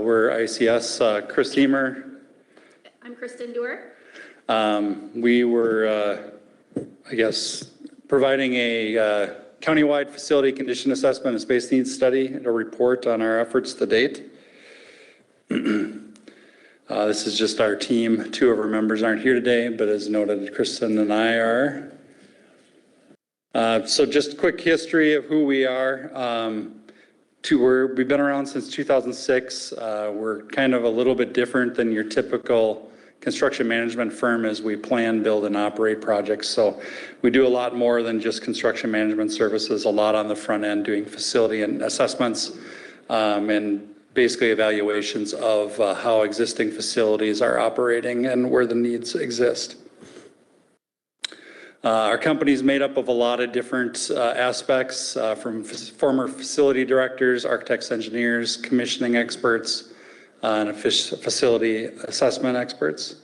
We're ICS, Chris Emer. I'm Kristen Dewar. We were, I guess, providing a countywide facility condition assessment and space needs study and a report on our efforts to date. This is just our team. Two of our members aren't here today, but as noted, Kristen and I are. So just quick history of who we are. We've been around since 2006. We're kind of a little bit different than your typical construction management firm as we plan, build, and operate projects. So we do a lot more than just construction management services, a lot on the front end, doing facility and assessments, and basically evaluations of how existing facilities are operating and where the needs exist. Our company is made up of a lot of different aspects, from former facility directors, architects, engineers, commissioning experts, and facility assessment experts.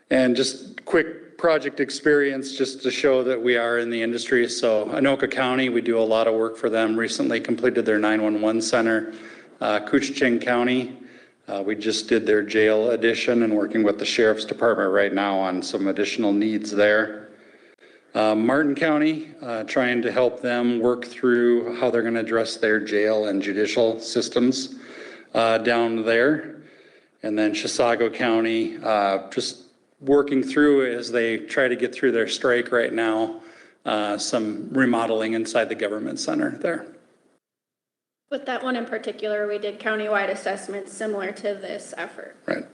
And just quick project experience just to show that we are in the industry. So Anoka County, we do a lot of work for them. Recently completed their 911 center. Couchiching County, we just did their jail addition and working with the Sheriff's Department right now on some additional needs there. Martin County, trying to help them work through how they're going to address their jail and judicial systems down there. And then Chisago County, just working through as they try to get through their strike right now, some remodeling inside the government center there. With that one in particular, we did countywide assessments similar to this effort. Right.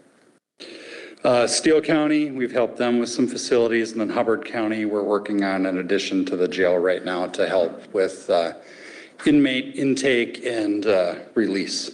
Steele County, we've helped them with some facilities, and then Hubbard County, we're working on an addition to the jail right now to help with inmate intake and release.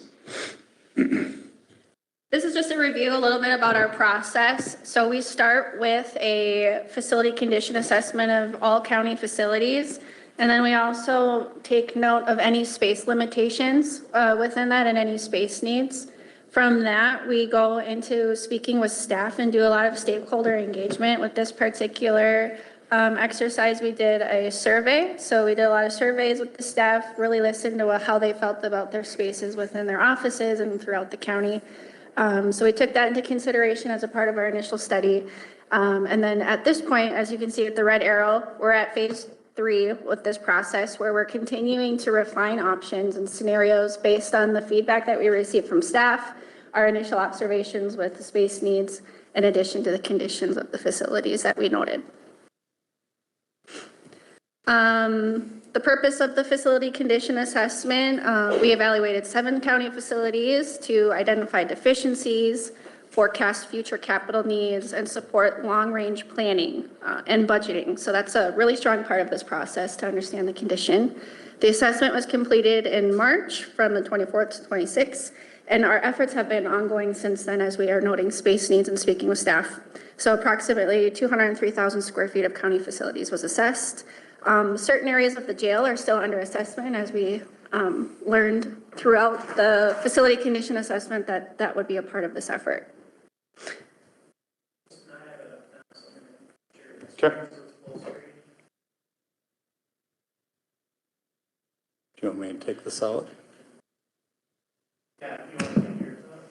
This is just a review a little bit about our process. So we start with a facility condition assessment of all county facilities. And then we also take note of any space limitations within that and any space needs. From that, we go into speaking with staff and do a lot of stakeholder engagement. With this particular exercise, we did a survey. So we did a lot of surveys with the staff, really listened to how they felt about their spaces within their offices and throughout the county. So we took that into consideration as a part of our initial study. And then at this point, as you can see with the red arrow, we're at phase 3 with this process where we're continuing to refine options and scenarios based on the feedback that we received from staff, our initial observations with the space needs, in addition to the conditions of the facilities that we noted. The purpose of the facility condition assessment, we evaluated 7 county facilities to identify deficiencies, forecast future capital needs, and support long-range planning and budgeting. So that's a really strong part of this process to understand the condition. The assessment was completed in March from the 24th to 26th, and our efforts have been ongoing since then as we are noting space needs and speaking with staff. So approximately 203,000 square feet of county facilities was assessed. Certain areas of the jail are still under assessment, as we learned throughout the facility condition assessment that would be a part of this effort. Okay. Do you want me to take this out? Yeah, you want to take yours out?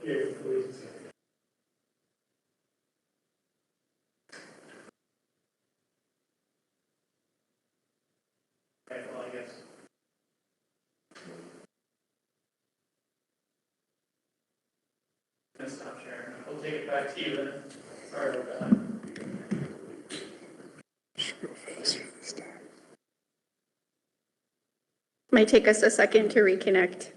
Yeah, please. Okay, well, I guess. Let's stop sharing. We'll take it back to you then. Sorry about that. Should go faster this time. Might take us a second to reconnect.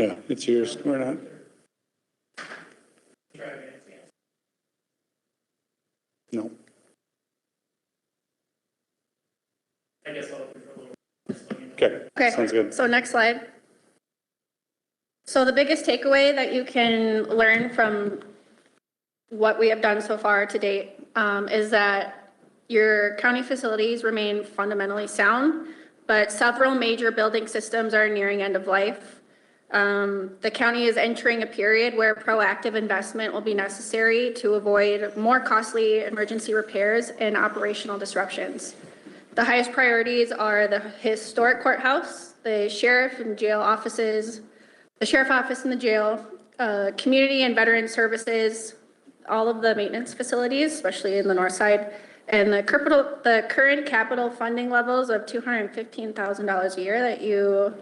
Yeah, it's yours. We're not. No. I guess I'll look for a little. Okay. Okay. Sounds good. So next slide. So the biggest takeaway that you can learn from what we have done so far to date is that your county facilities remain fundamentally sound, but several major building systems are nearing end of life. The county is entering a period where proactive investment will be necessary to avoid more costly emergency repairs and operational disruptions. The highest priorities are the historic courthouse, the sheriff and jail offices, the sheriff office and the jail, community and veteran services, all of the maintenance facilities, especially in the north side, and the current capital funding levels of $215,000 a year that you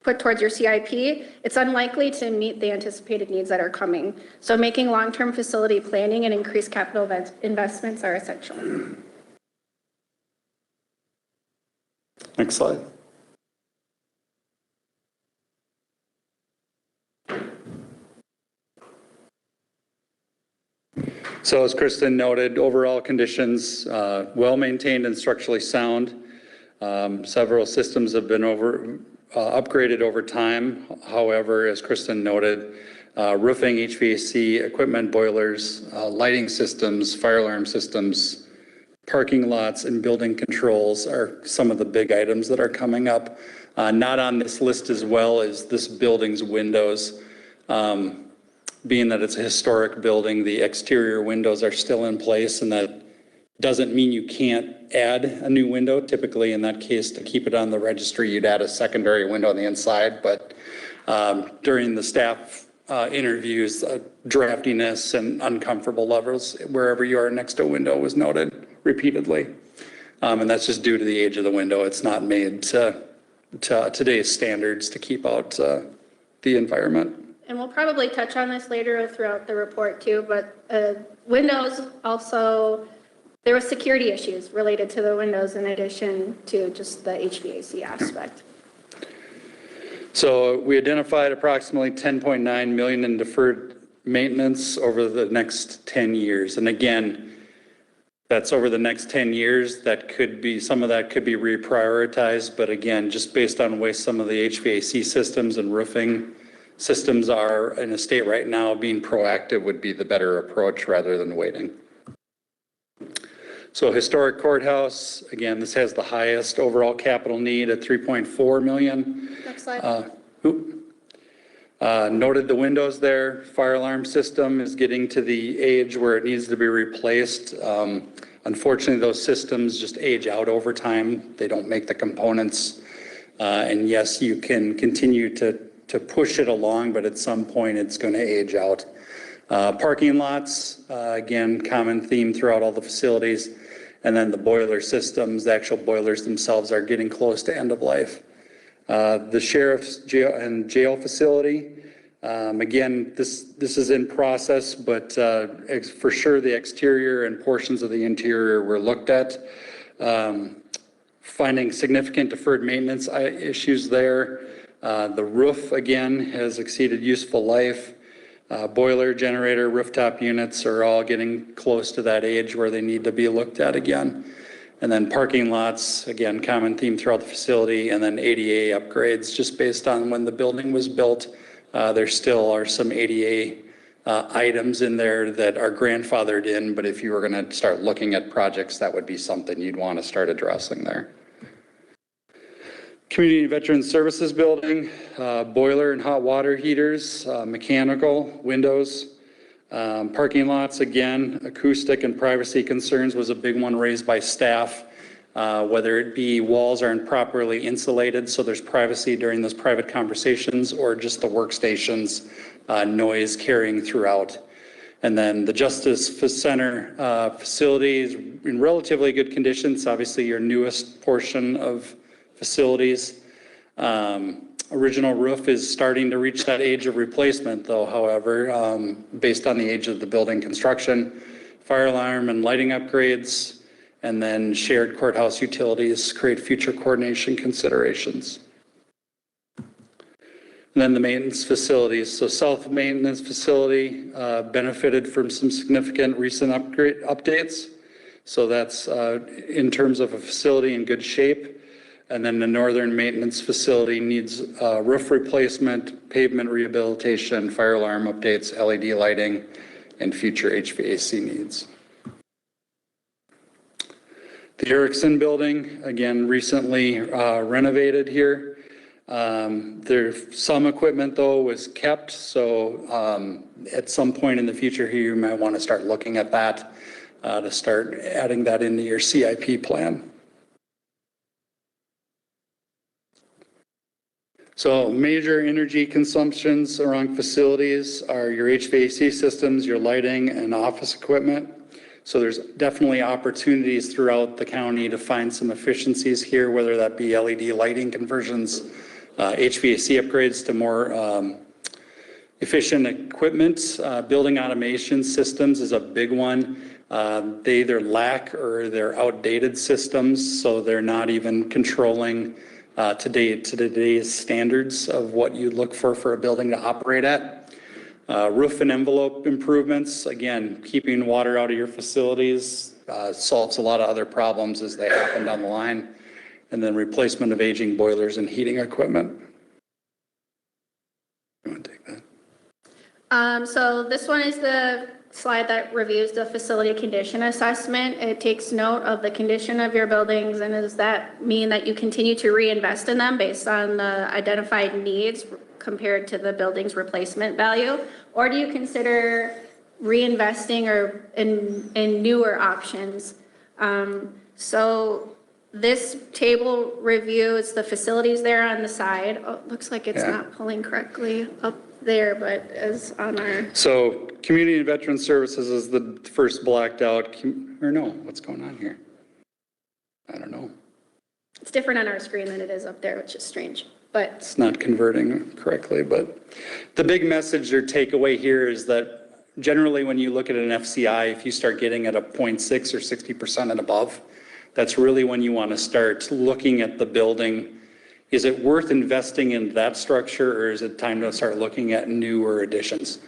put towards your CIP, it's unlikely to meet the anticipated needs that are coming. So making long-term facility planning and increased capital investments are essential. Next slide. So as Kristen noted, overall conditions well-maintained and structurally sound. Several systems have been upgraded over time. However, as Kristen noted, roofing, HVAC, equipment, boilers, lighting systems, fire alarm systems, parking lots, and building controls are some of the big items that are coming up. Not on this list as well as this building's windows. Being that it's a historic building, the exterior windows are still in place, and that doesn't mean you can't add a new window. Typically, in that case, to keep it on the registry, you'd add a secondary window on the inside. But during the staff interviews, draftiness and uncomfortable levels wherever you are next to a window was noted repeatedly. And that's just due to the age of the window. It's not made to today's standards to keep out the environment. And we'll probably touch on this later throughout the report too, but windows also, there were security issues related to the windows in addition to just the HVAC aspect. So we identified approximately 10.9 million in deferred maintenance over the next 10 years. And again, that's over the next 10 years. That could be, some of that could be reprioritized, but again, just based on the way some of the HVAC systems and roofing systems are in a state right now, being proactive would be the better approach rather than waiting. So historic courthouse, again, this has the highest overall capital need at 3.4 million. Next slide. Noted the windows there. Fire alarm system is getting to the age where it needs to be replaced. Unfortunately, those systems just age out over time. They don't make the components. And yes, you can continue to push it along, but at some point it's going to age out. Parking lots, again, common theme throughout all the facilities. And then the boiler systems, the actual boilers themselves are getting close to end of life. The sheriff's jail facility, again, this is in process, but for sure the exterior and portions of the interior were looked at. Finding significant deferred maintenance issues there. The roof, again, has exceeded useful life. Boiler, generator, rooftop units are all getting close to that age where they need to be looked at again. And then parking lots, again, common theme throughout the facility, and then ADA upgrades just based on when the building was built. There still are some ADA items in there that are grandfathered in, but if you were going to start looking at projects, that would be something you'd want to start addressing there. Community Veteran Services Building, boiler and hot water heaters, mechanical, windows, parking lots, again, acoustic and privacy concerns was a big one raised by staff, whether it be walls aren't properly insulated, so there's privacy during those private conversations, or just the workstations, noise carrying throughout. And then the Justice Center facility is in relatively good condition. It's obviously your newest portion of facilities. Original roof is starting to reach that age of replacement though, however, based on the age of the building construction. Fire alarm and lighting upgrades, and then shared courthouse utilities create future coordination considerations. And then the maintenance facilities. So South Maintenance Facility benefited from some significant recent updates. So that's in terms of a facility in good shape. And then the Northern Maintenance Facility needs roof replacement, pavement rehabilitation, fire alarm updates, LED lighting, and future HVAC needs. The Erickson Building, again, recently renovated here. There's some equipment though was kept, so at some point in the future here, you might want to start looking at that to start adding that into your CIP plan. So major energy consumptions around facilities are your HVAC systems, your lighting, and office equipment. So there's definitely opportunities throughout the county to find some efficiencies here, whether that be LED lighting conversions, HVAC upgrades to more efficient equipment. Building automation systems is a big one. They either lack or they're outdated systems, so they're not even controlling today's standards of what you look for a building to operate at. Roof and envelope improvements, again, keeping water out of your facilities solves a lot of other problems as they happen down the line. And then replacement of aging boilers and heating equipment. You want to take that? So this one is the slide that reviews the facility condition assessment. It takes note of the condition of your buildings, and does that mean that you continue to reinvest in them based on the identified needs compared to the building's replacement value? Or do you consider reinvesting or in newer options? So this table reviews the facilities there on the side. Oh, looks like it's not pulling correctly up there, but is on our. So Community and Veteran Services is the first blacked out, or no, what's going on here? I don't know. It's different on our screen than it is up there, which is strange, but. It's not converting correctly, but the big message or takeaway here is that generally when you look at an FCI, if you start getting at a 0.6 or 60% and above, that's really when you want to start looking at the building. Is it worth investing in that structure, or is it time to start looking at newer additions?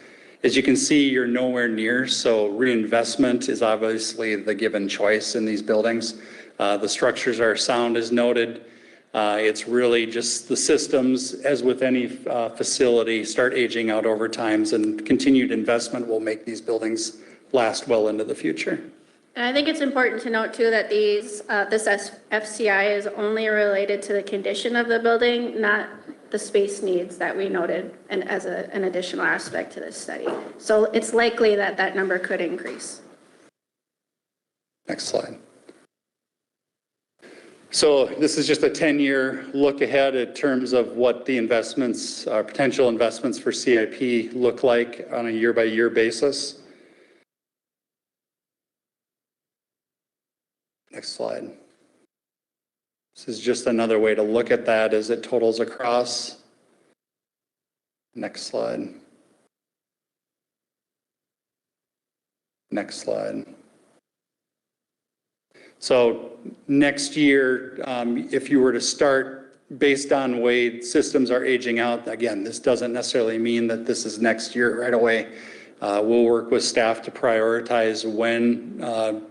As you can see, you're nowhere near, so reinvestment is obviously the given choice in these buildings. The structures are sound as noted. It's really just the systems, as with any facility, start aging out over times, and continued investment will make these buildings last well into the future. And I think it's important to note too that this FCI is only related to the condition of the building, not the space needs that we noted and as an additional aspect to this study. So it's likely that that number could increase. Next slide. So this is just a 10-year look ahead in terms of what the investments, potential investments for CIP look like on a year-by-year basis. Next slide. This is just another way to look at that as it totals across. Next slide. Next slide. So next year, if you were to start based on way systems are aging out, again, this doesn't necessarily mean that this is next year right away. We'll work with staff to prioritize when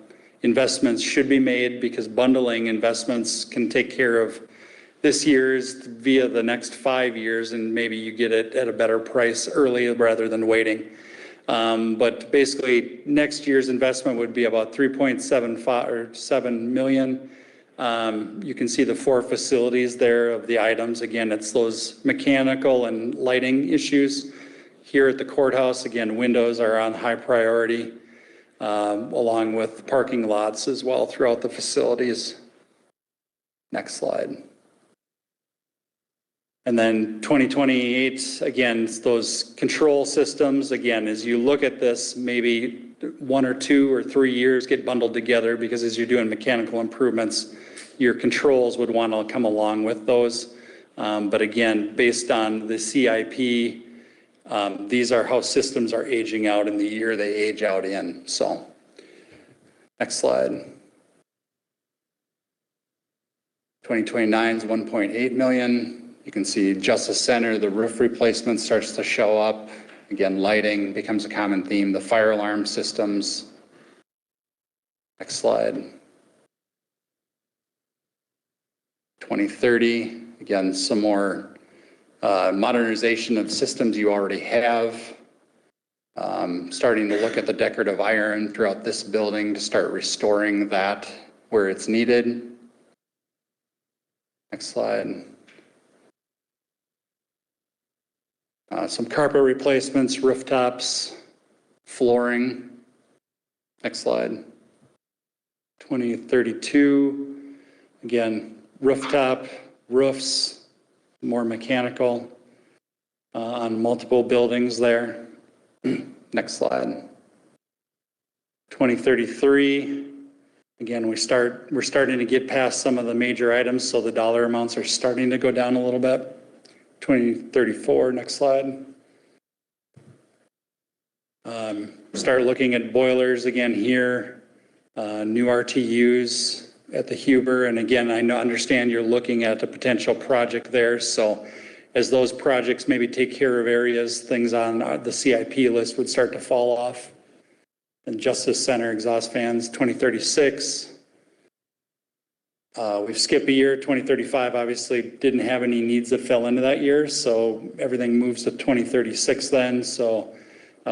investments should be made, because bundling investments can take care of this year's via the next 5 years, and maybe you get it at a better price early rather than waiting. But basically, next year's investment would be about 3.75 or 7 million. You can see the 4 facilities there of the items. Again, it's those mechanical and lighting issues. Here at the courthouse, again, windows are on high priority, along with parking lots as well throughout the facilities. Next slide. And then 2028, again, those control systems, again, as you look at this, maybe 1 or 2 or 3 years get bundled together, because as you're doing mechanical improvements, your controls would want to come along with those. But again, based on the CIP, these are how systems are aging out in the year they age out in. So, next slide. 2029 is 1.8 million. You can see Justice Center, the roof replacement starts to show up. Again, lighting becomes a common theme, the fire alarm systems. Next slide. 2030, again, some more modernization of systems you already have. Starting to look at the decorative iron throughout this building to start restoring that where it's needed. Next slide. Some carpet replacements, rooftops, flooring. Next slide. 2032, again, rooftop, roofs, more mechanical on multiple buildings there. Next slide. 2033, again, we're starting to get past some of the major items, so the dollar amounts are starting to go down a little bit. 2034, next slide. Start looking at boilers again here, new RTUs at the Huber. And again, I understand you're looking at a potential project there. So as those projects maybe take care of areas, things on the CIP list would start to fall off. And Justice Center exhaust fans, 2036. We've skipped a year, 2035 obviously didn't have any needs that fell into that year, so everything moves to 2036 then. So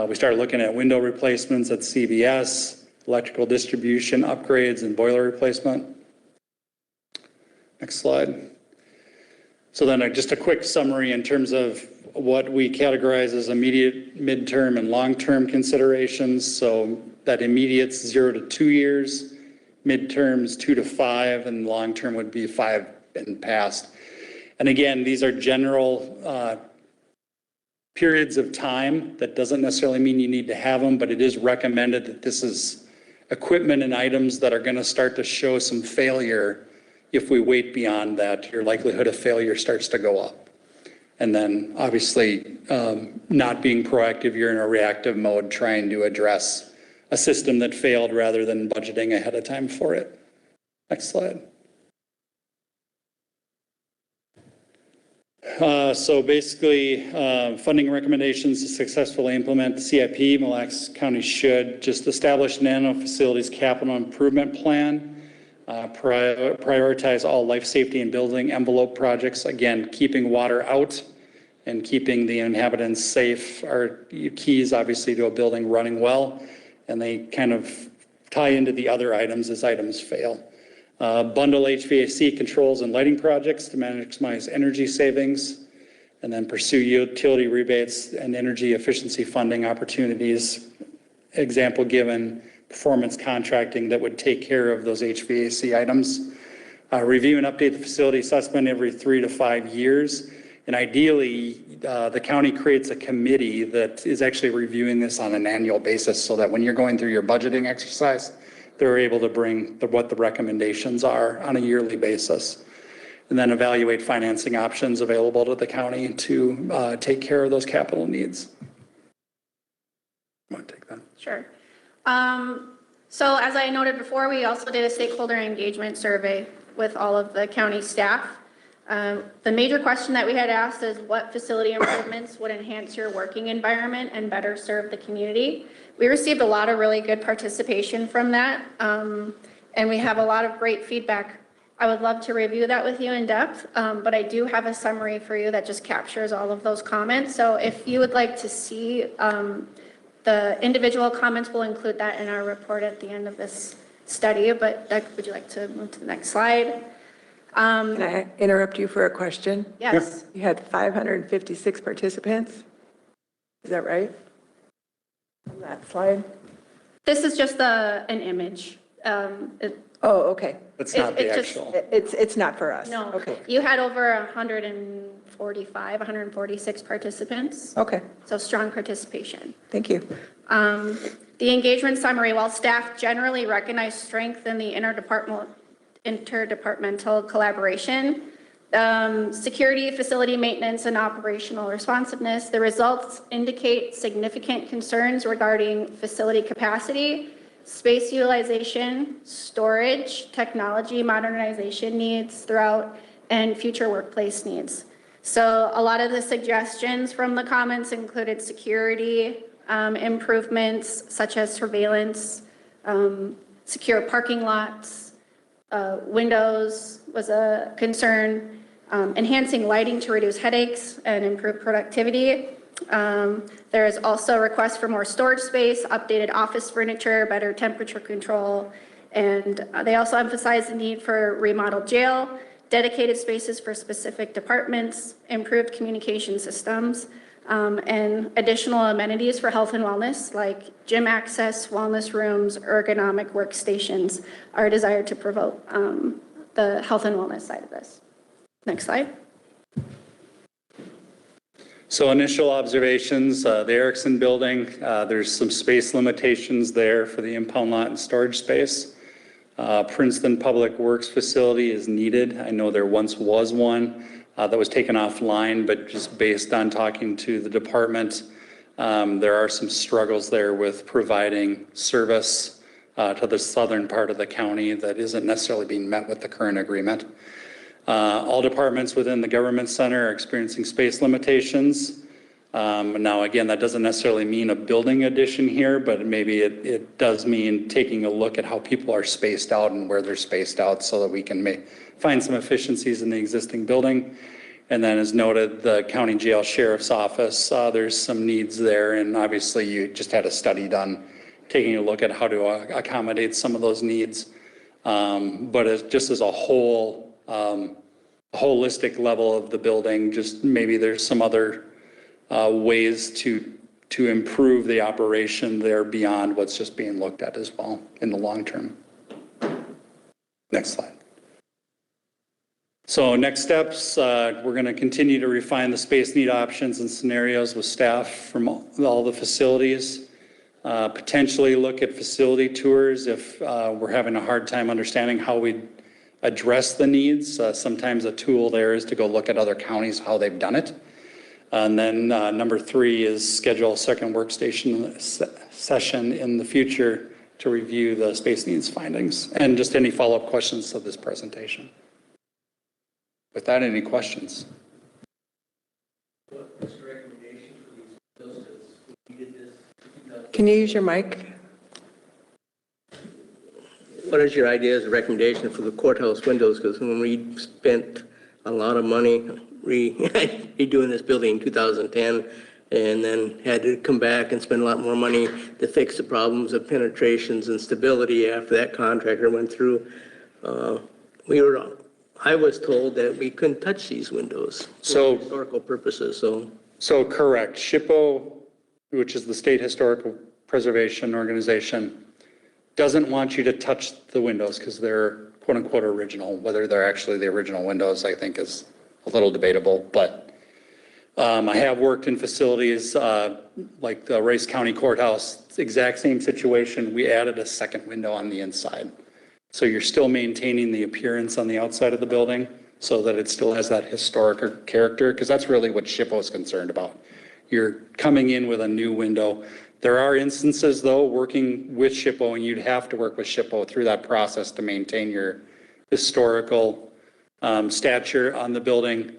we started looking at window replacements at CVS, electrical distribution upgrades and boiler replacement. Next slide. So then just a quick summary in terms of what we categorize as immediate, midterm, and long-term considerations. So that immediate's 0 to 2 years, midterms 2 to 5, and long-term would be 5 and past. And again, these are general periods of time. That doesn't necessarily mean you need to have them, but it is recommended that this is equipment and items that are going to start to show some failure. If we wait beyond that, your likelihood of failure starts to go up. And then obviously not being proactive, you're in a reactive mode trying to address a system that failed rather than budgeting ahead of time for it. Next slide. So basically, funding recommendations to successfully implement the CIP, Mille Lacs County should just establish nano facilities capital improvement plan, prioritize all life safety and building envelope projects. Again, keeping water out and keeping the inhabitants safe are keys, obviously, to a building running well, and they kind of tie into the other items as items fail. Bundle HVAC controls and lighting projects to maximize energy savings, and then pursue utility rebates and energy efficiency funding opportunities. Example given, performance contracting that would take care of those HVAC items. Review and update the facility assessment every 3 to 5 years. And ideally, the county creates a committee that is actually reviewing this on an annual basis so that when you're going through your budgeting exercise, they're able to bring what the recommendations are on a yearly basis. And then evaluate financing options available to the county to take care of those capital needs. You want to take that? Sure. So as I noted before, we also did a stakeholder engagement survey with all of the county staff. The major question that we had asked is what facility improvements would enhance your working environment and better serve the community. We received a lot of really good participation from that, and we have a lot of great feedback. I would love to review that with you in depth, but I do have a summary for you that just captures all of those comments. So if you would like to see the individual comments, we'll include that in our report at the end of this study, but Doug, would you like to move to the next slide? Can I interrupt you for a question? Yes. You had 556 participants. Is that right? On that slide? This is just an image. Oh, okay. That's not the It just- actual. It's not for us. No. Okay. You had over 146 participants. Okay. So strong participation. Thank you. The engagement summary, while staff generally recognize strength in the interdepartmental collaboration, security, facility maintenance, and operational responsiveness, the results indicate significant concerns regarding facility capacity, space utilization, storage, technology modernization needs throughout, and future workplace needs. So a lot of the suggestions from the comments included security improvements such as surveillance, secure parking lots, windows was a concern, enhancing lighting to reduce headaches and improve productivity. There is also a request for more storage space, updated office furniture, better temperature control, and they also emphasize the need for remodeled jail, dedicated spaces for specific departments, improved communication systems, and additional amenities for health and wellness like gym access, wellness rooms, ergonomic workstations are desired to promote the health and wellness side of this. Next slide. So initial observations, the Erickson building, there's some space limitations there for the impound lot and storage space. Princeton Public Works facility is needed. I know there once was one that was taken offline, but just based on talking to the department, there are some struggles there with providing service to the southern part of the county that isn't necessarily being met with the current agreement. All departments within the government center are experiencing space limitations. Now, again, that doesn't necessarily mean a building addition here, but maybe it does mean taking a look at how people are spaced out and where they're spaced out so that we can find some efficiencies in the existing building. And then as noted, the county jail sheriff's office, there's some needs there. And obviously you just had a study done taking a look at how to accommodate some of those needs. But just as a whole, holistic level of the building, just maybe there's some other ways to improve the operation there beyond what's just being looked at as well in the long term. Next slide. So next steps, we're going to continue to refine the space need options and scenarios with staff from all the facilities. Potentially look at facility tours if we're having a hard time understanding how we address the needs. Sometimes a tool there is to go look at other counties, how they've done it. And then number 3 is schedule a second workstation session in the future to review the space needs findings and just any follow-up questions to this presentation. With that, any questions? What's the recommendation for these bills? We did this. Can you use your mic? What is your idea as a recommendation for the courthouse windows? Because when we spent a lot of money redoing this building in 2010 and then had to come back and spend a lot more money to fix the problems of penetrations and stability after that contractor went through, I was told that we couldn't touch these windows for historical purposes. So correct. SHPO, which is the State Historical Preservation Organization, doesn't want you to touch the windows because they're quote unquote original. Whether they're actually the original windows, I think is a little debatable, but I have worked in facilities like the Rice County Courthouse, it's the exact same situation. We added a second window on the inside. So you're still maintaining the appearance on the outside of the building so that it still has that historic character, because that's really what SHPO is concerned about. You're coming in with a new window. There are instances, though, working with SHPO, and you'd have to work with SHPO through that process to maintain your historical stature on the building.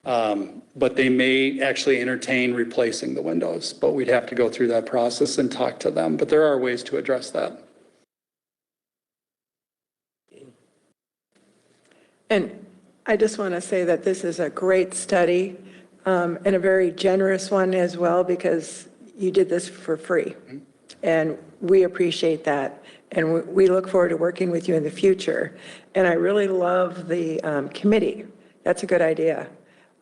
But they may actually entertain replacing the windows, but we'd have to go through that process and talk to them. But there are ways to address that. And I just want to say that this is a great study and a very generous one as well, because you did this for free. And we appreciate that. And we look forward to working with you in the future. And I really love the committee. That's a good idea.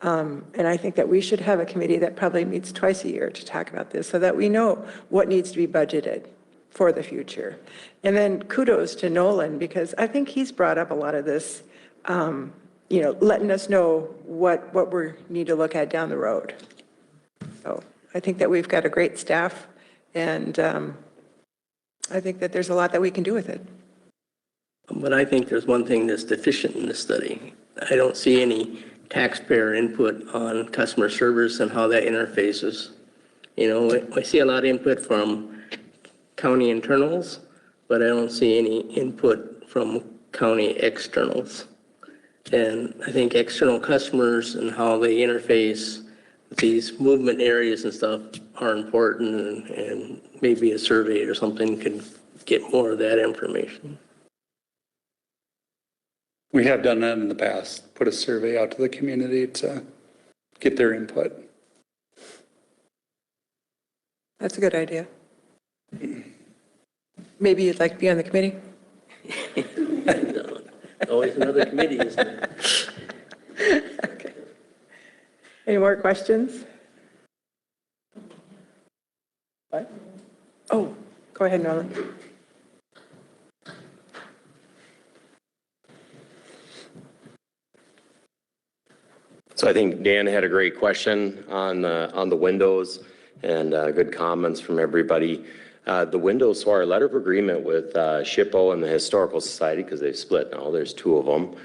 And I think that we should have a committee that probably meets twice a year to talk about this so that we know what needs to be budgeted for the future. And then kudos to Nolan, because I think he's brought up a lot of this, letting us know what we need to look at down the road. So I think that we've got a great staff, and I think that there's a lot that we can do with it. But I think there's one thing that's deficient in this study. I don't see any taxpayer input on customer service and how that interfaces. I see a lot of input from county internals, but I don't see any input from county externals. And I think external customers and how they interface with these movement areas and stuff are important, and maybe a survey or something could get more of that information. We have done that in the past, put a survey out to the community to get their input. That's a good idea. Maybe you'd like to be on the committee? Always another committee, isn't it? Okay. Any more questions? What? Oh, go ahead, Norman. So I think Dan had a great question on the windows and good comments from everybody. The windows, so our letter of agreement with SHPO and the Historical Society, because they've split now, there's two of them,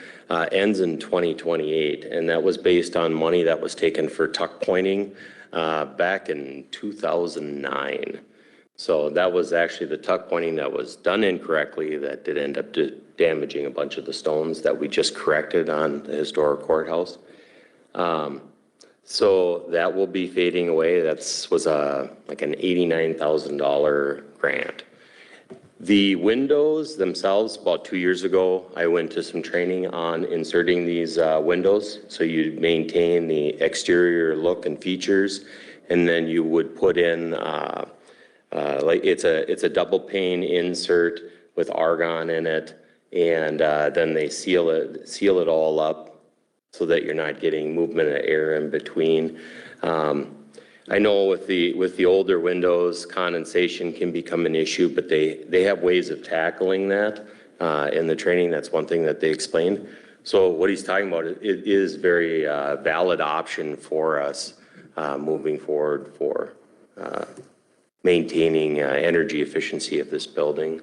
ends in 2028. And that was based on money that was taken for tuck pointing back in 2009. So that was actually the tuck pointing that was done incorrectly that did end up damaging a bunch of the stones that we just corrected on the historic courthouse. So that will be fading away. Was like an $89,000 grant. The windows themselves, about 2 years ago, I went to some training on inserting these windows. So you maintain the exterior look and features, and then you would put in like it's a double pane insert with argon in it, and then they seal it all up, so that you're not getting movement of air in between. I know with the older windows, condensation can become an issue, but they have ways of tackling that in the training. That's one thing that they explained. So what he's talking about, it is very valid option for us moving forward for maintaining energy efficiency of this building.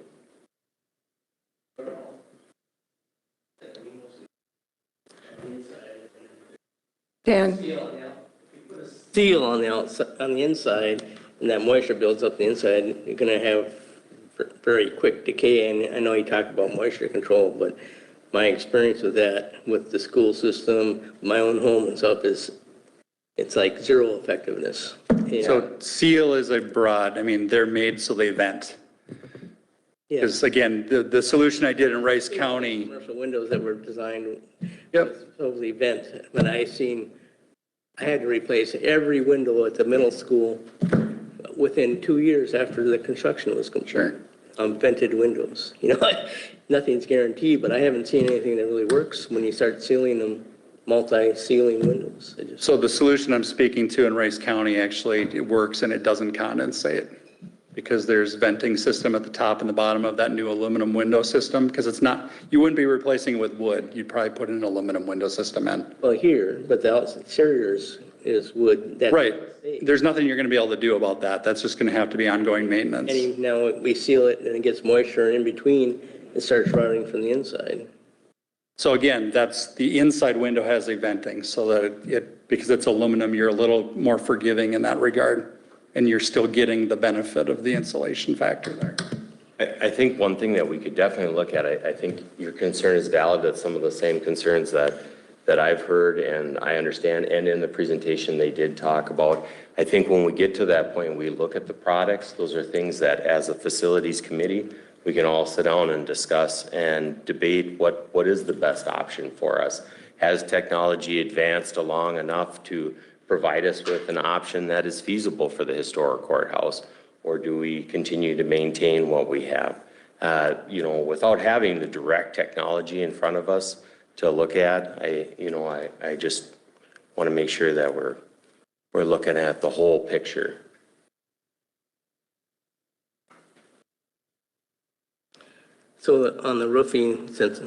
Dan? Seal on the outside, on the inside, and that moisture builds up the inside, you're gonna have very quick decay. And I know you talk about moisture control, but my experience with that, with the school system, my own home and stuff, is it's like zero effectiveness. So seal is a broad, I mean, they're made so they vent. Yeah. Because again, the solution I did in Rice County, Commercial windows that were designed Yep. supposedly vent, but I had to replace every window at the middle school within 2 years after the construction was complete. Sure. Vented windows, nothing's guaranteed, but I haven't seen anything that really works when you start sealing them, multi-sealing windows. so the solution I'm speaking to in Rice County, actually, it works and it doesn't condensate. Because there's venting system at the top and the bottom of that new aluminum window system, because it's not, you wouldn't be replacing it with wood. You'd probably put an aluminum window system in. Well, here, but the exterior is wood. Right. There's nothing you're going to be able to do about that. That's just going to have to be ongoing maintenance. And now we seal it and it gets moisture in between, it starts rotting from the inside. So again, that's, the inside window has a venting so that because it's aluminum, you're a little more forgiving in that regard. And you're still getting the benefit of the insulation factor there. I think one thing that we could definitely look at, I think your concern is valid. That's some of the same concerns that I've heard and I understand. And in the presentation, they did talk about. I think when we get to that point, we look at the products. Those are things that as a facilities committee, we can all sit down and discuss and debate what is the best option for us. Has technology advanced along enough to provide us with an option that is feasible for the historic courthouse, or do we continue to maintain what we have? Without having the direct technology in front of us to look at, I just want to make sure that we're looking at the whole picture. So on the roofing, since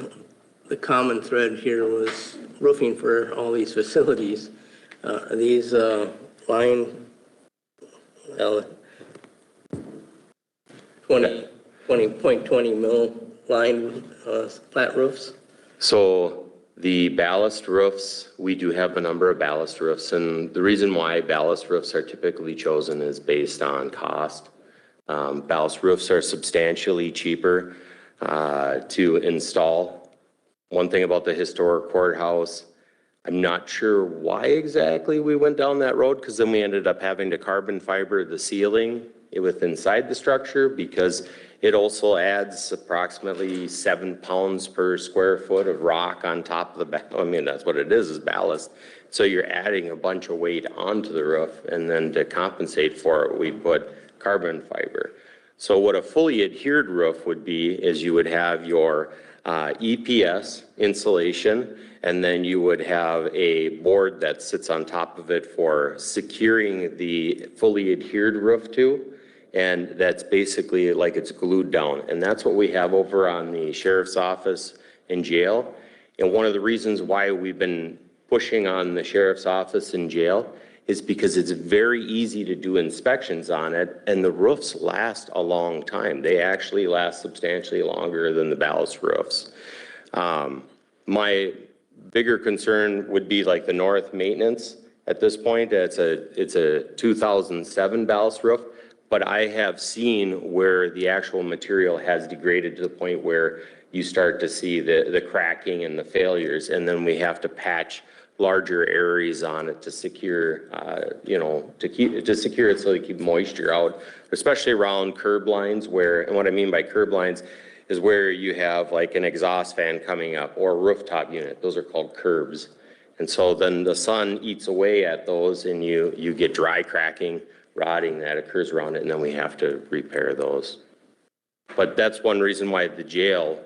the common thread here was roofing for all these facilities, these line 20.20 mil line flat roofs? So the ballast roofs, we do have a number of ballast roofs, and the reason why ballast roofs are typically chosen is based on cost. Ballast roofs are substantially cheaper to install One thing about the historic courthouse, I'm not sure why exactly we went down that road, because then we ended up having to carbon fiber the ceiling with inside the structure, because it also adds approximately 7 pounds per square foot of rock on top of the, I mean, that's what it is ballast. So you're adding a bunch of weight onto the roof, and then to compensate for it, we put carbon fiber. So what a fully adhered roof would be is you would have your EPS insulation, and then you would have a board that sits on top of it for securing the fully adhered roof to. And that's basically like it's glued down. And that's what we have over on the sheriff's office and jail. And one of the reasons why we've been pushing on the sheriff's office and jail is because it's very easy to do inspections on it, and the roofs last a long time. They actually last substantially longer than the ballast roofs. My bigger concern would be like the north maintenance at this point. It's a 2007 ballast roof. But I have seen where the actual material has degraded to the point where you start to see the cracking and the failures, and then we have to patch larger areas on it to secure, to secure it so they keep moisture out, especially around curb lines where, and what I mean by curb lines is where you have like an exhaust fan coming up or a rooftop unit. Those are called curbs. And so then the sun eats away at those, and you get dry cracking, rotting that occurs around it, and then we have to repair those. But that's one reason why the jail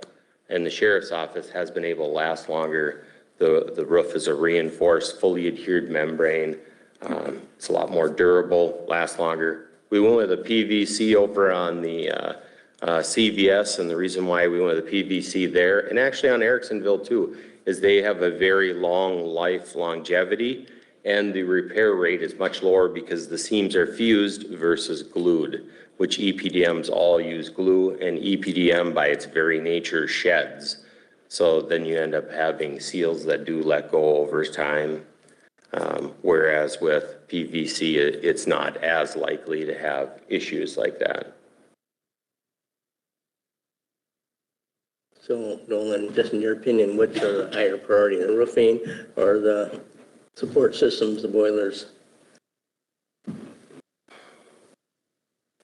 and the sheriff's office has been able to last longer. The roof is a reinforced, fully adhered membrane. It's a lot more durable, lasts longer. We went with a PVC over on the CVS, and the reason why we went with a PVC there, and actually on Ericksonville too, is they have a very long life longevity, and the repair rate is much lower because the seams are fused versus glued, which EPDMs all use glue, and EPDM by its very nature sheds. So then you end up having seals that do let go over time, whereas with PVC, it's not as likely to have issues like that. So Nolan, just in your opinion, which are the higher priority, the roofing or the support systems, the boilers?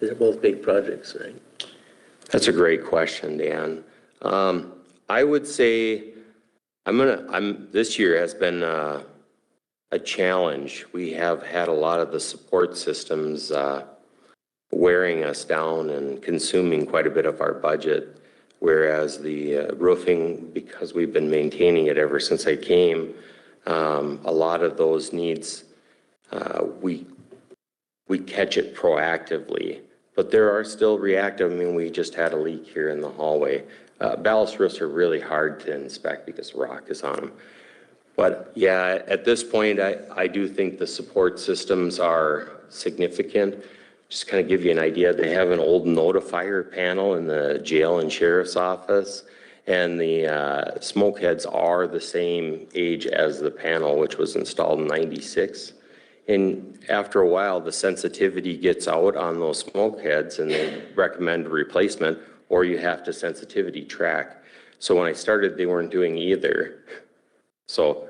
They're both big projects, right? That's a great question, Dan. I would say this year has been a challenge. We have had a lot of the support systems wearing us down and consuming quite a bit of our budget, whereas the roofing, because we've been maintaining it ever since I came, a lot of those needs, we catch it proactively, but there are still reactive. I mean, we just had a leak here in the hallway. Ballast roofs are really hard to inspect because rock is on them. But yeah, at this point, I do think the support systems are significant. Just kind of give you an idea, they have an old notifier panel in the jail and sheriff's office, and the smoke heads are the same age as the panel, which was installed in '96. And after a while, the sensitivity gets out on those smoke heads, and they recommend replacement, or you have to sensitivity track. So when I started, they weren't doing either. So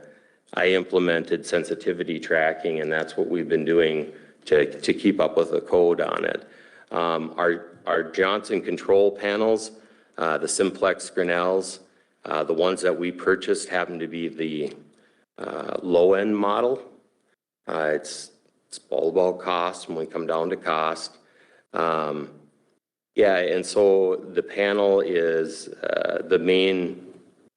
I implemented sensitivity tracking, and that's what we've been doing to keep up with the code on it. Our Johnson control panels, the Simplex Grinnells, the ones that we purchased happen to be the low-end model. It's all about cost when we come down to cost. Yeah, and so the panel is, the main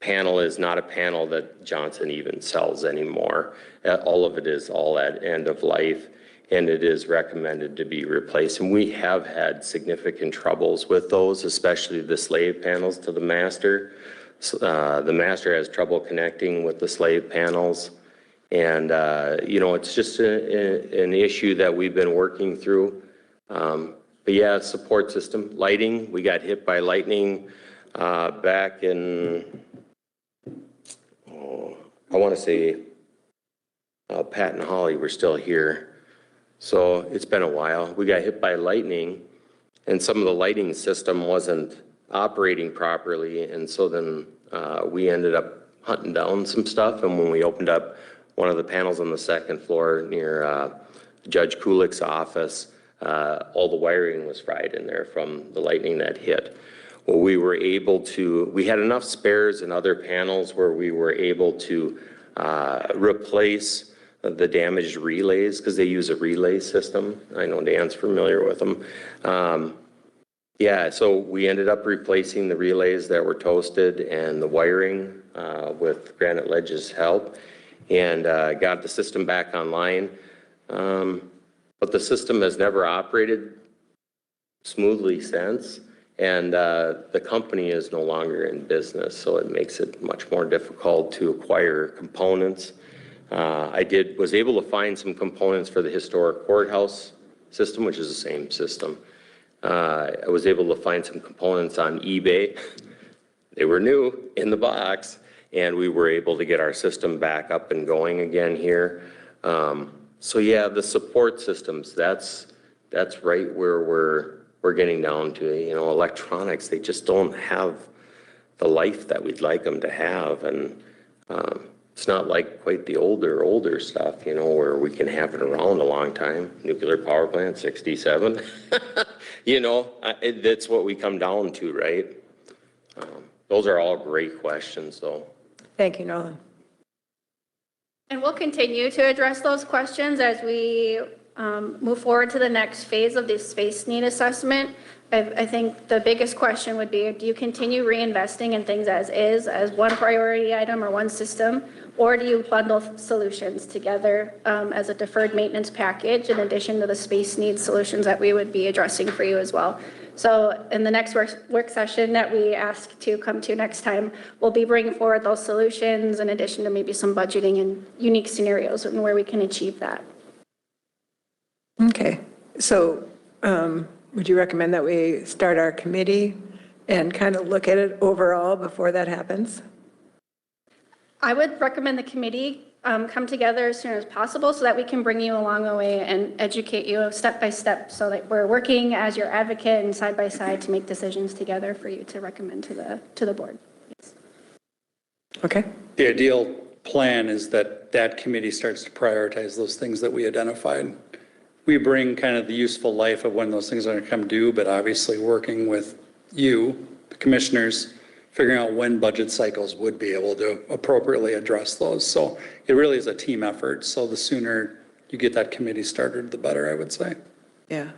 panel is not a panel that Johnson even sells anymore. All of it is all at end of life, and it is recommended to be replaced. And we have had significant troubles with those, especially the slave panels to the master. The master has trouble connecting with the slave panels. And, it's just an issue that we've been working through. But yeah, support system, lighting, we got hit by lightning back in, I want to say, Pat and Holly were still here. So it's been a while. We got hit by lightning, and some of the lighting system wasn't operating properly. And so then we ended up hunting down some stuff, and when we opened up one of the panels on the second floor near Judge Kulik's office, all the wiring was fried in there from the lightning that hit. Well, we had enough spares in other panels where we were able to replace the damaged relays, because they use a relay system. I know Dan's familiar with them. Yeah, so we ended up replacing the relays that were toasted and the wiring with Granite Ledge's help, and got the system back online. But the system has never operated smoothly since, and the company is no longer in business, so it makes it much more difficult to acquire components. I was able to find some components for the historic courthouse system, which is the same system. I was able to find some components on eBay. They were new in the box, and we were able to get our system back up and going again here. So yeah, the support systems, that's right where we're getting down to. You know, electronics, they just don't have the life that we'd like them to have, and it's not like quite the older stuff, you know, where we can have it around a long time. Nuclear power plant, 67. You know, that's what we come down to, right? Those are all great questions, though. Thank you, Nolan. And we'll continue to address those questions as we move forward to the next phase of this space need assessment. I think the biggest question would be, do you continue reinvesting in things as is, as one priority item or one system, or do you bundle solutions together as a deferred maintenance package in addition to the space needs solutions that we would be addressing for you as well? So in the next work session that we ask to come to next time, we'll be bringing forward those solutions in addition to maybe some budgeting and unique scenarios and where we can achieve that. Okay, so would you recommend that we start our committee and kind of look at it overall before that happens? I would recommend the committee come together as soon as possible so that we can bring you along the way and educate you step by step, so that we're working as your advocate and side by side to make decisions together for you to recommend to the board. Yes. Okay. The ideal plan is that that committee starts to prioritize those things that we identified. We bring kind of the useful life of when those things are going to come due, but obviously working with you, the commissioners, figuring out when budget cycles would be able to appropriately address those. So it really is a team effort. So the sooner you get that committee started, the better, I would say. Yeah.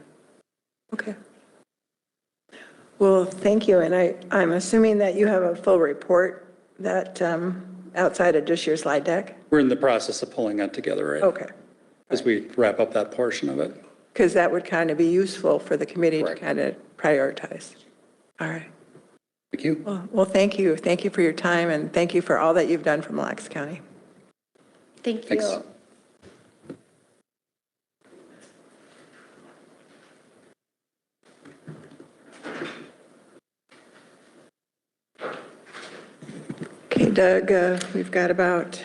Okay. Well, thank you. And I'm assuming that you have a full report that outside of just your slide deck? We're in the process of pulling that together right now, Okay. as we wrap up that portion of it. Because that would kind of be useful for the committee to Correct. kind of prioritize. All right. Thank you. Well, thank you. Thank you for your time, and thank you for all that you've done for Mille Lacs County. Thank you. Thanks. Okay, Doug, we've got about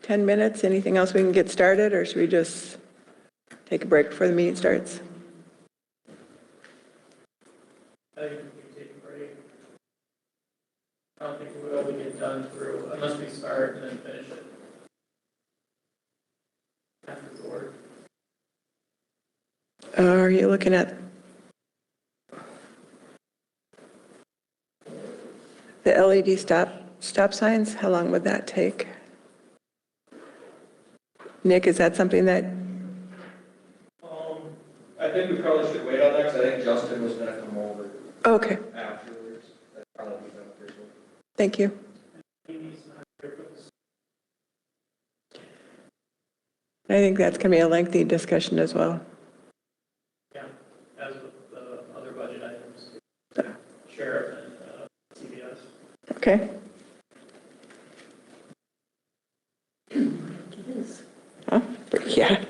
10 minutes. Anything else we can get started, or should we just take a break before the meeting starts? I think we can take a break. I don't think we'll be able to get done through, unless we start and then finish it. After the work. Are you looking at the LED stop signs? How long would that take? Nick, is that something that, I think we probably should wait on that, because I think Justin was gonna come over okay, afterwards. That'd probably be beneficial. thank you. I think that's going to be a lengthy discussion as well. Yeah, as with the other budget items, sheriff and CBS. Okay. Huh? Yeah.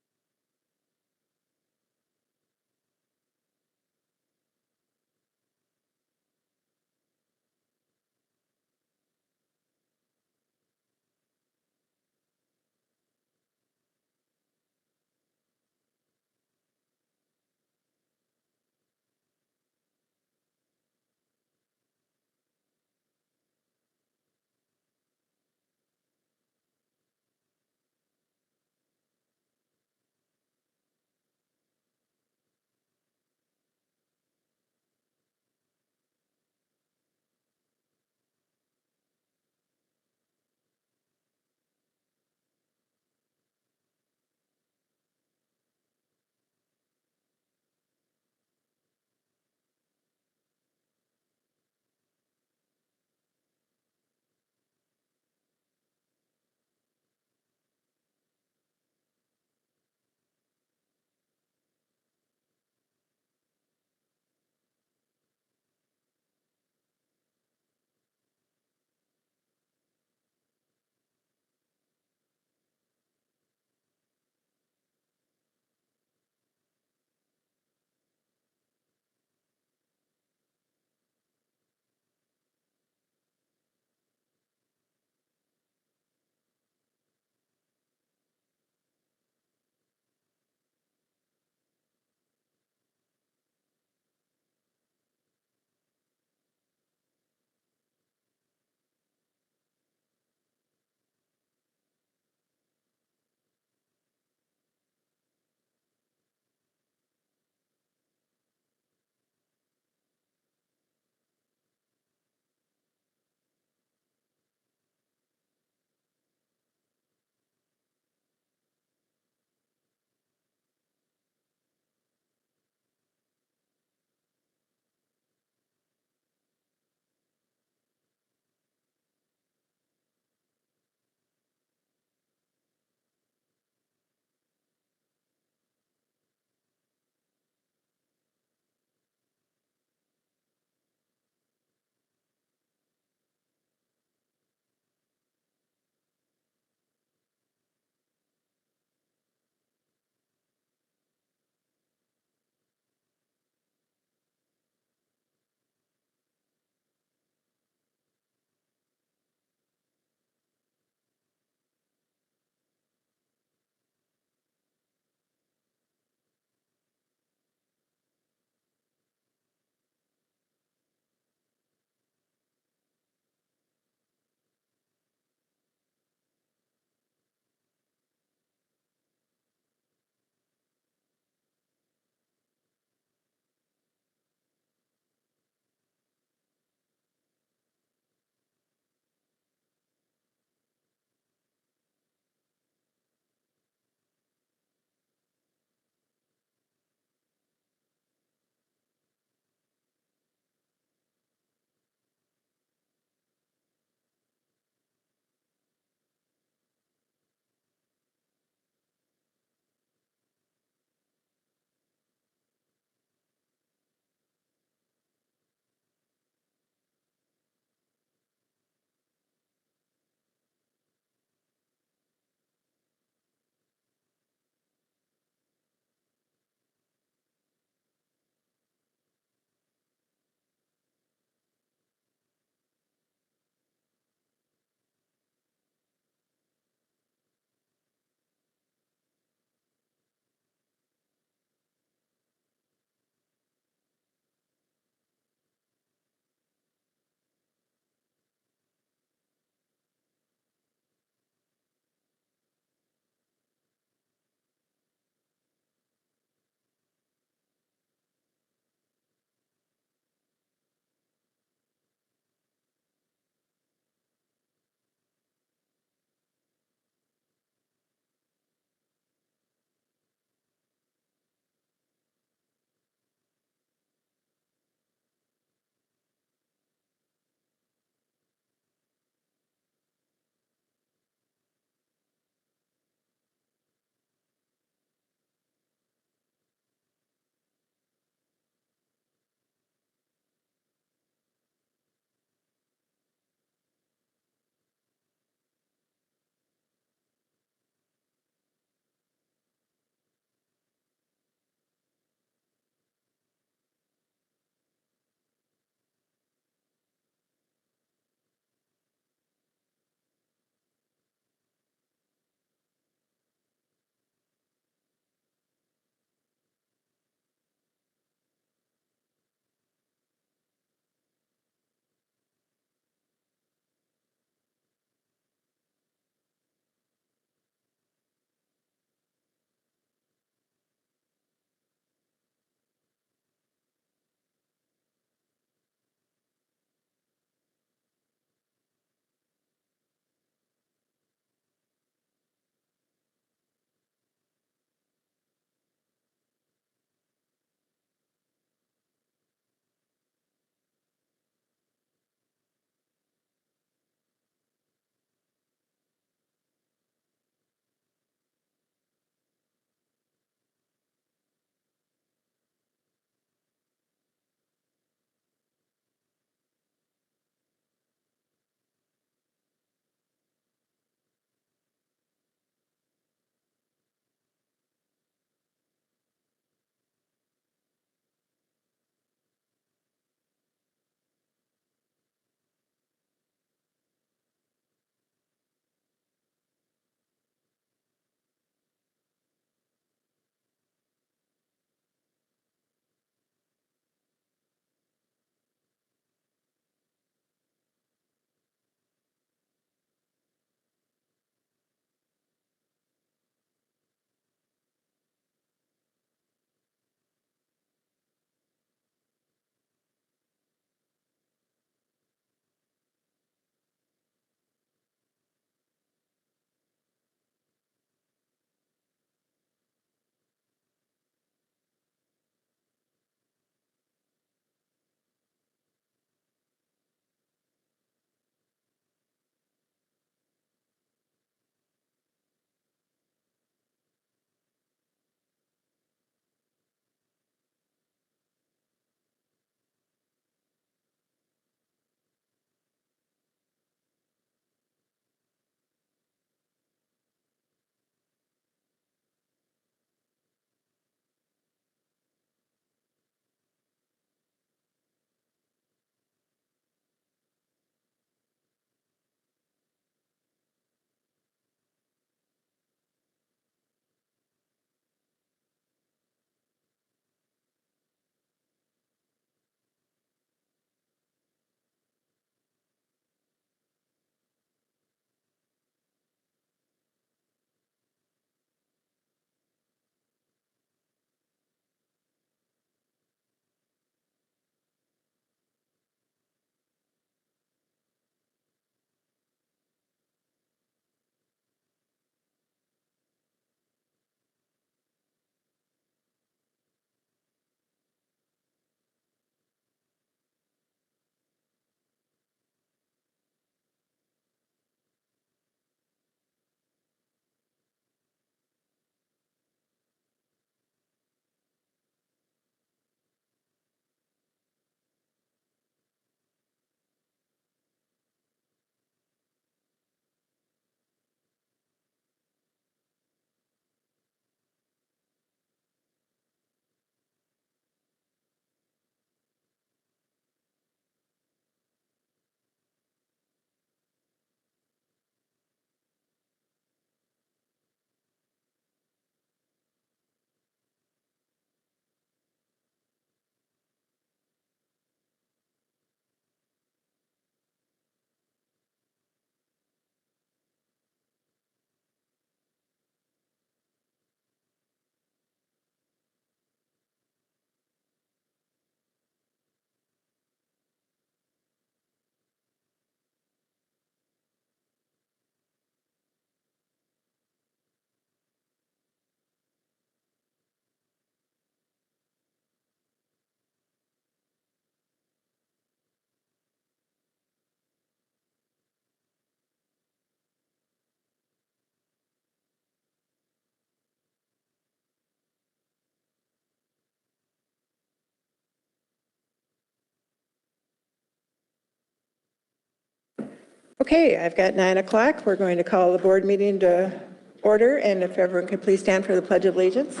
Okay, I've got 9 o'clock. We're going to call the board meeting to order, and if everyone could please stand for the Pledge of Allegiance.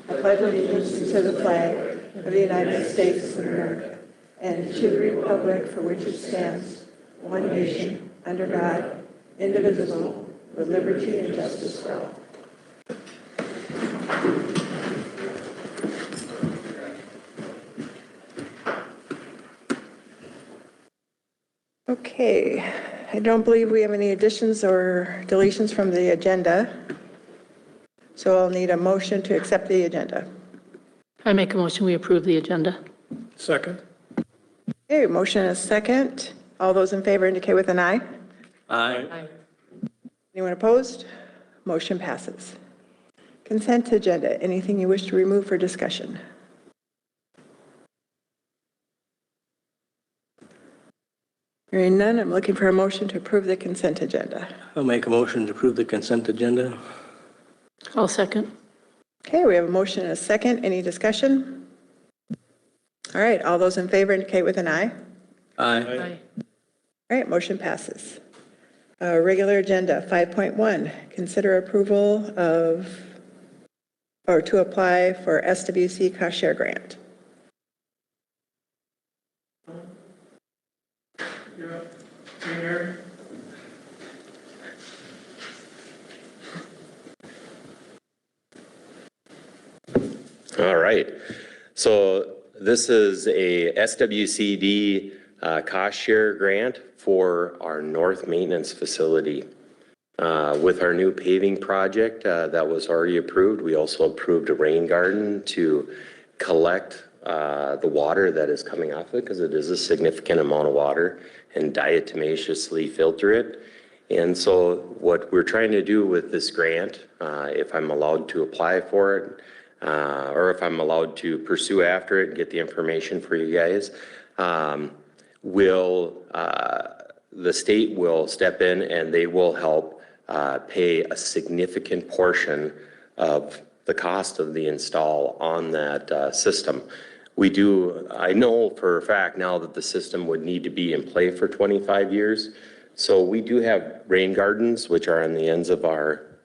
I pledge allegiance to the flag of the United States of America and to the republic for which it stands, one nation, under God, indivisible, with liberty and justice for all. Okay, I don't believe we have any additions or deletions from the agenda, so I'll need a motion to accept the agenda. I make a motion, we approve the agenda. Second. Okay, motion and a second. All those in favor indicate with an aye. Aye. Anyone opposed? Motion passes. Consent agenda, anything you wish to remove for discussion? Hearing none, I'm looking for a motion to approve the consent agenda. I'll make a motion to approve the consent agenda. I'll second. Okay, we have a motion and a second. Any discussion? All right, all those in favor indicate with an aye. Aye. All right, motion passes. Regular agenda, 5.1, consider approval of, or to apply for SWC cost share grant. You're up. Mayor. All right. So this is a SWCD cost share grant for our north maintenance facility. With our new paving project that was already approved, we also approved a rain garden to collect the water that is coming off it, because it is a significant amount of water, and diatomaceously filter it. And so what we're trying to do with this grant, if I'm allowed to apply for it, or if I'm allowed to pursue after it and get the information for you guys, the state will step in and they will help pay a significant portion of the cost of the install on that system. I know for a fact now that the system would need to be in play for 25 years. So we do have rain gardens, which are on the ends of our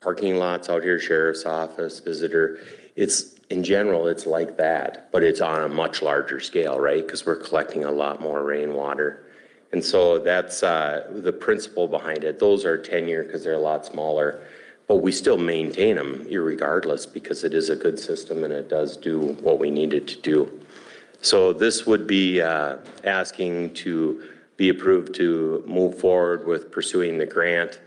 parking lots out here, sheriff's office, visitor. In general, it's like that, but it's on a much larger scale, right? Because we're collecting a lot more rainwater. And so that's the principle behind it. Those are 10-year because they're a lot smaller, but we still maintain them irregardless because it is a good system and it does do what we need it to do. So this would be asking to be approved to move forward with pursuing the grant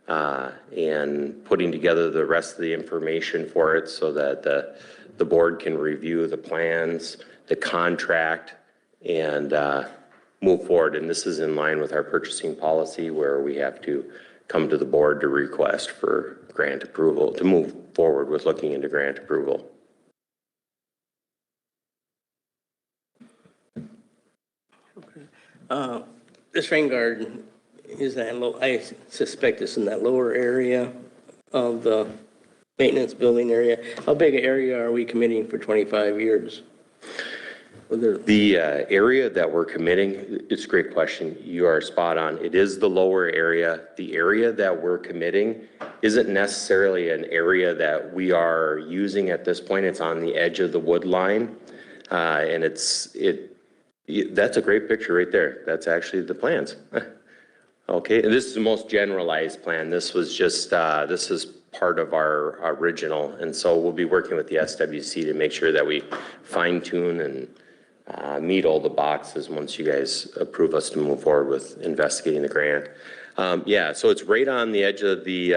and putting together the rest of the information for it so that the board can review the plans, the contract, and move forward. And this is in line with our purchasing policy where we have to come to the board to request for grant approval, to move forward with looking into grant approval. This rain garden, is that low? I suspect it's in that lower area of the maintenance building area. How big an area are we committing for 25 years? The area that we're committing, it's a great question. You are spot on. It is the lower area. The area that we're committing isn't necessarily an area that we are using at this point. It's on the edge of the wood line. And that's a great picture right there. That's actually the plans. Okay, and this is the most generalized plan. This was just, this is part of our original. And so we'll be working with the SWC to make sure that we fine tune and meet all the boxes once you guys approve us to move forward with investigating the grant. Yeah, so it's right on the edge of the,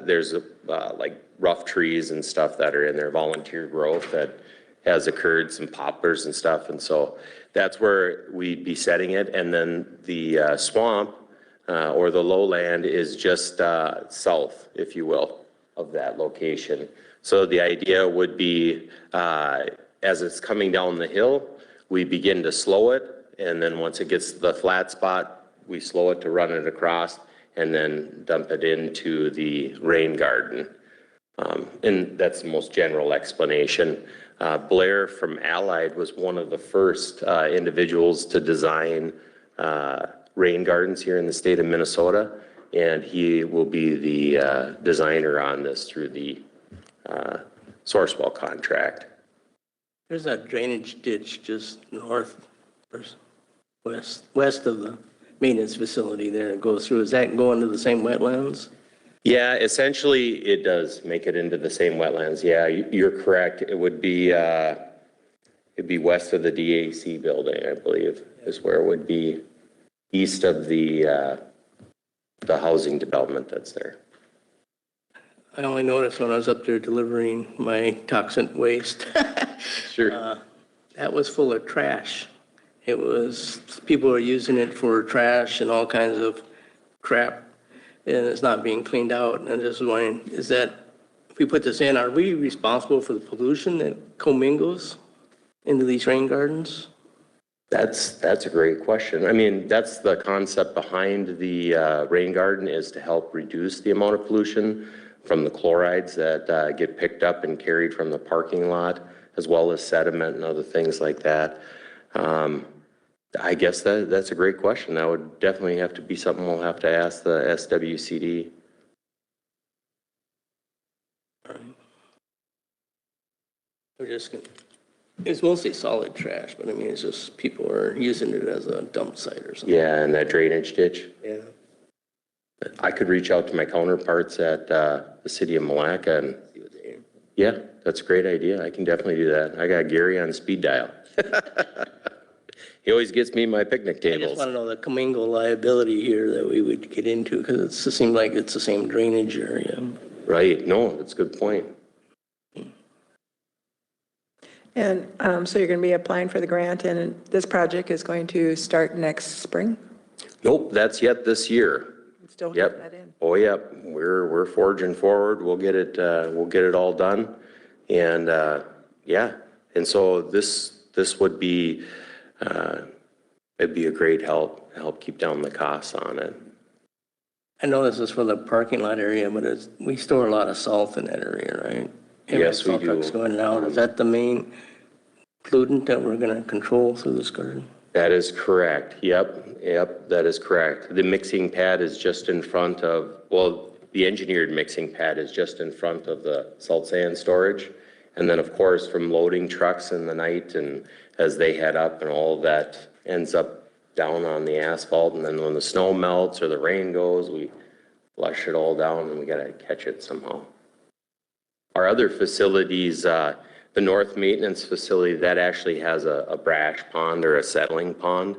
there's like rough trees and stuff that are in there, volunteer growth that has occurred, some poplars and stuff. And so that's where we'd be setting it. And then the swamp or the lowland is just south, if you will, of that location. So the idea would be as it's coming down the hill, we begin to slow it. And then once it gets to the flat spot, we slow it to run it across and then dump it into the rain garden. And that's the most general explanation. Blair from Allied was one of the first individuals to design rain gardens here in the state of Minnesota, and he will be the designer on this through the Sourcewell contract. There's a drainage ditch just north or west of the maintenance facility there that goes through. Is that going to the same wetlands? Yeah, essentially it does make it into the same wetlands. Yeah, you're correct. It would be, it'd be west of the DAC building, I believe, is where it would be, east of the housing development that's there. I only noticed when I was up there delivering my toxic waste. Sure. That was full of trash. It was, people were using it for trash and all kinds of crap, and it's not being cleaned out. And I'm just wondering, is that, if we put this in, are we responsible for the pollution that commingles into these rain gardens? That's a great question. I mean, that's the concept behind the rain garden, is to help reduce the amount of pollution from the chlorides that get picked up and carried from the parking lot, as well as sediment and other things like that. I guess that's a great question. That would definitely have to be something we'll have to ask the SWCD. We're just, it's mostly solid trash, but I mean, it's just people are using it as a dump site or something. Yeah, and that drainage ditch. Yeah. I could reach out to my counterparts at the city of Malacca and, yeah, that's a great idea. I can definitely do that. I got Gary on speed dial. He always gets me my picnic I just tables. want to know the commingle liability here that we would get into, because it seems like it's the same drainage area. Right, no, that's a good point. And so you're going to be applying for the grant, and this project is going to start next spring? Nope, that's yet this year. Still have Yep. that in. Oh, yep. We're forging forward. We'll get it all done. And, yeah. And so this would be, it'd be a great help keep down the costs on it. I know this is for the parking lot area, but we store a lot of salt in that area, right? Yes, we Salt trucks do. going out. Is that the main pollutant that we're going to control through this garden? That is correct. Yep, that is correct. The mixing pad is just in front of, well, the engineered mixing pad is just in front of the salt sand storage. And then, of course, from loading trucks in the night and as they head up, and all of that ends up down on the asphalt. And then when the snow melts or the rain goes, we flush it all down and we got to catch it somehow. Our other facilities, the North Maintenance Facility, that actually has a brash pond or a settling pond,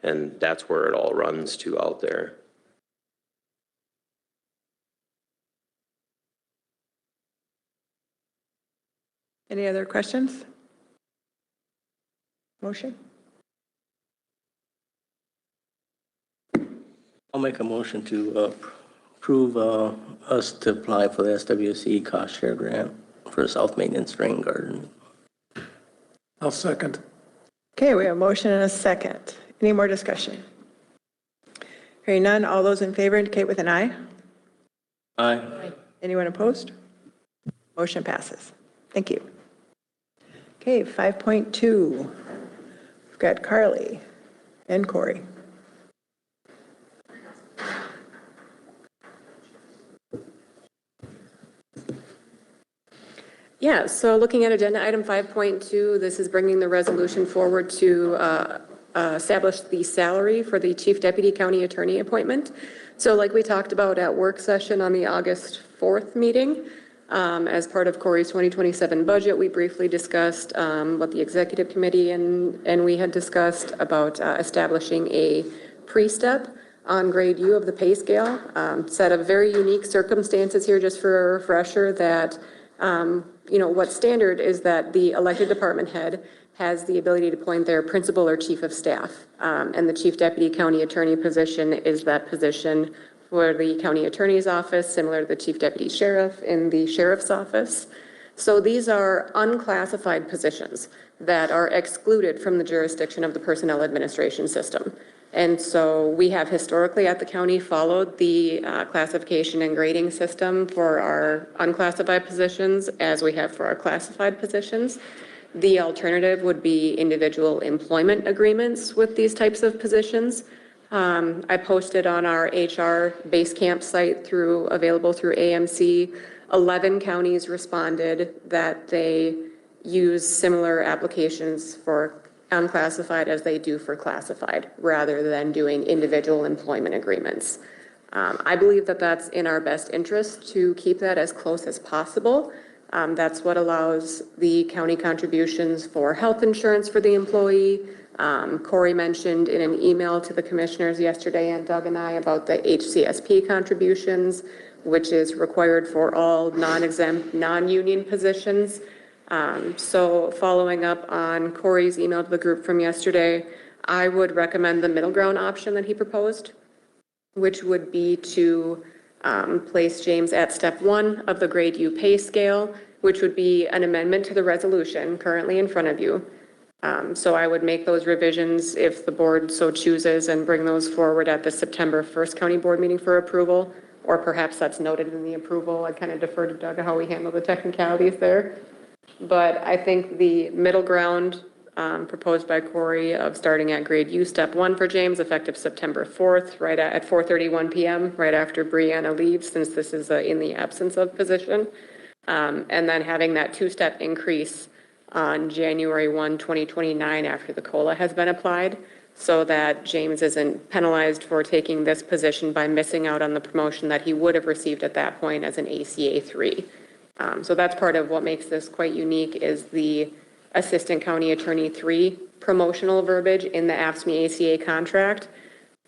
and that's where it all runs to out there. Any other questions? Motion? I'll make a motion to approve us to apply for the SWC cost share grant for South Maintenance Rain Garden. I'll second. Okay, we have a motion and a second. Any more discussion? Hearing none, all those in favor indicate with an aye. Aye. Anyone opposed? Motion passes. Thank you. Okay, 5.2. We've got Carly and Corey. Yeah, so looking at agenda item 5.2, this is bringing the resolution forward to establish the salary for the Chief Deputy County Attorney appointment. So like we talked about at work session on the August 4th meeting, as part of Corey's 2027 budget, we briefly discussed what the executive committee and we had discussed about establishing a pre-step on grade U of the pay scale. Set of very unique circumstances here, just for a refresher, that what's standard is that the elected department head has the ability to appoint their principal or chief of staff. And the chief deputy county attorney position is that position for the county attorney's office, similar to the chief deputy sheriff in the sheriff's office. So these are unclassified positions that are excluded from the jurisdiction of the personnel administration system. And so we have historically at the county followed the classification and grading system for our unclassified positions as we have for our classified positions. The alternative would be individual employment agreements with these types of positions. I posted on our HR Basecamp site available through AMC. 11 counties responded that they use similar applications for unclassified as they do for classified, rather than doing individual employment agreements. I believe that that's in our best interest to keep that as close as possible. That's what allows the county contributions for health insurance for the employee. Corey mentioned in an email to the commissioners yesterday, and Doug and I, about the HCSP contributions, which is required for all non-exempt, non-union positions. So following up on Corey's email to the group from yesterday, I would recommend the middle ground option that he proposed, which would be to place James at step 1 of the grade U pay scale, which would be an amendment to the resolution currently in front of you. So I would make those revisions if the board so chooses and bring those forward at the September 1st county board meeting for approval, or perhaps that's noted in the approval. I kind of defer to Doug how we handle the technicalities there. But I think the middle ground proposed by Corey of starting at grade U step 1 for James effective September 4th, right at 4:31 p.m., right after Brianna leaves, since this is in the absence of position. And then having that 2-step increase on January 1, 2029, after the COLA has been applied, so that James isn't penalized for taking this position by missing out on the promotion that he would have received at that point as an ACA 3. So that's part of what makes this quite unique, is the Assistant County Attorney 3 promotional verbiage in the AFSCME ACA contract.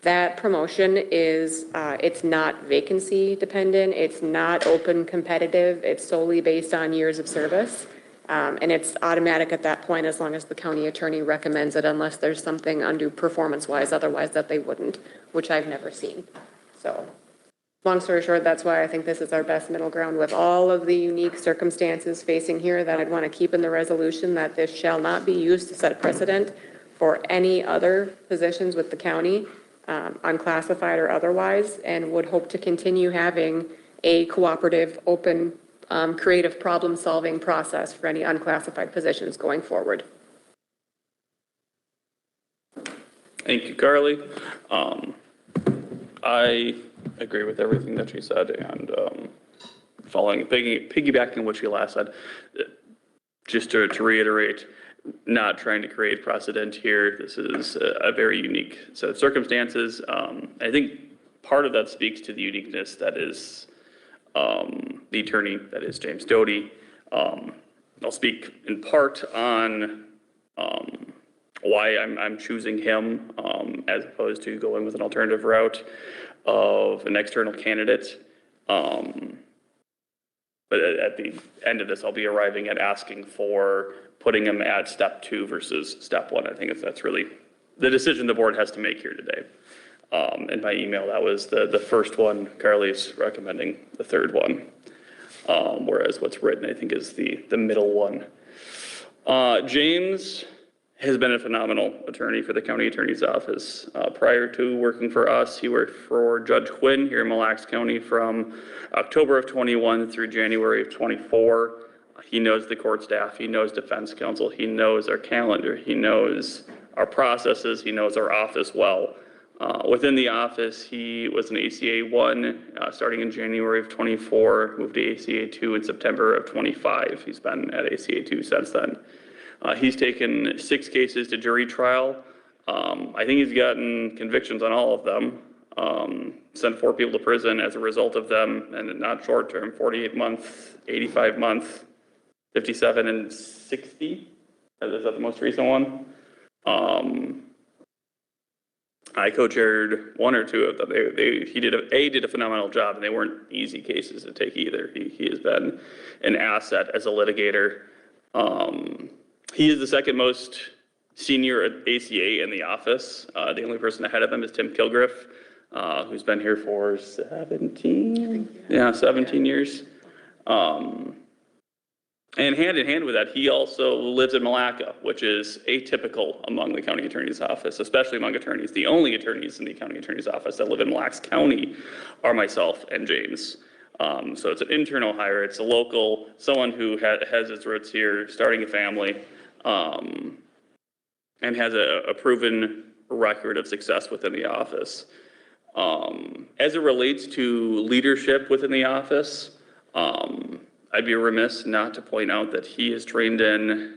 That promotion is, it's not vacancy dependent, it's not open competitive, it's solely based on years of service. And it's automatic at that point as long as the county attorney recommends it, unless there's something undue performance-wise otherwise that they wouldn't, which I've never seen. So long story short, that's why I think this is our best middle ground with all of the unique circumstances facing here that I'd want to keep in the resolution, that this shall not be used to set a precedent for any other positions with the county, unclassified or otherwise, and would hope to continue having a cooperative, open, creative problem-solving process for any unclassified positions going forward. Thank you, Carly. I agree with everything that she said, and piggybacking what she last said, just to reiterate, not trying to create precedent here. This is a very unique set of circumstances. I think part of that speaks to the uniqueness that is the attorney that is James Doty. I'll speak in part on why I'm choosing him as opposed to going with an alternative route of an external candidate. But at the end of this, I'll be arriving at asking for putting him at step 2 versus step 1. I think that's really the decision the board has to make here today. In my email, that was the first one. Carly's recommending the third one, whereas what's written, I think, is the middle one. James has been a phenomenal attorney for the county attorney's office. Prior to working for us, he worked for Judge Quinn here in Mille County from October of 21 through January of 24. He knows the court staff, he knows defense counsel, he knows our calendar, he knows our processes, he knows our office well. Within the office, he was an ACA 1 starting in January of 24, moved to ACA 2 in September of 25. He's been at ACA 2 since then. He's taken 6 cases to jury trial. I think he's gotten convictions on all of them, sent 4 people to prison as a result of them, and not short term, 48 months, 85 months, 57 and 60. Is that the most recent one? I co-chaired 1 or 2 of them. He did a phenomenal job, and they weren't easy cases to take either. He has been an asset as a litigator. He is the second most senior ACA in the office. The only person ahead of him is Tim Kilgriff, who's been here for 17 years. And hand in hand with that, he also lives in Mille, which is atypical among the county attorney's office, especially among attorneys. The only attorneys in the county attorney's office that live in Mille County are myself and James. So it's an internal hire. It's a local, someone who has its roots here, starting a family, and has a proven record of success within the office. As it relates to leadership within the office, I'd be remiss not to point out that he has trained in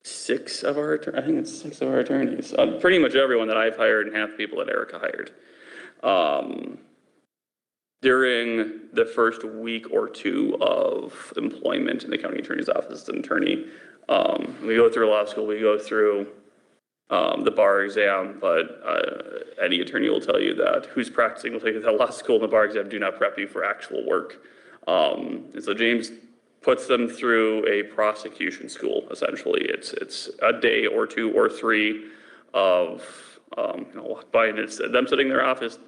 I think it's 6 of our attorneys, pretty much everyone that I've hired and half the people that Erica hired. During the first week or two of employment in the county attorney's office as an attorney, we go through law school, we go through the bar exam, but any attorney will tell you that, who's practicing will tell you that law school and the bar exam do not prep you for actual work. And so James puts them through a prosecution school, essentially. It's a day or 2 or 3 of, by, and it's them sitting in their office,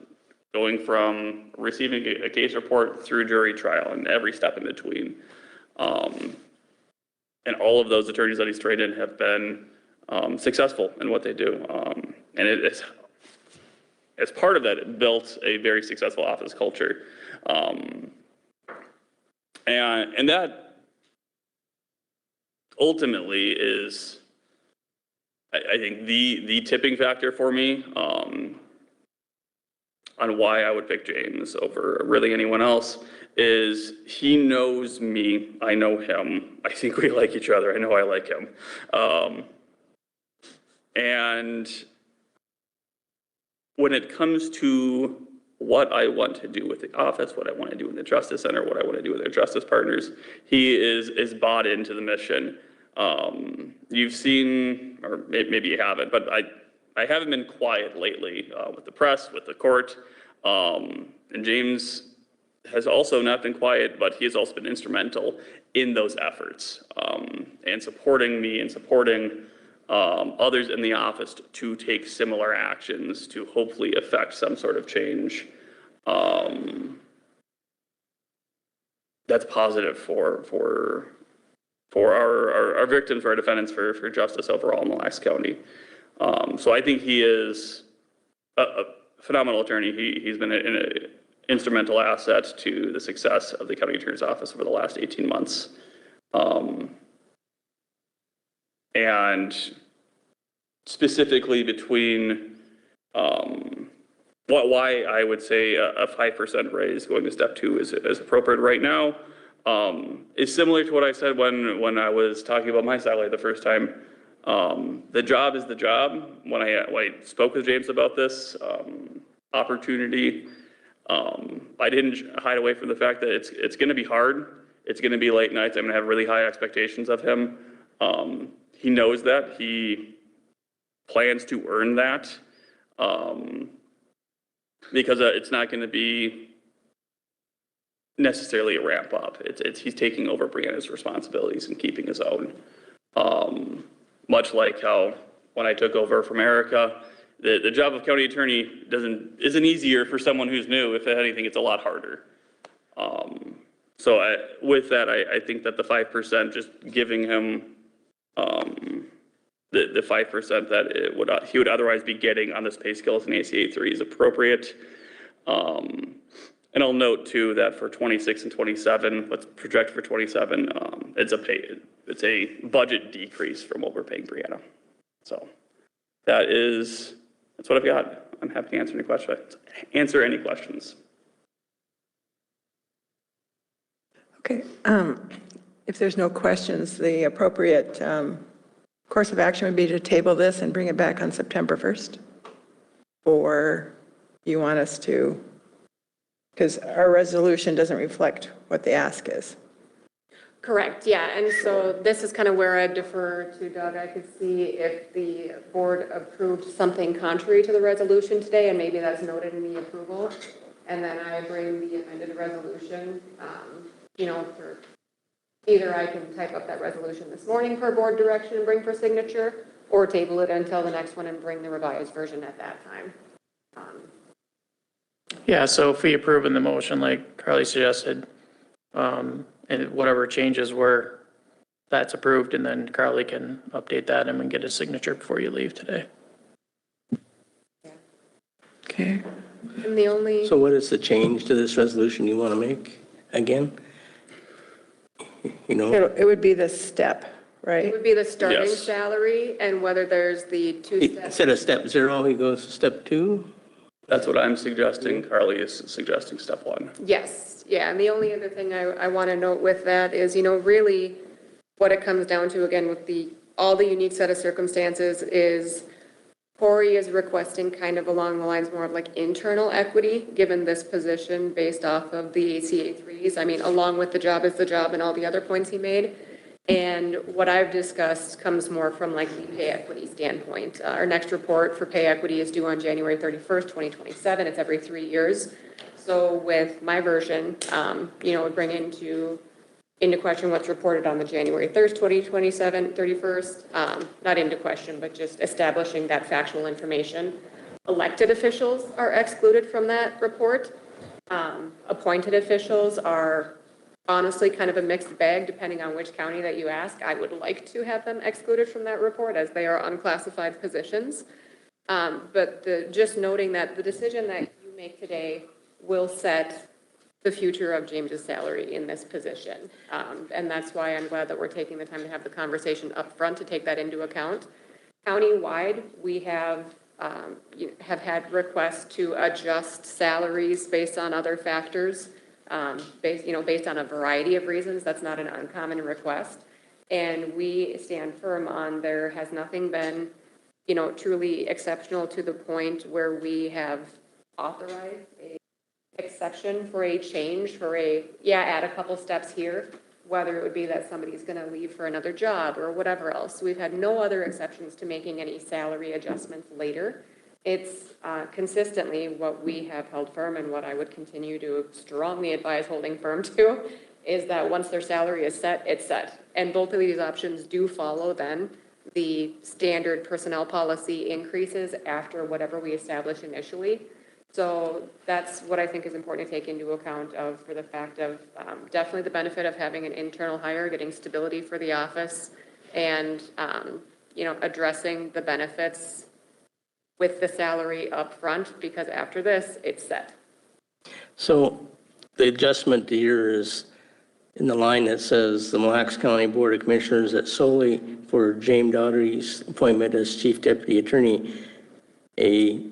going from receiving a case report through jury trial and every step in between. And all of those attorneys that he's trained in have been successful in what they do. And it's, as part of that, it built a very successful office culture. And that ultimately is, I think, the tipping factor for me on why I would pick James over really anyone else, is he knows me, I know him, I think we like each other, I know I like him. And when it comes to what I want to do with the office, what I want to do in the Justice Center, what I want to do with our justice partners, he is bought into the mission. You've seen, or maybe you haven't, but I haven't been quiet lately with the press, with the court, and James has also not been quiet, but he has also been instrumental in those efforts and supporting me and supporting others in the office to take similar actions to hopefully affect some sort of change that's positive for our victims, for our defendants, for justice overall in Mille County. So I think he is a phenomenal attorney. He's been an instrumental asset to the success of the county attorney's office over the last 18 months. And specifically between why I would say a 5% raise going to step 2 is appropriate right now is similar to what I said when I was talking about my salary the first time. The job is the job. When I spoke with James about this opportunity, I didn't hide away from the fact that it's going to be hard. It's going to be late nights. I'm going to have really high expectations of him. He knows that. He plans to earn that because it's not going to be necessarily a ramp up. He's taking over Brianna's responsibilities and keeping his own. Much like how when I took over from Erica, the job of county attorney isn't easier for someone who's new. If anything, it's a lot harder. So with that, I think that the 5%, just giving him the 5% that he would otherwise be getting on this pay scale as an ACA 3 is appropriate. And I'll note too that for 26 and 27, what's projected for 27, it's a budget decrease from what we're paying Brianna. So that's what I've got. I'm happy to answer any questions. Okay. If there's no questions, the appropriate course of action would be to table this and bring it back on September 1st? Or you want us to, because our resolution doesn't reflect what the ask is. Correct, yeah, and so this is kind of where I defer to Doug. I could see if the board approved something contrary to the resolution today, and maybe that's noted in the approval, and then I bring the amended resolution, for either I can type up that resolution this morning for board direction and bring for signature, or table it until the next one and bring the revised version at that time. Yeah, so if we approve in the motion, like Carly suggested, and whatever changes were, that's approved, and then Carly can update that and get a signature before you leave today. Okay. And the only... So what is the change to this resolution you want to make again? It would be this step It right? would be the starting Yes. salary and whether there's the two steps. Instead of step 0, he goes to step 2? That's what I'm suggesting. Carly is suggesting step 1. Yes, yeah, and the only other thing I want to note with that is, really what it comes down to, again, with all the unique set of circumstances is Corey is requesting kind of along the lines more of like internal equity, given this position based off of the ACA 3s. I mean, along with the job is the job and all the other points he made. And what I've discussed comes more from like the pay equity standpoint. Our next report for pay equity is due on January 31st, 2027. It's every 3 years. So with my version, would bring into question what's reported on the January 1st, 2027, 31st. Not into question, but just establishing that factual information. Elected officials are excluded from that report. Appointed officials are honestly kind of a mixed bag depending on which county that you ask. I would like to have them excluded from that report as they are unclassified positions. But just noting that the decision that you make today will set the future of James's salary in this position. And that's why I'm glad that we're taking the time to have the conversation up front to take that into account. Countywide, we have had requests to adjust salaries based on other factors, based on a variety of reasons. That's not an uncommon request. And we stand firm on there has nothing been, truly exceptional to the point where we have authorized a exception for a change, add a couple steps here, whether it would be that somebody's going to leave for another job or whatever else. We've had no other exceptions to making any salary adjustments later. It's consistently what we have held firm and what I would continue to strongly advise holding firm to is that once their salary is set, it's set. And both of these options do follow then the standard personnel policy increases after whatever we establish initially. So that's what I think is important to take into account for the fact of definitely the benefit of having an internal hire, getting stability for the office, and, addressing the benefits with the salary up front, because after this, it's set. So the adjustment here is in the line that says the Mille Lacs County Board of Commissioners that solely for James Daugherty's appointment as Chief Deputy Attorney, a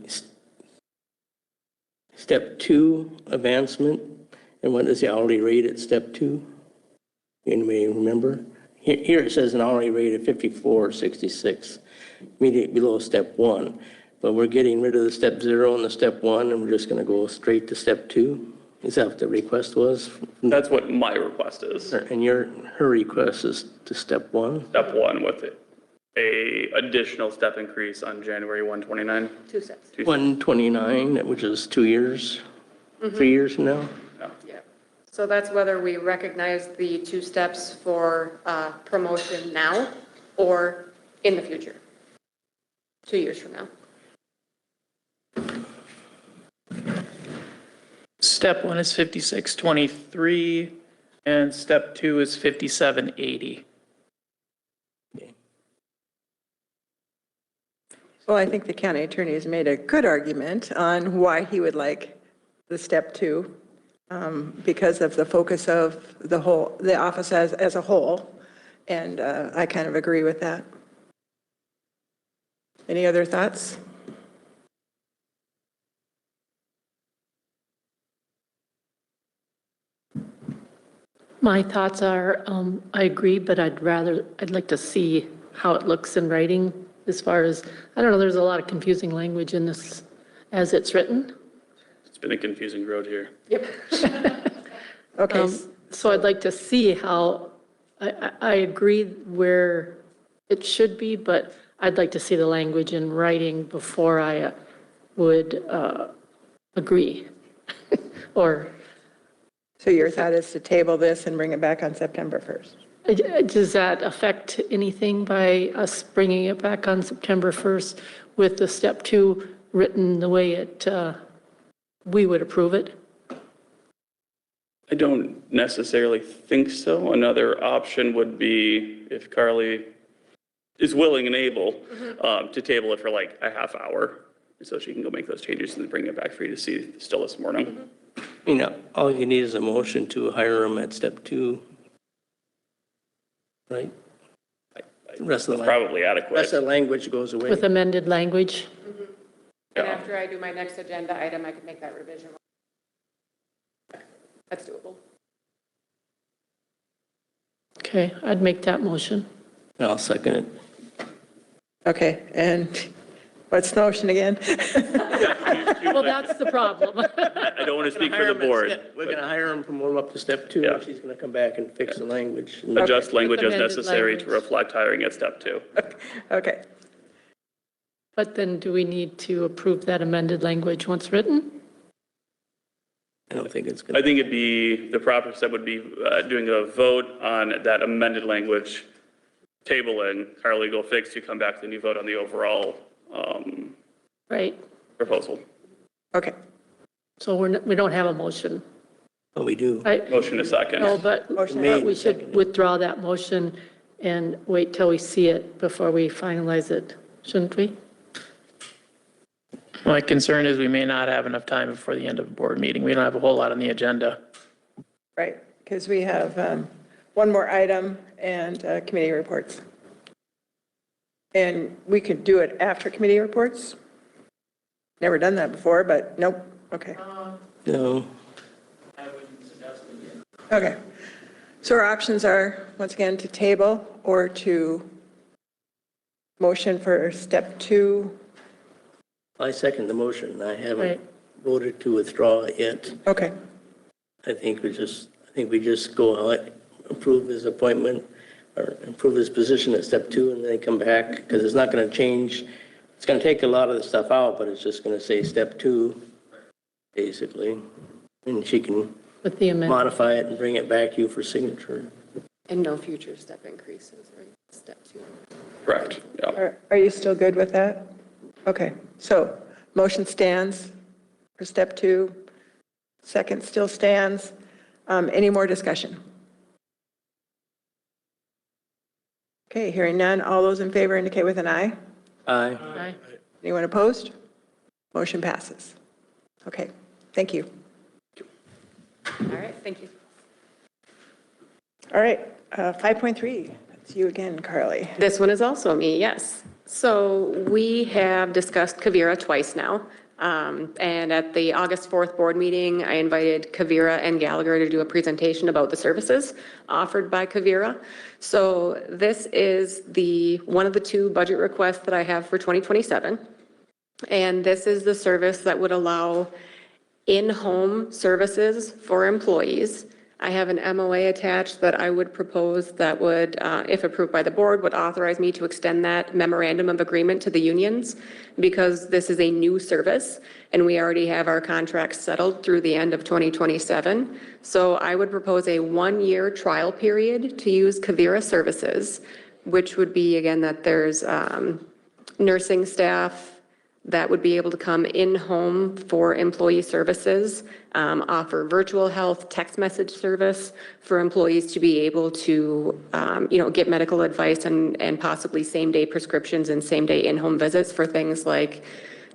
step 2 advancement. And what is the hourly rate at step 2? Anybody remember? Here it says an hourly rate of $54.66, immediately below step 1. But we're getting rid of the step 0 and the step 1, and we're just going to go straight to step 2? Is that what the request was? That's what my request is. And her request is to step 1? Step 1 with a additional step increase on January 129. 2 steps. 129, which is 2 years, 3 years from now? Yeah. So that's whether we recognize the 2 steps for promotion now or in the future, 2 years from now. Step 1 is 5623, and step 2 is 5780. Well, I think the county attorney has made a good argument on why he would like the step 2, because of the focus of the office as a whole. And I kind of agree with that. Any other thoughts? My thoughts are, I agree, but I'd like to see how it looks in writing as far as, I don't know, there's a lot of confusing language in this as it's written. It's been a confusing road here. Yep. Okay. So I'd like to see how, I agree where it should be, but I'd like to see the language in writing before I would agree. Or. So your thought is to table this and bring it back on September 1st? Does that affect anything by us bringing it back on September 1st with the step 2 written the way we would approve it? I don't necessarily think so. Another option would be if Carly is willing and able to table it for like a half hour so she can go make those changes and then bring it back for you to see still this morning. All you need is a motion to hire him at step 2, right? rest of the, Probably rest adequate. of the language goes away. With amended language? And Yeah. after I do my next agenda item, I can make that revision. That's doable. Okay, I'd make that motion. I'll second it. Okay, and what's the motion again? Well, that's the problem. I don't want to speak for the board. We're going to hire him from one up to step 2, Yeah. and she's going to come back and fix the language. Adjust language as amended necessary to language. reflect hiring at step 2. Okay, But then do we need to approve that amended language once written? I don't think it's I going to, think it'd be, the proper step would be doing a vote on that amended language, tabling, Carly go fix, you come back, then you vote on the overall Right? proposal. okay. So we don't have a motion. but we do. Right? Motion is second. No, but Motion made but we and should seconded. withdraw that motion and wait till we see it before we finalize it, shouldn't we? My concern is we may not have enough time before the end of the board meeting. We don't have a whole lot on the agenda. Right, because we have one more item and committee reports. And we could do it after committee reports? Never done that before, but nope, okay. No, Okay. So our options are, once again, to table or to motion for step 2. I second the motion. I haven't Right. voted to withdraw it yet. Okay, I think we just go out, approve his appointment, or approve his position at step 2, and then come back, because it's not going to change. It's going to take a lot of the stuff out, but it's just going to say step 2, basically. And she can With the amendment. modify it and bring it back to you for signature. And no future step increases, right? Step 2. Correct, yeah. are you still good with that? Okay, so motion stands for step 2. Second still stands. Any more discussion? Okay, hearing none. All those in favor indicate with an eye. Aye. Aye. Anyone opposed? Motion passes. Okay, thank you. All right, thank you. All right, 5.3, that's you again, Carly. This one is also me, yes. So we have discussed Kavira twice now. And at the August 4th board meeting, I invited Kavira and Gallagher to do a presentation about the services offered by Kavira. So this is one of the 2 budget requests that I have for 2027. And this is the service that would allow in-home services for employees. I have an MOA attached that I would propose that would, if approved by the board, would authorize me to extend that memorandum of agreement to the unions, because this is a new service and we already have our contracts settled through the end of 2027. So I would propose a 1-year trial period to use Kavira services, which would be, again, that there's nursing staff that would be able to come in-home for employee services, offer virtual health text message service for employees to be able to, get medical advice and possibly same-day prescriptions and same-day in-home visits for things like,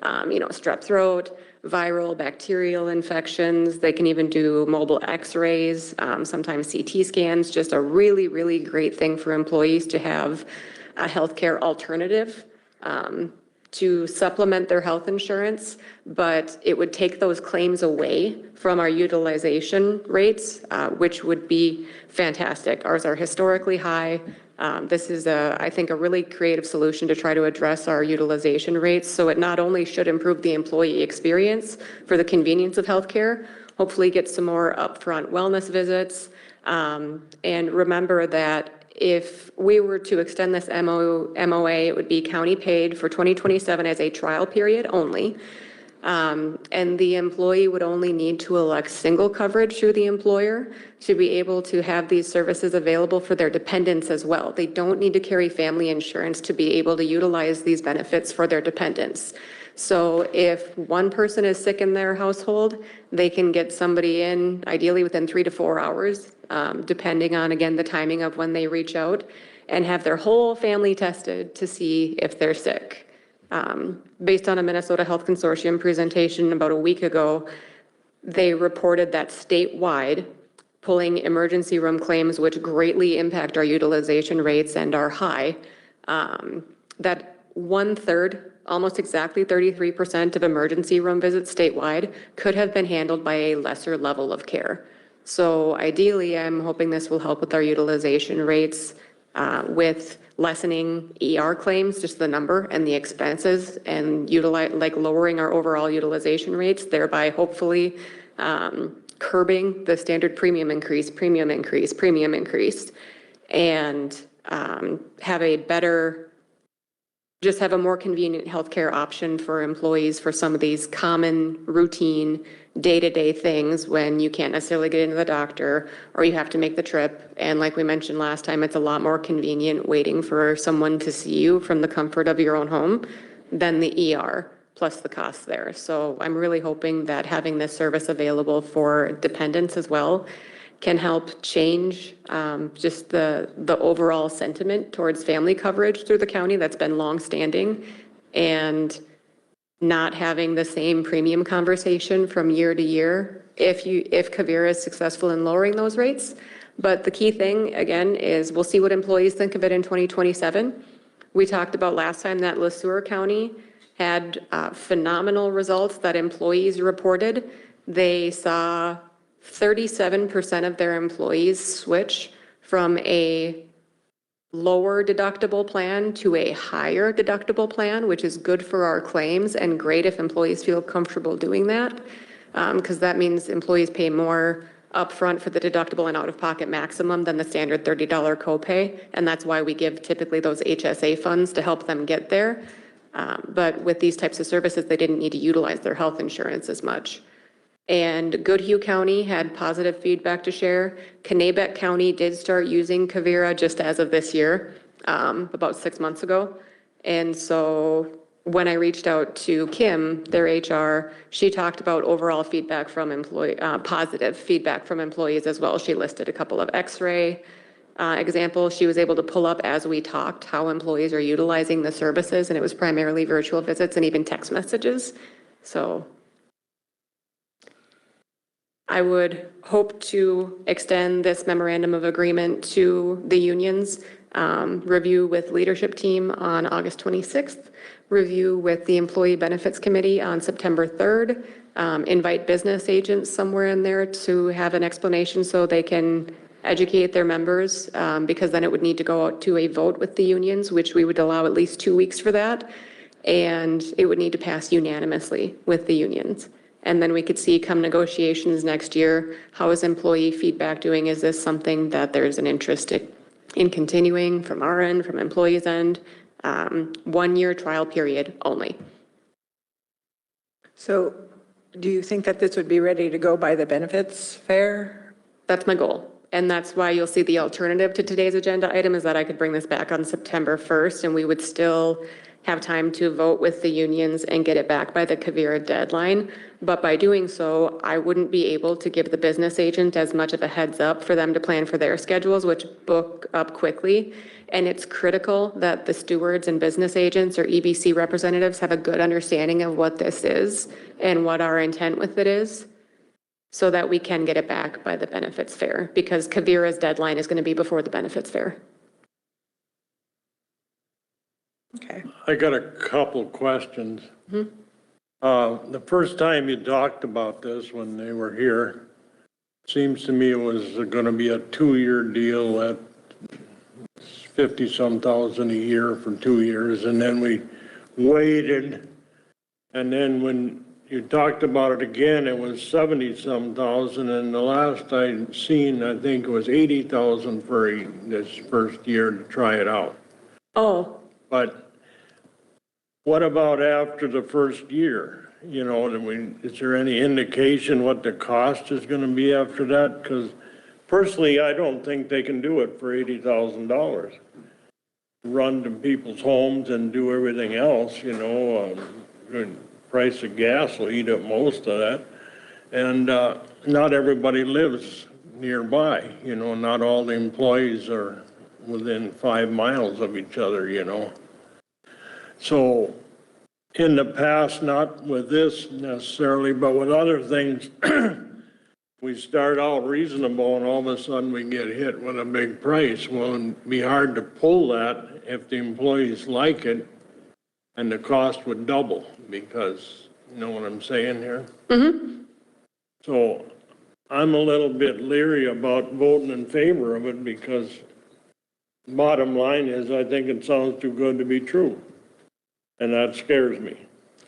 strep throat, viral, bacterial infections. They can even do mobile x-rays, sometimes CT scans, just a really, really great thing for employees to have a healthcare alternative to supplement their health insurance, but it would take those claims away from our utilization rates, which would be fantastic. Ours are historically high. This is, I think, a really creative solution to try to address our utilization rates. So it not only should improve the employee experience for the convenience of healthcare, hopefully get some more upfront wellness visits. And remember that if we were to extend this MOA, it would be county paid for 2027 as a trial period only. And the employee would only need to elect single coverage through the employer to be able to have these services available for their dependents as well. They don't need to carry family insurance to be able to utilize these benefits for their dependents. So if one person is sick in their household, they can get somebody in ideally within 3 to 4 hours, depending on, again, the timing of when they reach out, and have their whole family tested to see if they're sick. Based on a Minnesota Health Consortium presentation about a week ago, they reported that statewide, pulling emergency room claims, which greatly impact our utilization rates and are high, that 1/3, almost exactly 33% of emergency room visits statewide could have been handled by a lesser level of care. So ideally, I'm hoping this will help with our utilization rates, with lessening ER claims, just the number and the expenses, and lowering our overall utilization rates, thereby hopefully curbing the standard premium increase, and have a better, just have a more convenient healthcare option for employees for some of these common routine day-to-day things when you can't necessarily get into the doctor or you have to make the trip. And like we mentioned last time, it's a lot more convenient waiting for someone to see you from the comfort of your own home than the ER, plus the cost there. So I'm really hoping that having this service available for dependents as well can help change just the overall sentiment towards family coverage through the county that's been longstanding, and not having the same premium conversation from year to year if Kavira is successful in lowering those rates. But the key thing, again, is we'll see what employees think of it in 2027. We talked about last time that LeSueur County had phenomenal results that employees reported. They saw 37% of their employees switch from a lower deductible plan to a higher deductible plan, which is good for our claims and great if employees feel comfortable doing that, because that means employees pay more upfront for the deductible and out-of-pocket maximum than the standard $30 copay, and that's why we give typically those HSA funds to help them get there. But with these types of services, they didn't need to utilize their health insurance as much. And Goodhue County had positive feedback to share. Kanabec County did start using Kavira just as of this year, about 6 months ago. And so when I reached out to Kim, their HR, she talked about overall feedback from positive feedback from employees as well. She listed a couple of X-ray examples. She was able to pull up as we talked how employees are utilizing the services, and it was primarily virtual visits and even text messages. So I would hope to extend this memorandum of agreement to the unions, review with leadership team on August 26th, review with the Employee Benefits Committee on September 3rd, invite business agents somewhere in there to have an explanation so they can educate their members, because then it would need to go out to a vote with the unions, which we would allow at least 2 weeks for that, and it would need to pass unanimously with the unions. And then we could see come negotiations next year, how is employee feedback doing? Is this something that there's an interest in continuing from our end, from employees' end? 1 year trial period only. So do you think that this would be ready to go by the benefits fair? That's my goal. And that's why you'll see the alternative to today's agenda item is that I could bring this back on September 1st and we would still have time to vote with the unions and get it back by the Kavira deadline. But by doing so, I wouldn't be able to give the business agent as much of a heads up for them to plan for their schedules, which book up quickly. And it's critical that the stewards and business agents or EBC representatives have a good understanding of what this is and what our intent with it is, so that we can get it back by the benefits fair, because Kavira's deadline is going to be before the benefits fair. Okay. I got a couple questions. The first time you talked about this when they were here, seems to me it was going to be a 2-year deal at 50-some thousand a year for 2 years, and then we waited, and then when you talked about it again, it was 70-some thousand, and the last I seen, I think it was 80,000 for this first year to try it out. Oh. But what about after the first year? You know, is there any indication what the cost is going to be after that? Because personally, I don't think they can do it for $80,000. Run to people's homes and do everything else, you know. The price of gas will eat up most of that. And not everybody lives nearby, you know. Not all the employees are within 5 miles of each other, you know. So in the past, not with this necessarily, but with other things, we start out reasonable and all of a sudden we get hit with a big price. Well, it'd be hard to pull that if the employees like it and the cost would double because, you know what I'm saying here? So I'm a little bit leery about voting in favor of it because bottom line is I think it sounds too good to be true. And that scares me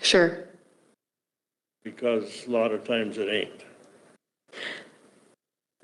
Sure. because a lot of times it ain't.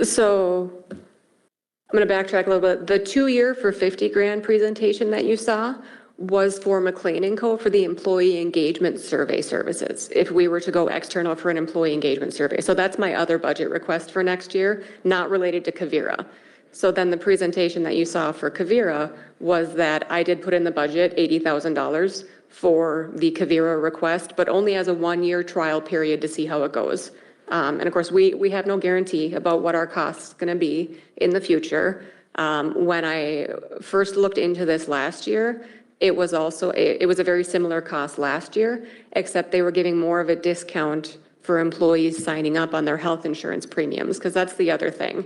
So I'm going to backtrack a little bit. The 2-year for 50 grand presentation that you saw was for McLean & Co. for the employee engagement survey services, if we were to go external for an employee engagement survey. So that's my other budget request for next year, not related to Kavira. So then the presentation that you saw for Kavira was that I did put in the budget $80,000 for the Kavira request, but only as a 1-year trial period to see how it goes. And of course, we have no guarantee about what our costs going to be in the future. When I first looked into this last year, it was a very similar cost last year, except they were giving more of a discount for employees signing up on their health insurance premiums, because that's the other thing.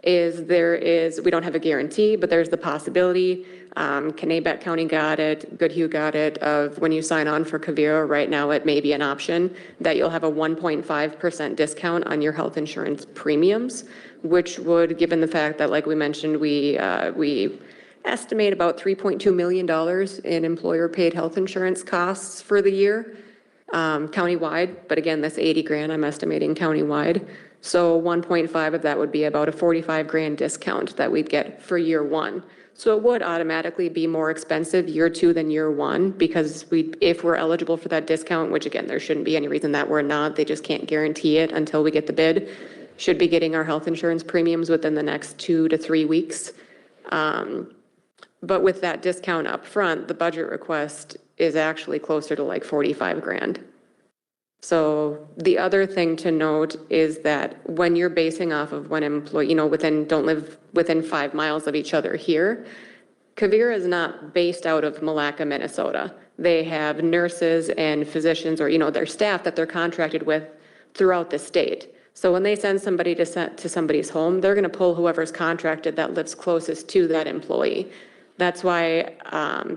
We don't have a guarantee, but there's the possibility, Kanabec County got it, Goodhue got it, of when you sign on for Kavira right now, it may be an option that you'll have a 1.5% discount on your health insurance premiums, which would, given the fact that, like we mentioned, we estimate about $3.2 million in employer-paid health insurance costs for the year, countywide, but again, this 80 grand I'm estimating countywide. So 1.5 of that would be about a 45 grand discount that we'd get for year 1. So it would automatically be more expensive year 2 than year 1 because if we're eligible for that discount, which again, there shouldn't be any reason that we're not, they just can't guarantee it until we get the bid, should be getting our health insurance premiums within the next 2 to 3 weeks. But with that discount up front, the budget request is actually closer to like 45 grand. So the other thing to note is that when you're basing off of one employee, don't live within 5 miles of each other here, Kavira is not based out of Malacca, Minnesota. They have nurses and physicians or, their staff that they're contracted with throughout the state. So when they send somebody to somebody's home, they're going to pull whoever's contracted that lives closest to that employee. That's why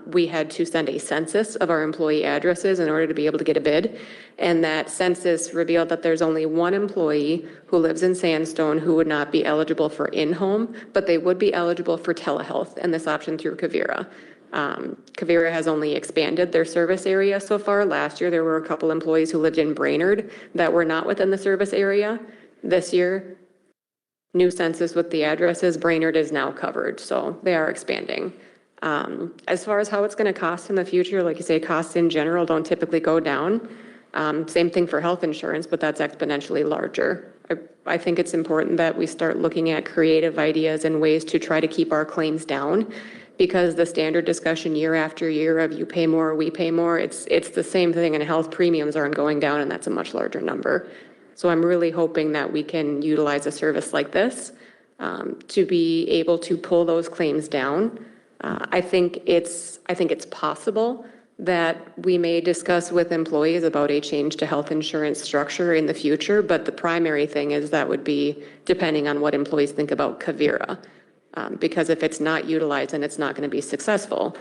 we had to send a census of our employee addresses in order to be able to get a bid. And that census revealed that there's only one employee who lives in Sandstone who would not be eligible for in-home, but they would be eligible for telehealth and this option through Kavira. Kavira has only expanded their service area so far. Last year, there were a couple employees who lived in Brainerd that were not within the service area. This year, new census with the addresses, Brainerd is now covered, so they are expanding. As far as how it's going to cost in the future, like you say, costs in general don't typically go down. Same thing for health insurance, but that's exponentially larger. I think it's important that we start looking at creative ideas and ways to try to keep our claims down, because the standard discussion year after year of you pay more, we pay more, it's the same thing, and health premiums aren't going down, and that's a much larger number. So I'm really hoping that we can utilize a service like this to be able to pull those claims down. I think it's possible that we may discuss with employees about a change to health insurance structure in the future, but the primary thing is that would be depending on what employees think about Kavira. Because if it's not utilized and it's not going to be successful,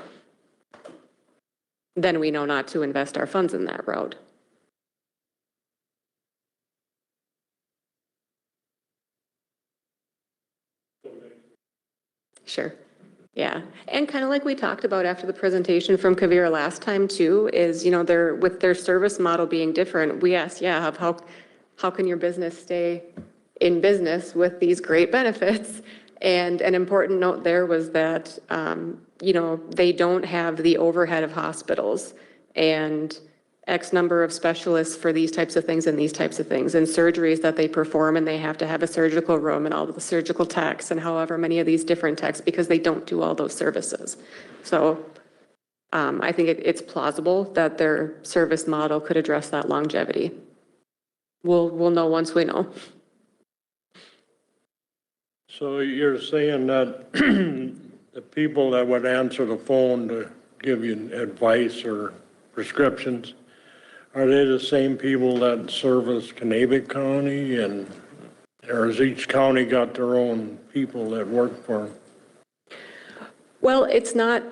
then we know not to invest our funds in that route. Sure. Yeah. And kind of like we talked about after the presentation from Kavira last time too, is, with their service model being different, we asked, how can your business stay in business with these great benefits? And an important note there was that, they don't have the overhead of hospitals and X number of specialists for these types of things and these types of things and surgeries that they perform, and they have to have a surgical room and all of the surgical techs and however many of these different techs, because they don't do all those services. So I think it's plausible that their service model could address that longevity. We'll know once we know. So you're saying that the people that would answer the phone to give you advice or prescriptions, are they the same people that service Kanabec County and Or has each county got their own people that work for them? Well, it's not,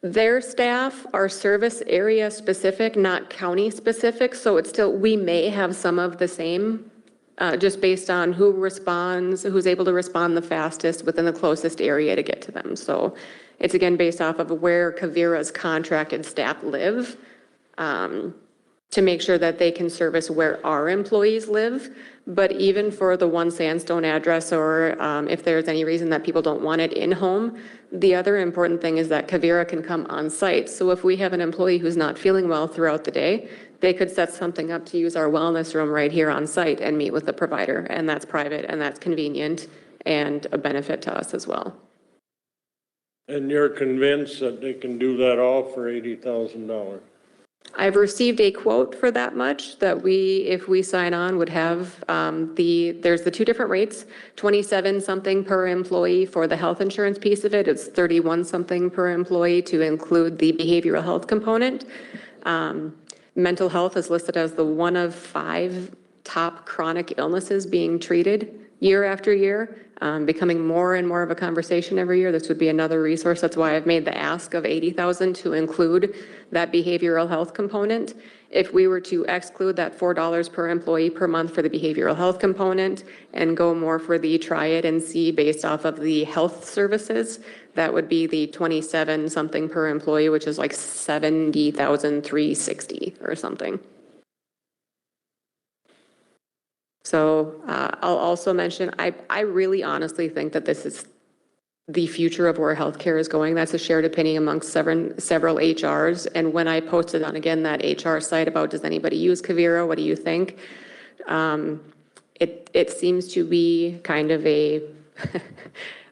their staff are service area specific, not county specific, so it's still, we may have some of the same, just based on who responds, who's able to respond the fastest within the closest area to get to them. So it's again based off of where Kavira's contracted staff live, to make sure that they can service where our employees live. But even for the one Sandstone address, or if there's any reason that people don't want it in-home, the other important thing is that Kavira can come on site. So if we have an employee who's not feeling well throughout the day, they could set something up to use our wellness room right here on site and meet with the provider. And that's private and that's convenient and a benefit to us as well. And you're convinced that they can do that all for $80,000? I've received a quote for that much that we, if we sign on, would have there's the two different rates, 27 something per employee for the health insurance piece of it. It's 31 something per employee to include the behavioral health component. Mental health is listed as the one of 5 top chronic illnesses being treated year after year, becoming more and more of a conversation every year. This would be another resource. That's why I've made the ask of 80,000 to include that behavioral health component. If we were to exclude that $4 per employee per month for the behavioral health component and go more for the try it and see based off of the health services, that would be the 27 something per employee, which is like 70,360 or something. So I'll also mention, I really honestly think that this is the future of where healthcare is going. That's a shared opinion amongst several HRs. And when I posted on, again, that HR site about, does anybody use Kavira? What do you think? It seems to be kind of a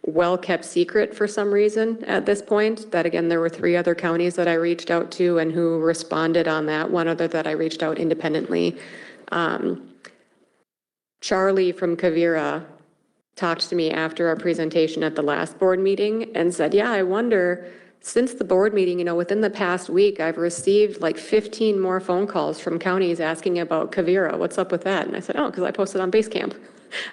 well-kept secret for some reason at this point. That, again, there were 3 other counties that I reached out to and who responded on that. One other that I reached out independently. Charlie from Kavira talked to me after our presentation at the last board meeting and said, yeah, I wonder, since the board meeting, within the past week, I've received like 15 more phone calls from counties asking about Kavira. What's up with that? And I said, oh, because I posted on Basecamp.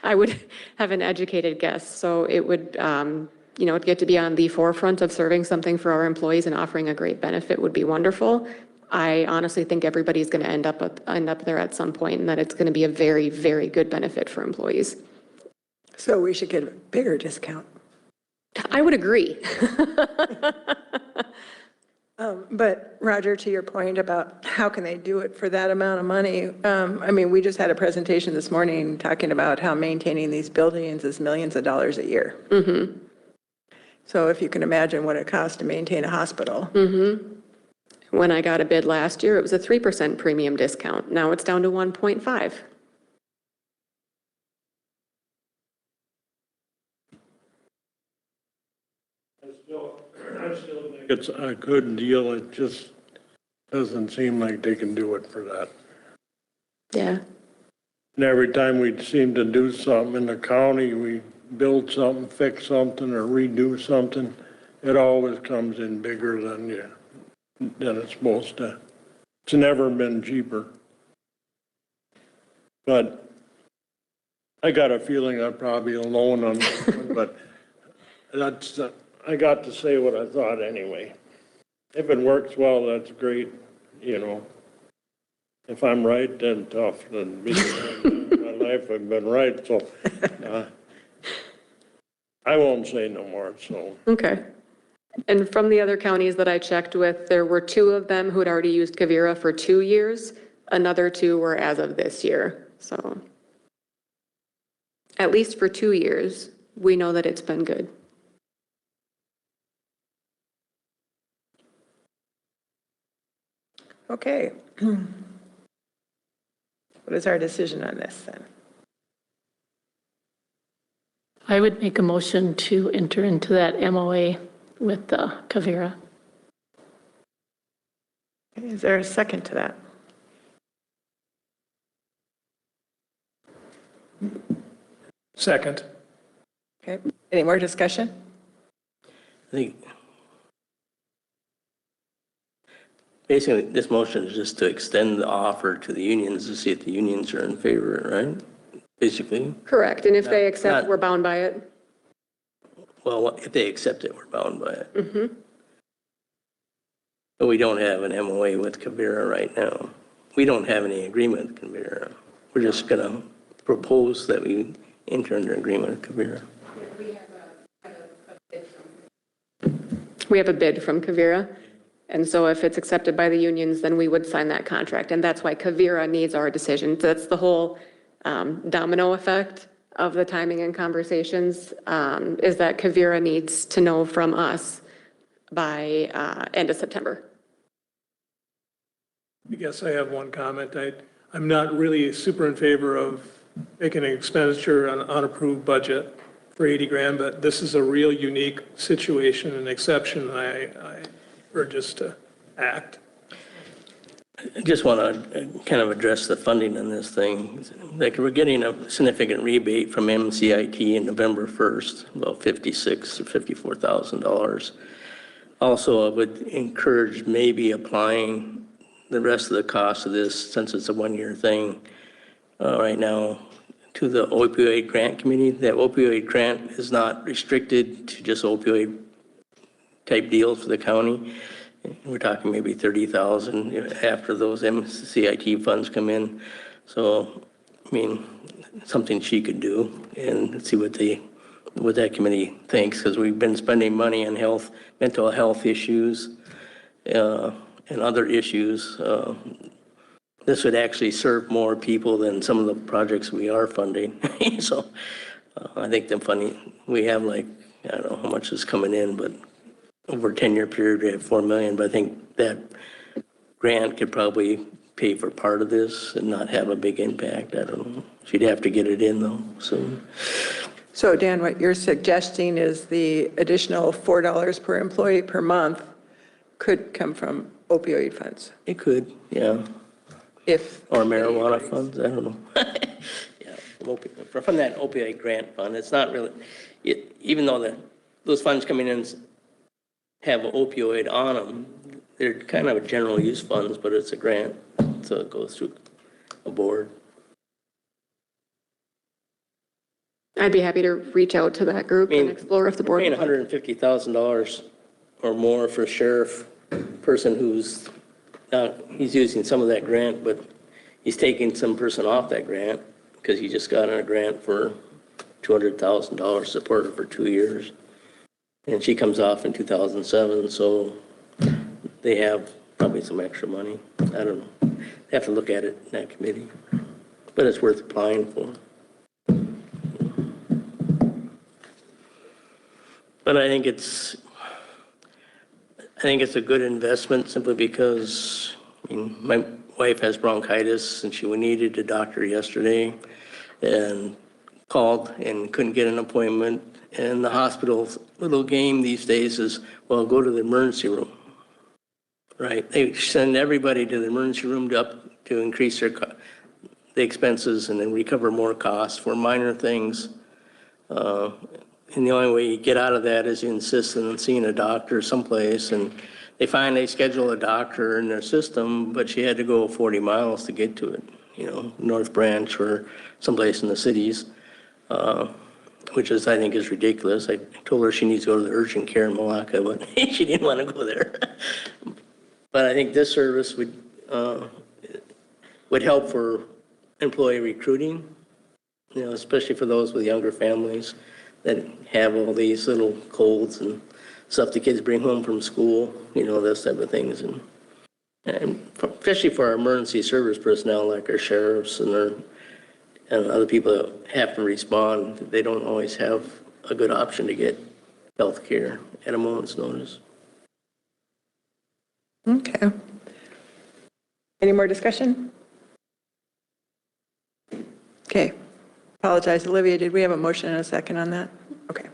I would have an educated guess. So it would, get to be on the forefront of serving something for our employees and offering a great benefit would be wonderful. I honestly think everybody's going to end up there at some point, and that it's going to be a very, very good benefit for employees. So we should get a bigger discount. I would agree. But Roger, to your point about how can they do it for that amount of money, we just had a presentation this morning talking about how maintaining these buildings is millions of dollars a year. Mm-hmm. So if you can imagine what it costs to maintain a hospital. Mm-hmm. When I got a bid last year, it was a 3% premium discount. Now it's down to 1.5. I still think it's a good deal. It just doesn't seem like they can do it for that. Yeah. And every time we seem to do something in the county, we build something, fix something, or redo something, it always comes in bigger than it's supposed to. It's never been cheaper. But I got a feeling I'm probably alone on this one, but that's, I got to say what I thought anyway. If it works well, that's great, If I'm right, then tough. Then my life I've been right, so I won't say no more, so. Okay. And from the other counties that I checked with, there were 2 of them who had already used Kavira for 2 years. Another 2 were as of this year. So at least for 2 years, we know that it's been good. Okay. What is our decision on this then? I would make a motion to enter into that MOA with Kavira. Is there a second to that? Second. Okay. Any more discussion? I think basically this motion is just to extend the offer to the unions to see if the unions are in favor, right? basically. Correct, and if they accept, Not- we're bound by it. Well, if they accept it, we're bound by it. But we don't have an MOA with Kavira right now. We don't have any agreement with Kavira. We're just going to propose that we enter into agreement with Kavira. We have a bid from Kavira, and so if it's accepted by the unions, then we would sign that contract, and that's why Kavira needs our decision. That's the whole domino effect of the timing and conversations, is that Kavira needs to know from us by end of September. I guess I have one comment. I'm not really super in favor of making an expenditure on an unapproved budget for 80 grand, but this is a real unique situation and exception. I urge us to act. I just want to kind of address the funding on this thing. Like, we're getting a significant rebate from MCIT in November 1st, about $56,000 or $54,000. Also, I would encourage maybe applying the rest of the cost of this, since it's a one-year thing right now, to the opioid grant committee. That opioid grant is not restricted to just opioid type deals for the county. We're talking maybe 30,000 after those MCIT funds come in. So, I mean, something she could do and see what that committee thinks, because we've been spending money on health, mental health issues, and other issues. This would actually serve more people than some of the projects we are funding. So I think the funding, we have like, I don't know how much is coming in, but over a 10-year period, we have 4 million. But I think that grant could probably pay for part of this and not have a big impact. I don't know. She'd have to get it in though soon. So Dan, what you're suggesting is the additional $4 per employee per month could come from opioid funds? It could, yeah. Or marijuana funds, I don't know. Yeah, from that opioid grant fund, it's not really, even though those funds coming in have opioid on them, they're kind of general use funds, but it's a grant, so it goes through a board. I'd be happy to reach out to that group and explore if the board. Paying $150,000 or more for a sheriff person who's he's using some of that grant, but he's taking some person off that grant because he just got a grant for $200,000 supported for 2 years. And she comes off in 2007, so they have probably some extra money. I don't know. They have to look at it in that committee, but it's worth applying for. But I think it's a good investment simply because, I mean, my wife has bronchitis and she needed a doctor yesterday and called and couldn't get an appointment. And the hospital's little game these days is, well, go to the emergency room, right? They send everybody to the emergency room to increase the expenses and then recover more costs for minor things. And the only way you get out of that is you insist on seeing a doctor someplace. And they finally schedule a doctor in their system, but she had to go 40 miles to get to it, North Branch or someplace in the cities, which I think is ridiculous. I told her she needs to go to the urgent care in Malacca, but she didn't want to go there. But I think this service would help for employee recruiting, especially for those with younger families that have all these little colds and stuff the kids bring home from school, those type of things. And especially for our emergency service personnel, like our sheriffs and other people that have to respond, they don't always have a good option to get health care at a moment's notice. Okay. Any more discussion? Okay. Apologize, Olivia, did we have a motion and a second on that? Okay.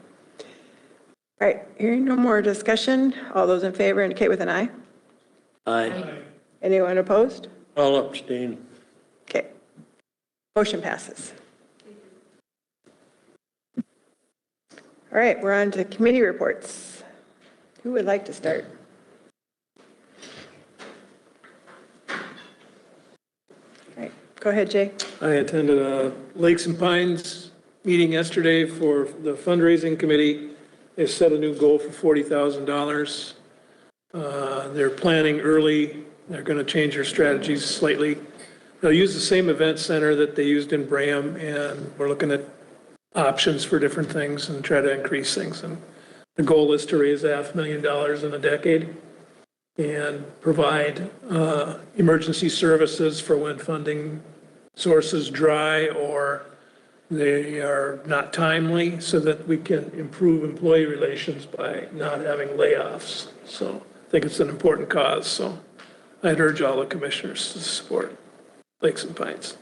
All right, hearing no more discussion, all those in favor indicate with an aye. Aye. Anyone opposed? I'll abstain. Okay. Motion passes. All right, we're on to committee reports. Who would like to start? All right, go ahead, Jay. I attended a Lakes and Pines meeting yesterday for the fundraising committee. They set a new goal for $40,000. They're planning early. They're going to change their strategies slightly. They'll use the same event center that they used in Braham, and we're looking at options for different things and try to increase things. And the goal is to raise $500,000 in a decade and provide emergency services for when funding sources dry or they are not timely, so that we can improve employee relations by not having layoffs. So I think it's an important cause. So I'd urge all the commissioners to support Lakes and Pines.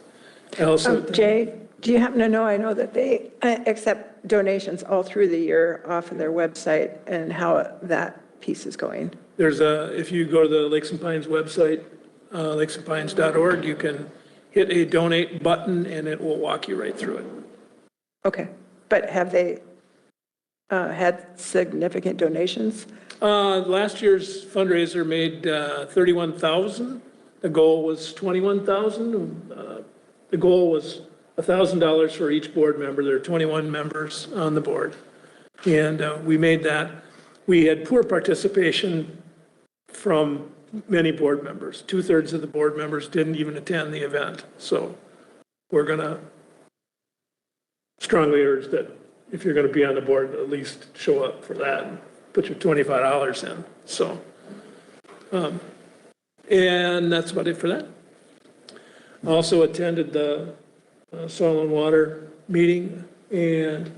I also Jay, do you happen to know, I know that they accept donations all through the year off of their website, and how that piece is going? There's if you go to the Lakes and Pines website, lakesandpines.org, you can hit a donate button and it will walk you right through it. Okay, but have they had significant donations? Last year's fundraiser made $31,000. The goal was $21,000. The goal was $1,000 for each board member. There are 21 members on the board. And we made that. We had poor participation from many board members. 2/3 of the board members didn't even attend the event. So we're going to strongly urge that if you're going to be on the board, at least show up for that and put your $25 in. So, and that's about it for that. I also attended the soil and water meeting, and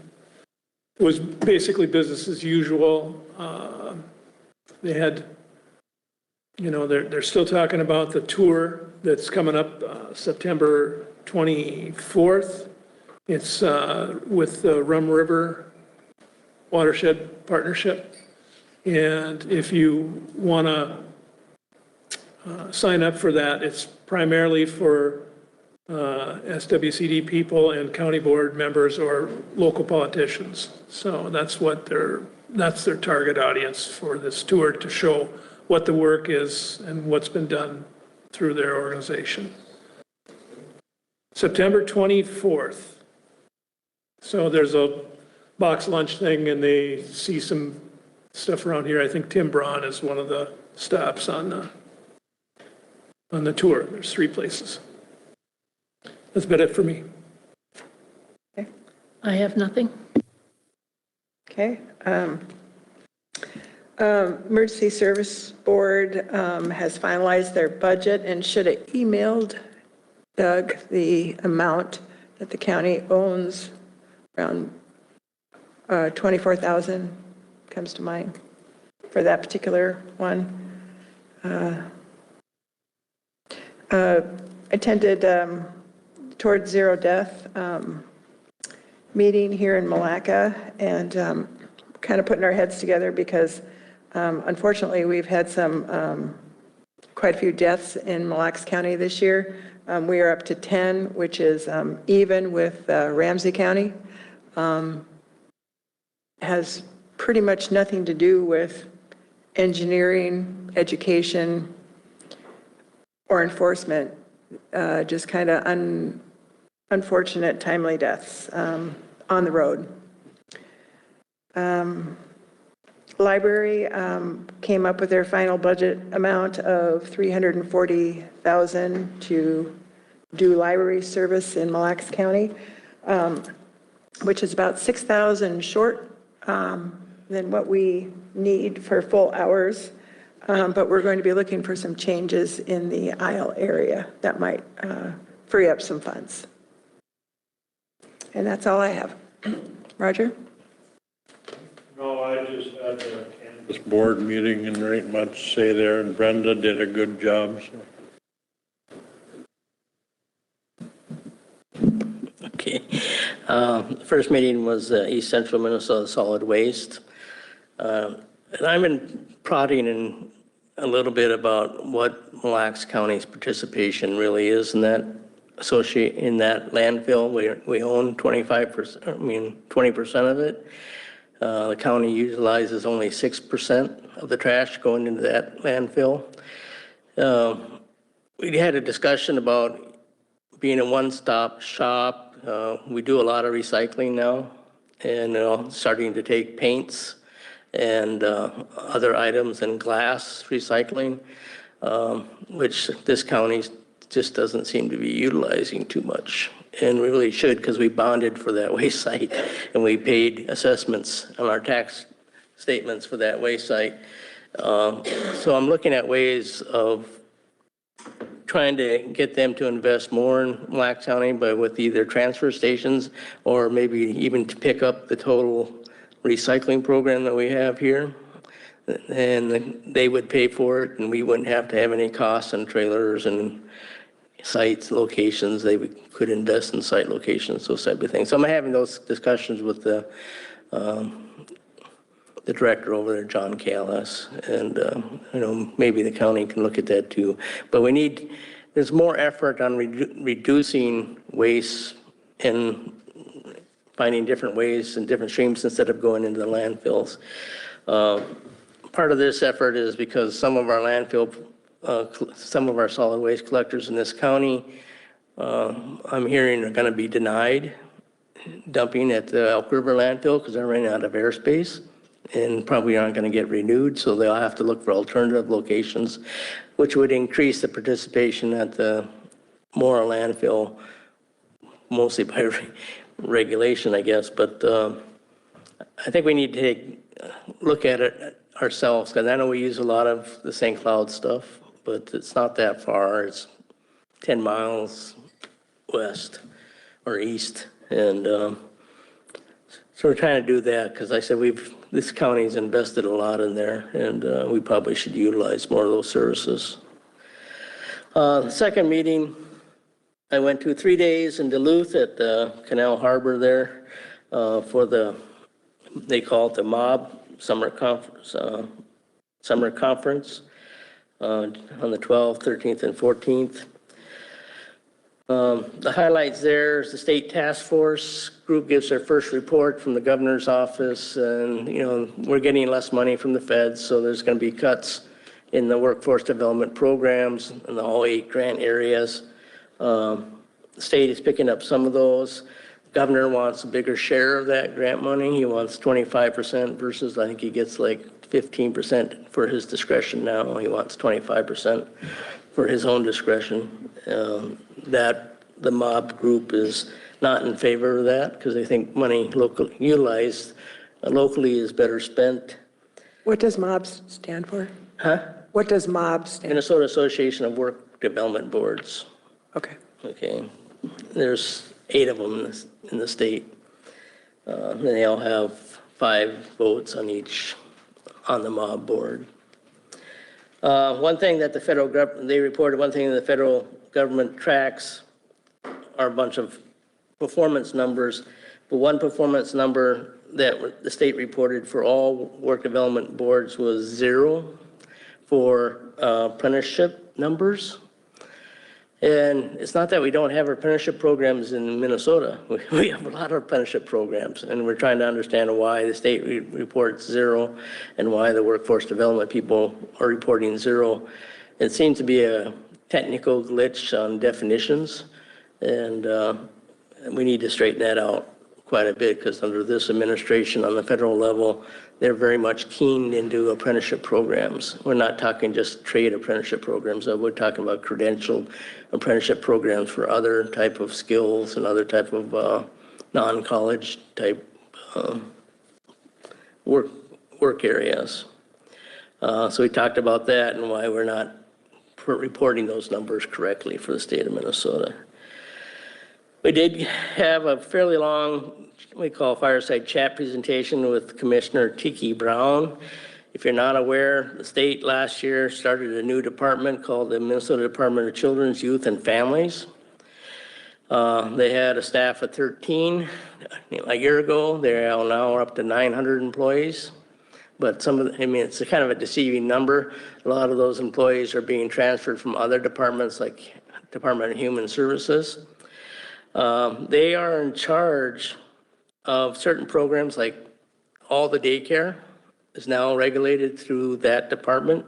it was basically business as usual. They had, you know, they're still talking about the tour that's coming up September 24th. It's with the Rum River Watershed Partnership. And if you want to sign up for that, it's primarily for SWCD people and county board members or local politicians. So that's their target audience for this tour, to show what the work is and what's been done through their organization. September 24th. So there's a box lunch thing, and they see some stuff around here. I think Tim Braun is one of the stops on the tour. There's 3 places. That's about it for me. Okay. I have nothing. Okay. Emergency Service Board has finalized their budget and should have emailed Doug the amount that the county owns. Around 24,000 comes to mind for that particular one. Attended Towards Zero Death meeting here in Malacca, and kind of putting our heads together because unfortunately we've had quite a few deaths in Mille Lacs County this year. We are up to 10, which is even with Ramsey County. Has pretty much nothing to do with engineering, education, or enforcement, just kind of unfortunate, timely deaths on the road. Library came up with their final budget amount of $340,000 to do library service in Mille Lacs County, which is about 6,000 short than what we need for full hours. But we're going to be looking for some changes in the aisle area that might free up some funds. And that's all I have. Roger? No, I just had the Canvas board meeting and there ain't much to say there, and Brenda did a good job, so. Okay. The first meeting was East Central Minnesota Solid Waste. And I've been prodding in a little bit about what Mille Lacs County's participation really is in that landfill. We own 20% of it. The county utilizes only 6% of the trash going into that landfill. We had a discussion about being a one-stop shop. We do a lot of recycling now, and starting to take paints and other items and glass recycling, which this county just doesn't seem to be utilizing too much. And we really should, because we bonded for that waste site and we paid assessments on our tax statements for that waste site. So I'm looking at ways of trying to get them to invest more in Mille Lacs County, but with either transfer stations or maybe even to pick up the total recycling program that we have here. And they would pay for it, and we wouldn't have to have any costs on trailers and sites, locations. They could invest in site locations, those type of things. So I'm having those discussions with the director over there, John Callis, and maybe the county can look at that too. But there's more effort on reducing waste and finding different ways and different streams instead of going into the landfills. Part of this effort is because some of our some of our solid waste collectors in this county, I'm hearing are going to be denied dumping at the Elk River landfill because they're running out of airspace and probably aren't going to get renewed. So they'll have to look for alternative locations, which would increase the participation at the Mora landfill, mostly by regulation, I guess. But I think we need to look at it ourselves, because I know we use a lot of the St. Cloud stuff, but it's not that far. It's 10 miles west or east. And so we're trying to do that, because I said this county's invested a lot in there, and we probably should utilize more of those services. The second meeting, I went to 3 days in Duluth at Canal Harbor there for they call it the MOB Summer Conference on the 12th, 13th, and 14th. The highlights there is the state task force group gives their first report from the governor's office, and we're getting less money from the feds, so there's going to be cuts in the workforce development programs in all 8 grant areas. The state is picking up some of those. The governor wants a bigger share of that grant money. He wants 25% versus I think he gets like 15% for his discretion now. He wants 25% for his own discretion. The MOB group is not in favor of that because they think money utilized locally is better spent. What does MOB stand for? Huh? What does MOB stand for? Minnesota Association of Work Development Boards. Okay. Okay. There's 8 of them in the state. And they all have 5 votes on each on the MOB board. One thing that the federal government, they reported one thing that the federal government tracks are a bunch of performance numbers. But one performance number that the state reported for all work development boards was 0 for apprenticeship numbers. And it's not that we don't have apprenticeship programs in Minnesota. We have a lot of apprenticeship programs, and we're trying to understand why the state reports 0 and why the workforce development people are reporting 0. It seems to be a technical glitch on definitions, and we need to straighten that out quite a bit, because under this administration on the federal level, they're very much keened into apprenticeship programs. We're not talking just trade apprenticeship programs. We're talking about credentialed apprenticeship programs for other type of skills and other type of non-college type work areas. So we talked about that and why we're not reporting those numbers correctly for the state of Minnesota. We did have a fairly long, we call fireside chat presentation with Commissioner Tiki Brown. If you're not aware, the state last year started a new department called the Minnesota Department of Children's, Youth, and Families. They had a staff of 13 a year ago. They're now up to 900 employees. But it's a kind of a deceiving number. A lot of those employees are being transferred from other departments like Department of Human Services. They are in charge of certain programs, like all the daycare is now regulated through that department.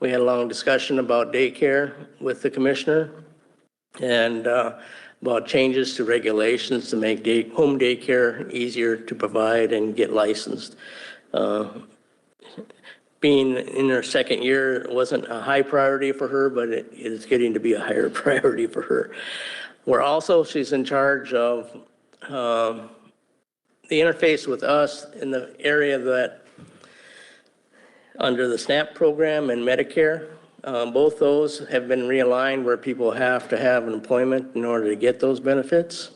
We had a long discussion about daycare with the commissioner. and about changes to regulations to make home daycare easier to provide and get licensed. Being in her second year, it wasn't a high priority for her, but it is getting to be a higher priority for her. She's in charge of the interface with us in the area that under the SNAP program and Medicare. Both those have been realigned where people have to have an employment in order to get those benefits.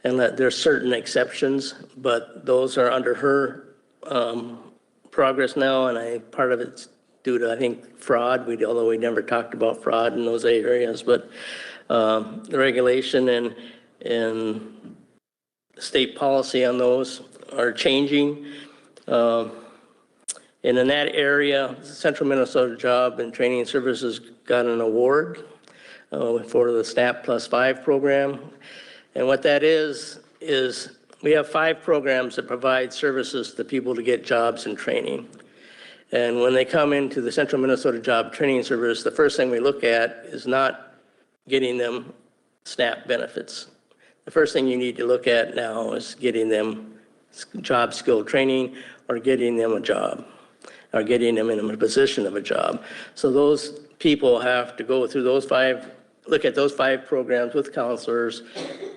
And that there's certain exceptions, but those are under her progress now, and part of it's due to, I think, fraud. Although we never talked about fraud in those areas, but the regulation and state policy on those are changing. And in that area, Central Minnesota Job and Training Services got an award for the SNAP Plus 5 program. And what that is we have 5 programs that provide services to people to get jobs and training. And when they come into the Central Minnesota Job Training Service, the first thing we look at is not getting them SNAP benefits. The first thing you need to look at now is getting them job skill training or getting them a job or getting them in a position of a job. So those people have to go through look at those 5 programs with counselors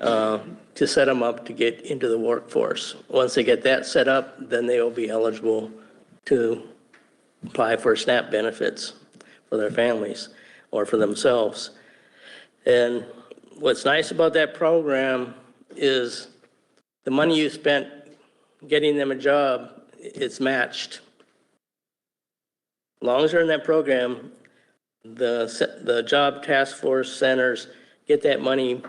to set them up to get into the workforce. Once they get that set up, then they will be eligible to apply for SNAP benefits for their families or for themselves. And what's nice about that program is the money you spent getting them a job, it's matched. As long as they're in that program, the job task force centers get that money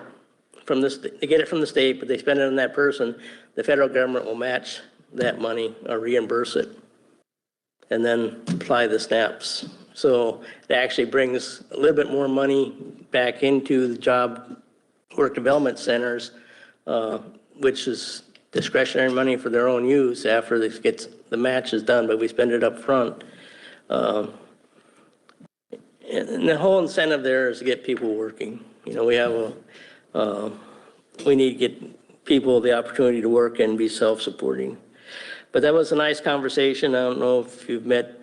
they get it from the state, but they spend it on that person. The federal government will match that money or reimburse it and then apply the SNAPs. So it actually brings a little bit more money back into the job work development centers, which is discretionary money for their own use after the match is done, but we spend it up front. And the whole incentive there is to get people working. We need to get people the opportunity to work and be self-supporting. But that was a nice conversation. I don't know if you've met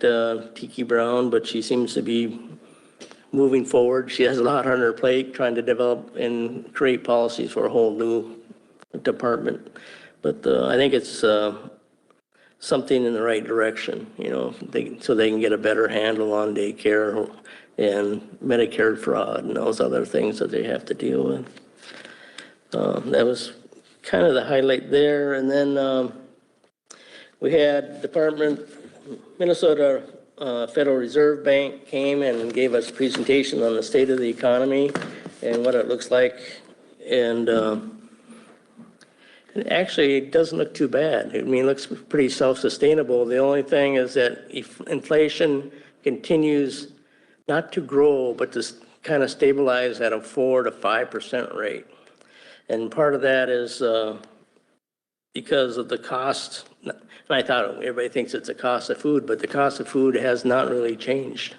Tiki Brown, but she seems to be moving forward. She has a lot on her plate trying to develop and create policies for a whole new department. But I think it's something in the right direction, so they can get a better handle on daycare and Medicare fraud and those other things that they have to deal with. That was kind of the highlight there. And then we had Minnesota Federal Reserve Bank came and gave us a presentation on the state of the economy and what it looks like. And actually, it doesn't look too bad. It looks pretty self-sustainable. The only thing is that if inflation continues not to grow, but to kind of stabilize at a 4 to 5% rate. And part of that is because of the cost. And I thought everybody thinks it's the cost of food, but the cost of food has not really changed.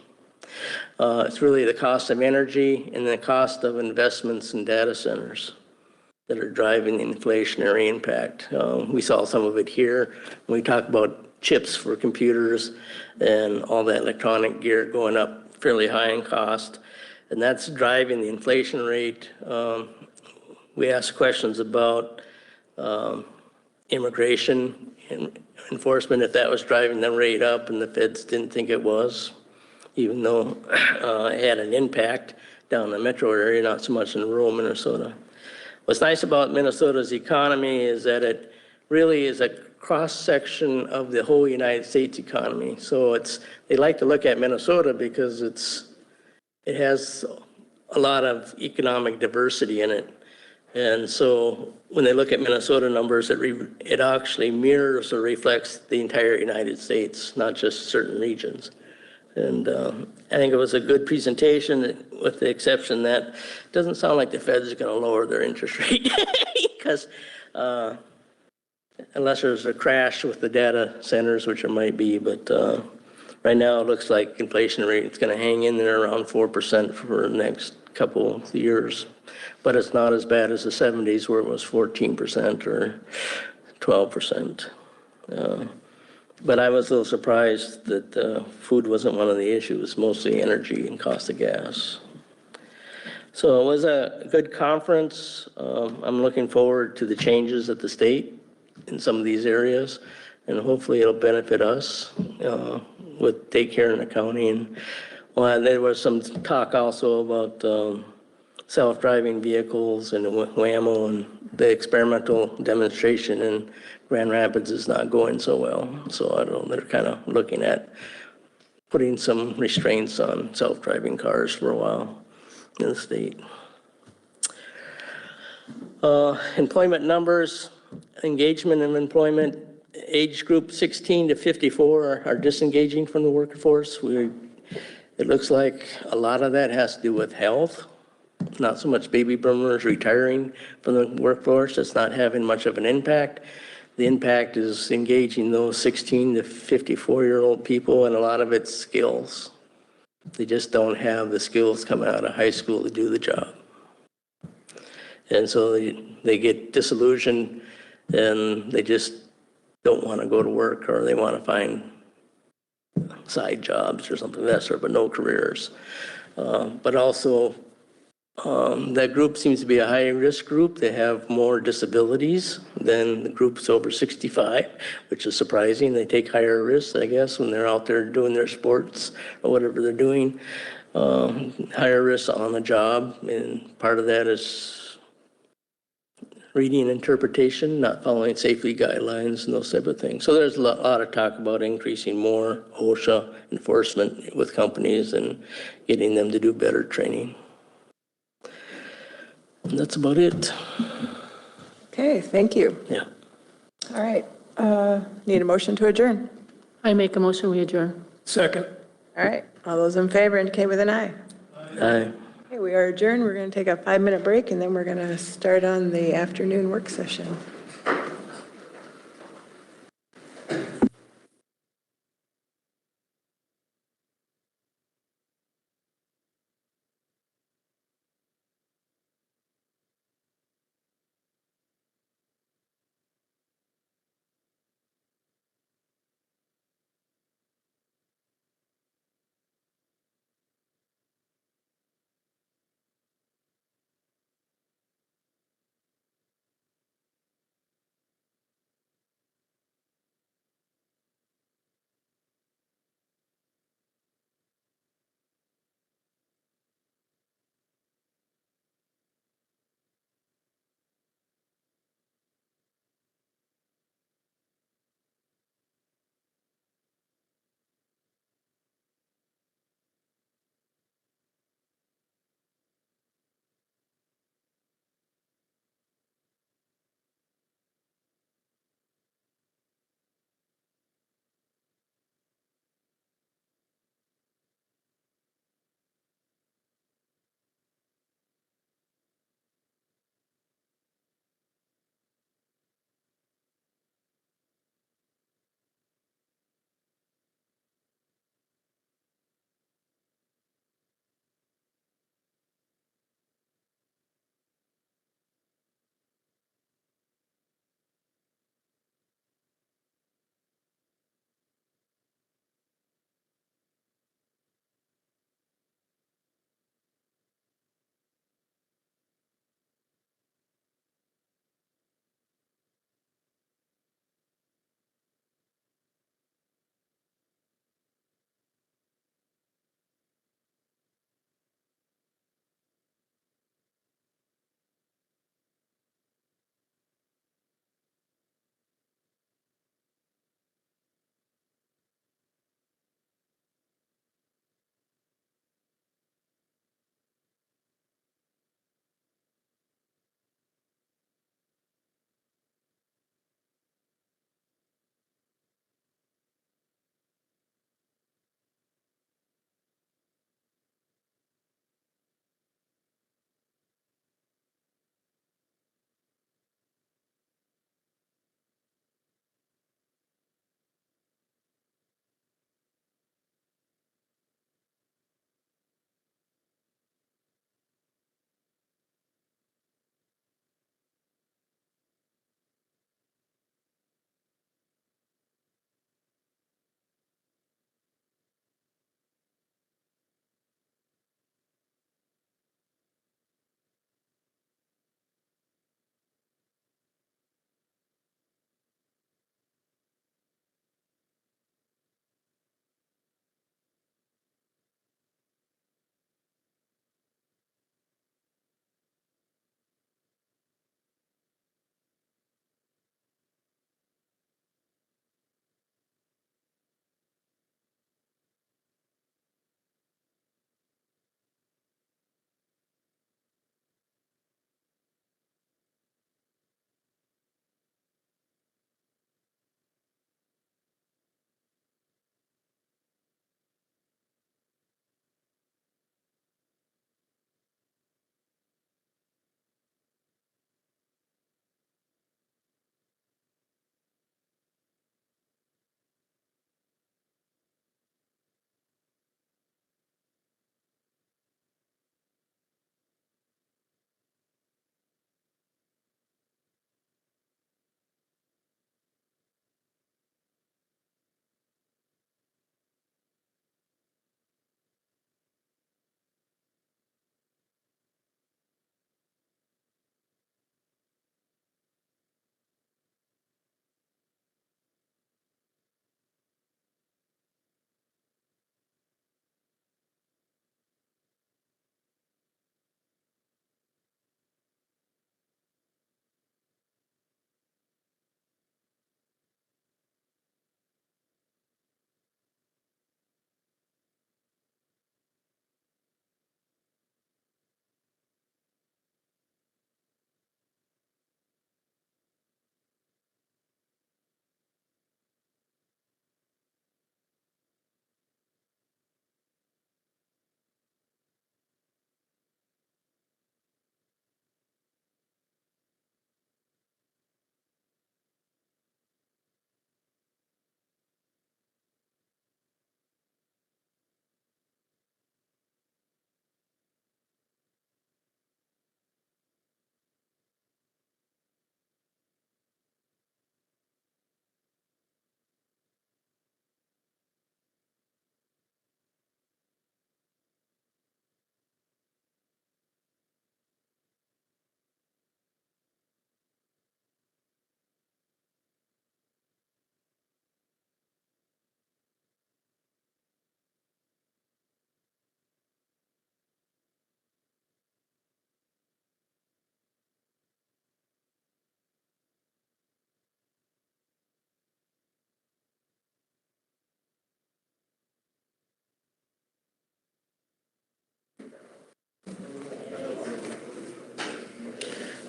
It's really the cost of energy and the cost of investments in data centers that are driving the inflationary impact. We saw some of it here when we talk about chips for computers and all that electronic gear going up fairly high in cost, and that's driving the inflation rate. We asked questions about immigration and enforcement, if that was driving the rate up, and the feds didn't think it was, even though it had an impact down in the metro area, not so much in rural Minnesota. What's nice about Minnesota's economy is that it really is a cross-section of the whole United States economy. So they like to look at Minnesota because it has a lot of economic diversity in it. And so when they look at Minnesota numbers, it actually mirrors or reflects the entire United States, not just certain regions. And I think it was a good presentation, with the exception that it doesn't sound like the Feds are going to lower their interest rate because unless there's a crash with the data centers, which there might be, but right now it looks like inflation rate is going to hang in there around 4% for the next couple of years. But it's not as bad as the 70s where it was 14% or 12%. But I was a little surprised that food wasn't one of the issues, mostly energy and cost of gas. So it was a good conference. I'm looking forward to the changes at the state in some of these areas, and hopefully it'll benefit us with daycare in the county. And well, there was some talk also about self-driving vehicles and WAMO, and the experimental demonstration in Grand Rapids is not going so well. So I don't know, they're kind of looking at putting some restraints on self-driving cars for a while in the state. Employment numbers, engagement in employment, age group 16 to 54 are disengaging from the workforce. It looks like a lot of that has to do with health, not so much baby boomers retiring from the workforce. That's not having much of an impact. The impact is engaging those 16 to 54-year-old people, and a lot of it's skills. They just don't have the skills coming out of high school to do the job. And so they get disillusioned and they just don't want to go to work, or they want to find side jobs or something of that sort, but no careers. But also, that group seems to be a high-risk group. They have more disabilities than the groups over 65, which is surprising. They take higher risks, I guess, when they're out there doing their sports or whatever they're doing. Higher risks on the job, and part of that is reading and interpretation, not following safety guidelines and those type of things. So there's a lot of talk about increasing more OSHA enforcement with companies and getting them to do better training. And that's about it. Okay, thank you. Yeah. All right, need a motion to adjourn. I make a motion, we adjourn. Second. All right, all those in favor indicate with an eye. Aye. Okay, we are adjourned. We're going to take a 5-minute break, and then we're going to start on the afternoon work session.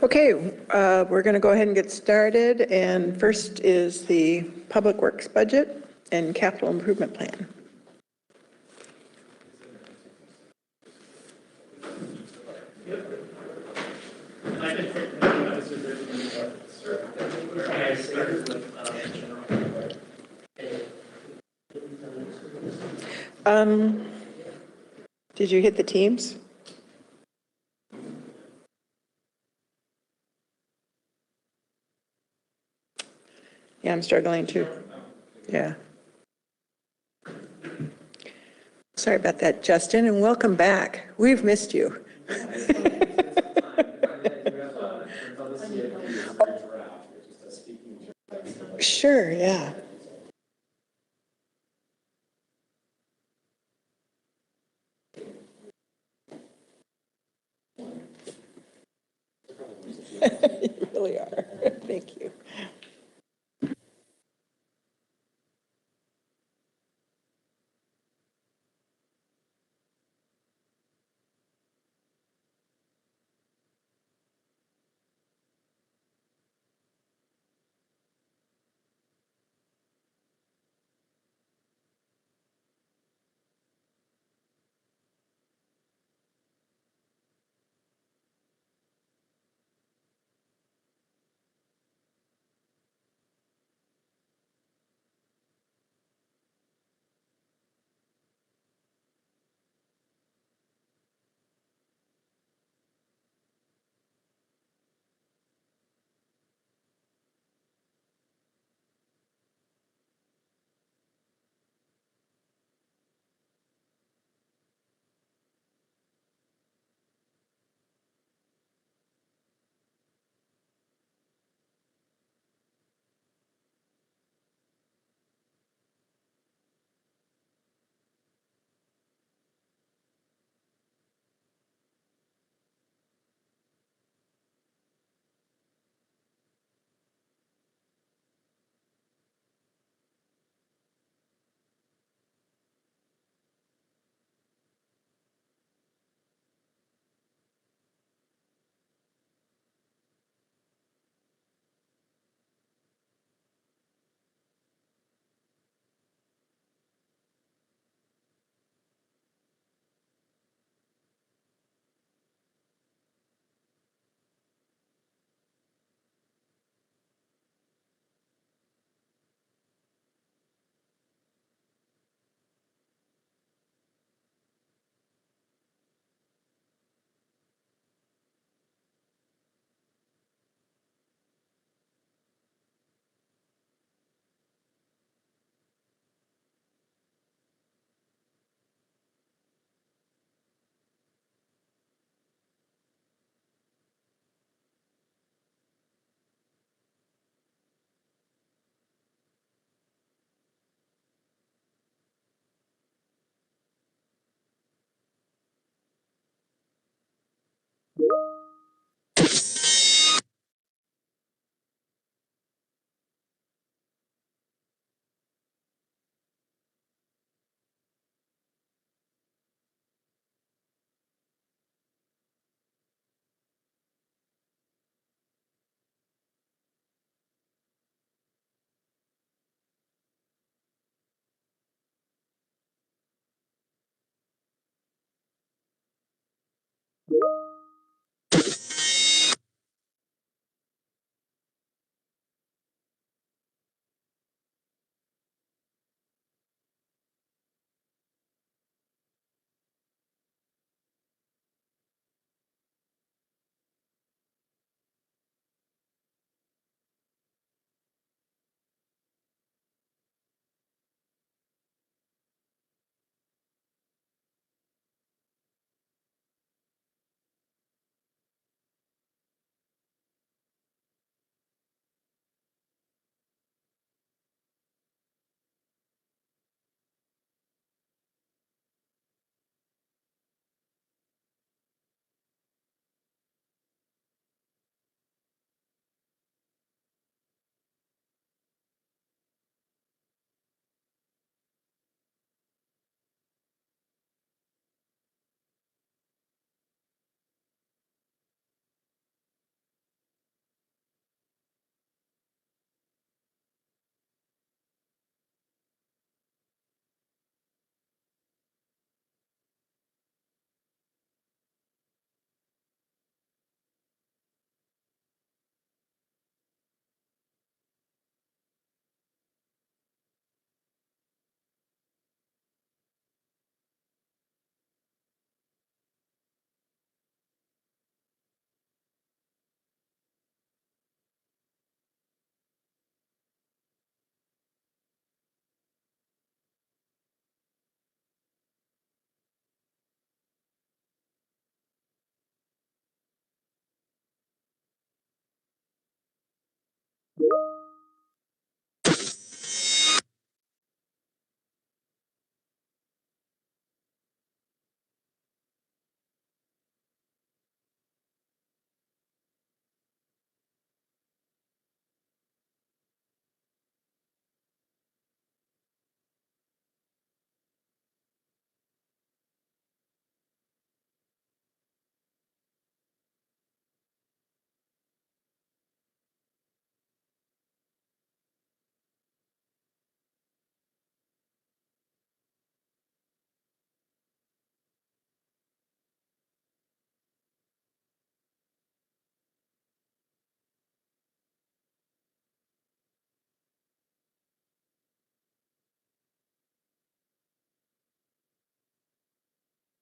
Okay, we're going to go ahead and get started, and first is the Public Works budget and capital improvement plan. Did you hit the teams? Yeah, I'm struggling too. Yeah. Sorry about that, Justin, and welcome back. We've missed you. Sure, yeah. You really are. Thank you.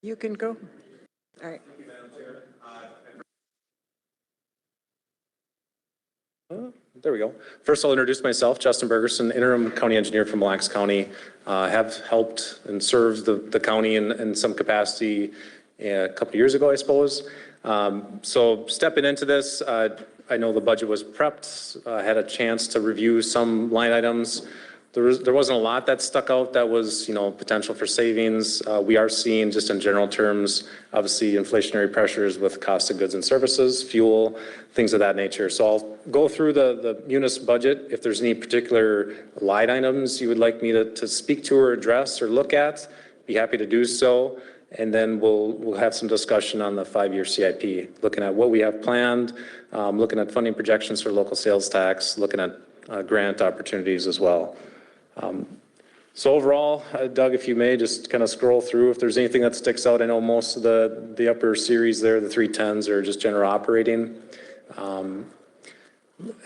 You can go. All right. There we go. First, I'll introduce myself, Justin Bergerson, interim county engineer from Mille County. Have helped and served the county in some capacity a couple of years ago, I suppose. So stepping into this, I know the budget was prepped, had a chance to review some line items. There wasn't a lot that stuck out that was, potential for savings. We are seeing, just in general terms, obviously inflationary pressures with cost of goods and services, fuel, things of that nature. So I'll go through the munis budget. If there's any particular line items you would like me to speak to or address or look at, be happy to do so. And then we'll have some discussion on the 5-year CIP, looking at what we have planned, looking at funding projections for local sales tax, looking at grant opportunities as well. So overall, Doug, if you may, just kind of scroll through if there's anything that sticks out. I know most of the upper series there, the 310s, are just general operating. I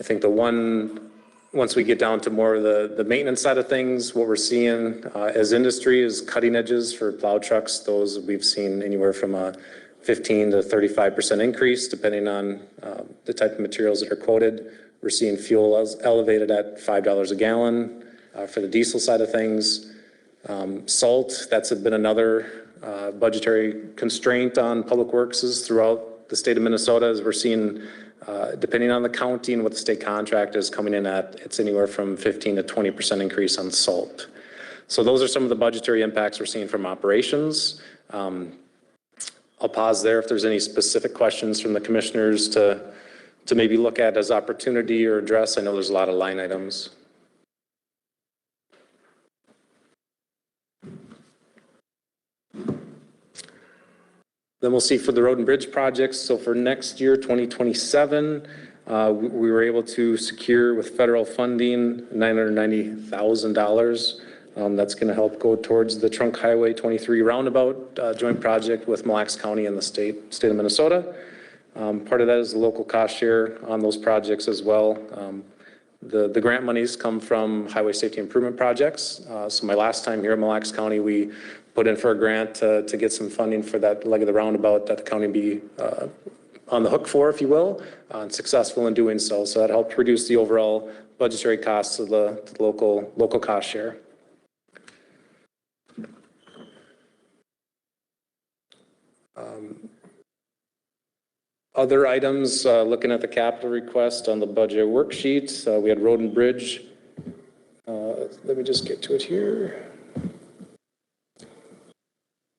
think once we get down to more of the maintenance side of things, what we're seeing as industry is cutting edges for plow trucks. Those we've seen anywhere from a 15 to 35% increase, depending on the type of materials that are quoted. We're seeing fuel elevated at $5 a gallon. For the diesel side of things, salt, that's been another budgetary constraint on public works throughout the state of Minnesota, as we're seeing, depending on the county and what the state contract is coming in at, it's anywhere from 15 to 20% increase on salt. So those are some of the budgetary impacts we're seeing from operations. I'll pause there if there's any specific questions from the commissioners to maybe look at as opportunity or address. I know there's a lot of line items. Then we'll see for the road and bridge projects. So for next year, 2027, we were able to secure with federal funding $990,000. That's going to help go towards the Trunk Highway 23 roundabout joint project with Mille County and the state of Minnesota. Part of that is the local cost share on those projects as well. The grant monies come from highway safety improvement projects. So my last time here at Mille County, we put in for a grant to get some funding for that leg of the roundabout that the county be on the hook for, if you will, and successful in doing so. So that helped reduce the overall budgetary costs of the local cost share. Other items, looking at the capital request on the budget worksheet, we had road and bridge. Let me just get to it here.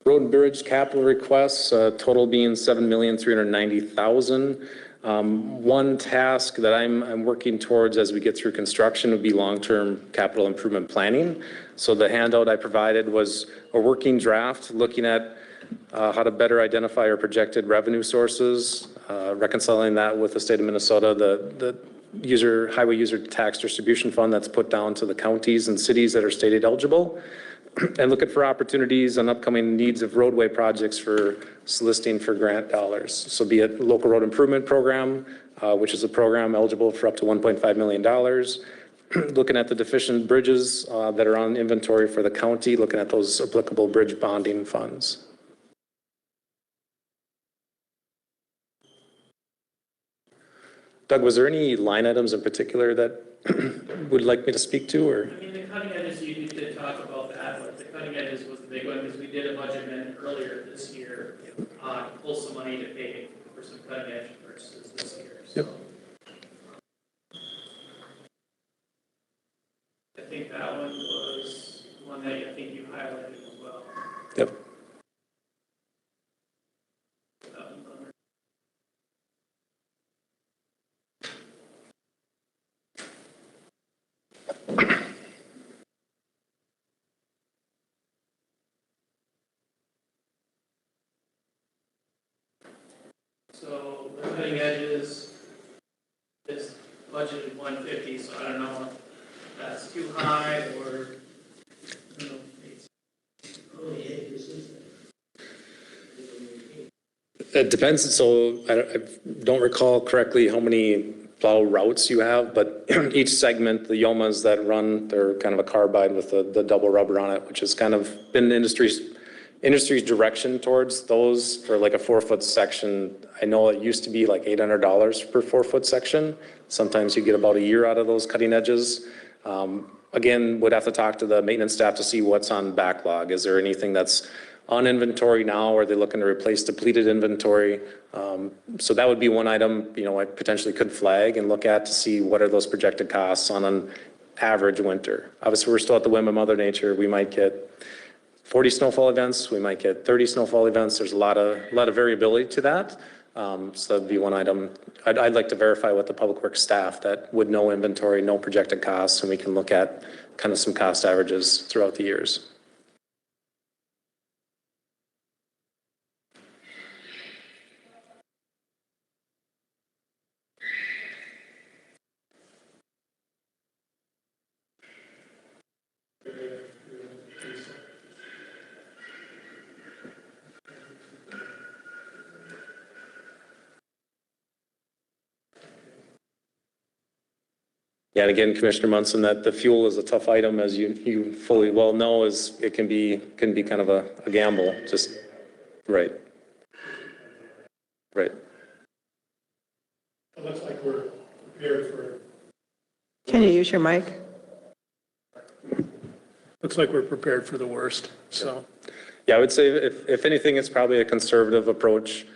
Road and bridge capital requests, total being $7,390,000. One task that I'm working towards as we get through construction would be long-term capital improvement planning. So the handout I provided was a working draft looking at how to better identify our projected revenue sources, reconciling that with the state of Minnesota, the highway user tax distribution fund that's put down to the counties and cities that are stated eligible, and looking for opportunities and upcoming needs of roadway projects for soliciting for grant dollars. So be it local road improvement program, which is a program eligible for up to $1.5 million. Looking at the deficient bridges that are on inventory for the county, looking at those applicable bridge bonding funds. Doug, was there any line items in particular that would like me to speak to, or? I mean, the cutting edges, you did talk about that, but the cutting edges was the big one, because we did a budget amendment earlier this year to pull some money to pay for some cutting edge purchases this year, so. Yep. I think that one was one that I think you highlighted as well. Yep. So the cutting edges is budgeted 150, so I don't know if that's too high or, you know, It depends. So I don't recall correctly how many plow routes you have, but each segment, the Yomas that run, they're kind of a carbide with the double rubber on it, which has kind of been the industry's industry's direction towards those for like a 4-foot section. I know it used to be like $800 per 4-foot section. Sometimes you get about a year out of those cutting edges. Again, would have to talk to the maintenance staff to see what's on backlog. Is there anything that's on inventory now? Are they looking to replace depleted inventory? So that would be one item, I potentially could flag and look at to see what are those projected costs on an average winter. Obviously, we're still at the whim of Mother Nature. We might get 40 snowfall events. We might get 30 snowfall events. There's a lot of variability to that. So that'd be one item. I'd like to verify with the Public Works staff that would know inventory, no projected costs, and we can look at kind of some cost averages throughout the years. Yeah, and again, Commissioner Munson, that the fuel is a tough item, as you fully well know, it can be kind of a gamble. Just right. It looks like we're prepared for. Can you use your mic? Looks like we're prepared for the worst, so. Yeah, I would say if anything, it's probably a conservative approach.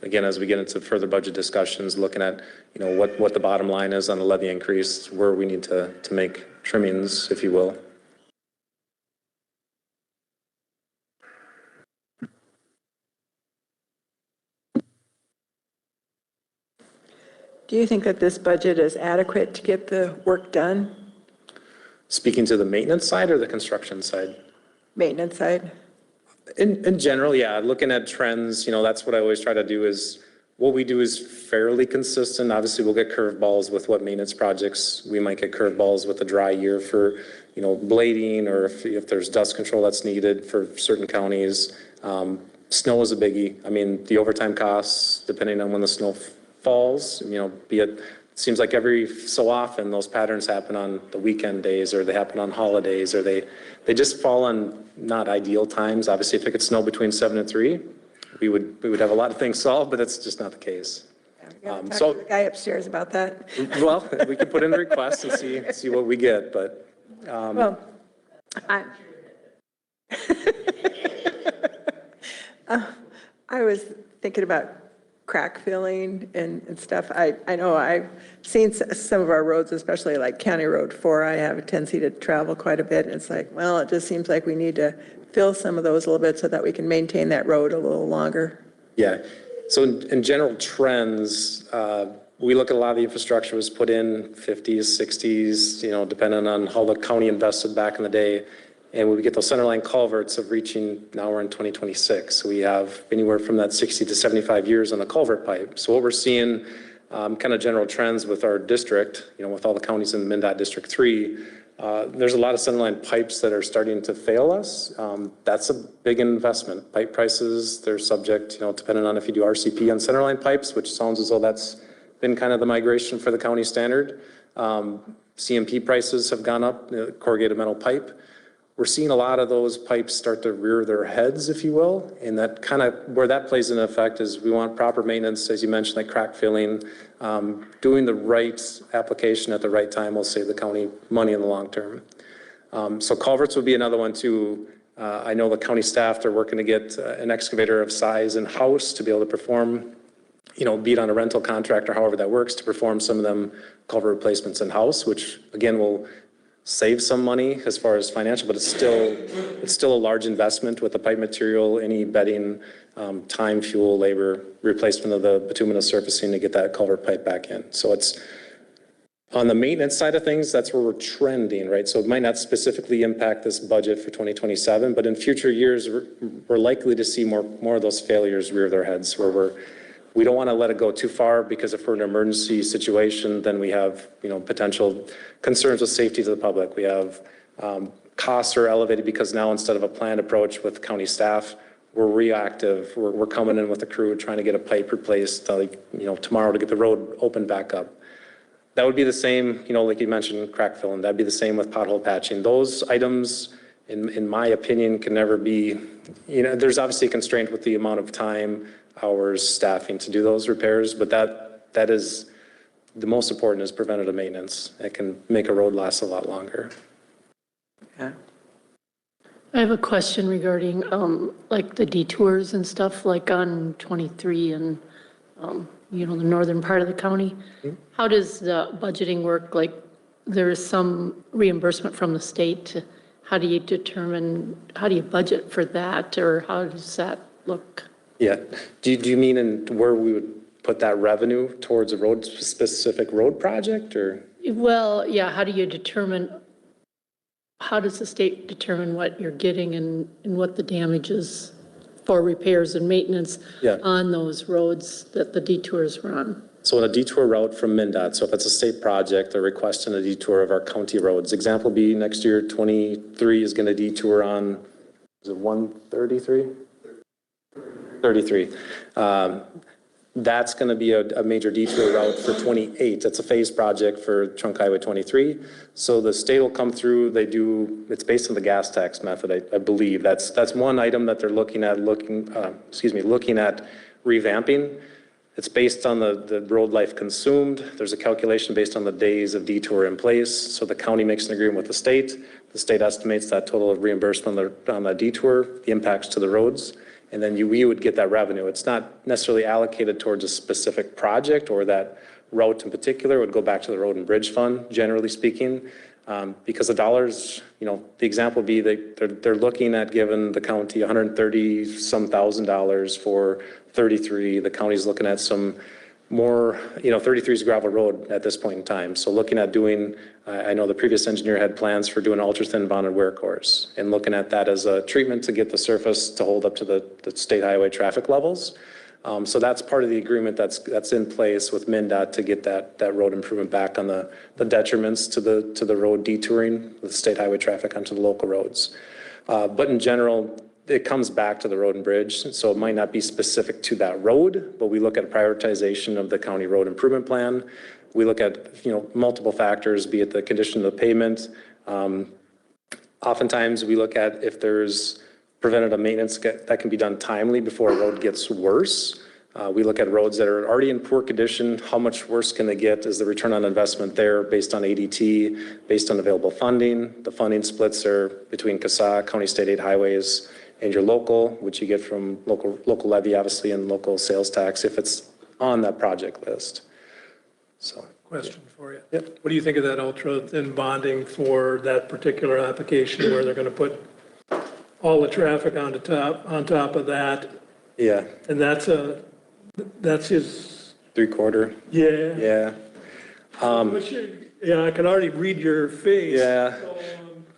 Again, as we get into further budget discussions, looking at, what the bottom line is on the levy increase, where we need to make trimmings, if you will. Do you think that this budget is adequate to get the work done? Speaking to the maintenance side or the construction side? Maintenance side? In general, yeah, looking at trends, that's what I always try to do is, what we do is fairly consistent. Obviously, we'll get curveballs with what maintenance projects. We might get curveballs with a dry year for, blading, or if there's dust control that's needed for certain counties. Snow is a biggie. I mean, the overtime costs, depending on when the snow falls, it seems like every so often those patterns happen on the weekend days, or they happen on holidays, or they just fall on not ideal times. Obviously, if it could snow between 7 and 3, we would have a lot of things solved, but that's just not the case. Yeah, we gotta talk to the guy upstairs about that. Well, we can put in a request and see what we get, but. Well, I was thinking about crack filling and stuff. I know I've seen some of our roads, especially like County Road 4. I have a tendency to travel quite a bit. And it's like, well, it just seems like we need to fill some of those a little bit so that we can maintain that road a little longer. Yeah. So in general trends, we look at a lot of the infrastructure was put in 50s, 60s, depending on how the county invested back in the day. And when we get those centerline culverts of reaching, now we're in 2026. So we have anywhere from that 60 to 75 years on the culvert pipe. So what we're seeing, kind of general trends with our district, with all the counties in MnDOT District 3, there's a lot of centerline pipes that are starting to fail us. That's a big investment. Pipe prices, they're subject, depending on if you do RCP on centerline pipes, which sounds as though that's been kind of the migration for the county standard. CMP prices have gone up, corrugated metal pipe. We're seeing a lot of those pipes start to rear their heads, if you will, and that kind of, where that plays into effect is we want proper maintenance, as you mentioned, like crack filling, doing the right application at the right time will save the county money in the long term. So culverts would be another one too. I know the county staff, they're working to get an excavator of size in-house to be able to perform, be it on a rental contract or however that works, to perform some of them culvert replacements in-house, which again will save some money as far as financial, but it's still a large investment with the pipe material, any bedding, time, fuel, labor, replacement of the bituminous surfacing to get that culvert pipe back in. So it's on the maintenance side of things, that's where we're trending, right? So it might not specifically impact this budget for 2027, but in future years, we're likely to see more of those failures rear their heads, where we don't want to let it go too far, because if we're in an emergency situation, then we have, potential concerns with safety to the public. We have costs are elevated because now instead of a planned approach with county staff, we're reactive. We're coming in with a crew trying to get a pipe replaced, tomorrow to get the road opened back up. That would be the same, like you mentioned, crack filling. That'd be the same with pothole patching. Those items, in my opinion, can never be, there's obviously a constraint with the amount of time, hours, staffing to do those repairs, but that is, the most important is preventative maintenance. It can make a road last a lot longer. Yeah. I have a question regarding, like the detours and stuff, like on 23 and, the northern part of the county. How does the budgeting work? Like, there is some reimbursement from the state. How do you budget for that, or how does that look? Yeah. Do you mean in where we would put that revenue towards a specific road project, or? Well, yeah, how does the state determine what you're getting and what the damage is for repairs and maintenance on those roads that the detours run? So on a detour route from MnDOT, so if it's a state project, they're requesting a detour of our county roads. Example B, next year, 23 is going to detour on, is it 133? 33. That's going to be a major detour route for 28. That's a phase project for Trunk Highway 23. So the state will come through, it's based on the gas tax method, I believe. That's one item that they're looking at revamping. It's based on the road life consumed. There's a calculation based on the days of detour in place. So the county makes an agreement with the state. The state estimates that total of reimbursement on that detour, the impacts to the roads, and then we would get that revenue. It's not necessarily allocated towards a specific project, or that route in particular would go back to the road and bridge fund, generally speaking, because the dollars, the example would be they're looking at giving the county $130-some thousand for 33. The county's looking at some more, 33 is a gravel road at this point in time. So looking at doing, I know the previous engineer had plans for doing ultra-thin bonded wear course, and looking at that as a treatment to get the surface to hold up to the state highway traffic levels. So that's part of the agreement that's in place with MnDOT to get that road improvement back on the detriments to the road detouring with state highway traffic onto the local roads. But in general, it comes back to the road and bridge. So it might not be specific to that road, but we look at prioritization of the county road improvement plan. We look at, multiple factors, be it the condition of the pavement. Oftentimes we look at if there's preventative maintenance that can be done timely before a road gets worse. We look at roads that are already in poor condition. How much worse can they get? Is the return on investment there based on ADT, based on available funding? The funding splits are between CASA, County State Aid Highways, and your local, which you get from local levy, obviously, and local sales tax if it's on that project list. So. Question for you. Yep. What do you think of that ultra-thin bonding for that particular application where they're going to put all the traffic on top of that? Yeah. And that's his. 3/4. Yeah. Yeah. Yeah, I can already read your face. Yeah.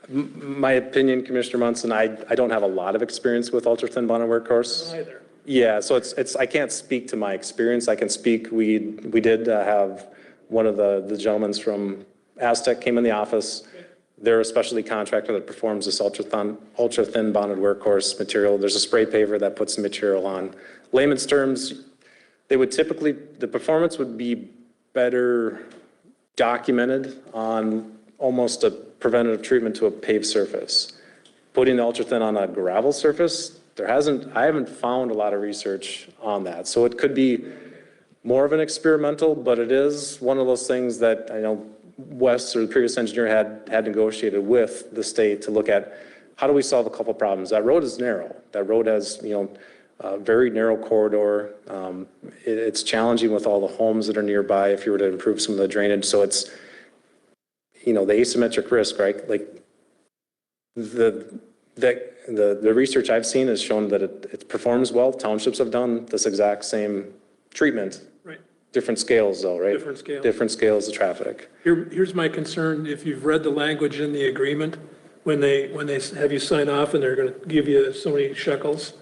My opinion, Commissioner Munson, I don't have a lot of experience with ultra-thin bonded wear course. Either. Yeah, so I can't speak to my experience. I can speak, we did have one of the gentlemen from Aztec came in the office. They're a specialty contractor that performs this ultra-thin bonded wear course material. There's a spray paver that puts the material on. Layman's terms, the performance would be better documented on almost a preventative treatment to a paved surface. Putting the ultra-thin on a gravel surface, I haven't found a lot of research on that. So it could be more of an experimental, but it is one of those things that I know Wes, or the previous engineer, had negotiated with the state to look at how do we solve a couple problems. That road is narrow. That road has, a very narrow corridor. It's challenging with all the homes that are nearby if you were to improve some of the drainage. So it's, the asymmetric risk, right? Like the research I've seen has shown that it performs well. Townships have done this exact same treatment. Right. Different scales though, right? Different scales. Different scales of traffic. Here's my concern. If you've read the language in the agreement, when they have you sign off and they're going to give you so many shekels,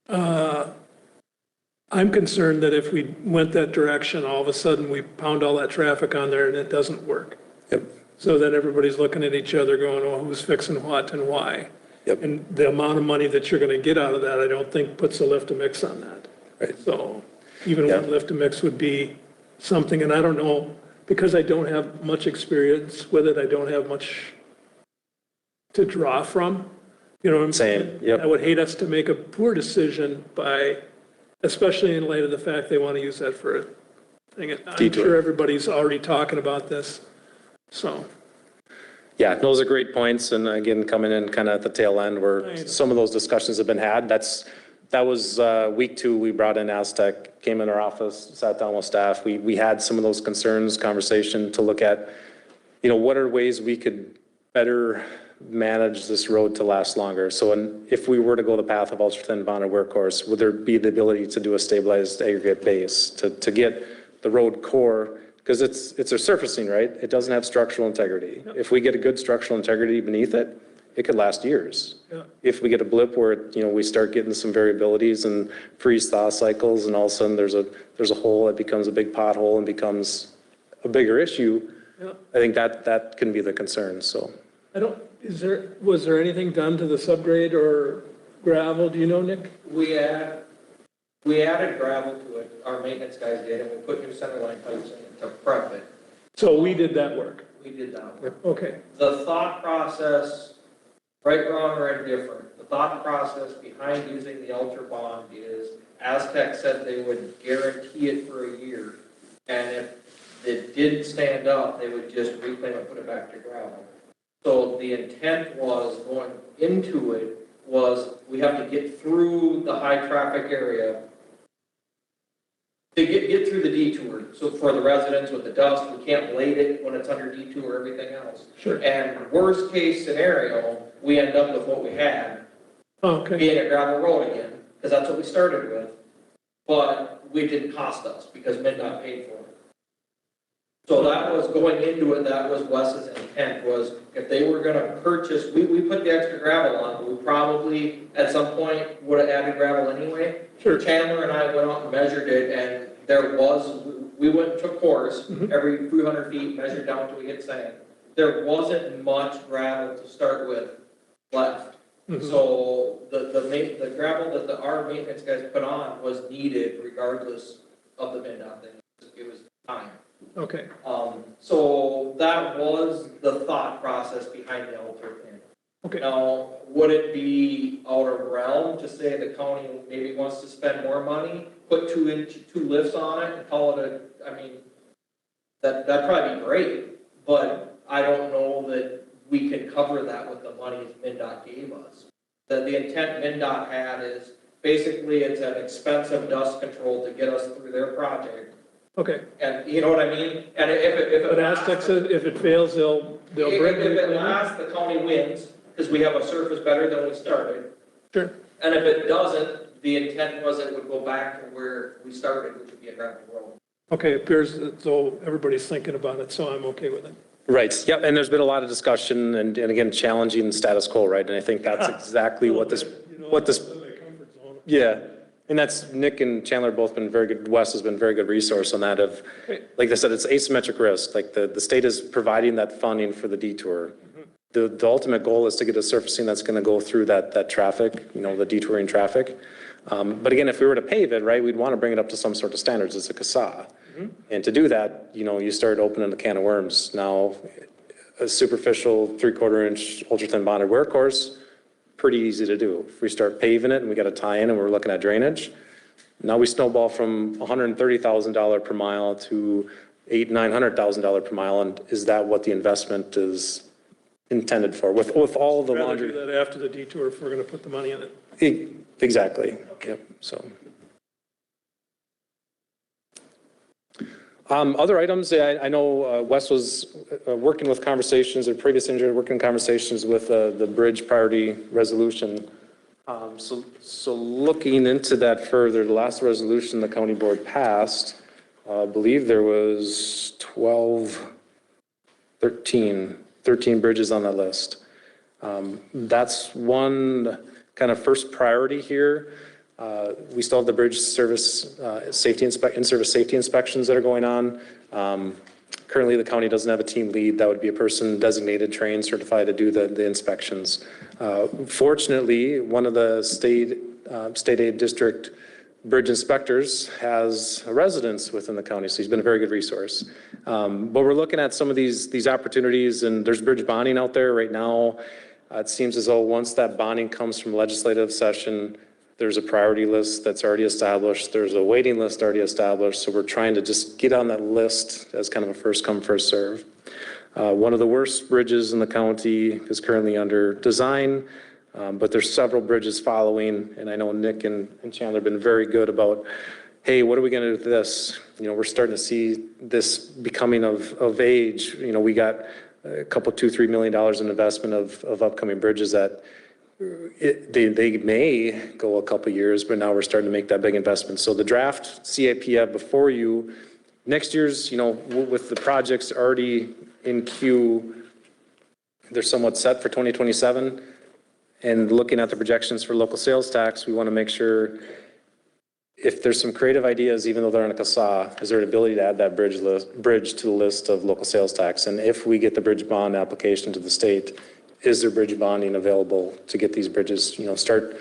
I'm concerned that if we went that direction, all of a sudden we pound all that traffic on there and it doesn't work. Yep. So then everybody's looking at each other going, oh, who's fixing what and why? Yep. And the amount of money that you're going to get out of that, I don't think puts a lift to mix on that. Right. So even one lift to mix would be something, and I don't know, because I don't have much experience with it, I don't have much to draw from. You know what I'm saying? Yep. I would hate us to make a poor decision by, especially in light of the fact they want to use that for a thing. I'm Detour. sure everybody's already talking about this, so. Yeah, those are great points. And again, coming in kind of at the tail end where some of those discussions have been had. That was week 2. We brought in Aztec, came in our office, sat down with staff. We had some of those concerns, conversation to look at, what are ways we could better manage this road to last longer. So if we were to go the path of ultra-thin bonded workhorse, would there be the ability to do a stabilized aggregate base to get the road core? Because it's a surfacing, right? It doesn't have structural integrity. If we get a good structural integrity beneath it, it could last years. Yeah. If we get a blip where, we start getting some variabilities and freeze-thaw cycles, and all of a sudden there's a hole that becomes a big pothole and becomes a bigger issue, Yeah. I think that can be the concern, so. Was there anything done to the subgrade or gravel? Do you know, Nick? We added gravel to it, our maintenance guys did, and we put new centerline pipes in it to prep it. So we did that work. We did that work. Okay. The thought process, right, wrong, or indifferent, the thought process behind using the Ultra Bond is Aztec said they would guarantee it for a year. And if it didn't stand up, they would just reclaim it, put it back to gravel. So the intent was going into it was we have to get through the high traffic area to get through the detour. So for the residents with the dust, we can't blade it when it's under detour, everything else. Sure. And worst case scenario, we end up with what we had, Okay. being a gravel road again, because that's what we started with. But it didn't cost us because MnDOT paid for it. So that was going into it, that was Wes's intent, was if they were gonna purchase, we put the extra gravel on, but we probably at some point would have added gravel anyway. Sure. Chandler and I went out and measured it, and we went and took cores every few hundred feet, measured down until we hit sand. There wasn't much gravel to start with left. So the gravel that our maintenance guys put on was needed regardless of the MnDOT thing. It was time. Okay. So that was the thought process behind the Ultra thing. Okay. Now, would it be out of realm to say the county maybe wants to spend more money, put two lifts on it and call it that'd probably be great, but I don't know that we can cover that with the money MnDOT gave us. The intent MnDOT had is basically it's an expensive dust control to get us through their project. Okay. And you know what I mean? And if But Aztec said if it fails, they'll bring if it. it lasts, the county wins, because we have a surface better than we started. Sure. And if it doesn't, the intent was it would go back to where we started, which would be a gravel road. Okay, it appears as though everybody's thinking about it, so I'm okay with it. Right, yep, and there's been a lot of discussion and again, challenging the status quo, right? And I think that's exactly what this, yeah. And that's, Nick and Chandler both been very good, Wes has been a very good resource on that of, like I said, it's asymmetric risk. Like the state is providing that funding for the detour. The ultimate goal is to get a surfacing that's gonna go through that traffic, the detouring traffic. But again, if we were to pave it, right, we'd wanna bring it up to some sort of standards as a CASA. And to do that, you start opening the can of worms. Now, a superficial 3/4 inch ultra-thin bonded workhorse, pretty easy to do. If we start paving it and we got to tie in and we're looking at drainage, now we snowball from $130,000 per mile to $900,000 per mile. And is that what the investment is intended for? With all the Rather laundry. do that after the detour if we're going to put the money in it. Exactly. Yep. So. Other items, I know Wes was working with conversations, or previous engineer working conversations with the bridge priority resolution. So looking into that further, the last resolution the county board passed, I believe there was 13 bridges on that list. That's one kind of first priority here. We still have the bridge service in-service safety inspections that are going on. Currently, the county doesn't have a team lead. That would be a person designated, trained, certified to do the inspections. Fortunately, one of the state aid district bridge inspectors has a residence within the county, so he's been a very good resource. But we're looking at some of these opportunities, and there's bridge bonding out there right now. It seems as though once that bonding comes from legislative session, there's a priority list that's already established. There's a waiting list already established. So we're trying to just get on that list as kind of a first come, first serve. One of the worst bridges in the county is currently under design, but there's several bridges following. And I know Nick and Chandler have been very good about, hey, what are we going to do with this? You know, we're starting to see this becoming of age. You know, we got a couple, $2-3 million in investment of upcoming bridges that they may go a couple years, but now we're starting to make that big investment. So the draft CIP you have before you, next year's, you know, with the projects already in queue, they're somewhat set for 2027. And looking at the projections for local sales tax, we want to make sure if there's some creative ideas, even though they're on a CASA, is there an ability to add that bridge to the list of local sales tax? And if we get the bridge bond application to the state, is there bridge bonding available to get these bridges, you know, start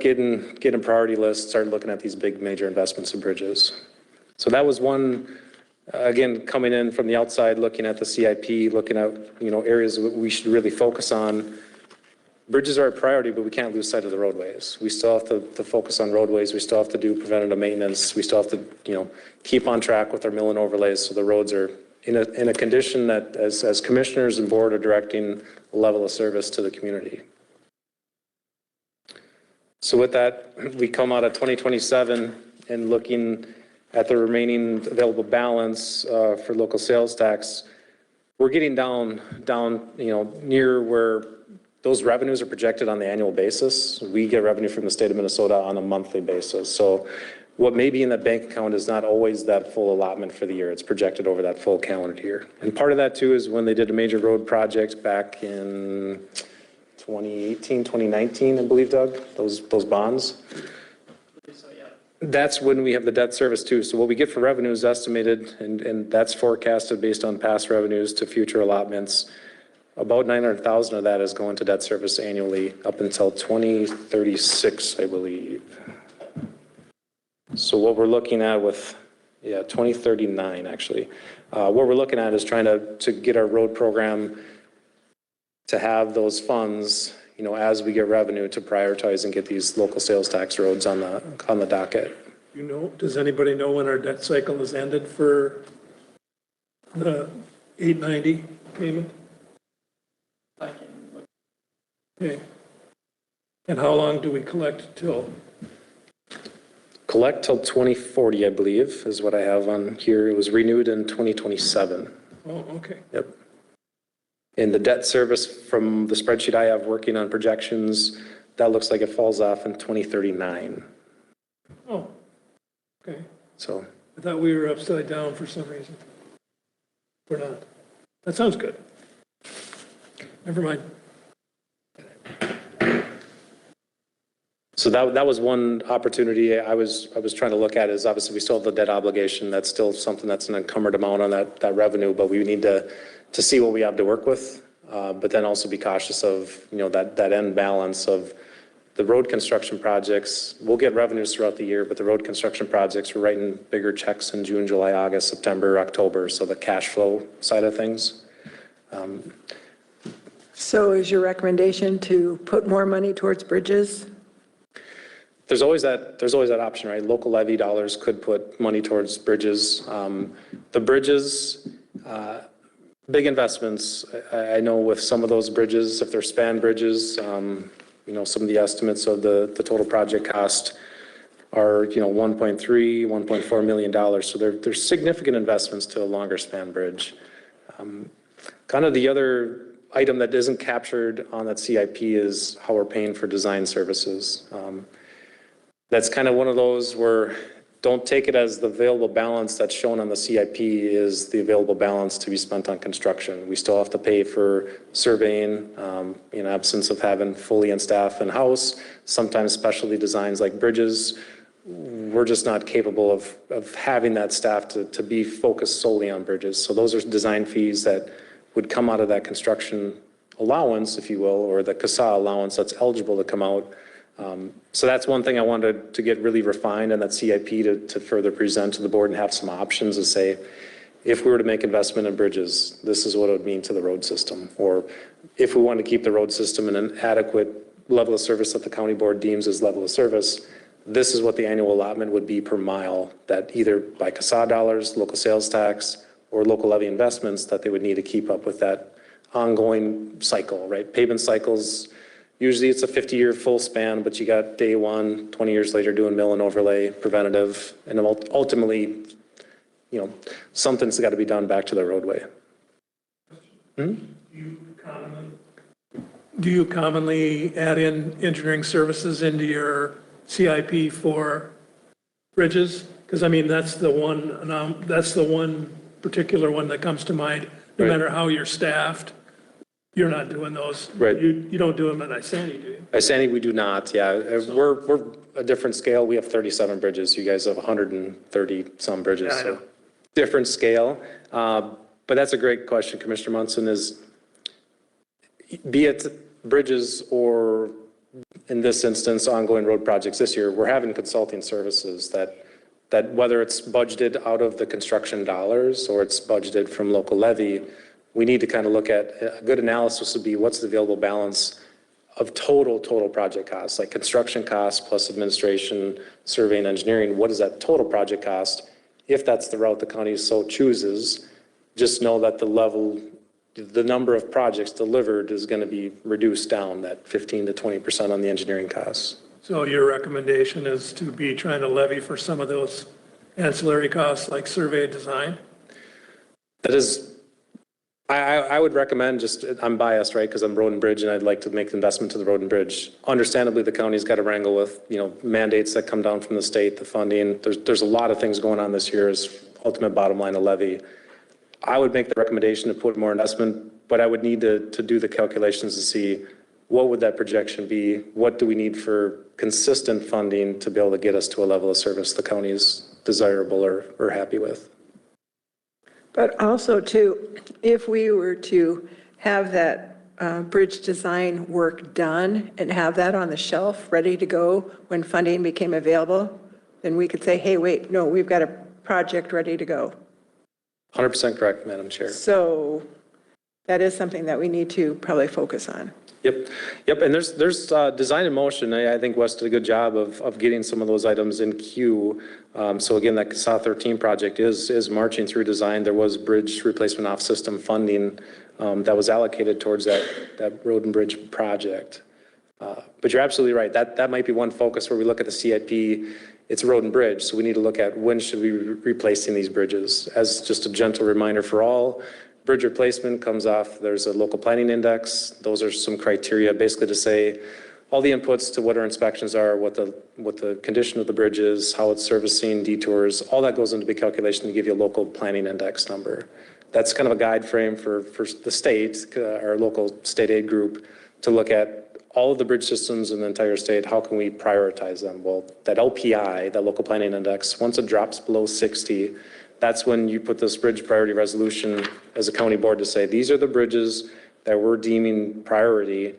getting priority lists, start looking at these big major investments in bridges. So that was one, again, coming in from the outside, looking at the CIP, looking at, you know, areas that we should really focus on. Bridges are a priority, but we can't lose sight of the roadways. We still have to focus on roadways. We still have to do preventative maintenance. We still have to, you know, keep on track with our mill and overlays so the roads are in a condition that as commissioners and board are directing a level of service to the community. So with that, we come out of 2027 and looking at the remaining available balance for local sales tax, we're getting down, you know, near where those revenues are projected on the annual basis. We get revenue from the state of Minnesota on a monthly basis. So what may be in that bank account is not always that full allotment for the year. It's projected over that full calendar year. And part of that too is when they did a major road project back in 2018, 2019, I believe, Doug, those bonds. That's when we have the debt service too. So what we get for revenue is estimated, and that's forecasted based on past revenues to future allotments. About 900,000 of that is going to debt service annually up until 2036, I believe. So what we're looking at with, 2039 actually. What we're looking at is trying to get our road program to have those funds, you know, as we get revenue to prioritize and get these local sales tax roads on the docket. You know, does anybody know when our debt cycle is ended for the 890 payment? Okay. And how long do we collect till? Collect till 2040, I believe, is what I have on here. It was renewed in 2027. Oh, okay. Yep. And the debt service from the spreadsheet I have working on projections, that looks like it falls off in 2039. Oh, okay. So. I thought we were upside down for some reason. We're not. That sounds good. Never mind. So that was one opportunity I was trying to look at is obviously we still have the debt obligation. That's still something that's an encumbered amount on that revenue, but we need to see what we have to work with, but then also be cautious of, you know, that end balance of the road construction projects. We'll get revenues throughout the year, but the road construction projects, we're writing bigger checks in June, July, August, September, October. So the cash flow side of things. So is your recommendation to put more money towards bridges? There's always that option, right? Local levy dollars could put money towards bridges. The bridges, big investments. I know with some of those bridges, if they're span bridges, you know, some of the estimates of the total project cost are, you know, $1.3, $1.4 million. So there's significant investments to a longer span bridge. Kind of the other item that isn't captured on that CIP is how we're paying for design services. That's kind of one of those where don't take it as the available balance that's shown on the CIP is the available balance to be spent on construction. We still have to pay for surveying in absence of having fully in staff and house. Sometimes specialty designs like bridges, we're just not capable of having that staff to be focused solely on bridges. So those are design fees that would come out of that construction allowance, if you will, or the CASA allowance that's eligible to come out. So that's one thing I wanted to get really refined in that CIP to further present to the board and have some options to say, if we were to make investment in bridges, this is what it would mean to the road system. Or if we want to keep the road system in an adequate level of service that the county board deems as level of service, this is what the annual allotment would be per mile, that either by CASA dollars, local sales tax, or local levy investments that they would need to keep up with that ongoing cycle, right? Pavement cycles, usually it's a 50-year full span, but you got day one, 20 years later doing mill and overlay, preventative, and ultimately, you know, something's got to be done back to the roadway. Do you commonly add in engineering services into your CIP for bridges? Because I mean, that's the one particular one that comes to mind. No Right. matter how you're staffed, you're not doing those. Right. You don't do them at Isani, do you? By Sandy, we do not, yeah. We're a different scale. We have 37 bridges. You guys have 130 some bridges. Yeah, I know. So different scale. But that's a great question, Commissioner Munson, is be it bridges or in this instance, ongoing road projects this year, we're having consulting services that whether it's budgeted out of the construction dollars or it's budgeted from local levy, we need to kind of look at, a good analysis would be what's the available balance of total project costs, like construction costs plus administration, survey and engineering. What is that total project cost? If that's the route the county so chooses, just know that the number of projects delivered is going to be reduced down that 15 to 20% on the engineering costs. So your recommendation is to be trying to levy for some of those ancillary costs like survey design? That is, I would recommend, just, I'm biased, right, because I'm road and bridge and I'd like to make the investment to the road and bridge. Understandably, the county's got to wrangle with, you know, mandates that come down from the state, the funding. There's a lot of things going on this year as ultimate bottom line of levy. I would make the recommendation to put more investment, but I would need to do the calculations to see what would that projection be? What do we need for consistent funding to be able to get us to a level of service the county is desirable or happy with? But also too, if we were to have that bridge design work done and have that on the shelf, ready to go when funding became available, then we could say, hey, wait, no, we've got a project ready to go. 100% correct, Madam Chair. So that is something that we need to probably focus on. Yep, and there's design in motion. I think Wes did a good job of getting some of those items in queue. So again, that CASA 13 project is marching through design. There was bridge replacement off system funding that was allocated towards that road and bridge project. But you're absolutely right. That might be one focus where we look at the CIP. It's road and bridge, so we need to look at when should we be replacing these bridges. As just a gentle reminder for all, bridge replacement comes off, there's a local planning index. Those are some criteria basically to say all the inputs to what our inspections are, what the condition of the bridge is, how it's servicing, detours, all that goes into the calculation to give you a local planning index number. That's kind of a guide frame for the state, our local state aid group, to look at all of the bridge systems in the entire state. How can we prioritize them? Well, that LPI, that local planning index, once it drops below 60, that's when you put this bridge priority resolution as a county board to say, these are the bridges that we're deeming priority,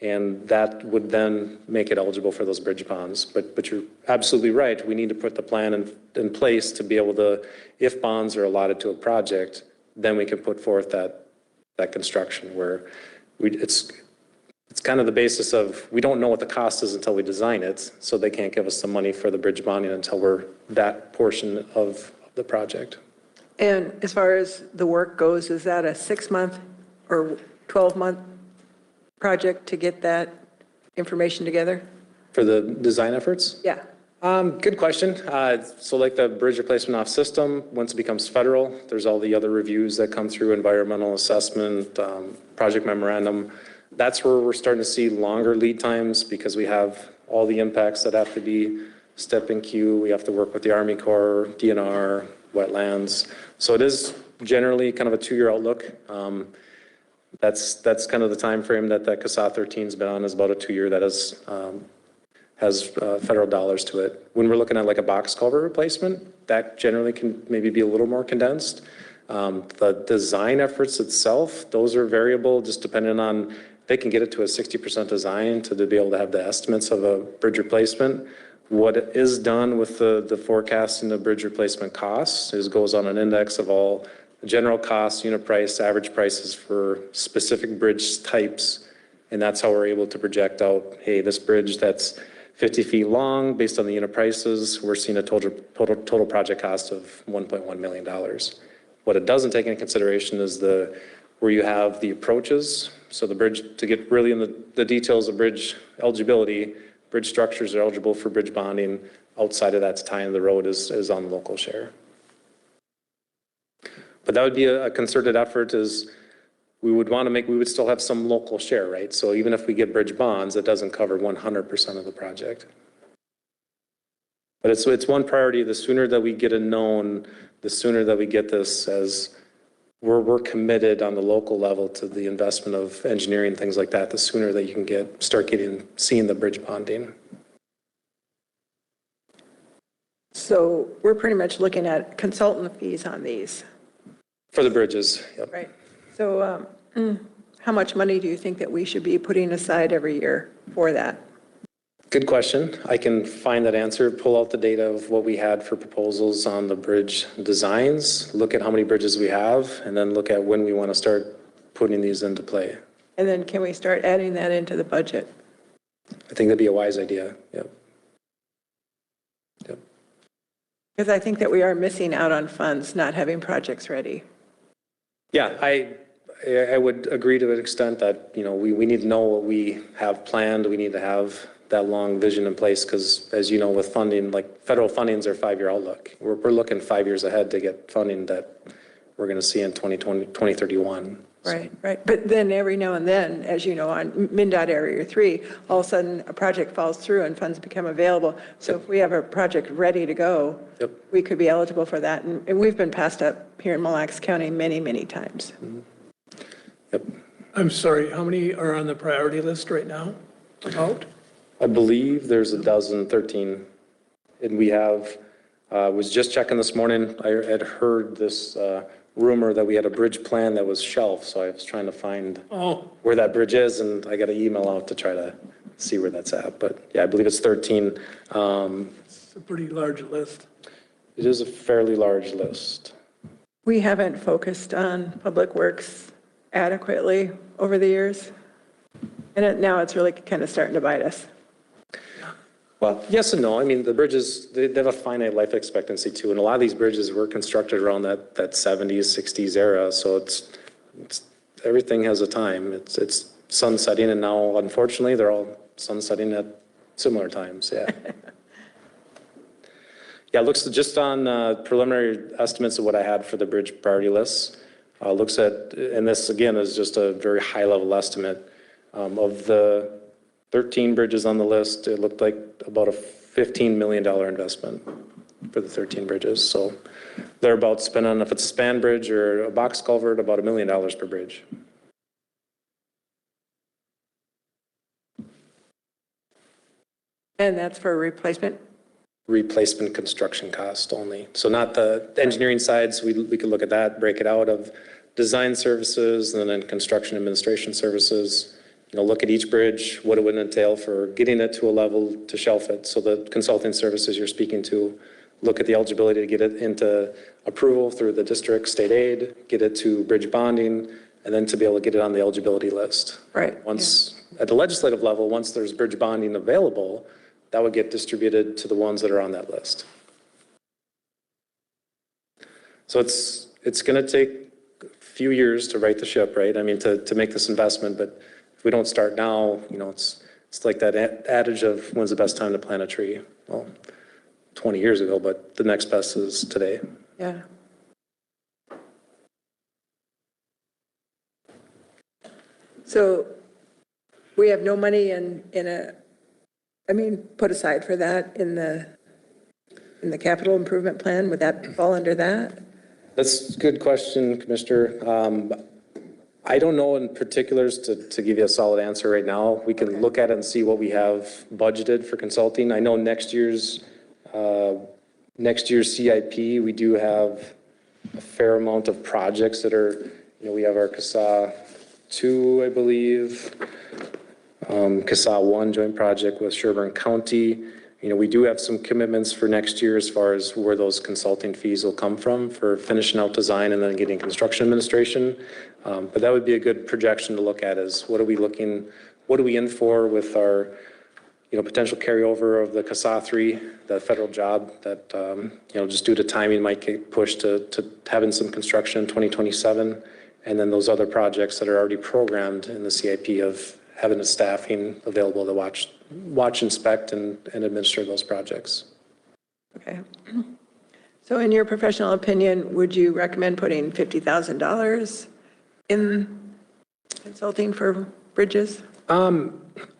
and that would then make it eligible for those bridge bonds. But you're absolutely right. We need to put the plan in place to be able to, if bonds are allotted to a project, then we can put forth that construction where it's kind of the basis of, we don't know what the cost is until we design it, so they can't give us the money for the bridge bonding until we're that portion of the project. And as far as the work goes, is that a 6-month or 12-month project to get that information together? For the design efforts? Yeah. Good question. So like the bridge replacement off system, once it becomes federal, there's all the other reviews that come through, environmental assessment, project memorandum. That's where we're starting to see longer lead times because we have all the impacts that have to be step in queue. We have to work with the Army Corps, DNR, wetlands. So it is generally kind of a 2-year outlook. That's kind of the time frame that CASA 13's been on, is about a 2-year that has federal dollars to it. When we're looking at like a box culvert replacement, that generally can maybe be a little more condensed. The design efforts itself, those are variable just depending on, they can get it to a 60% design to be able to have the estimates of a bridge replacement. What is done with the forecasting of bridge replacement costs is goes on an index of all general cost, unit price, average prices for specific bridge types. And that's how we're able to project out, hey, this bridge that's 50 feet long, based on the unit prices, we're seeing a total project cost of $1.1 million. What it doesn't take into consideration is where you have the approaches. So the bridge, to get really in the details of bridge eligibility, bridge structures are eligible for bridge bonding. Outside of that, to tie into the road is on the local share. But that would be a concerted effort, is we would still have some local share, right? So even if we get bridge bonds, it doesn't cover 100% of the project. But it's one priority. The sooner that we get it known, the sooner that we get this, as we're committed on the local level to the investment of engineering, things like that, the sooner that you can start seeing the bridge bonding. So we're pretty much looking at consultant fees on these. For the bridges, yep. Right. So how much money do you think that we should be putting aside every year for that? Good question. I can find that answer, pull out the data of what we had for proposals on the bridge designs, look at how many bridges we have, and then look at when we want to start putting these into play. And then can we start adding that into the budget? I think that'd be a wise idea, yep. Yep. Because I think that we are missing out on funds, not having projects ready. Yeah, I would agree to an extent that, we need to know what we have planned. We need to have that long vision in place, because as you know, with funding, like federal fundings are 5-year outlook. We're looking 5 years ahead to get funding that we're going to see in 2031. Right, right. But then every now and then, as you know, on MnDOT Area 3, all of a sudden a project falls through and funds become available. So if we have a project ready to go, Yep. we could be eligible for that. And we've been passed up here in Mille Lacs County many, many times. Yep. I'm sorry, how many are on the priority list right now? About? I believe there's 13, and we have, was just checking this morning, I had heard this rumor that we had a bridge plan that was shelved, so I was trying to find where that bridge is, and I got an email out to try to see where that's at, but yeah, I believe it's 13. It's a pretty large list. It is a fairly large list. We haven't focused on public works adequately over the years. And now it's really kind of starting to bite us. Well, yes and no. I mean, the bridges, they have a finite life expectancy too, and a lot of these bridges were constructed around that 70s, 60s era, so it's everything has a time. It's sunsetting, and now, unfortunately, they're all sunsetting at similar times, yeah. Yeah, it looks just on preliminary estimates of what I had for the bridge priority lists. Looks at, and this again is just a very high level estimate, of the 13 bridges on the list, it looked like about a $15 million investment for the 13 bridges. So they're about spending, if it's a span bridge or a box culvert, about $1 million per bridge. And that's for replacement? Replacement construction cost only. So not the engineering sides, we could look at that, break it out of design services and then construction administration services. Look at each bridge, what it would entail for getting it to a level to shelf it. So the consulting services you're speaking to, look at the eligibility to get it into approval through the district, state aid, get it to bridge bonding, and then to be able to get it on the eligibility list. Right. Once, at the legislative level, once there's bridge bonding available, that would get distributed to the ones that are on that list. So it's going to take a few years to right the ship, right? I mean, to make this investment, but if we don't start now, it's like that adage of when's the best time to plant a tree? Well, 20 years ago, but the next best is today. Yeah. So we have no money put aside for that in the capital improvement plan. Would that fall under that? That's a good question, Commissioner. I don't know in particulars to give you a solid answer right now. We can look at it and see what we have budgeted for consulting. I know next year's CIP, we do have a fair amount of projects that are, we have our CASA 2, I believe, CASA 1 joint project with Sherburne County, We do have some commitments for next year as far as where those consulting fees will come from for finishing out design and then getting construction administration. But that would be a good projection to look at is what are we in for with our, potential carryover of the CASA 3, the federal job that, just due to timing might get pushed to having some construction in 2027. And then those other projects that are already programmed in the CIP of having the staffing available to watch, inspect, and administer those projects. Okay. So in your professional opinion, would you recommend putting $50,000 in consulting for bridges?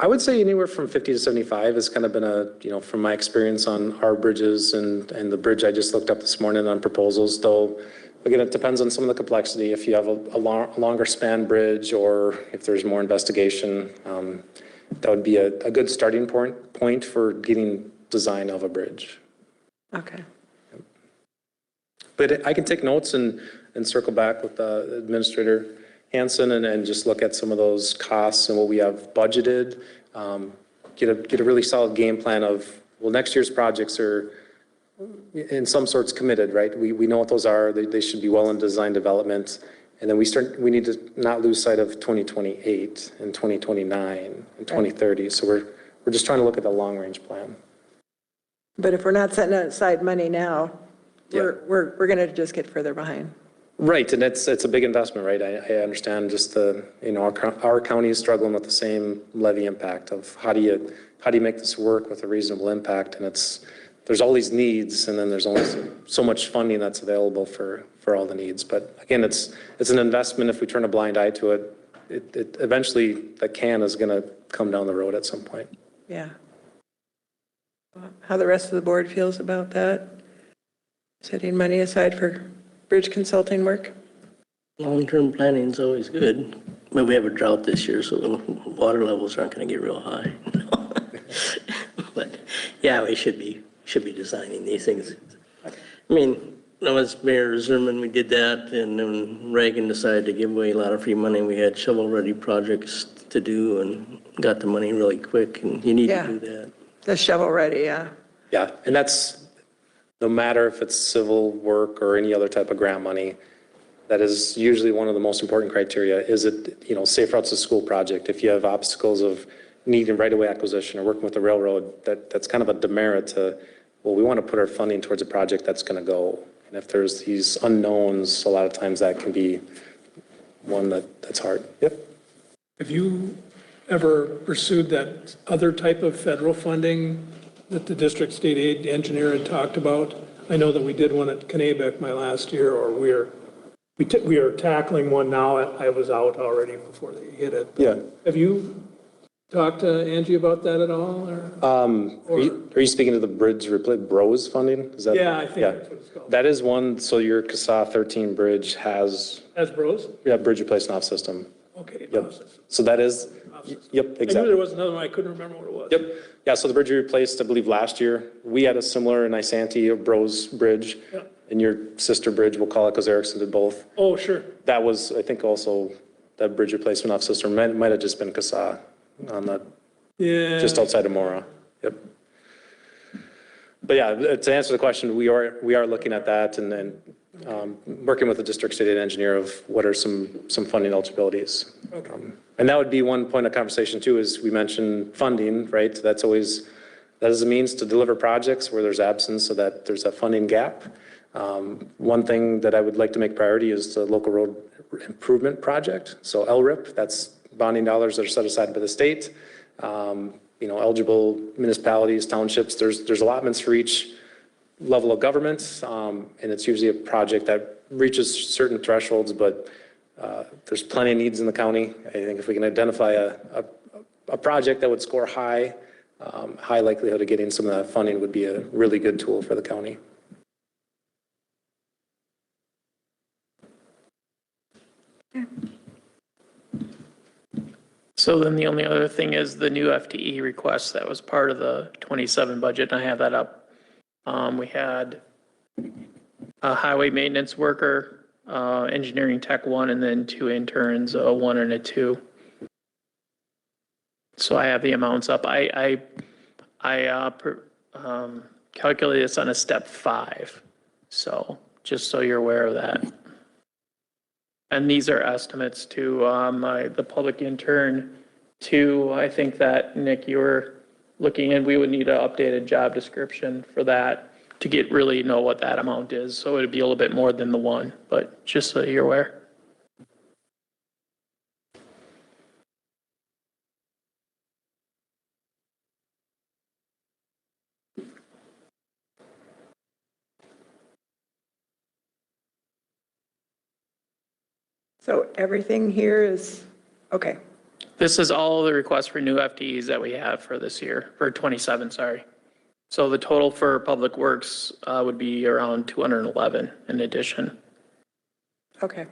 I would say anywhere from 50 to 75 has kind of been from my experience on our bridges and the bridge I just looked up this morning on proposals, though, again, it depends on some of the complexity. If you have a longer span bridge or if there's more investigation, that would be a good starting point for getting design of a bridge. Okay. But I can take notes and circle back with Administrator Hanson and just look at some of those costs and what we have budgeted. Get a really solid game plan of, well, next year's projects are in some sorts committed, right? We know what those are. They should be well in design development. And then we need to not lose sight of 2028 and 2029 and 2030. So we're just trying to look at the long range plan. But if we're not setting aside money now, we're going to just get further behind. Right, and it's a big investment, right? I understand just our county is struggling with the same levy impact of how do you make this work with a reasonable impact, and there's all these needs, and then there's only so much funding that's available for all the needs. But again, it's an investment. If we turn a blind eye to it eventually the can is going to come down the road at some point. Yeah. How the rest of the board feels about that? Setting money aside for bridge consulting work? Long-term planning is always good, but we have a drought this year, so the water levels aren't going to get real high. But yeah, we should be designing these things. I mean, as Mayor Zimmerman, we did that, and then Reagan decided to give away a lot of free money. We had shovel-ready projects to do and got the money really quick, and you need to do that. The shovel ready, yeah. Yeah, and that's no matter if it's civil work or any other type of grant money, that is usually one of the most important criteria. Is it, safe routes to school project? If you have obstacles of needing right-of-way acquisition or working with the railroad, that's kind of a demerit to, well, we want to put our funding towards a project that's going to go. And if there's these unknowns, a lot of times that can be one that's hard. Yep. Have you ever pursued that other type of federal funding that the district state aid engineer had talked about? I know that we did one at Kennebec my last year, or we are tackling one now. I was out already before they hit it. Yeah. Have you talked to Angie about that at all? Are you speaking to the bridge BROS funding? Is that? Yeah, I think that's what it's called. That is one. So your CASA 13 bridge has. As BROS? Yeah, bridge replacement off system. Okay. Yep. So that is. Yep, exactly. I knew there was another one. I couldn't remember what it was. Yep. Yeah, so the bridge we replaced, I believe, last year. We had a similar in Isanti, a BROS bridge. Yeah. And your sister bridge, we'll call it because Erickson did both. Oh, sure. That was, I think, also that bridge replacement off system might have just been CASA on that. Yeah. Just outside of Mora. Yep. But yeah, to answer the question, we are looking at that and then working with the district state aid engineer of what are some funding eligibilities. Okay. And that would be one point of conversation too, is we mentioned funding, right? That is a means to deliver projects where there's absence so that there's a funding gap. One thing that I would like to make priority is the local road improvement project. So LRIP, that's bonding dollars that are set aside by the state. Eligible municipalities, townships, there's allotments for each level of government. And it's usually a project that reaches certain thresholds, but there's plenty of needs in the county. I think if we can identify a project that would score high likelihood of getting some of that funding would be a really good tool for the county. So then the only other thing is the new FTE request that was part of the 27 budget, and I have that up. We had a highway maintenance worker, engineering tech 1, and then 2 interns, a 1 and a 2. So I have the amounts up. I calculate this on a step 5. So just so you're aware of that. And these are estimates to the public intern too. I think that, Nick, you were looking in, we would need an updated job description for that to get really know what that amount is. So it'd be a little bit more than the 1, but just so you're aware. So everything here is, okay. This is all the requests for new FTEs that we have for this year, for 27, sorry. So the total for Public Works would be around 211 in addition. Okay.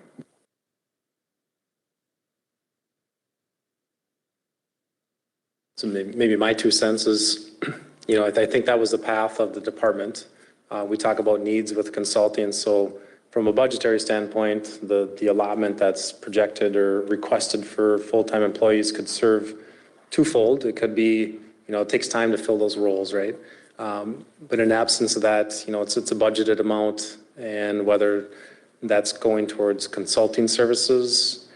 So maybe my 2 cents is, I think that was the path of the department. We talk about needs with consulting, so from a budgetary standpoint, the allotment that's projected or requested for full-time employees could serve twofold. It could be, it takes time to fill those roles, right? But in absence of that, it's a budgeted amount, and whether that's going towards consulting services,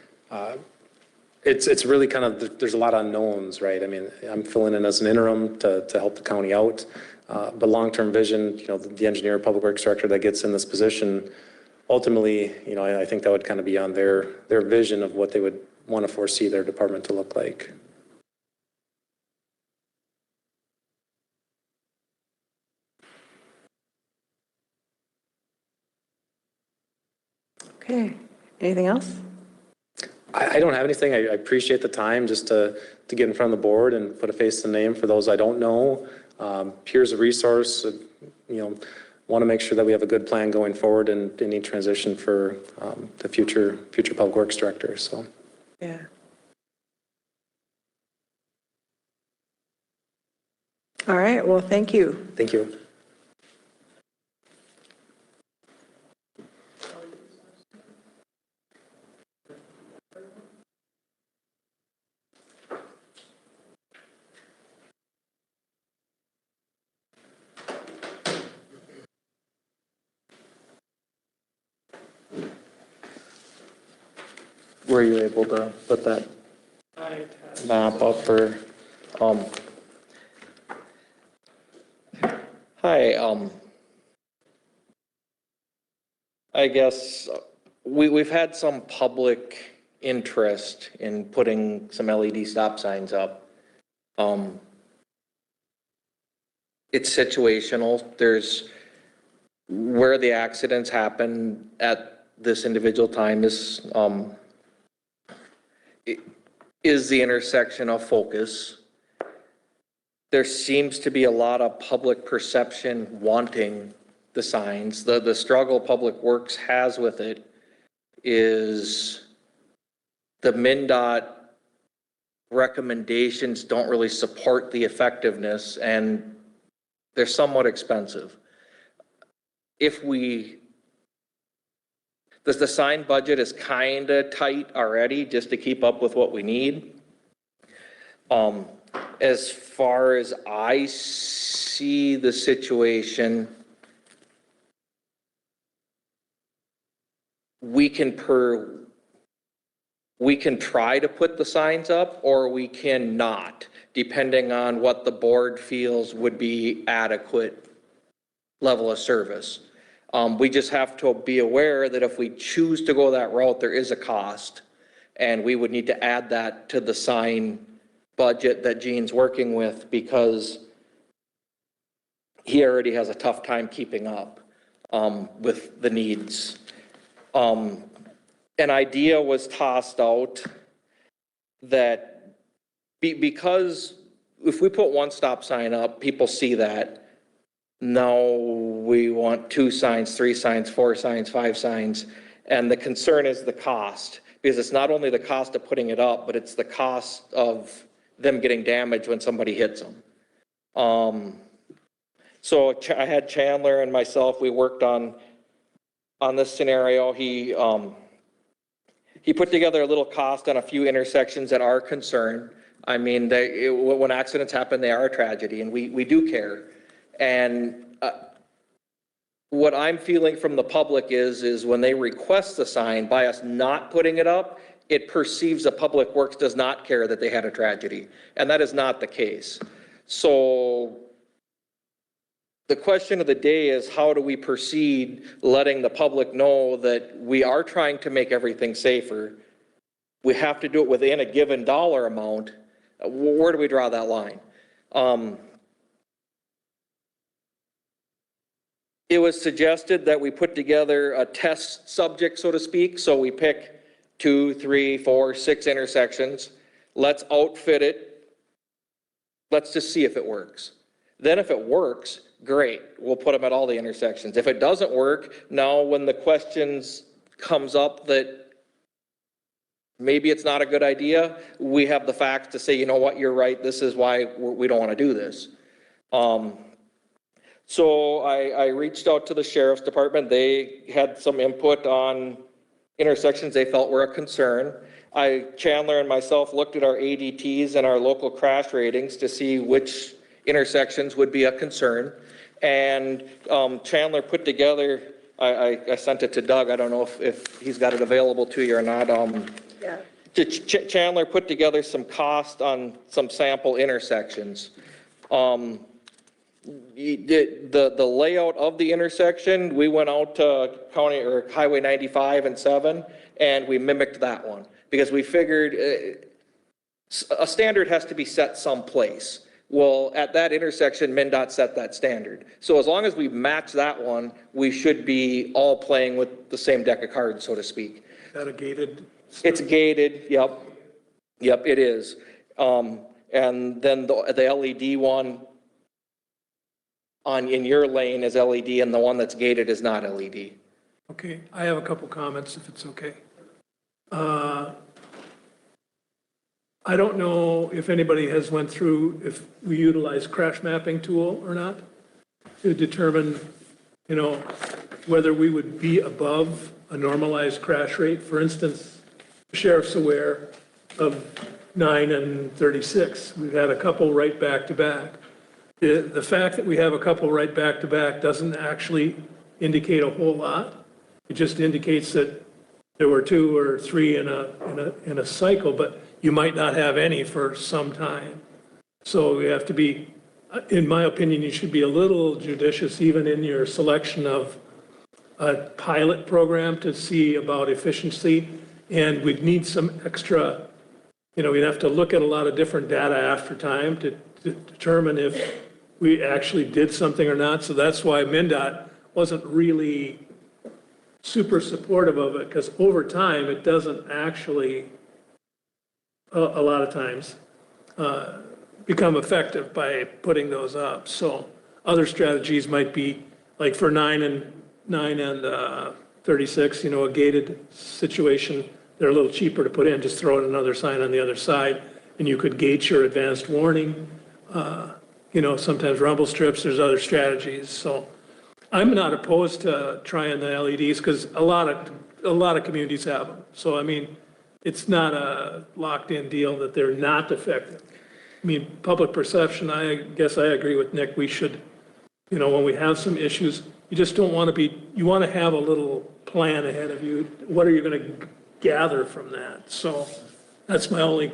it's really kind of, there's a lot of unknowns, right? I mean, I'm filling in as an interim to help the county out. But long-term vision, the engineer, public works director that gets in this position, ultimately, I think that would kind of be on their vision of what they would want to foresee their department to look like. Okay. Anything else? I don't have anything. I appreciate the time just to get in front of the board and put a face to the name for those I don't know. Here's a resource, want to make sure that we have a good plan going forward and any transition for the future public works director. So, Yeah. All right. Well, thank you. thank you. Were you able to put that map up or, hi, I guess we've had some public interest in putting some LED stop signs up. It's situational. There's where the accidents happen at this individual time is the intersection of focus. There seems to be a lot of public perception wanting the signs. The struggle Public Works has with it is the MnDOT recommendations don't really support the effectiveness, and they're somewhat expensive. The sign budget is kind of tight already just to keep up with what we need. As far as I see the situation, we can try to put the signs up, or we can not, depending on what the board feels would be adequate level of service. We just have to be aware that if we choose to go that route, there is a cost, and we would need to add that to the sign budget that Gene's working with, because he already has a tough time keeping up with the needs. An idea was tossed out that because if we put one stop sign up, people see that. Now we want 2 signs, 3 signs, 4 signs, 5 signs. And the concern is the cost, because it's not only the cost of putting it up, but it's the cost of them getting damaged when somebody hits them. So I had Chandler and myself, we worked on this scenario. He put together a little cost on a few intersections that are concerned. I mean, when accidents happen, they are a tragedy, and we do care. And what I'm feeling from the public is when they request the sign, by us not putting it up, it perceives that Public Works does not care that they had a tragedy. And that is not the case. So the question of the day is, how do we proceed letting the public know that we are trying to make everything safer? We have to do it within a given dollar amount. Where do we draw that line? It was suggested that we put together a test subject, so to speak. So we pick 2, 3, 4, 6 intersections. Let's outfit it. Let's just see if it works. Then if it works, great. We'll put them at all the intersections. If it doesn't work, now when the questions comes up that maybe it's not a good idea, we have the facts to say, you know what, you're right. This is why we don't want to do this. So I reached out to the sheriff's department. They had some input on intersections they felt were a concern. Chandler and myself looked at our ADTs and our local crash ratings to see which intersections would be a concern. And Chandler put together, I sent it to Doug. I don't know if he's got it available to you or not. Yeah. Chandler put together some cost on some sample intersections. The layout of the intersection, we went out to Highway 95 and 7, and we mimicked that one because we figured a standard has to be set someplace. Well, at that intersection, MnDOT set that standard. So as long as we match that one, we should be all playing with the same deck of cards, so to speak. Is that a gated? It's gated, yep. Yep, it is. And then the LED one in your lane is LED, and the one that's gated is not LED. Okay, I have a couple comments if it's okay. I don't know if anybody has went through, if we utilize crash mapping tool or not to determine, whether we would be above a normalized crash rate. For instance, the sheriff's aware of 9 and 36. We've had a couple right back to back. The fact that we have a couple right back to back doesn't actually indicate a whole lot. It just indicates that there were 2 or 3 in a cycle, but you might not have any for some time. So we have to be, in my opinion, you should be a little judicious even in your selection of a pilot program to see about efficiency. And we'd need some extra, we'd have to look at a lot of different data after time to determine if we actually did something or not. So that's why MnDOT wasn't really super supportive of it, because over time, it doesn't actually, a lot of times, become effective by putting those up. So other strategies might be, like for 9 and 36, a gated situation, they're a little cheaper to put in, just throw in another sign on the other side, and you could gate your advanced warning. Sometimes rumble strips, there's other strategies. So I'm not opposed to trying the LEDs because a lot of communities have them. So, it's not a locked-in deal that they're not effective. Public perception, I guess I agree with Nick. We should, when we have some issues, you just don't want to you want to have a little plan ahead of you. What are you going to gather from that? So that's my only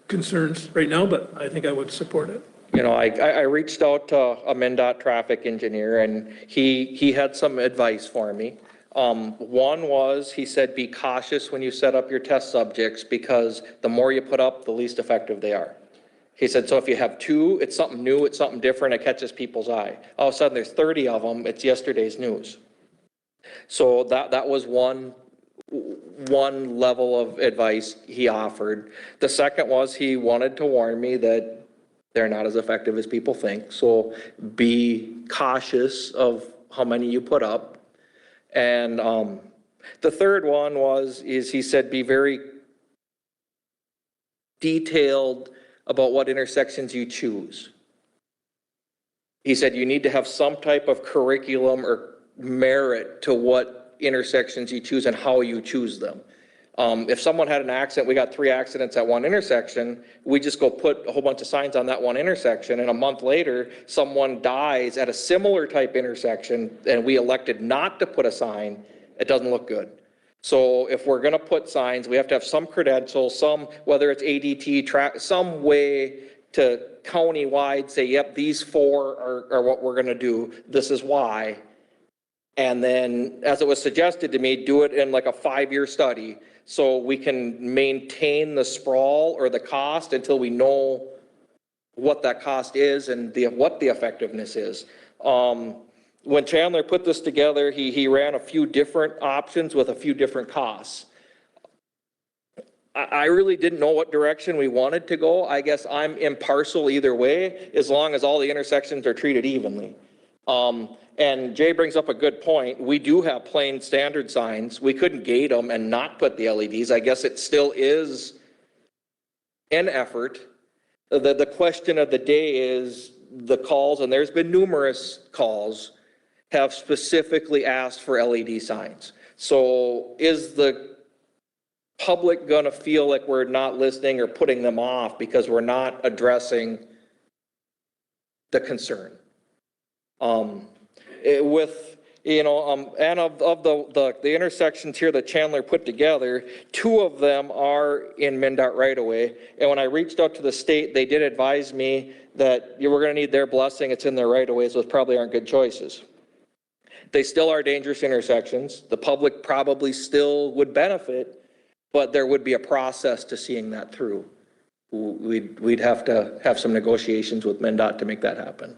concerns right now, but I think I would support it. I reached out to a MnDOT traffic engineer, and he had some advice for me. One was, he said, be cautious when you set up your test subjects because the more you put up, the least effective they are. He said, so if you have 2, it's something new, it's something different, it catches people's eye. All of a sudden, there's 30 of them, it's yesterday's news. So that was one level of advice he offered. The second was he wanted to warn me that they're not as effective as people think. So be cautious of how many you put up. And the third one is he said, be very detailed about what intersections you choose. He said, you need to have some type of curriculum or merit to what intersections you choose and how you choose them. If someone had an accident, we got 3 accidents at one intersection, we just go put a whole bunch of signs on that one intersection, and a month later, someone dies at a similar type intersection, and we elected not to put a sign, it doesn't look good. So if we're gonna put signs, we have to have some credentials, whether it's ADT, some way to county-wide say, yep, these 4 are what we're gonna do, this is why. And then, as it was suggested to me, do it in like a 5-year study, so we can maintain the sprawl or the cost until we know what that cost is and what the effectiveness is. When Chandler put this together, he ran a few different options with a few different costs. I really didn't know what direction we wanted to go. I guess I'm impartial either way, as long as all the intersections are treated evenly. And Jay brings up a good point. We do have plain standard signs. We couldn't gate them and not put the LEDs. I guess it still is an effort. The question of the day is the calls, and there's been numerous calls, have specifically asked for LED signs. So is the public gonna feel like we're not listening or putting them off because we're not addressing the concern? And of the intersections here that Chandler put together, 2 of them are in MnDOT right away. And when I reached out to the state, they did advise me that we're gonna need their blessing. It's in their right away, so it probably aren't good choices. They still are dangerous intersections. The public probably still would benefit, but there would be a process to seeing that through. We'd have to have some negotiations with MnDOT to make that happen.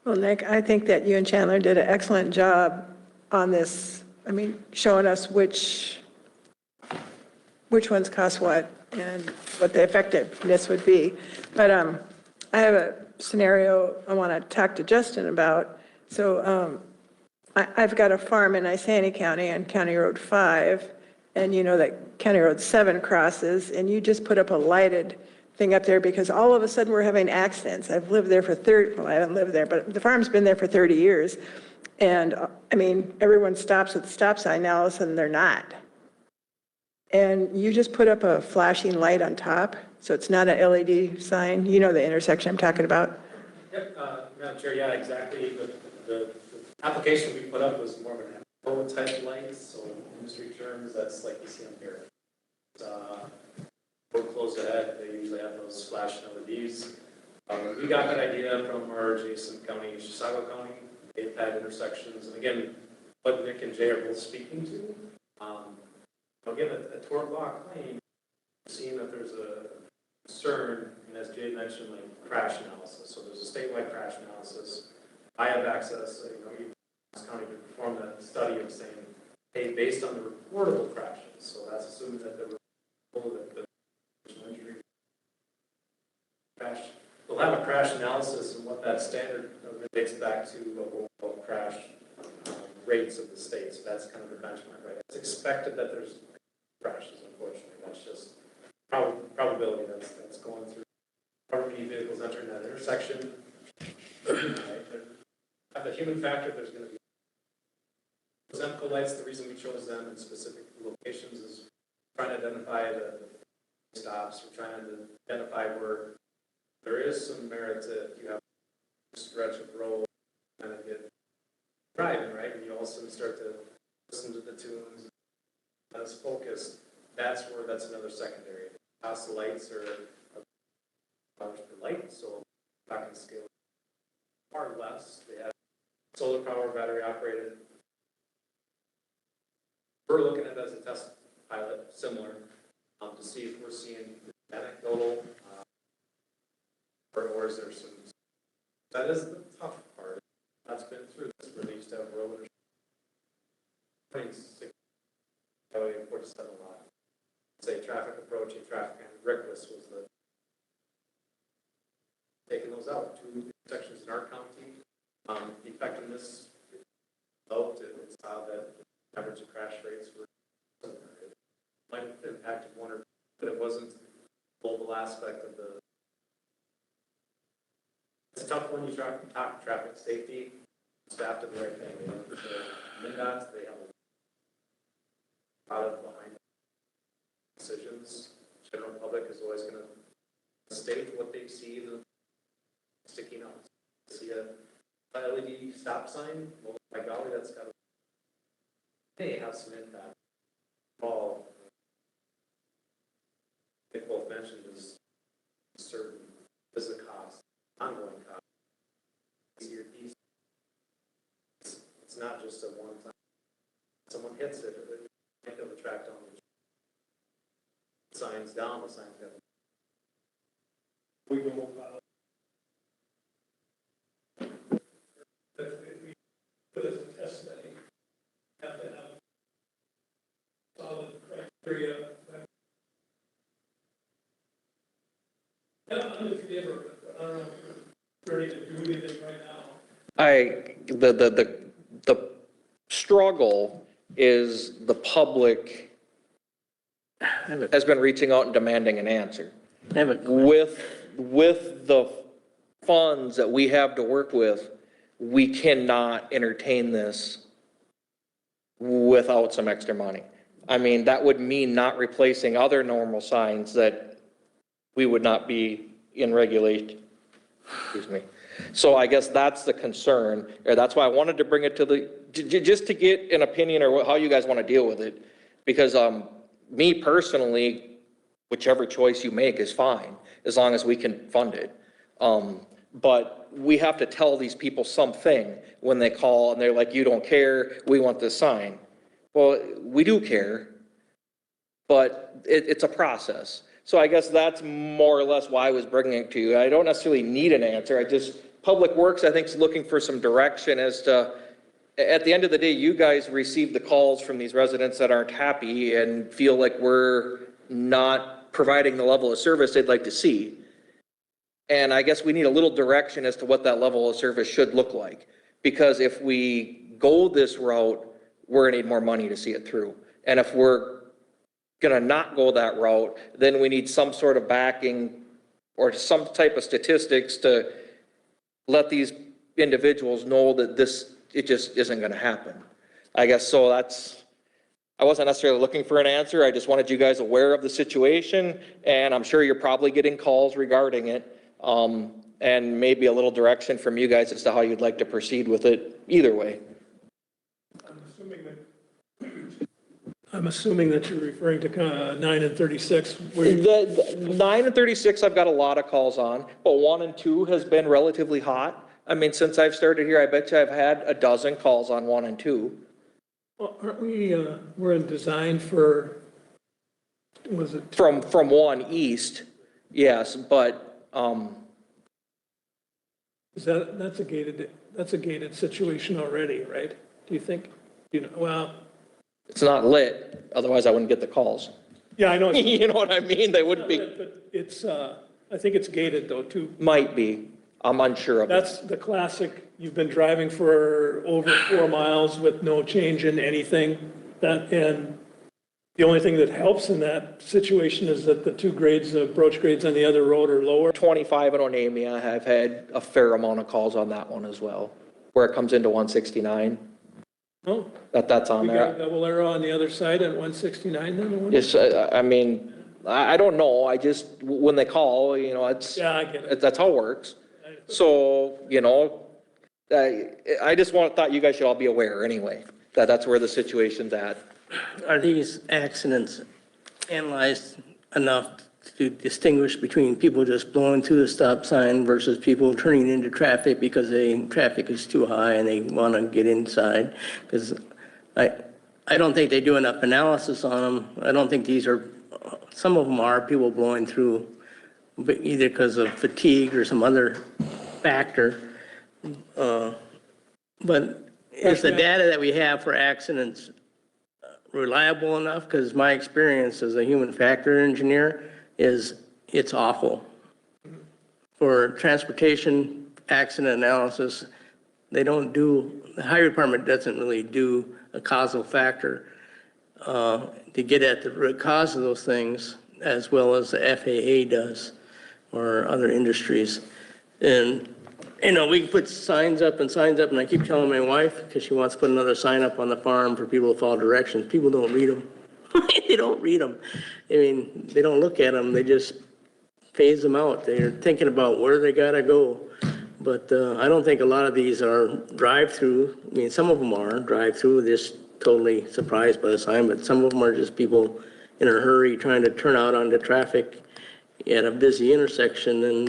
Well, Nick, I think that you and Chandler did an excellent job on this. I mean, showing us which ones cost what and what the effectiveness would be. But I have a scenario I want to talk to Justin about. So I've got a farm in Isani County on County Road 5, and you know that County Road 7 crosses, and you just put up a lighted thing up there because all of a sudden we're having accidents. I've lived there for well, I haven't lived there, but the farm's been there for 30 years. And I mean, everyone stops at the stop sign now, all of a sudden they're not. And you just put up a flashing light on top, so it's not an LED sign. You know the intersection I'm talking about? Yep, Madam Chair, yeah, exactly. The application we put up was more of an ammo type light, so industry terms, that's like you see on here. Road close ahead, they usually have those flashing LEDs. We got that idea from our adjacent county, Chisago County. They've had intersections, and again, what Nick and Jay are both speaking to. Again, at 4 o'clock lane, seeing that there's a concern, and as Jay mentioned, like crash analysis. So there's a statewide crash analysis. I have access, county to perform that study of saying, hey, based on the reportable crashes, so that's assuming that there were injury crash. We'll have a crash analysis and what that standard relates back to what we'll call crash rates of the state. So that's kind of the benchmark, right? It's expected that there's crashes, unfortunately. That's just probability that's going through. However many vehicles entering that intersection, right? Have the human factor, there's going to be those EMCO lights. The reason we chose them in specific locations is trying to identify the stops. We're trying to identify where there is some merit to if you have a stretch of road kind of get driving, right? And you also start to listen to the tunes and it's focused. That's another secondary. Cost of lights are dollars per light, so back in scale far less. They have solar power, battery operated. We're looking at it as a test pilot, similar, to see if we're seeing anecdotal, or is there some, that is the tough part. That's been through this, where they used to have road. Highway 47 a lot. Say traffic approaching, traffic and Rickless was the taking those out. 2 sections in our county. The effectiveness low, it's how that average crash rates were similar. It might have impacted one or two, but it wasn't the global aspect of the. It's tough when you talk traffic safety. Staff did the right thing. They went to MnDOT, they have lot of behind decisions. General public is always going to state what they see the sticking out. See a LED stop sign, well, my golly, that's got to, they have some impact. All, they both mentioned is certain visit cost, ongoing cost. It's not just a one time. Someone hits it, they can't the track down. Signs down, the signs got. We can move out. But as a test study, have to have solid criteria. I'm in favor, but I don't know if we're ready to do anything right now. The struggle is the public has been reaching out and demanding an answer. With the funds that we have to work with, we cannot entertain this without some extra money. I mean, that would mean not replacing other normal signs that we would not be in regulation. Excuse me. So I guess that's the concern, or that's why I wanted to bring it to the, just to get an opinion or how you guys want to deal with it. Because me personally, whichever choice you make is fine, as long as we can fund it. But we have to tell these people something when they call and they're like, you don't care, we want this sign. Well, we do care, but it's a process. So I guess that's more or less why I was bringing it to you. I don't necessarily need an answer. Public Works, I think, is looking for some direction as to, at the end of the day, you guys receive the calls from these residents that aren't happy and feel like we're not providing the level of service they'd like to see. And I guess we need a little direction as to what that level of service should look like. Because if we go this route, we're gonna need more money to see it through. And if we're gonna not go that route, then we need some sort of backing or some type of statistics to let these individuals know that it just isn't gonna happen. I guess so I wasn't necessarily looking for an answer. I just wanted you guys aware of the situation, and I'm sure you're probably getting calls regarding it. And maybe a little direction from you guys as to how you'd like to proceed with it either way. I'm assuming that you're referring to 9 and 36. The 9 and 36 I've got a lot of calls on, but 1 and 2 has been relatively hot. I mean, since I've started here, I bet you I've had a dozen calls on 1 and 2. Well, aren't we, we're in design for, was it? From 1 east, yes, but Is that's a gated situation already, right? Do you think? Well, it's not lit, otherwise I wouldn't get the calls. yeah, I know. You know what I mean? They wouldn't be. But it's, I think it's gated though, too. Might be. I'm unsure of it. That's the classic, you've been driving for over 4 miles with no change in anything. And the only thing that helps in that situation is that the 2 grades, the approach grades on the other road are lower. 25 in Onamia, I've had a fair amount of calls on that one as well, where it comes into 169. Oh, That's on we got a there. double arrow on the other side at 169 then? Yes, I mean, I don't know. I just, when they call, it's. Yeah, I get it. That's how it works. So, I just thought you guys should all be aware anyway, that's where the situation's at. Are these accidents analyzed enough to distinguish between people just blowing through the stop sign versus people turning into traffic because traffic is too high and they want to get inside? Because I don't think they do enough analysis on them. I don't think some of them are people blowing through, but either because of fatigue or some other factor. But is the data that we have for accidents reliable enough? Because my experience as a human factor engineer is it's awful. For transportation accident analysis, the highway department doesn't really do a causal factor to get at the root cause of those things, as well as the FAA does or other industries. And we can put signs up, and I keep telling my wife, because she wants to put another sign up on the farm for people to follow directions. People don't read them. They don't read them. I mean, they don't look at them, they just phase them out. They're thinking about where they gotta go. But I don't think a lot of these are drive-through. I mean, some of them are drive-through, just totally surprised by the sign, but some of them are just people in a hurry trying to turn out onto traffic at a busy intersection, and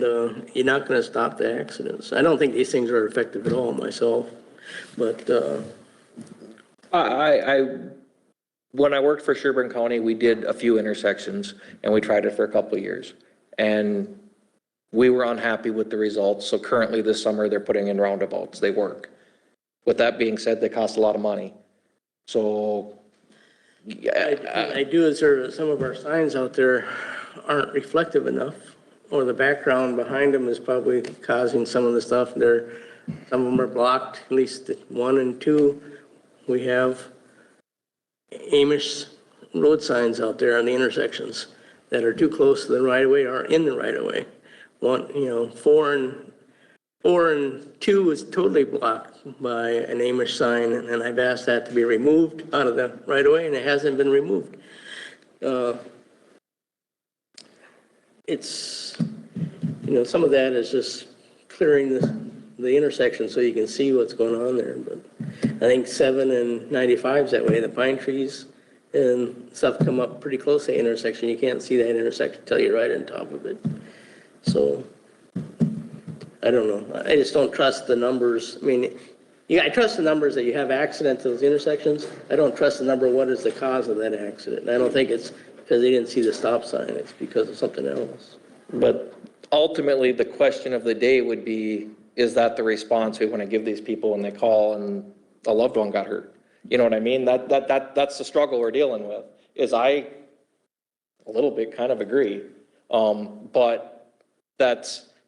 you're not gonna stop the accidents. I don't think these things are effective at all myself, but When I worked for Sherburne County, we did a few intersections, and we tried it for a couple of years. And we were unhappy with the results, so currently this summer, they're putting in roundabouts. They work. With that being said, they cost a lot of money. So, I do observe that some of our signs out there aren't reflective enough, or the background behind them is probably causing some of the stuff. Some of them are blocked, at least 1 and 2. We have Amish road signs out there on the intersections that are too close to the right of way or in the right of way. 4 and 2 is totally blocked by an Amish sign, and I've asked that to be removed out of the right of way, and it hasn't been removed. It's, some of that is just clearing the intersection so you can see what's going on there. But I think 7 and 95 is that way. The pine trees and stuff come up pretty close to the intersection. You can't see that intersection until you're right on top of it. So I don't know. I just don't trust the numbers. I mean, I trust the numbers that you have accidents at those intersections. I don't trust the number what is the cause of that accident. I don't think it's because they didn't see the stop sign. It's because of something else. but ultimately, the question of the day would be, is that the response we want to give these people when they call and a loved one got hurt? You know what I mean? That's the struggle we're dealing with, is I a little bit kind of agree. But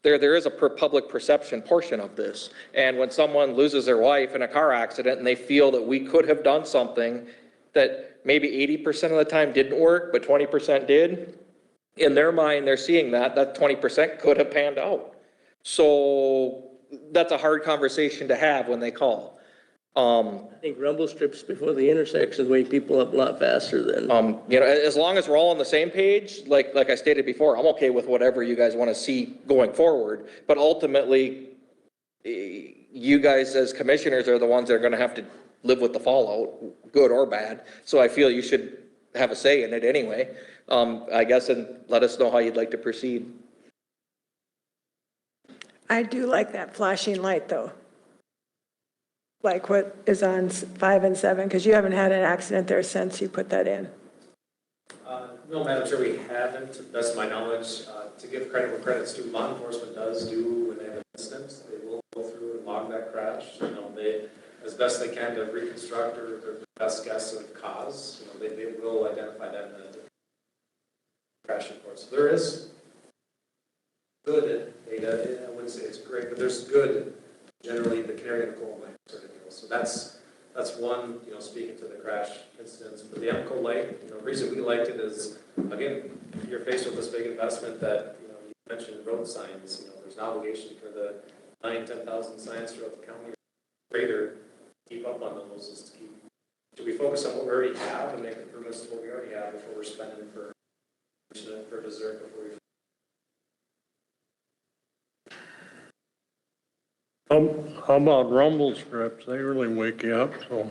there is a public perception portion of this. And when someone loses their wife in a car accident and they feel that we could have done something that maybe 80% of the time didn't work, but 20% did, in their mind, they're seeing that 20% could have panned out. So that's a hard conversation to have when they call. I think rumble strips before the intersections wake people up a lot faster than. As long as we're all on the same page, like I stated before, I'm okay with whatever you guys want to see going forward. But ultimately, you guys as commissioners are the ones that are going to have to live with the fallout, good or bad. So I feel you should have a say in it anyway, I guess, and let us know how you'd like to proceed. I do like that flashing light, though. Like what is on 5 and 7, because you haven't had an accident there since you put that in. No, Madam Chair, we haven't, to the best of my knowledge. To give credit where credit's due, law enforcement does do when they have an incident. They will go through and log that crash. They, as best they can, to reconstruct or their best guess of cause. They will identify that in the crash report. So there is good data. I wouldn't say it's great, but there's good. Generally, the canary in the coal mine sort of deal. So that's one, speaking to the crash incidents. But the Emco light, the reason we liked it is, again, you're faced with this big investment that, you mentioned road signs. There's an obligation for the 10,000 signs throughout the county. Greater, keep up on those is to keep. Should we focus on what we already have and make improvements to what we already have before we're spending for dessert before we. How about rumble strips? They really wake you up, so,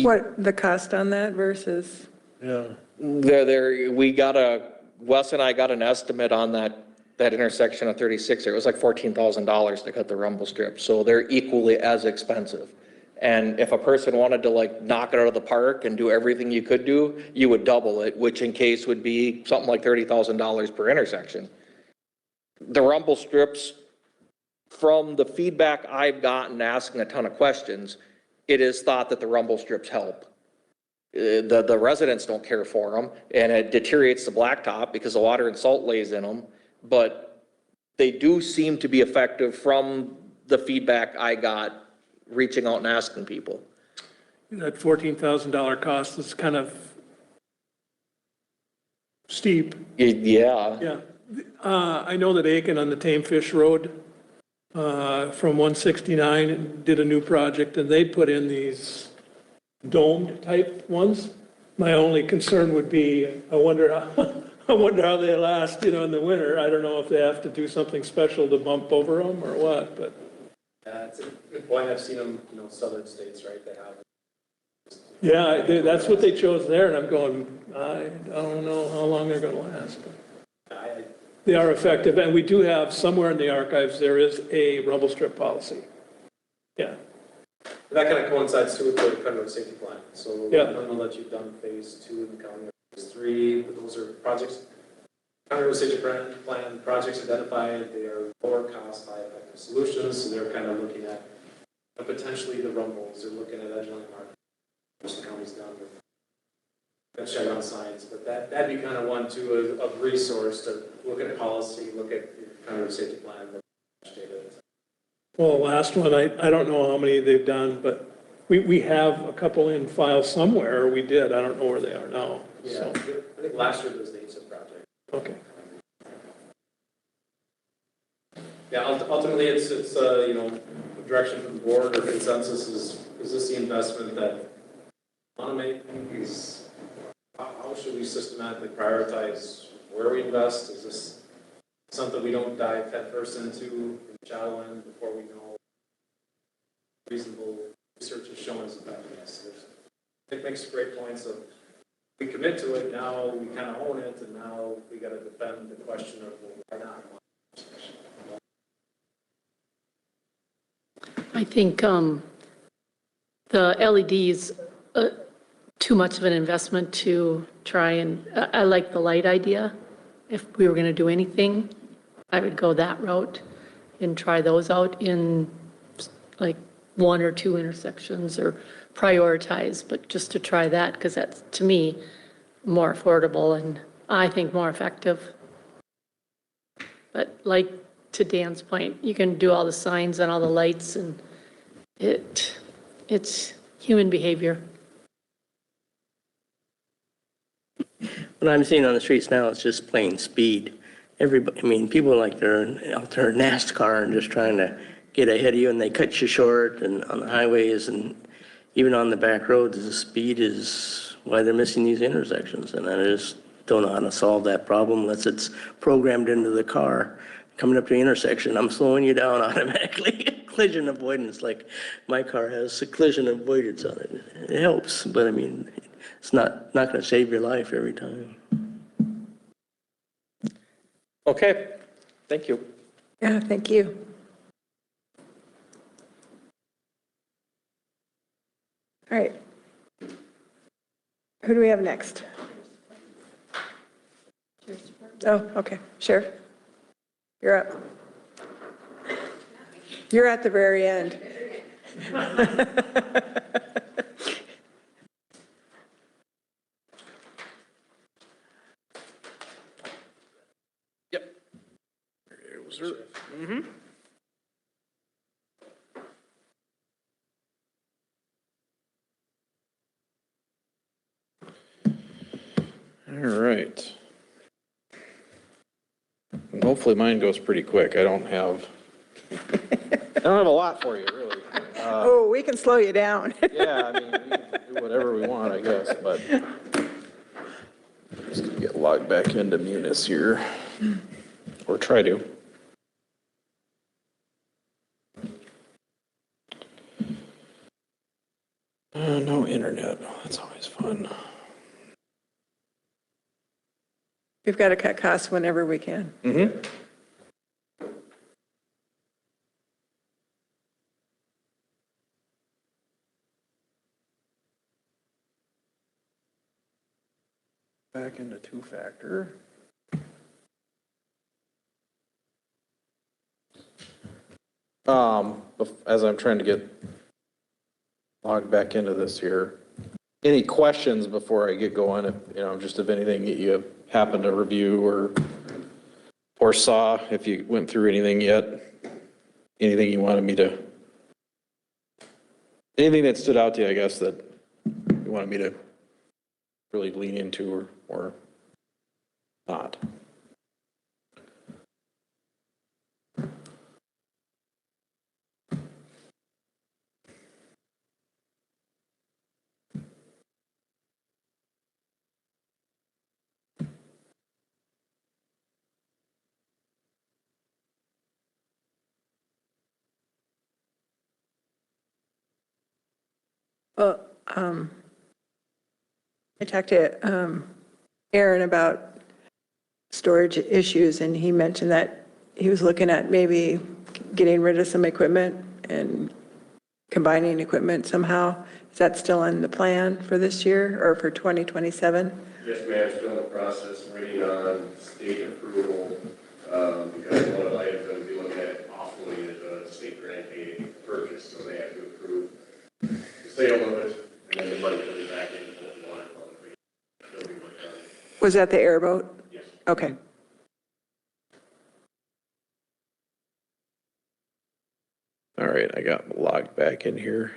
What, the cost on that versus? yeah. Wes and I got an estimate on that intersection of 36. It was like $14,000 to cut the rumble strip. So they're equally as expensive. And if a person wanted to knock it out of the park and do everything you could do, you would double it, which in case would be something like $30,000 per intersection. The rumble strips, from the feedback I've gotten asking a ton of questions, it is thought that the rumble strips help. The residents don't care for them, and it deteriorates the blacktop because the water and salt lays in them, but they do seem to be effective from the feedback I got reaching out and asking people. That $14,000 cost is kind of steep. Yeah. Yeah. I know that Aiken on the Tame Fish Road from 169 did a new project, and they put in these domed type ones My only concern would be, I wonder how they last, in the winter. I don't know if they have to do something special to bump over them or what, but. It's a good point. I've seen them, southern states, right? They have. Yeah, that's what they chose there, and I'm going, I don't know how long they're going to last. They are effective, and we do have, somewhere in the archives, there is a rumble strip policy. Yeah. That kind of coincides too with the County Road Safety Plan. So Yeah. I don't know that you've done phase 2 in the county, phase 3, but those are projects. County Road Safety Plan projects identified, they are lower cost, high effective solutions, so they're kind of looking at potentially the rumbles, they're looking at edge line marking, which the county's done with check on signs, but that'd be kind of one too of resource to look at policy, look at your County Road Safety Plan, data. Well, the last one, I don't know how many they've done, but we have a couple in file somewhere, or we did, I don't know where they are now. Yeah, So. I think last year was the ASIP project. Okay. Yeah, ultimately it's direction from the board or consensus is this the investment that we want to make? How should we systematically prioritize where we invest? Is this something we don't dive headfirst into in the shallow end before we know reasonable research has shown us effectiveness? It makes great points of we commit to it, now we kind of own it, and now we got to defend the question of why not? I think the LEDs, too much of an investment to try and, I like the light idea. If we were going to do anything, I would go that route and try those out in like 1 or 2 intersections or prioritize, but just to try that, because that's, to me, more affordable and I think more effective. But like to Dan's point, you can do all the signs and all the lights and it's human behavior. What I'm seeing on the streets now is just plain speed. Everybody, people like they're out there in NASCAR and just trying to get ahead of you, and they cut you short, and on the highways and even on the back roads, the speed is why they're missing these intersections. And I just don't know how to solve that problem unless it's programmed into the car. Coming up to the intersection, I'm slowing you down automatically. Collision avoidance, like my car has a collision avoidance on it. It helps, but it's not going to save your life every time. Okay, thank you. Yeah, thank you. All right. Who do we have next? Oh, okay, Sheriff. You're up. You're at the very end. Yep. Mm-hmm. All right. And hopefully mine goes pretty quick. I don't have a lot for you, really. Oh, we can slow you down. Yeah, we can do whatever we want, I guess, but I'm just gonna get logged back into Munis here, or try to. No internet. Oh, that's always fun. We've got to cut costs whenever we can. Mm-hmm. Back into two-factor. As I'm trying to get logged back into this here, any questions before I get going? If, just if anything that you happen to review or saw, if you went through anything yet, anything you wanted me to, anything that stood out to you, I guess, that you wanted me to really lean into or not. Well, I talked to Aaron about storage issues, and he mentioned that he was looking at maybe getting rid of some equipment and combining equipment somehow. Is that still in the plan for this year or for 2027? Yes, ma'am, still in the process, waiting on state approval, because one of the items that we'll be looking at possibly is a state grant aid purchase, so they have to approve the sale of it, and then the money comes back into the water fund. It'll be worked on. Was that the airboat? Yes. Okay. All right, I got logged back in here.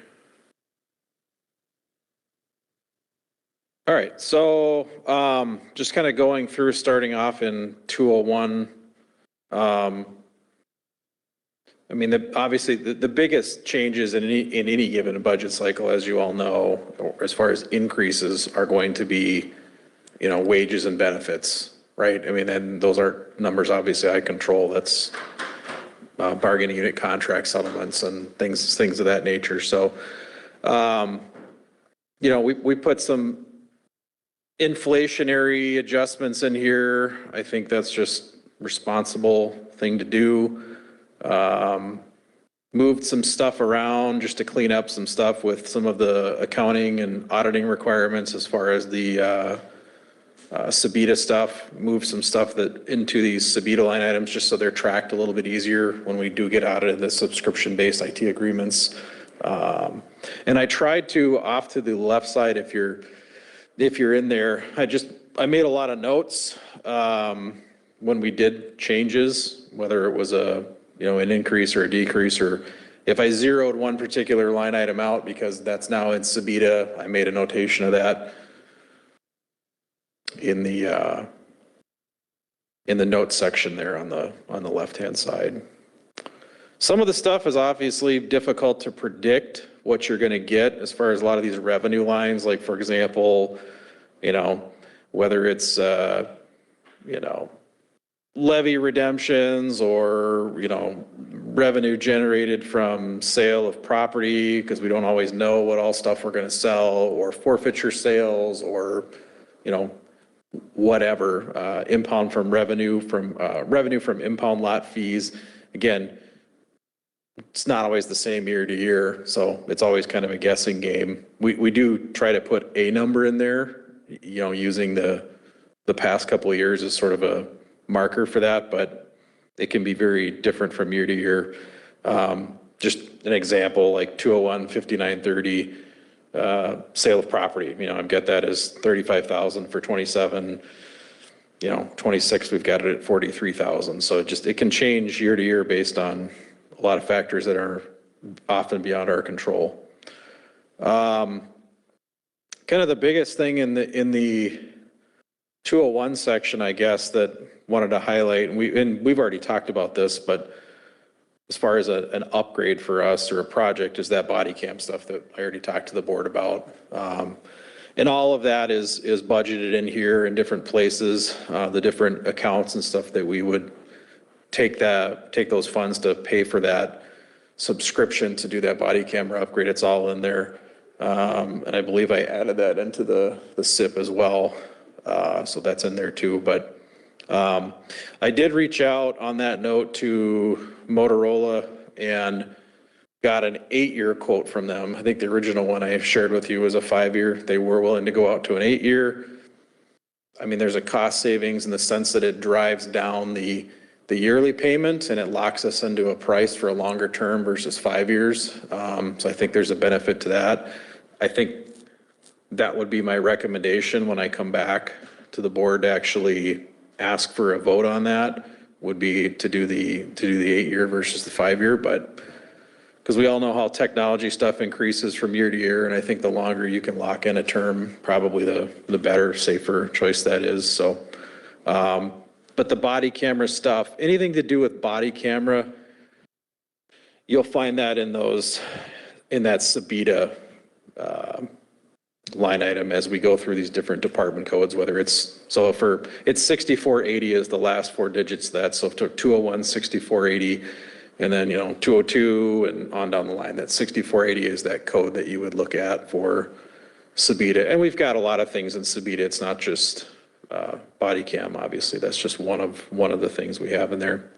All right, so just kind of going through, starting off in 201. I mean, obviously, the biggest changes in any given budget cycle, as you all know, as far as increases, are going to be, wages and benefits, right? I mean, and those are numbers obviously I control. That's bargaining unit contract settlements and things of that nature. So, we put some inflationary adjustments in here. I think that's just responsible thing to do. Moved some stuff around just to clean up some stuff with some of the accounting and auditing requirements as far as the Sabita stuff. Moved some stuff into these Sabita line items just so they're tracked a little bit easier when we do get audited, the subscription-based IT agreements. And I tried to, off to the left side, if you're in there, I made a lot of notes when we did changes, whether it was an increase or a decrease, or if I zeroed one particular line item out because that's now in Sabita, I made a notation of that in the notes section there on the left-hand side. Some of the stuff is obviously difficult to predict what you're going to get as far as a lot of these revenue lines, like for example, whether it's levy redemptions or revenue generated from sale of property, because we don't always know what all stuff we're going to sell, or forfeiture sales, or whatever, impound from revenue from impound lot fees. Again, it's not always the same year to year, so it's always kind of a guessing game. We do try to put a number in there, using the past couple of years as sort of a marker for that, but it can be very different from year to year. Just an example, like 201, 5930, sale of property. I've got that as 35,000 for 27. 26, we've got it at 43,000. So it can change year to year based on a lot of factors that are often beyond our control. Kind of the biggest thing in the 201 section, I guess, that wanted to highlight, and we've already talked about this, but as far as an upgrade for us or a project, is that body cam stuff that I already talked to the board about. And all of that is budgeted in here in different places, the different accounts and stuff that we would take those funds to pay for that subscription to do that body camera upgrade. It's all in there. And I believe I added that into the SIP as well. So that's in there too. But I did reach out on that note to Motorola and got an 8-year quote from them. I think the original one I shared with you was a 5-year. They were willing to go out to an 8-year. I mean, there's a cost savings in the sense that it drives down the yearly payment and it locks us into a price for a longer term versus 5 years. So I think there's a benefit to that. I think that would be my recommendation when I come back to the board to actually ask for a vote on that, would be to do the 8-year versus the 5-year. But because we all know how technology stuff increases from year to year, and I think the longer you can lock in a term, probably the better, safer choice that is. So, but the body camera stuff, anything to do with body camera, you'll find that in that Sabita line item as we go through these different department codes, whether it's 6480 is the last 4 digits of that. So if 201 6480 And then, 202 and on down the line, that 6480 is that code that you would look at for Sabita. And we've got a lot of things in Sabita. It's not just body cam, obviously. That's just one of the things we have in there.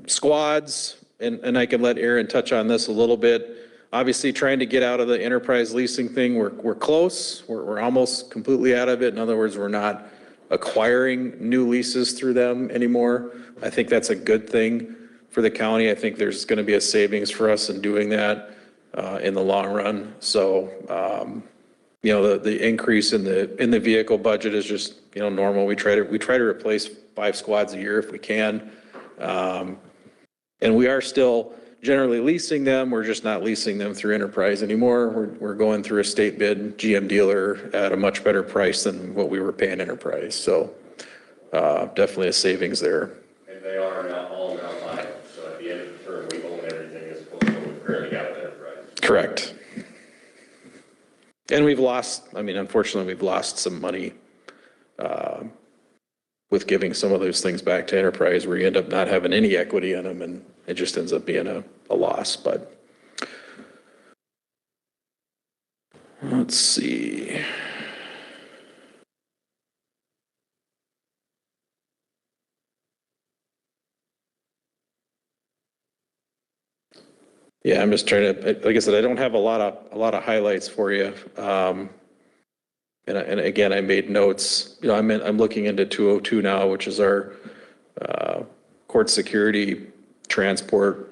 Squads, and I can let Aaron touch on this a little bit. Obviously, trying to get out of the enterprise leasing thing, we're close. We're almost completely out of it. In other words, we're not acquiring new leases through them anymore. I think that's a good thing for the county. I think there's going to be a savings for us in doing that in the long run. So, the increase in the vehicle budget is just, normal. We try to replace 5 squads a year if we can. And we are still generally leasing them. We're just not leasing them through enterprise anymore. We're going through a state bid GM dealer at a much better price than what we were paying enterprise. So definitely a savings there. And they are now all live. So at the end of the term, we own everything as opposed to what we currently got with enterprise. Correct. And unfortunately, we've lost some money with giving some of those things back to enterprise where you end up not having any equity in them and it just ends up being a loss. But let's see. Yeah, I'm just trying to, like I said, I don't have a lot of highlights for you. And again, I made notes. I'm looking into 202 now, which is our court security transport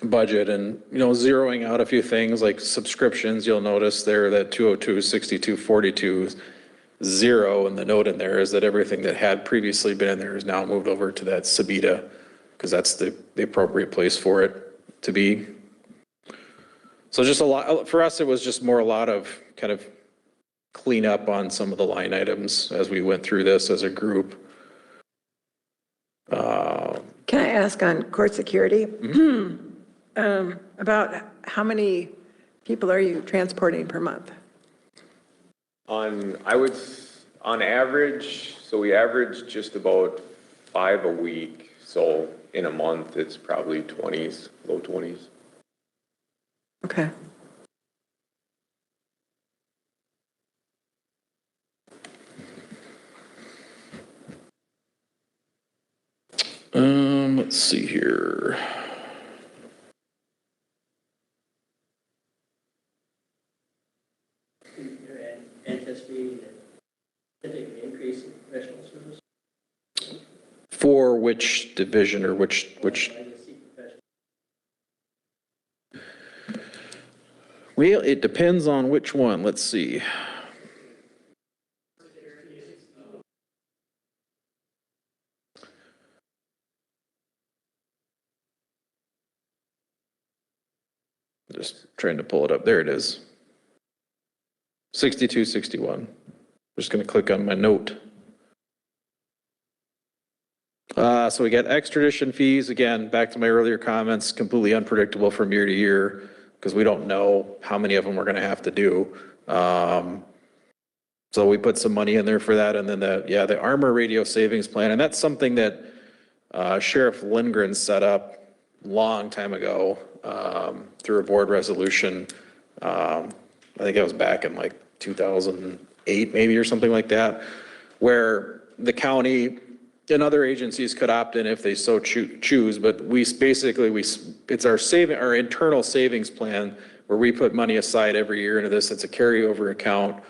budget, and zeroing out a few things like subscriptions. You'll notice there that 202 6242 0, and the note in there is that everything that had previously been in there is now moved over to that Sabita because that's the appropriate place for it to be. So just a lot for us. It was just more a lot of kind of clean up on some of the line items as we went through this as a group. Can I ask on court security? About how many people are you transporting per month? On average, so we average just about 5 a week. So in a month, it's probably 20s, low 20s. Okay. Let's see here. You're anticipating a significant increase in professional service? For which division or which? Well, it depends on which one. Let's see. Just trying to pull it up. There it is. 6261. Just going to click on my note. So we got extradition fees. Again, back to my earlier comments, completely unpredictable from year to year because we don't know how many of them we're going to have to do. So we put some money in there for that. And then the armor radio savings plan. And that's something that Sheriff Lindgren set up a long time ago through a board resolution. I think it was back in like 2008 maybe or something like that, where the county and other agencies could opt in if they so choose, but it's our internal savings plan where we put money aside every year into this. It's a carryover account,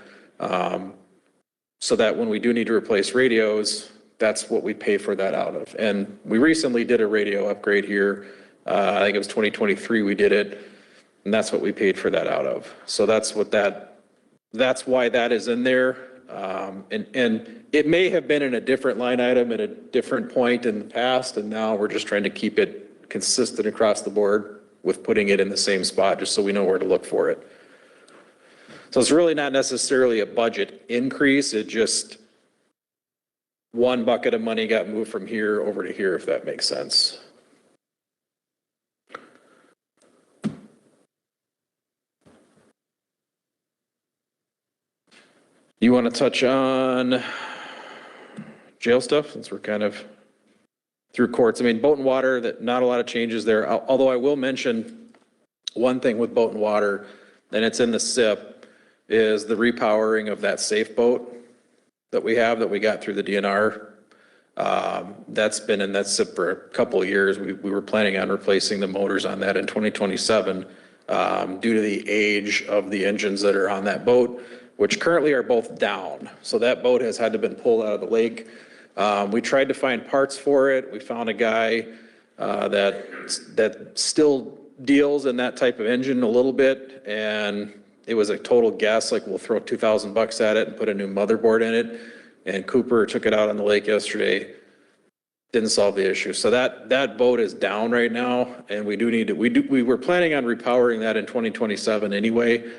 so that when we do need to replace radios, that's what we pay for that out of. And we recently did a radio upgrade here. I think it was 2023 we did it, and that's what we paid for that out of. So that's why that is in there. And it may have been in a different line item at a different point in the past, and now we're just trying to keep it consistent across the board with putting it in the same spot, just so we know where to look for it. So it's really not necessarily a budget increase. It just, one bucket of money got moved from here over to here, if that makes sense. You want to touch on jail stuff since we're kind of through courts. I mean, boat and water, that not a lot of changes there, although I will mention one thing with boat and water, and it's in the SIP, is the repowering of that safe boat that we have, that we got through the DNR. That's been in that SIP for a couple of years. We were planning on replacing the motors on that in 2027 due to the age of the engines that are on that boat, which currently are both down. So that boat has had to been pulled out of the lake. We tried to find parts for it. We found a guy that still deals in that type of engine a little bit, and it was a total guess, like we'll throw $2,000 at it and put a new motherboard in it. And Cooper took it out on the lake yesterday, didn't solve the issue. So that boat is down right now, and we were planning on repowering that in 2027 anyway.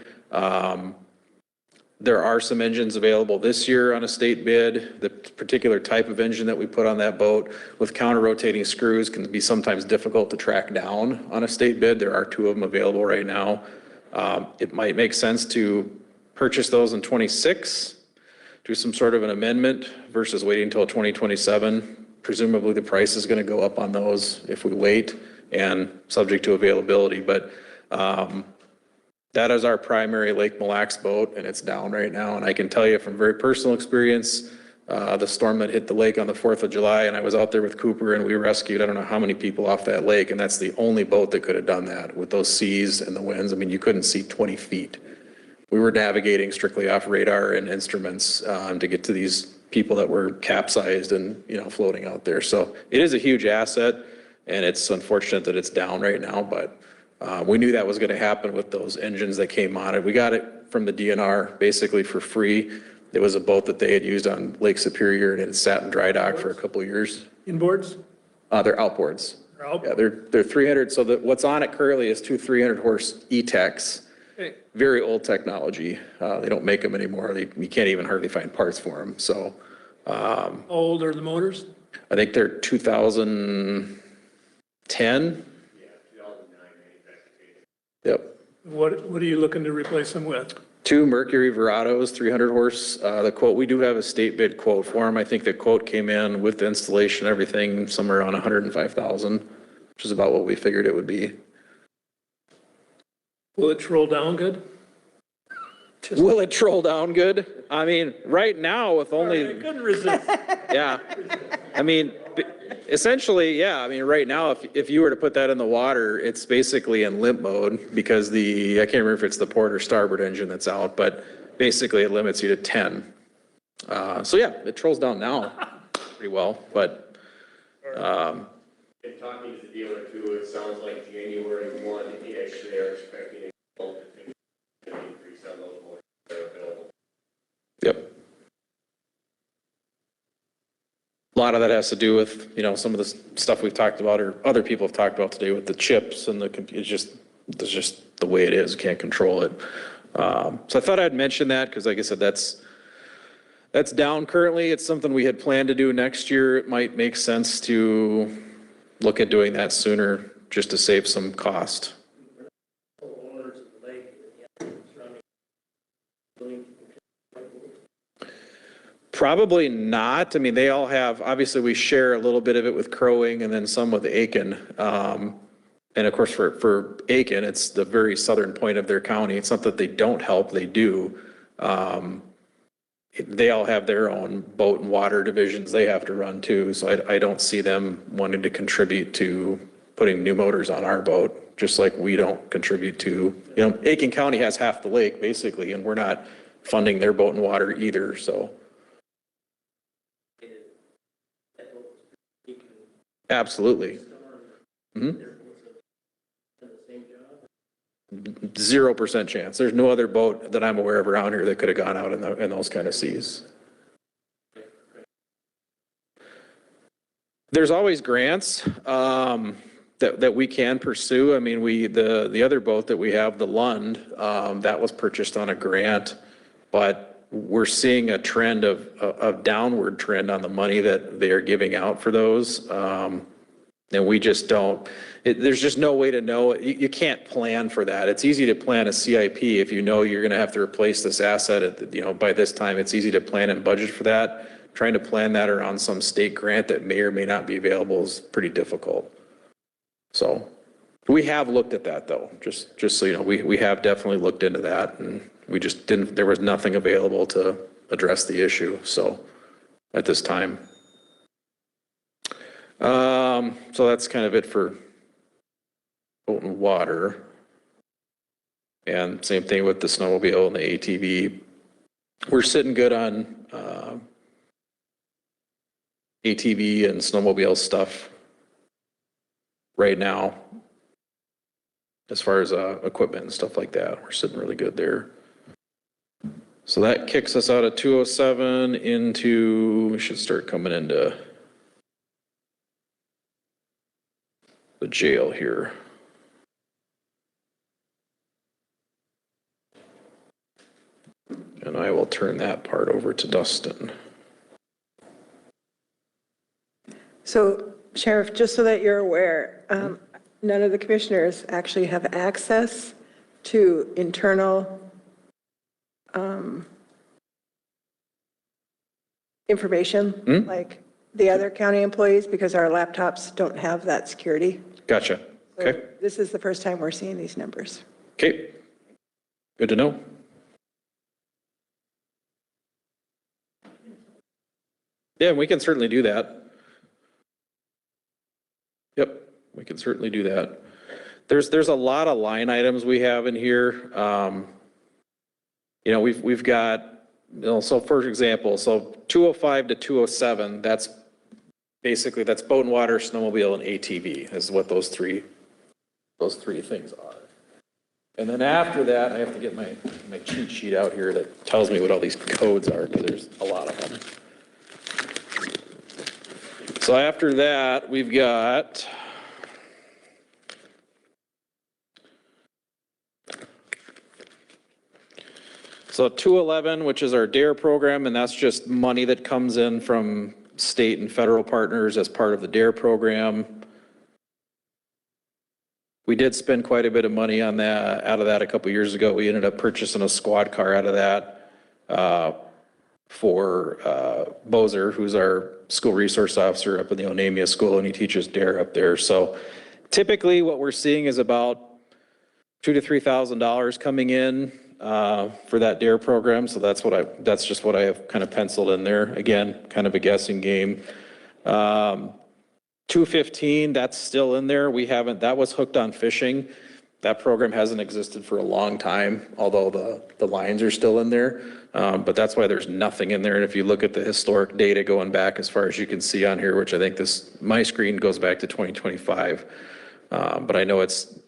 There are some engines available this year on a state bid. The particular type of engine that we put on that boat with counter-rotating screws can be sometimes difficult to track down on a state bid. There are 2 of them available right now. It might make sense to purchase those in 26, do some sort of an amendment versus waiting until 2027. Presumably the price is going to go up on those if we wait, and subject to availability. But that is our primary Lake Mille Lacs boat, and it's down right now. And I can tell you from very personal experience, the storm that hit the lake on the 4th of July, and I was out there with Cooper, and we rescued, I don't know how many people off that lake, and that's the only boat that could have done that with those seas and the winds. I mean, you couldn't see 20 feet. We were navigating strictly off radar and instruments to get to these people that were capsized and, floating out there. So it is a huge asset, and it's unfortunate that it's down right now, but we knew that was going to happen with those engines that came on it. We got it from the DNR basically for free. It was a boat that they had used on Lake Superior, and it had sat in dry dock for a couple of years. Inboards? They're outboards. Yeah, they're 300. So what's on it currently is 2 300-horse E-Techs. Okay. Very old technology. They don't make them anymore. You can't even hardly find parts for them. So. How old are the motors? I think they're 2010. Yep. What are you looking to replace them with? 2 Mercury Verados, 300 horse. The quote, we do have a state bid quote for them. I think the quote came in with the installation, everything, somewhere around 105,000, which is about what we figured it would be. Will it troll down good? Will it troll down good? I mean, right now with only. I couldn't resist. Yeah. I mean, essentially, yeah. I mean, right now, if you were to put that in the water, it's basically in limp mode because I can't remember if it's the port or starboard engine that's out, but basically it limits you to 10. So yeah, it trolls down now pretty well, but. And talking to the dealer too, it sounds like January 1, they actually are expecting an increase on those motors that are available. Yep. A lot of that has to do with, some of the stuff we've talked about or other people have talked about today with the chips and it's just the way it is. Can't control it. So I thought I'd mention that because like I said, that's down currently. It's something we had planned to do next year. It might make sense to look at doing that sooner just to save some cost. Probably not. I mean, they all have, obviously we share a little bit of it with Crow Wing and then some with Aiken. And of course for Aiken, it's the very southern point of their county. It's not that they don't help, they do. They all have their own boat and water divisions they have to run too. So I don't see them wanting to contribute to putting new motors on our boat, just like we don't contribute to, Aiken County has half the lake basically, and we're not funding their boat and water either, so. Absolutely. 0% chance. There's no other boat that I'm aware of around here that could have gone out in those kind of seas. There's always grants that we can pursue. I mean, the other boat that we have, the Lund, that was purchased on a grant, but we're seeing a trend of downward trend on the money that they are giving out for those. And we just don't, there's just no way to know. You can't plan for that. It's easy to plan a CIP if you know you're going to have to replace this asset at by this time. It's easy to plan and budget for that. trying to plan that around some state grant that may or may not be available is pretty difficult. So we have looked at that though, just so you know, we have definitely looked into that, and we just didn't, there was nothing available to address the issue, so at this time. So that's kind of it for boat and water. And same thing with the snowmobile and the ATV. We're sitting good on ATV and snowmobile stuff right now. As far as equipment and stuff like that, we're sitting really good there. So that kicks us out of 207 into, we should start coming into the jail here. And I will turn that part over to Dustin. So Sheriff, just so that you're aware, none of the commissioners actually have access to internal information like the other county employees, because our laptops don't have that security. Gotcha. So Okay. this is the first time we're seeing these numbers. Okay. Good to know. Yeah, we can certainly do that. Yep, we can certainly do that. There's a lot of line items we have in here. You know, we've got, you know, so for example, so 205 to 207, that's basically, that's boat and water, snowmobile, and ATV is what those three things are. And then after that, I have to get my cheat sheet out here that tells me what all these codes are, because there's a lot of them. So after that, we've got so 211, which is our DARE program, and that's just money that comes in from state and federal partners as part of the DARE program. We did spend quite a bit of money on that, out of that a couple years ago. We ended up purchasing a squad car out of that for Bozer, who's our school resource officer up in the Onamia school, and he teaches DARE up there. So typically what we're seeing is about $2,000 to $3,000 coming in for that DARE program. So that's just what I have kind of penciled in there. Again, kind of a guessing game. 215, that's still in there. That was hooked on fishing. That program hasn't existed for a long time, although the lines are still in there. But that's why there's nothing in there. And if you look at the historic data going back as far as you can see on here, which I think my screen goes back to 2025. But I know it's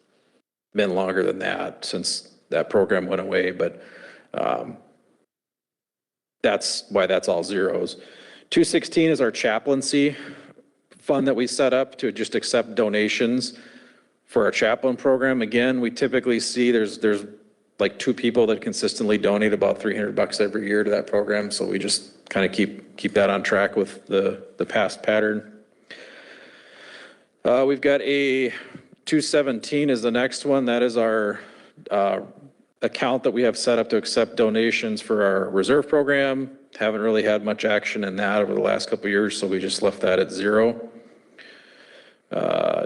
been longer than that since that program went away, but that's why that's all zeros. 216 is our chaplaincy fund that we set up to just accept donations for our chaplain program. Again, we typically see there's like 2 people that consistently donate about $300 every year to that program. So we just kind of keep that on track with the past pattern. We've got a 217 is the next one. That is our account that we have set up to accept donations for our reserve program. Haven't really had much action in that over the last couple of years, so we just left that at 0.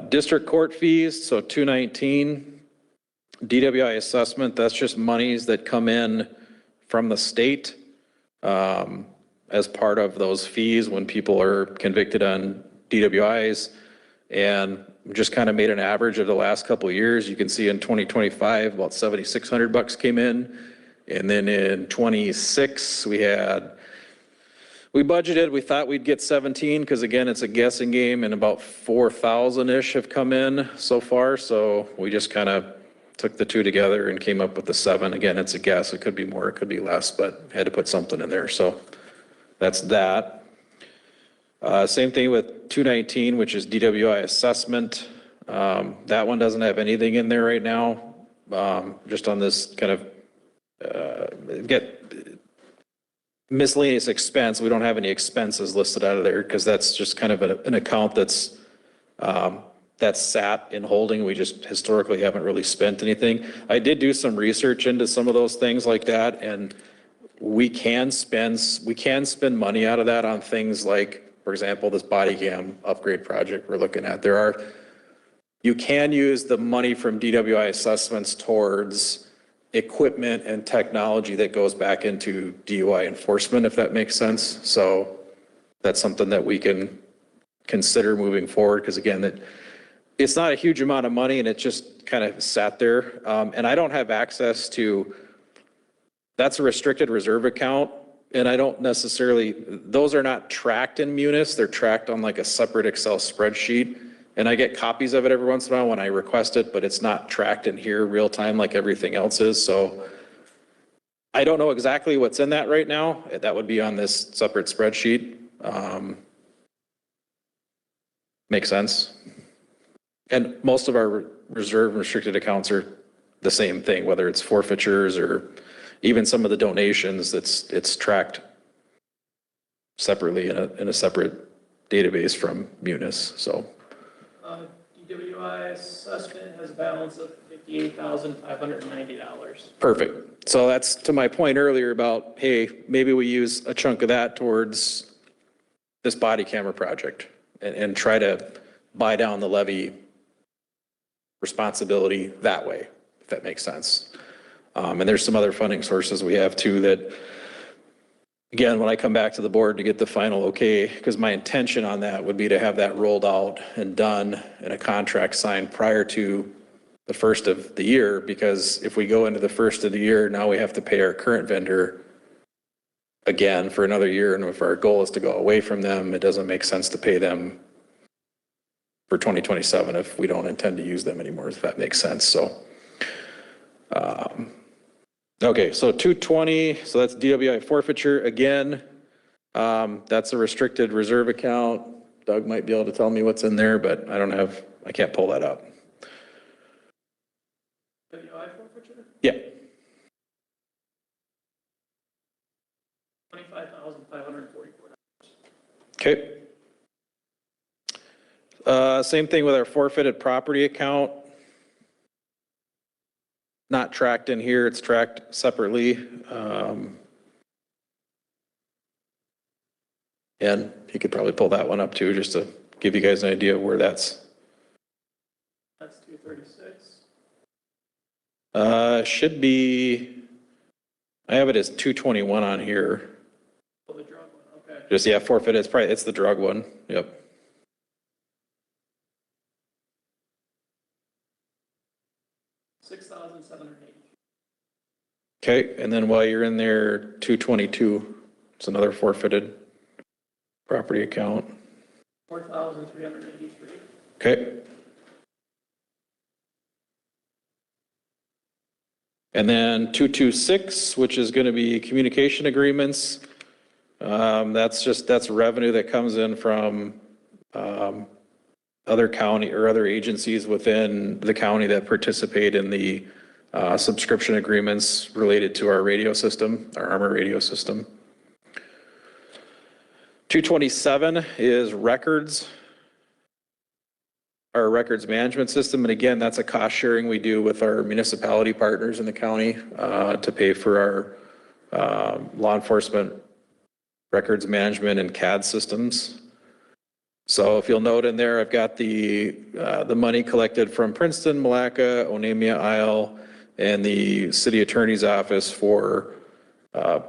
District court fees, so 219. DWI assessment, that's just monies that come in from the state as part of those fees when people are convicted on DWIs. And just kind of made an average of the last couple of years. You can see in 2025, about $7,600 came in. And then in 26, we budgeted, we thought we'd get 17, because again, it's a guessing game, and about 4,000-ish have come in so far. So we just kind of took the 2 together and came up with the 7. Again, it's a guess. It could be more, it could be less, but had to put something in there. So that's that. Same thing with 219, which is DWI assessment. That one doesn't have anything in there right now. Just on this kind of get miscellaneous expense. We don't have any expenses listed out of there because that's just kind of an account that's sat in holding. We just historically haven't really spent anything. I did do some research into some of those things like that, and we can spend money out of that on things like, for example, this body cam upgrade project we're looking at. You can use the money from DWI assessments towards equipment and technology that goes back into DUI enforcement, if that makes sense. So that's something that we can consider moving forward, because again, it's not a huge amount of money and it just kind of sat there. And I don't have access to, that's a restricted reserve account. And I don't necessarily, those are not tracked in Munis. They're tracked on like a separate Excel spreadsheet. And I get copies of it every once in a while when I request it, but it's not tracked in here real time like everything else is. So I don't know exactly what's in that right now. That would be on this separate spreadsheet. Makes sense. And most of our reserve and restricted accounts are the same thing, whether it's forfeitures or even some of the donations. It's tracked separately in a separate database from Munis. So DWI assessment has a balance of $58,590. perfect. So that's to my point earlier about, hey, maybe we use a chunk of that towards this body camera project and try to buy down the levy responsibility that way, if that makes sense. And there's some other funding sources we have too that, again, when I come back to the board to get the final okay, because my intention on that would be to have that rolled out and done and a contract signed prior to the first of the year, because if we go into the first of the year, now we have to pay our current vendor again for another year. And if our goal is to go away from them, it doesn't make sense to pay them for 2027 if we don't intend to use them anymore, if that makes sense. So, okay, so 220, so that's DWI forfeiture. Again, that's a restricted reserve account. Doug might be able to tell me what's in there, but I can't pull that up. DWI forfeiture? Yeah. $25,544. Okay. Same thing with our forfeited property account. Not tracked in here, it's tracked separately. And you could probably pull that one up too, just to give you guys an idea of where that's. That's 236. Should be, I have it as 221 on here. Oh, the drug one, okay. Just, yeah, forfeit, it's the drug one, yep. $6,780. Okay, and then while you're in there, 222, it's another forfeited property account. 4,383. Okay. And then 226, which is going to be communication agreements. That's revenue that comes in from other county or other agencies within the county that participate in the subscription agreements related to our radio system, our Armor radio system. 227 is records, our records management system. And again, that's a cost sharing we do with our municipality partners in the county to pay for our law enforcement records management and CAD systems. So if you'll note in there, I've got the money collected from Princeton, Malacca, Onamia, Isle, and the city attorney's office for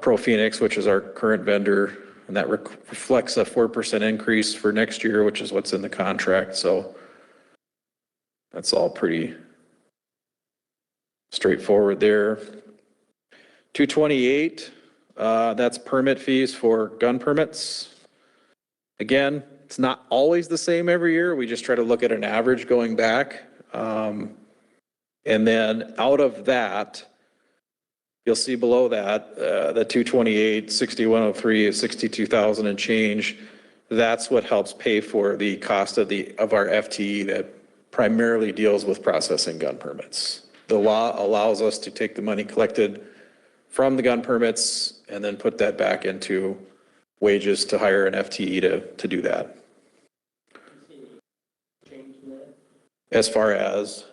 Pro Phoenix, which is our current vendor. And that reflects a 4% increase for next year, which is what's in the contract. So that's all pretty straightforward there. 228, that's permit fees for gun permits. Again, it's not always the same every year. We just try to look at an average going back. And then out of that, you'll see below that, the 228, 6103, 62,000 and change. That's what helps pay for the cost of our FTE that primarily deals with processing gun permits. The law allows us to take the money collected from the gun permits and then put that back into wages to hire an FTE to do that. As far as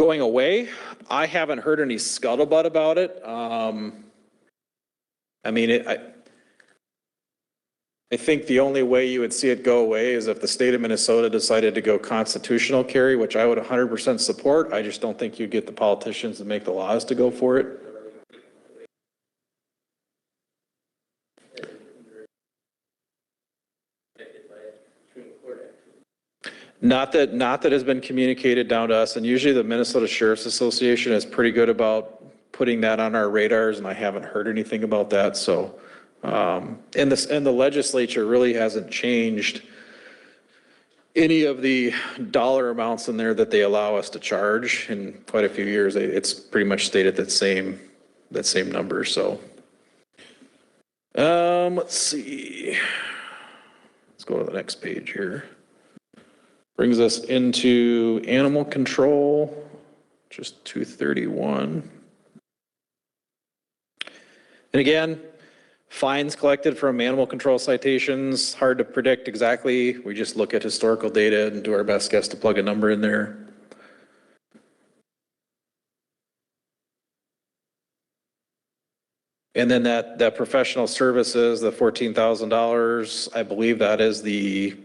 going away. I haven't heard any scuttlebutt about it. I mean, I think the only way you would see it go away is if the state of Minnesota decided to go constitutional carry, which I would 100% support. I just don't think you'd get the politicians to make the laws to go for it. Not that has been communicated down to us, and usually the Minnesota Sheriff's Association is pretty good about putting that on our radars, and I haven't heard anything about that, so. And the legislature really hasn't changed any of the dollar amounts in there that they allow us to charge in quite a few years. It's pretty much stayed at that same number, so. Let's see. Let's go to the next page here. Brings us into animal control, just 231. And again, fines collected from animal control citations, hard to predict exactly. We just look at historical data and do our best guess to plug a number in there. And then that professional services, the $14,000, I believe that is the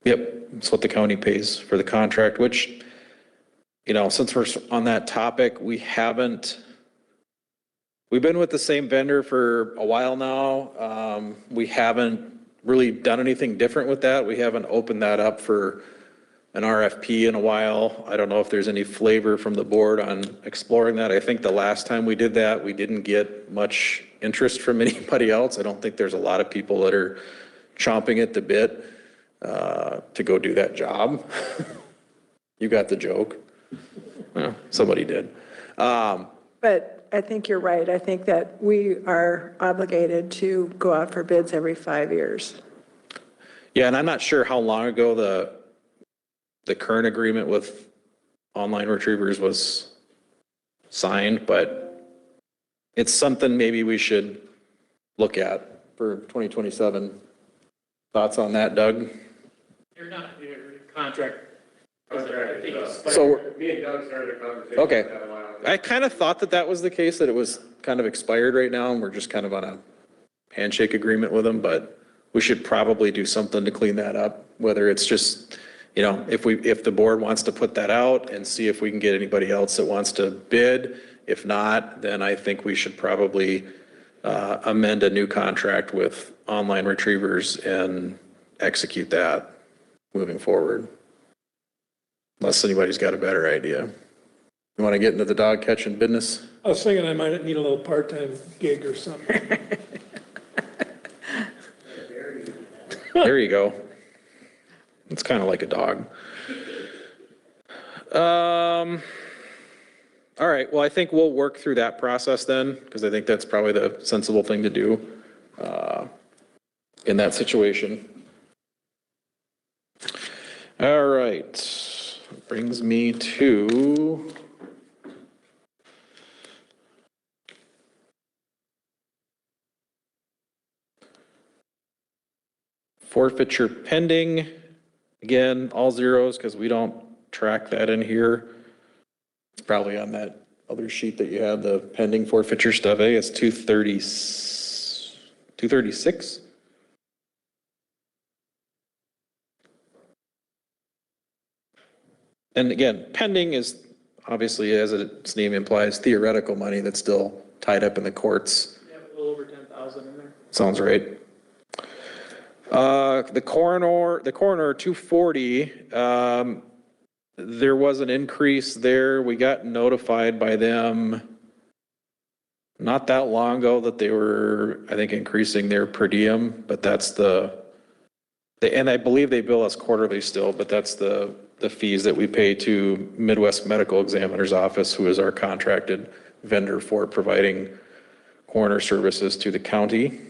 yep, it's what the county pays for the contract, which, you know, since we're on that topic, we've been with the same vendor for a while now. We haven't really done anything different with that. We haven't opened that up for an RFP in a while. I don't know if there's any flavor from the board on exploring that. I think the last time we did that, we didn't get much interest from anybody else. I don't think there's a lot of people that are chomping at the bit to go do that job. You got the joke. Well, somebody did. But I think you're right. I think that we are obligated to go out for bids every 5 years. Yeah, and I'm not sure how long ago the current agreement with online retrievers was signed, but it's something maybe we should look at for 2027. Thoughts on that, Doug? You're not, your contract. So, Me and Doug started a conversation. okay. About that a while ago. I kind of thought that was the case, that it was kind of expired right now, and we're just kind of on a handshake agreement with them, but we should probably do something to clean that up, whether it's just, you know, if the board wants to put that out and see if we can get anybody else that wants to bid. If not, then I think we should probably amend a new contract with online retrievers and execute that moving forward. Unless anybody's got a better idea. You want to get into the dog catching business? I was thinking I might need a little part-time gig or something. There you go. It's kind of like a dog. All right, well, I think we'll work through that process then, because I think that's probably the sensible thing to do in that situation. All right, brings me to forfeiture pending. Again, all zeros because we don't track that in here. It's probably on that other sheet that you have, the pending forfeiture stuff. I think it's 236. And again, pending is obviously, as its name implies, theoretical money that's still tied up in the courts. Yeah, a little over 10,000 in there. Sounds right. The coroner 240, there was an increase there. We got notified by them not that long ago that they were, I think, increasing their per diem, but that's and I believe they bill us quarterly still, but that's the fees that we pay to Midwest Medical Examiner's Office, who is our contracted vendor for providing coroner services to the county.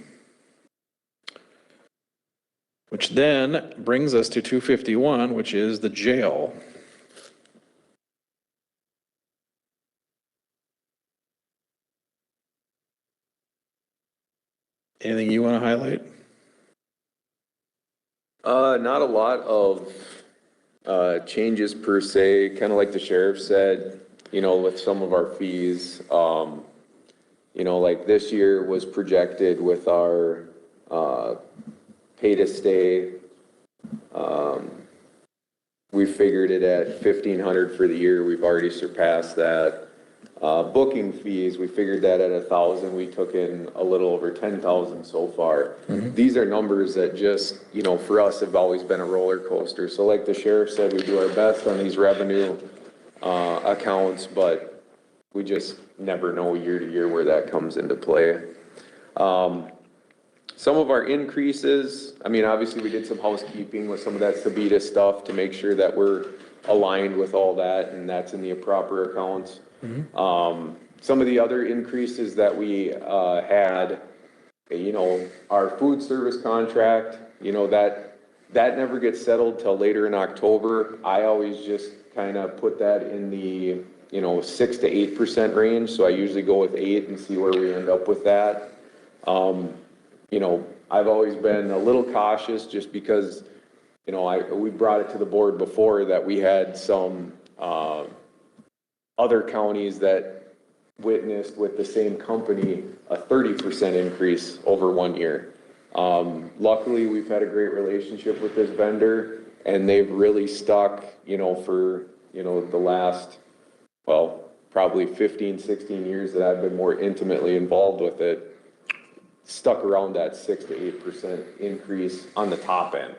Which then brings us to 251, which is the jail. Anything you want to highlight? Not a lot of changes per se, kind of like the sheriff said, you know, with some of our fees. You know, like this year was projected with our pay to stay. We figured it at 1,500 for the year. We've already surpassed that. Booking fees, we figured that at 1,000. We took in a little over 10,000 so far. These are numbers that just, you know, for us have always been a roller coaster. So like the sheriff said, we do our best on these revenue accounts, but we just never know year to year where that comes into play. Some of our increases, I mean, obviously we did some housekeeping with some of that Sabita stuff to make sure that we're aligned with all that and that's in the proper accounts. Some of the other increases that we had, you know, our food service contract, you know, that never gets settled till later in October. I always just kind of put that in the, you know, 6 to 8% range. So I usually go with 8 and see where we end up with that. You know, I've always been a little cautious just because, you know, we brought it to the board before that we had some other counties that witnessed with the same company a 30% increase over 1 year. Luckily, we've had a great relationship with this vendor and they've really stuck, you know, for, you know, the last, well, probably 15, 16 years that I've been more intimately involved with it, stuck around that 6 to 8% increase on the top end.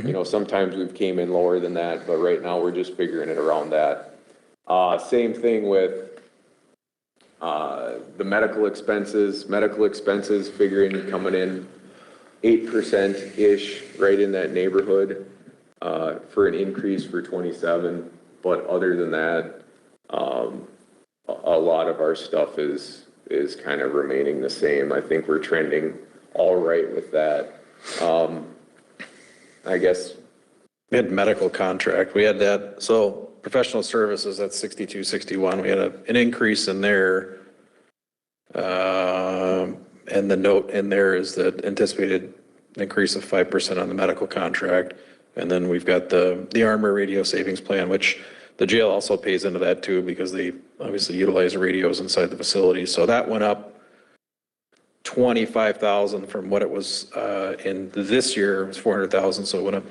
You know, sometimes we've came in lower than that, but right now we're just figuring it around that. Same thing with the medical expenses figuring coming in 8%-ish, right in that neighborhood for an increase for 27. But other than that, a lot of our stuff is kind of remaining the same. I think we're trending all right with that. I guess. We had medical contract. We had that. So professional services at 62, 61. We had an increase in there. And the note in there is that anticipated increase of 5% on the medical contract. And then we've got the Armor Radio Savings Plan, which the jail also pays into that too, because they obviously utilize radios inside the facility. So that went up 25,000 from what it was in this year. It was 400,000. So it went up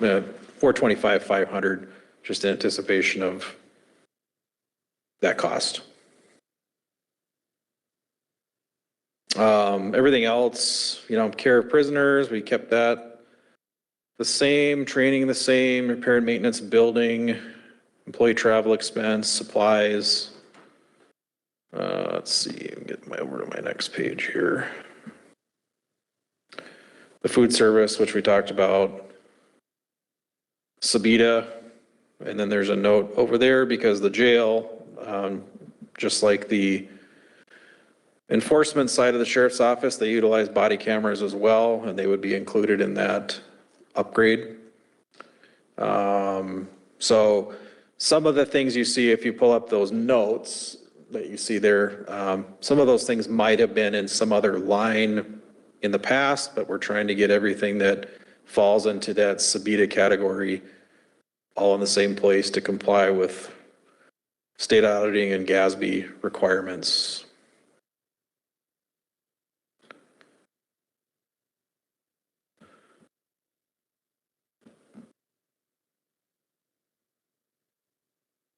425, 500, just in anticipation of that cost. Everything else, you know, care of prisoners, we kept that the same, training the same, repair and maintenance, building, employee travel expense, supplies. Let's see, get over to my next page here. The food service, which we talked about, Sabita, and then there's a note over there because the jail, just like the enforcement side of the sheriff's office, they utilize body cameras as well, and they would be included in that upgrade. So some of the things you see, if you pull up those notes that you see there, some of those things might have been in some other line in the past, but we're trying to get everything that falls into that Sabita category all in the same place to comply with state auditing and GASB requirements.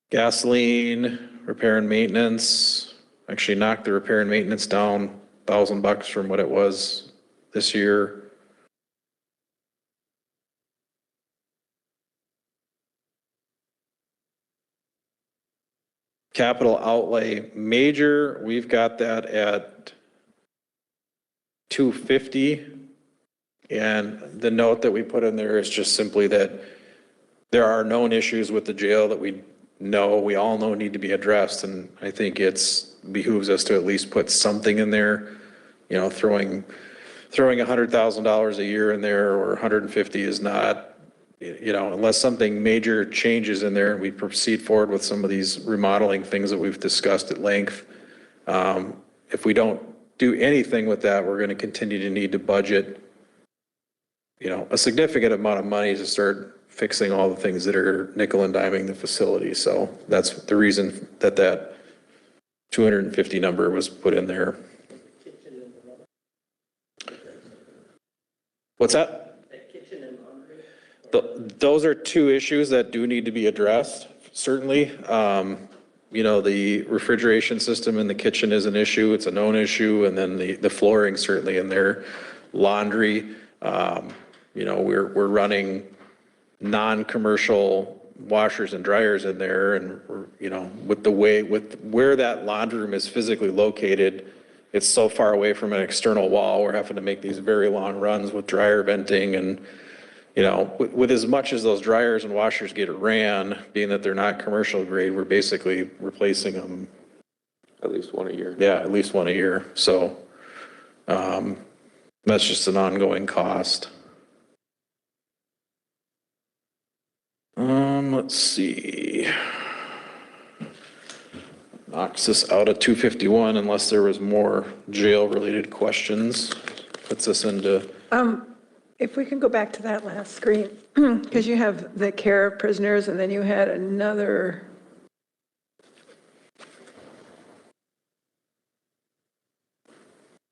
Gasoline, repair and maintenance, actually knocked the repair and maintenance down $1,000 from what it was this year. Capital outlay major, we've got that at 250. And the note that we put in there is just simply that there are known issues with the jail that we all know need to be addressed. And I think it's behooves us to at least put something in there, you know, throwing $100,000 a year in there or 150 is not, you know, unless something major changes in there and we proceed forward with some of these remodeling things that we've discussed at length. If we don't do anything with that, we're going to continue to need to budget, you know, a significant amount of money to start fixing all the things that are nickel and diming the facility. So that's the reason that that 250 number was put in there. What's that? Kitchen and laundry. Those are two issues that do need to be addressed, certainly. You know, the refrigeration system in the kitchen is an issue, it's a known issue, and then the flooring certainly in their laundry. You know, we're running non-commercial washers and dryers in there, and we're, you know, with where that laundry room is physically located, it's so far away from an external wall, we're having to make these very long runs with dryer venting. And, you know, with as much as those dryers and washers get ran, being that they're not commercial grade, we're basically replacing them. At least one a year. Yeah, at least one a year. So that's just an ongoing cost. Let's see. Knocks us out of 251 unless there was more jail-related questions. Puts us into. If we can go back to that last screen, because you have the care of prisoners, and then you had another.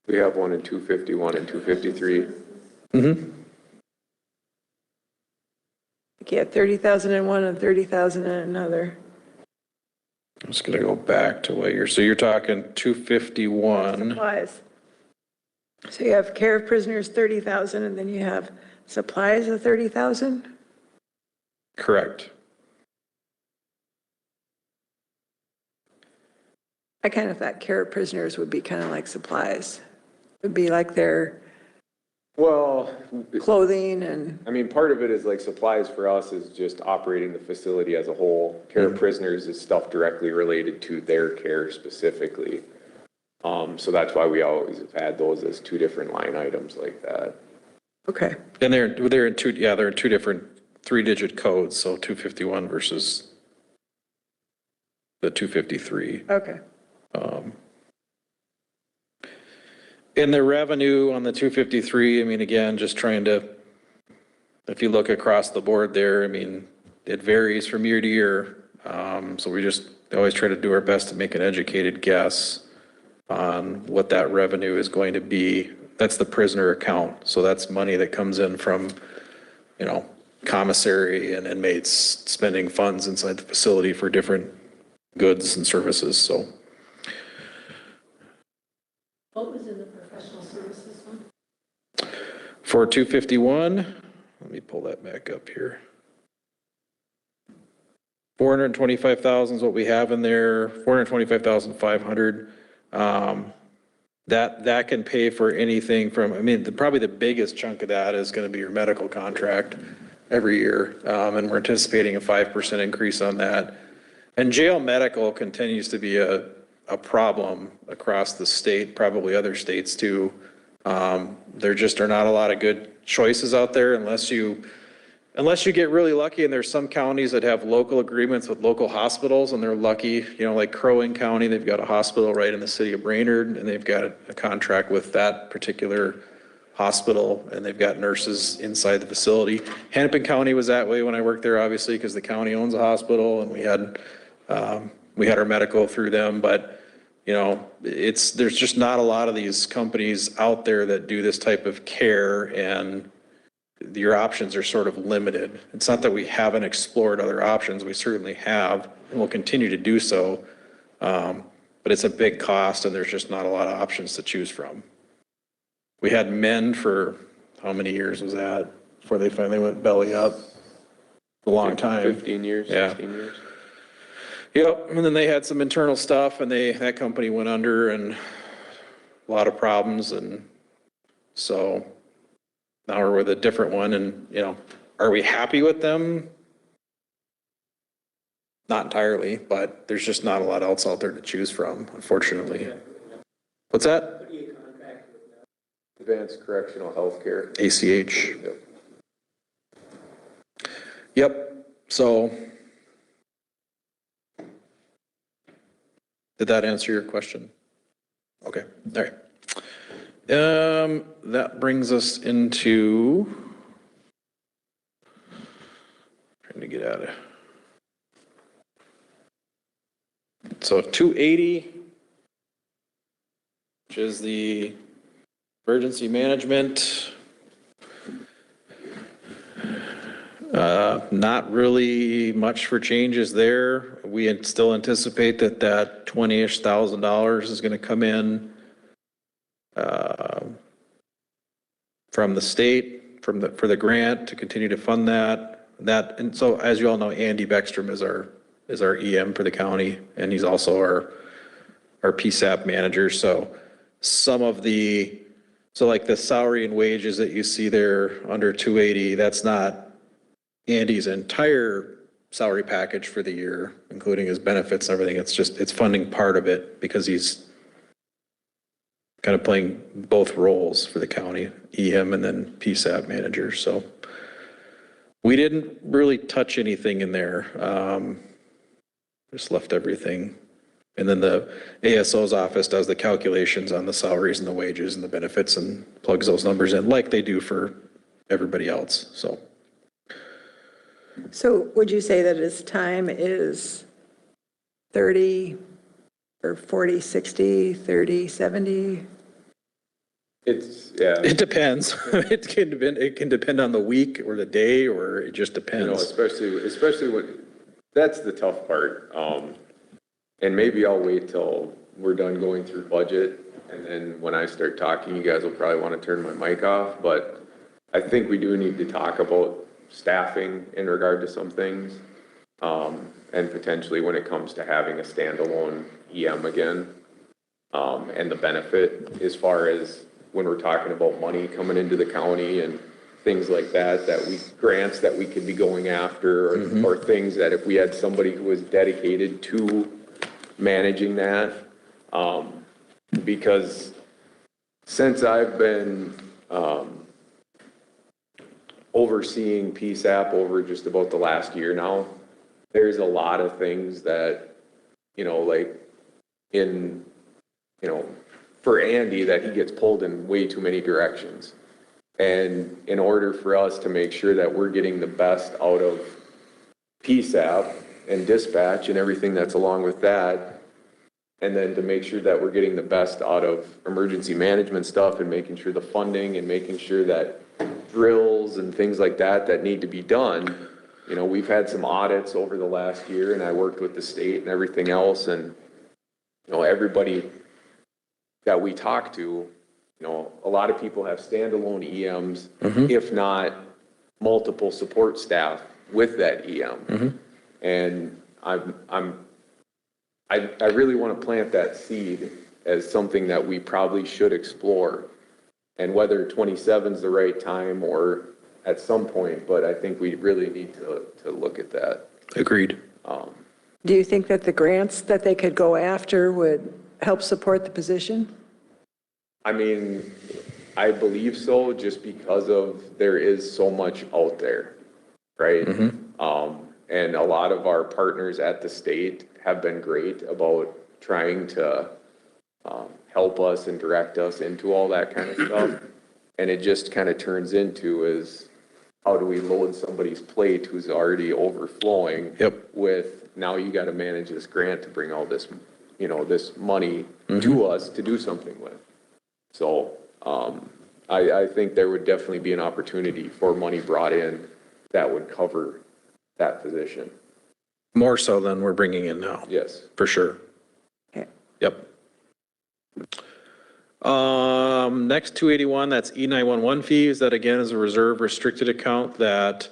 We have one in 251 and 253. Mm-hmm. You had 30,000 in one and 30,000 in another. I'm just gonna go back to what so you're talking 251. Supplies. So you have care of prisoners, 30,000, and then you have supplies of 30,000? Correct. I kind of thought care of prisoners would be kind of like supplies. It'd be like their Well, clothing and. I mean, part of it is like supplies for us is just operating the facility as a whole. Care of prisoners is stuff directly related to their care specifically. So that's why we always have had those as two different line items like that. Okay. And they're in two different 3-digit codes, so 251 versus the 253. Okay. In the revenue on the 253, I mean, again, just trying to, if you look across the board there, I mean, it varies from year to year. So we just always try to do our best to make an educated guess on what that revenue is going to be. That's the prisoner account. So that's money that comes in from, you know, commissary and inmates spending funds inside the facility for different goods and services, so. What was in the professional services one? For 251, let me pull that back up here. 425,000 is what we have in there, 425,500. That can pay for anything from, I mean, probably the biggest chunk of that is going to be your medical contract every year. And we're anticipating a 5% increase on that. And jail medical continues to be a problem across the state, probably other states too. There just are not a lot of good choices out there unless you get really lucky, and there's some counties that have local agreements with local hospitals, and they're lucky, you know, like Crow Wing County, they've got a hospital right in the city of Brainerd, and they've got a contract with that particular hospital, and they've got nurses inside the facility. Hennepin County was that way when I worked there, obviously, because the county owns a hospital, and we had our medical through them, but you know, there's just not a lot of these companies out there that do this type of care, and your options are sort of limited. It's not that we haven't explored other options, we certainly have, and we'll continue to do so, but it's a big cost, and there's just not a lot of options to choose from. We had men for, how many years was that, before they finally went belly up? A long time. 15 years, yeah. 16 years. Yep, and then they had some internal stuff, and that company went under, and a lot of problems, and so now we're with a different one, and you know, are we happy with them? Not entirely, but there's just not a lot else out there to choose from, unfortunately. What's that? What do you contract with now? Advanced Correctional Healthcare. ACH. Yep, so did that answer your question? Okay, all right. That brings us into Let me get out of. So 280, which is the emergency management. Not really much for changes there. We still anticipate that 20-ish thousand dollars is going to come in from the state, for the grant to continue to fund that. And so, as you all know, Andy Beckstrom is our EM for the county, and he's also our PSAP manager. So some of like the salary and wages that you see there under 280, that's not Andy's entire salary package for the year, including his benefits and everything. It's funding part of it because he's kind of playing both roles for the county, EM and then PSAP manager. So we didn't really touch anything in there. Just left everything. And then the ASO's office does the calculations on the salaries and the wages and the benefits and plugs those numbers in like they do for everybody else. So would you say that his time is 30 or 40, 60, 30, 70? It depends. It can depend on the week or the day, or it just depends. Especially when, that's the tough part. And maybe I'll wait till we're done going through budget, and then when I start talking, you guys will probably want to turn my mic off, but I think we do need to talk about staffing in regard to some things, and potentially when it comes to having a standalone EM again, and the benefit as far as when we're talking about money coming into the county and things like that, grants that we could be going after, or things that if we had somebody who was dedicated to managing that, because since I've been overseeing PSAP over just about the last year now, there's a lot of things that, for Andy, that he gets pulled in way too many directions. And in order for us to make sure that we're getting the best out of PSAP and dispatch and everything that's along with that, and then to make sure that we're getting the best out of emergency management stuff and making sure the funding and making sure that drills and things like that need to be done. We've had some audits over the last year, and I worked with the state and everything else, and everybody that we talk to, a lot of people have standalone EMs, if not multiple support staff with that EM. And I really want to plant that seed as something that we probably should explore, and whether 27 is the right time or at some point, but I think we really need to look at that. Agreed. Do you think that the grants that they could go after would help support the position? I mean, I believe so, just because there is so much out there, right? And a lot of our partners at the state have been great about trying to help us and direct us into all that kind of stuff. And it just kind of turns into is, how do we load somebody's plate who's already overflowing with, now you got to manage this grant to bring all this, this money to us to do something with. So I think there would definitely be an opportunity for money brought in that would cover that position. More so than we're bringing in now. Yes. For sure. Okay. Yep. Next 281, that's E911 fees. That again is a reserve restricted account that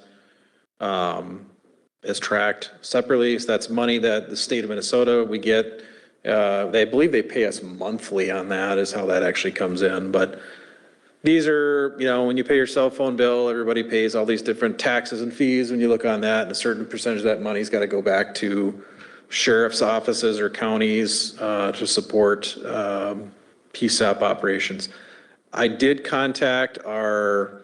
is tracked separately. So that's money that the state of Minnesota, we get. They believe they pay us monthly on that, is how that actually comes in. But these are, when you pay your cell phone bill, everybody pays all these different taxes and fees. When you look on that, and a certain percentage of that money's got to go back to sheriff's offices or counties to support PSAP operations. I did contact our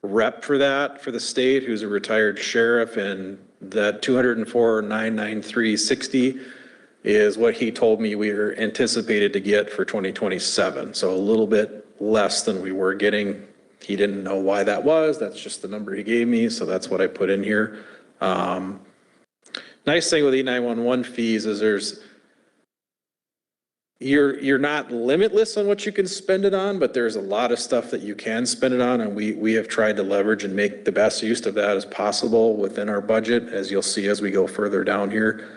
rep for that for the state, who's a retired sheriff, and that $204,993.60 is what he told me we were anticipated to get for 2027. So a little bit less than we were getting. He didn't know why that was. That's just the number he gave me. So that's what I put in here. Nice thing with E911 fees is you're not limitless on what you can spend it on, but there's a lot of stuff that you can spend it on, and we have tried to leverage and make the best use of that as possible within our budget, as you'll see as we go further down here.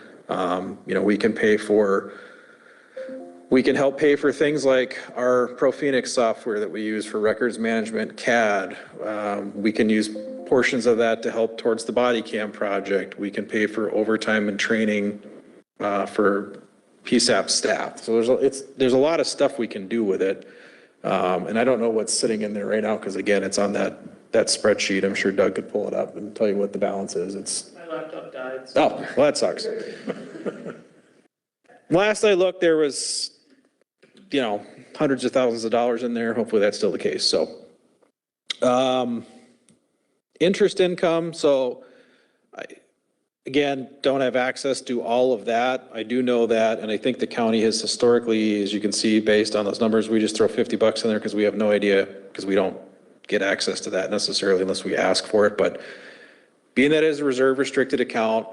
We can help pay for things like our ProPhoenix software that we use for records management, CAD. We can use portions of that to help towards the body cam project. We can pay for overtime and training for PSAP staff. So there's a lot of stuff we can do with it. And I don't know what's sitting in there right now, because again, it's on that spreadsheet. I'm sure Doug could pull it up and tell you what the balance is. My laptop died. Oh, well, that sucks. Last I looked, there was, hundreds of thousands of dollars in there. Hopefully that's still the case. So, interest income. So again, don't have access to all of that. I do know that, and I think the county has historically, as you can see, based on those numbers, we just throw $50 in there because we have no idea, because we don't get access to that necessarily unless we ask for it. But being that it is a reserve restricted account,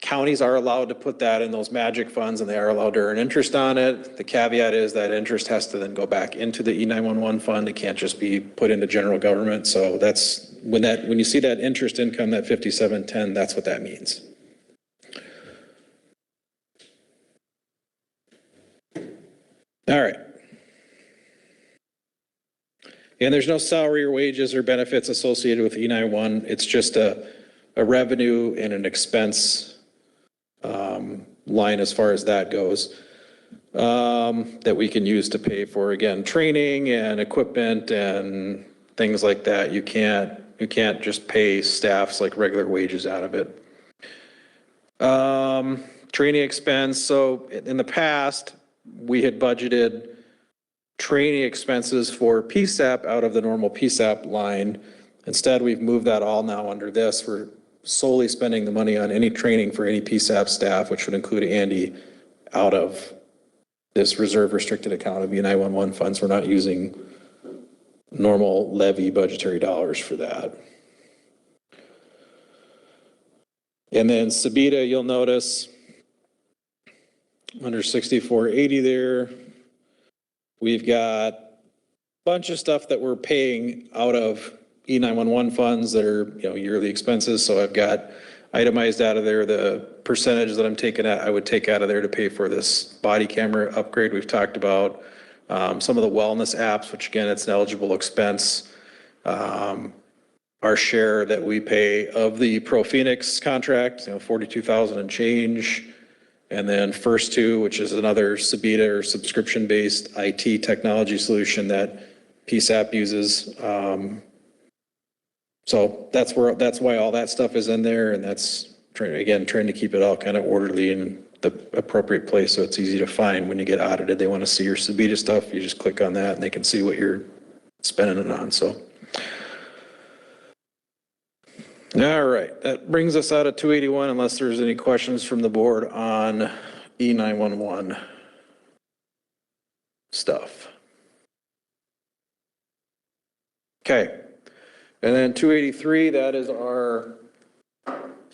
counties are allowed to put that in those magic funds, and they are allowed to earn interest on it. The caveat is that interest has to then go back into the E911 fund. It can't just be put into general government. So that's when you see that interest income, that 5710, that's what that means. All right. And there's no salary or wages or benefits associated with E91. It's just a revenue and an expense line as far as that goes, that we can use to pay for, again, training and equipment and things like that. You can't just pay staffs like regular wages out of it. Training expense. So in the past, we had budgeted training expenses for PSAP out of the normal PSAP line. Instead, we've moved that all now under this. We're solely spending the money on any training for any PSAP staff, which would include Andy, out of this reserve restricted account of E911 funds. We're not using normal levy budgetary dollars for that. And then Sabita, you'll notice under 6480 there, we've got a bunch of stuff that we're paying out of E911 funds that are, yearly expenses. So I've got itemized out of there the percentage that I would take out of there to pay for this body camera upgrade we've talked about. Some of the wellness apps, which again, it's an eligible expense. Our share that we pay of the ProPhoenix contract, 42,000 and change. And then First Two, which is another Sabita or subscription-based IT technology solution that PSAP uses. So that's why all that stuff is in there, and that's trying to keep it all kind of orderly in the appropriate place so it's easy to find when you get audited. They want to see your Sabita stuff. You just click on that and they can see what you're spending it on. So, all right, that brings us out of 281 unless there's any questions from the board on E911 stuff. Okay. And then 283, that is our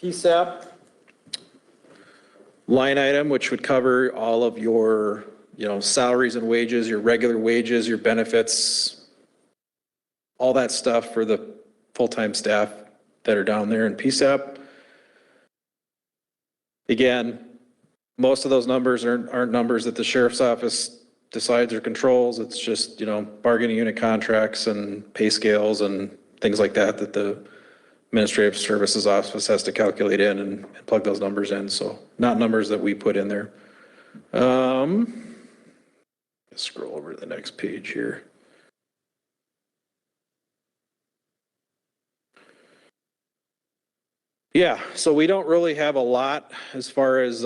PSAP line item, which would cover all of your, salaries and wages, your regular wages, your benefits, all that stuff for the full-time staff that are down there in PSAP. Again, most of those numbers aren't numbers that the sheriff's office decides or controls. It's just, bargaining unit contracts and pay scales and things like that the Administrative Services Office has to calculate in and plug those numbers in. So not numbers that we put in there. Scroll over to the next page here. Yeah, so we don't really have a lot as far as,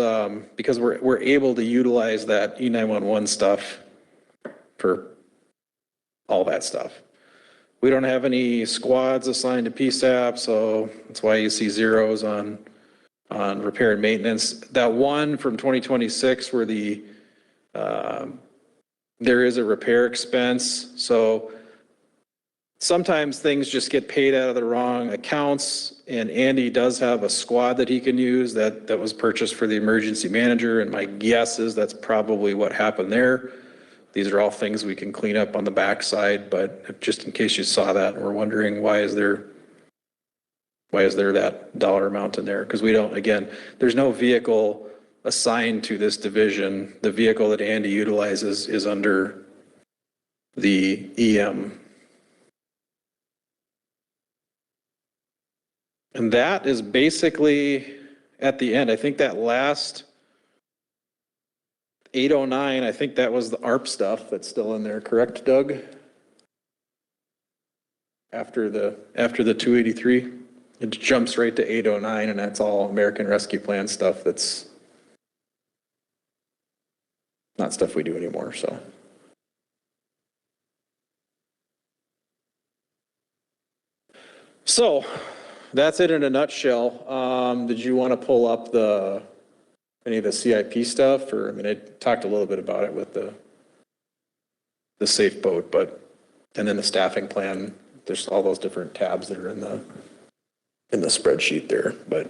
because we're able to utilize that E911 stuff for all that stuff. We don't have any squads assigned to PSAP, so that's why you see zeros on repair and maintenance. That one from 2026 where there is a repair expense, so sometimes things just get paid out of the wrong accounts, and Andy does have a squad that he can use that was purchased for the emergency manager, and my guess is that's probably what happened there. These are all things we can clean up on the backside, but just in case you saw that and were wondering why is there that dollar amount in there? Because we don't, again, there's no vehicle assigned to this division. The vehicle that Andy utilizes is under the EM. And that is basically at the end. I think that last 809, I think that was the ARP stuff that's still in there, correct, Doug? After the 283, it jumps right to 809, and that's all American Rescue Plan stuff that's not stuff we do anymore, so. So that's it in a nutshell. Did you want to pull up any of the CIP stuff? Or, I mean, I talked a little bit about it with the safe boat, and then the staffing plan, there's all those different tabs that are in the spreadsheet there, but.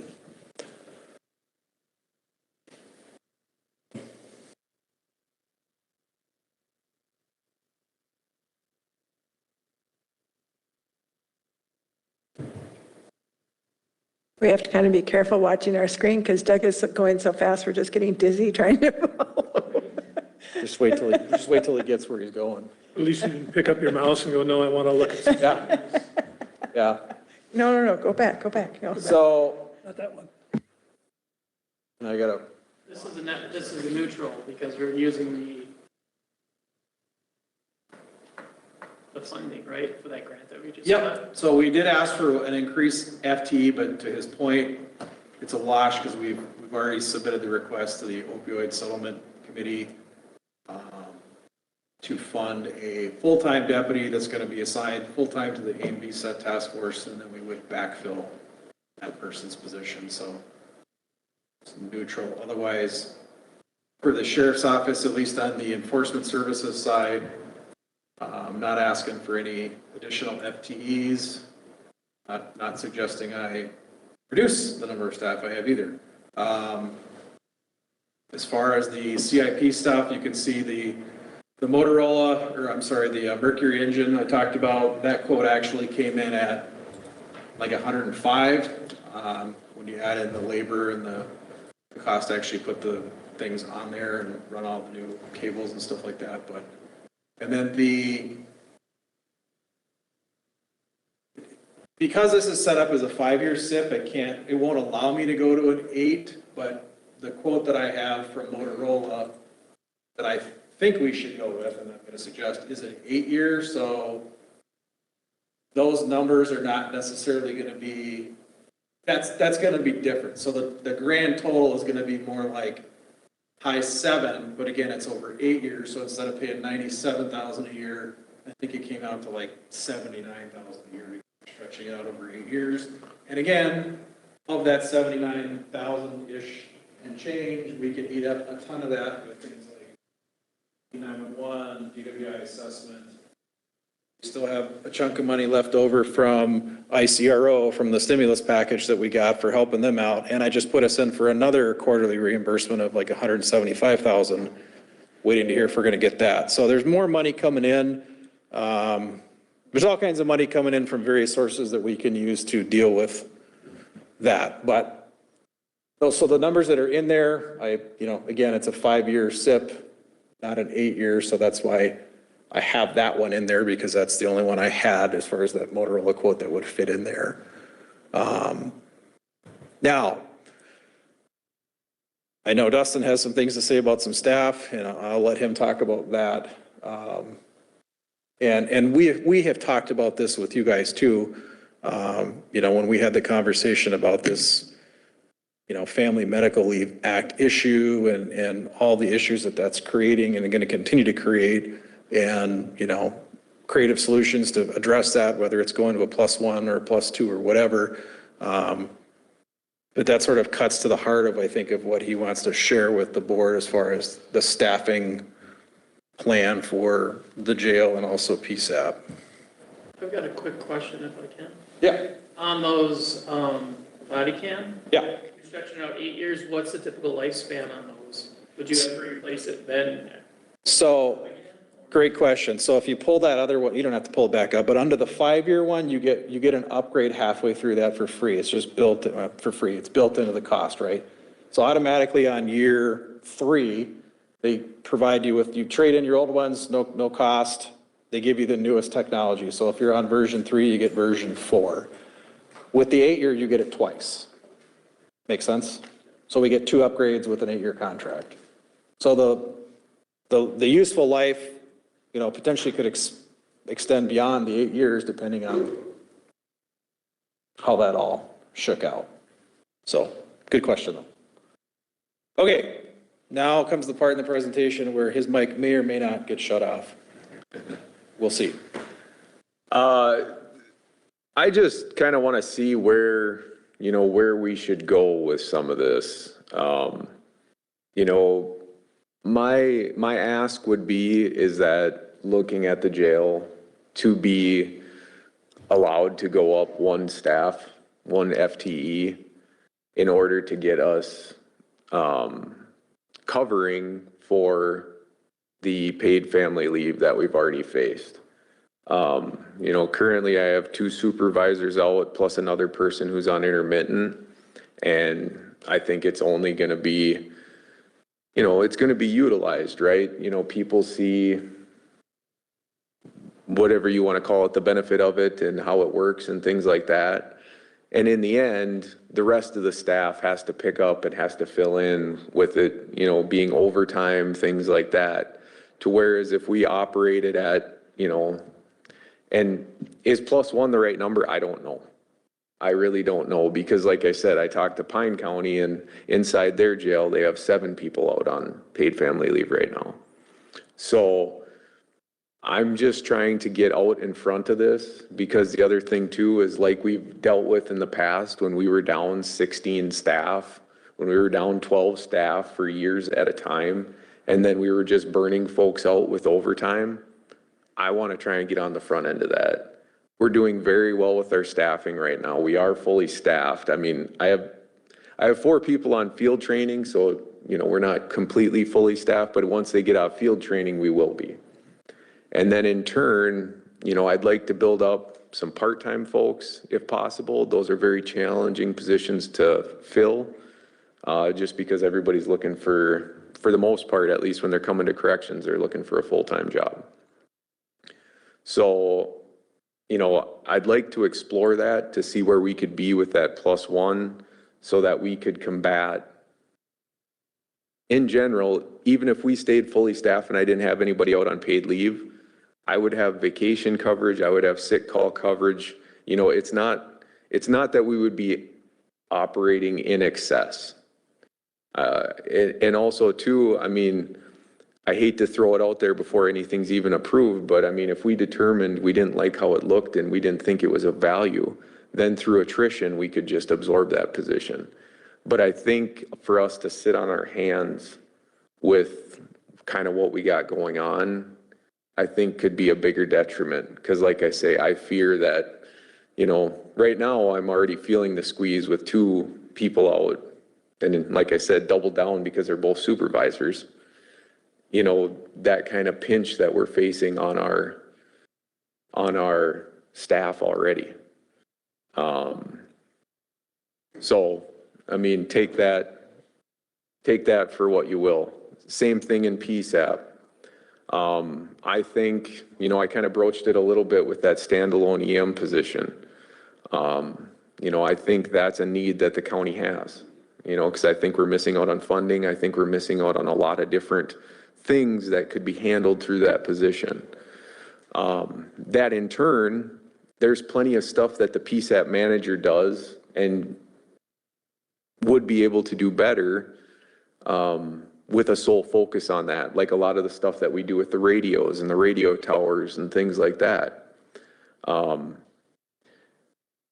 We have to kind of be careful watching our screen because Doug is going so fast, we're just getting dizzy trying to follow. Just wait till he gets where he's going. At least you can pick up your mouse and go, no, I want to look at something. Yeah. No, go back. No, So. Not that one. I gotta. This is a neutral because we're using the funding, right, for that grant that we just got? Yep, so we did ask for an increased FTE, but to his point, it's a wash because we've already submitted the request to the opioid settlement committee to fund a full-time deputy that's going to be assigned full-time to the AMB set task force, and then we would backfill that person's position, so it's neutral. Otherwise, for the sheriff's office, at least on the enforcement services side, I'm not asking for any additional FTEs, not suggesting I reduce the number of staff I have either. As far as the CIP stuff, you can see the Motorola, or I'm sorry, the Mercury engine I talked about, that quote actually came in at like 105. When you add in the labor and the cost to actually put the things on there and run all the new cables and stuff like that, but. And then because this is set up as a 5-year SIP, it won't allow me to go to an 8, but the quote that I have from Motorola that I think we should go with, and I'm going to suggest, is an 8-year, so those numbers are not necessarily going to be, that's going to be different. So the grand total is going to be more like high 7, but again, it's over 8 years. So instead of paying $97,000 a year, I think it came out to like $79,000 a year, stretching it out over 8 years. And again, of that 79,000-ish and change, we can eat up a ton of that with things like 911, DWI assessment. We still have a chunk of money left over from ICRO, from the stimulus package that we got for helping them out. And I just put us in for another quarterly reimbursement of like $175,000, waiting to hear if we're going to get that. So there's more money coming in. There's all kinds of money coming in from various sources that we can use to deal with that. But so the numbers that are in there, again, it's a 5-year SIP, not an 8-year. So that's why I have that one in there, because that's the only one I had as far as that Motorola quote that would fit in there. Now, I know Dustin has some things to say about some staff, and I'll let him talk about that. And we have talked about this with you guys too. When we had the conversation about this, Family Medical Leave Act issue and all the issues that's creating and going to continue to create, and, creative solutions to address that, whether it's going to a +1 or a +2 or whatever. But that sort of cuts to the heart of, I think, of what he wants to share with the board as far as the staffing plan for the jail and also PSAP. I've got a quick question if I can. Yeah, On those body cam, yeah. you're stretching out 8 years, what's the typical lifespan on those? Would you ever replace it then? So, great question. So if you pull that other one, you don't have to pull it back up, but under the 5-year one, you get an upgrade halfway through that for free. It's just built for free. It's built into the cost, right? So automatically on year 3, they provide you with, you trade in your old ones, no cost. They give you the newest technology. So if you're on version 3, you get version 4. With the 8-year, you get it twice. Make sense? So we get 2 upgrades with an 8-year contract. So the useful life, you know, potentially could extend beyond the 8 years depending on how that all shook out. So, good question though. Okay, now comes the part in the presentation where his mic may or may not get shut off. We'll see. I just kind of want to see where we should go with some of this. My ask would be is that looking at the jail to be allowed to go up 1 staff, 1 FTE in order to get us covering for the paid family leave that we've already faced. Currently I have 2 supervisors out plus another person who's on intermittent, and I think it's only going to be, it's going to be utilized, right? People see whatever you want to call it, the benefit of it and how it works and things like that. And in the end, the rest of the staff has to pick up and has to fill in with it, being overtime, things like that. To whereas if we operated at, and is +1 the right number? I don't know. I really don't know, because like I said, I talked to Pine County, and inside their jail, they have 7 people out on paid family leave right now. So I'm just trying to get out in front of this, because the other thing too is, like we've dealt with in the past when we were down 16 staff, when we were down 12 staff for years at a time, and then we were just burning folks out with overtime. I want to try and get on the front end of that. We're doing very well with our staffing right now. We are fully staffed. I mean, I have 4 people on field training, so, we're not completely fully staffed, but once they get off field training, we will be. And then in turn, I'd like to build up some part-time folks if possible. Those are very challenging positions to fill, just because everybody's looking for the most part, at least when they're coming to corrections, they're looking for a full-time job. So, I'd like to explore that to see where we could be with that +1 so that we could combat, in general, even if we stayed fully staffed and I didn't have anybody out on paid leave, I would have vacation coverage, I would have sick call coverage. It's not that we would be operating in excess. And also too, I hate to throw it out there before anything's even approved, but if we determined we didn't like how it looked and we didn't think it was of value, then through attrition, we could just absorb that position. But I think for us to sit on our hands with kind of what we got going on, I think could be a bigger detriment. Because like I say, I fear that, right now I'm already feeling the squeeze with 2 people out. And then, like I said, double down because they're both supervisors. That kind of pinch that we're facing on our staff already. So, take that for what you will. Same thing in PSAP. I think, I kind of broached it a little bit with that standalone EM position. I think that's a need that the county has, because I think we're missing out on funding. I think we're missing out on a lot of different things that could be handled through that position. That in turn, there's plenty of stuff that the PSAP manager does and would be able to do better with a sole focus on that, like a lot of the stuff that we do with the radios and the radio towers and things like that.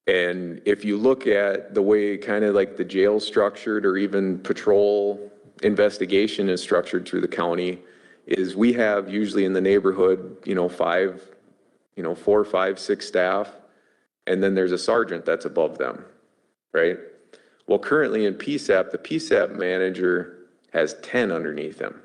And if you look at the way kind of like the jail structured, or even patrol investigation is structured through the county, is we have usually in the neighborhood, 5 4, 5, 6 staff, and then there's a sergeant that's above them, right? Well, currently in PSAP, the PSAP manager has 10 underneath him.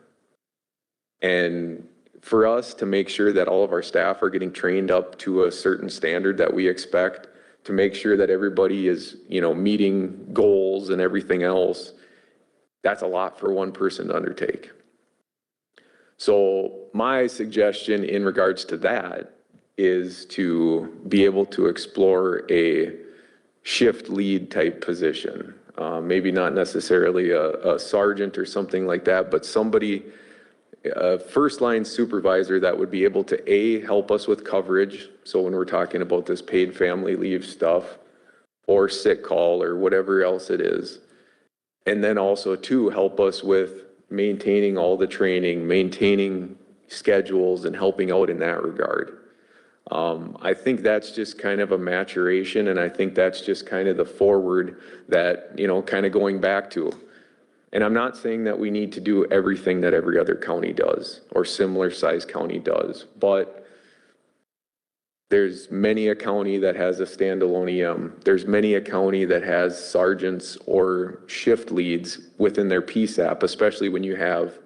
And for us to make sure that all of our staff are getting trained up to a certain standard that we expect, to make sure that everybody is, meeting goals and everything else, that's a lot for one person to undertake. So my suggestion in regards to that is to be able to explore a shift lead type position. Maybe not necessarily a sergeant or something like that, but somebody, a first line supervisor that would be able to help us with coverage. So when we're talking about this paid family leave stuff or sick call or whatever else it is. And then also to help us with maintaining all the training, maintaining schedules and helping out in that regard. I think that's just kind of a maturation, and I think that's just kind of the forward that, kind of going back to. And I'm not saying that we need to do everything that every other county does or similar size county does, but there's many a county that has a standalone EM. There's many a county that has sergeants or shift leads within their PSAP, especially when you have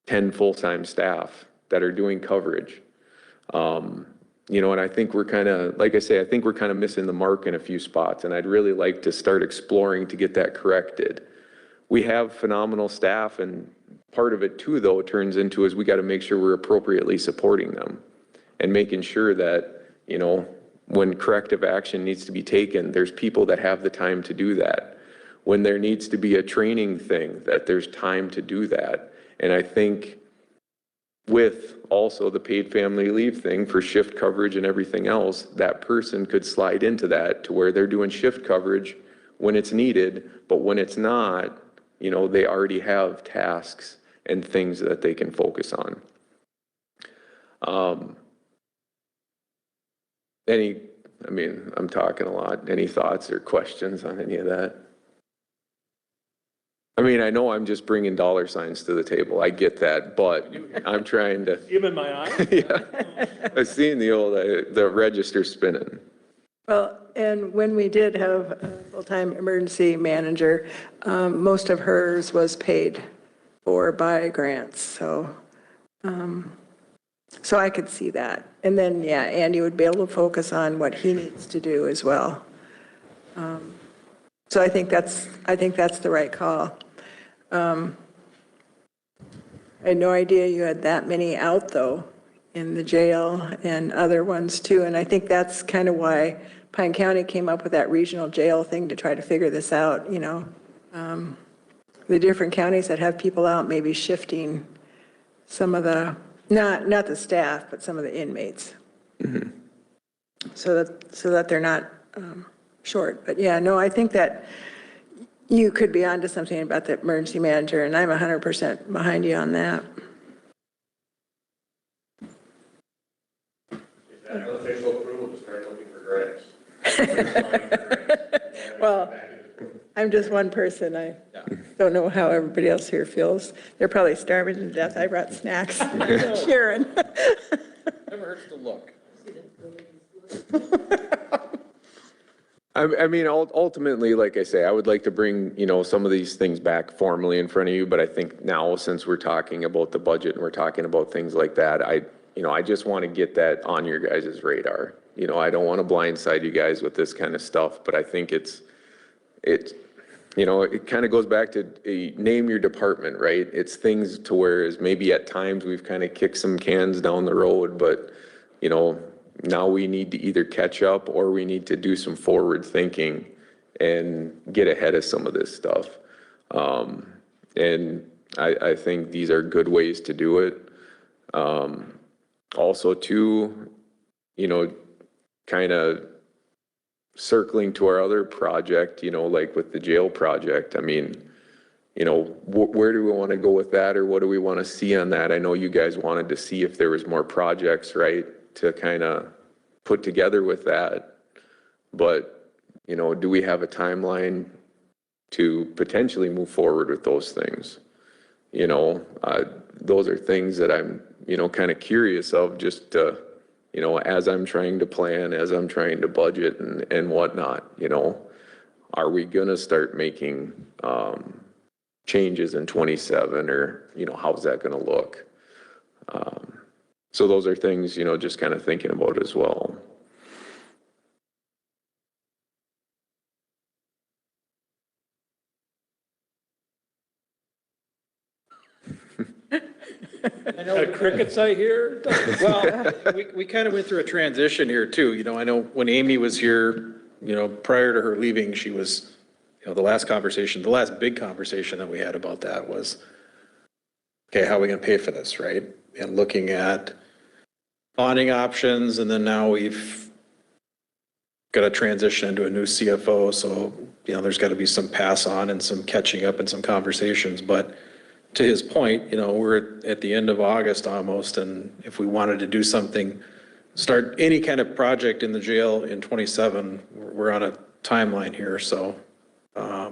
10 full-time staff that are doing coverage. And I think we're kind of, like I say, I think we're kind of missing the mark in a few spots, and I'd really like to start exploring to get that corrected. We have phenomenal staff, and part of it too, though, turns into is we got to make sure we're appropriately supporting them and making sure that, when corrective action needs to be taken, there's people that have the time to do that. When there needs to be a training thing, that there's time to do that. And I think with also the paid family leave thing for shift coverage and everything else, that person could slide into that to where they're doing shift coverage when it's needed, but when it's not, they already have tasks and things that they can focus on. I'm talking a lot. Any thoughts or questions on any of that? I know I'm just bringing dollar signs to the table. I get that, but I'm trying to. Even my eye? Yeah. I've seen the register spinning. Well, and when we did have a full-time emergency manager, most of hers was paid for by grants. So I could see that. And then, yeah, Andy would be able to focus on what he needs to do as well. So I think that's the right call. I had no idea you had that many out, though, in the jail and other ones, too. And I think that's kind of why Pine County came up with that regional jail thing to try to figure this out, the different counties that have people out, maybe shifting some of the, not the staff, but some of the inmates. Mm-hmm. So that they're not short. But yeah, no, I think that you could be onto something about the emergency manager, and I'm 100% behind you on that. Is that unofficial approval to start looking for grants? Well, I'm just one person. I don't know how everybody else here feels. They're probably starving to death. I brought snacks. Sharon. Never hurts to look. Ultimately, like I say, I would like to bring, some of these things back formally in front of you, but I think now, since we're talking about the budget and we're talking about things like that, I just want to get that on your guys' radar. I don't want to blindside you guys with this kind of stuff, but I think it kind of goes back to name your department, right? It's things to where is maybe at times we've kind of kicked some cans down the road, but, now we need to either catch up or we need to do some forward thinking and get ahead of some of this stuff. And I think these are good ways to do it. Also too, kind of circling to our other project, like with the jail project, where do we want to go with that, or what do we want to see on that? I know you guys wanted to see if there was more projects, right, to kind of put together with that. But, do we have a timeline to potentially move forward with those things? Those are things that I'm, kind of curious of, just to you know, as I'm trying to plan, as I'm trying to budget and whatnot, you know, are we gonna start making, changes in 27 or, you know, how's that gonna look? So those are things, you know, just kind of thinking about as well. Crickets I hear? Well, we kind of went through a transition here too. You know, I know when Amy was here, you know, prior to her leaving, she was, you know, the last big conversation that we had about that was, okay, how are we going to pay for this, right? And looking at bonding options, and then now we've got to transition into a new CFO. So, you know, there's got to be some pass on and some catching up and some conversations. But to his point, you know, we're at the end of August almost, and if we wanted to do something, start any kind of project in the jail in 27, we're on a timeline here. So I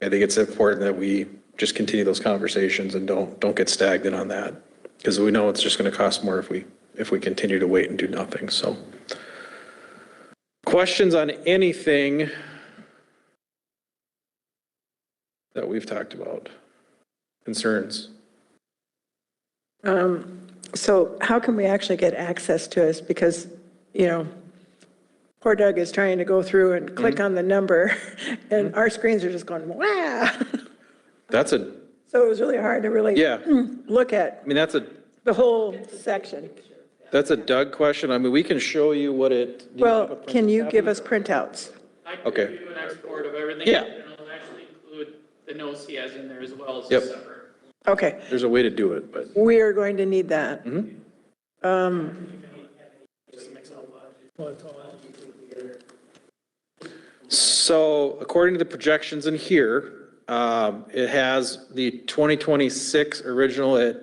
think it's important that we just continue those conversations and don't get stagnant on that, because we know it's just going to cost more if we continue to wait and do nothing. So questions on anything that we've talked about? Concerns? So how can we actually get access to us? Because, you know, poor Doug is trying to go through and click on the number, and our screens are just going, wow. So it was really hard to really look at. I mean, the whole section. That's a Doug question. I mean, we can show you what it. Well, can you give us printouts? I Okay. can do an export of everything. Yeah. And it'll actually include the notes he has in there as well as Yep. a separate. Okay, There's a way to do it, but. we are going to need that. So according to the projections in here, it has the 2026 original at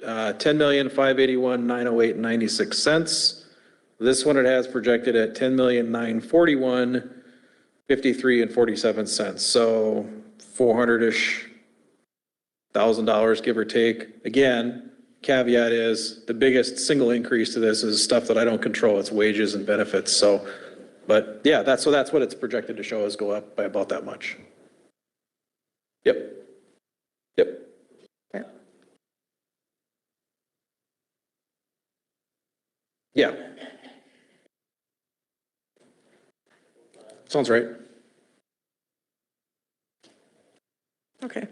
$10,581,908.96. This one it has projected at $10,941,53.47. So 400-ish $1,000, give or take. Again, caveat is the biggest single increase to this is stuff that I don't control. It's wages and benefits. So, but yeah, that's what it's projected to show is go up by about that much. Yep. Yep. Okay. Yeah. Sounds right. Okay.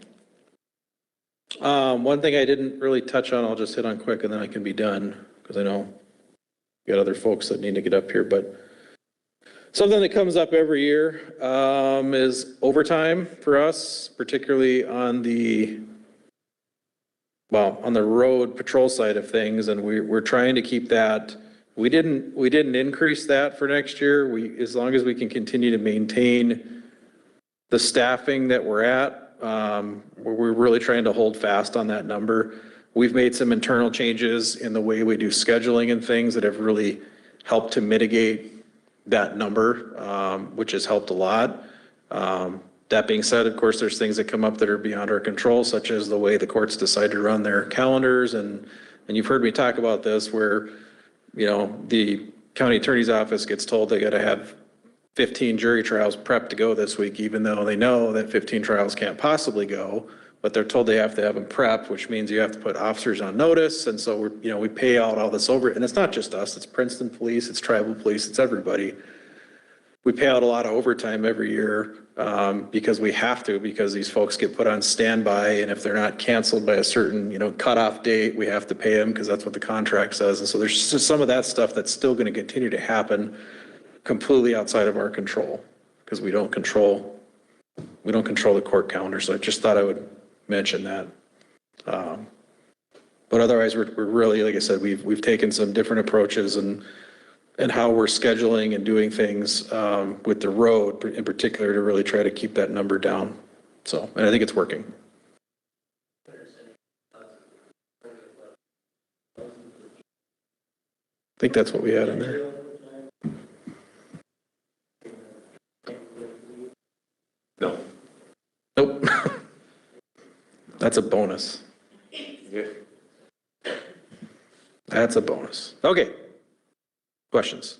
One thing I didn't really touch on, I'll just hit on quick and then I can be done, because I know we got other folks that need to get up here, but something that comes up every year is overtime for us, particularly on the road patrol side of things, and we're trying to keep that. We didn't increase that for next year. As long as we can continue to maintain the staffing that we're at, we're really trying to hold fast on that number. We've made some internal changes in the way we do scheduling and things that have really helped to mitigate that number, which has helped a lot. That being said, of course, there's things that come up that are beyond our control, such as the way the courts decide to run their calendars. And you've heard me talk about this where, you know, the county attorney's office gets told they got to have 15 jury trials prepped to go this week, even though they know that 15 trials can't possibly go, but they're told they have to have them prepped, which means you have to put officers on notice. And so we pay out all this over, and it's not just us, it's Princeton Police, it's tribal police, it's everybody. We pay out a lot of overtime every year because we have to, because these folks get put on standby, and if they're not canceled by a certain, cutoff date, we have to pay them because that's what the contract says. And so there's just some of that stuff that's still going to continue to happen completely outside of our control, because we don't control the court calendar. So I just thought I would mention that. But otherwise, we're really, like I said, we've taken some different approaches and how we're scheduling and doing things with the road in particular to really try to keep that number down. So, and I think it's working. I think that's what we had in there. No. Nope. That's a bonus. Yeah. That's a bonus. Okay. Questions?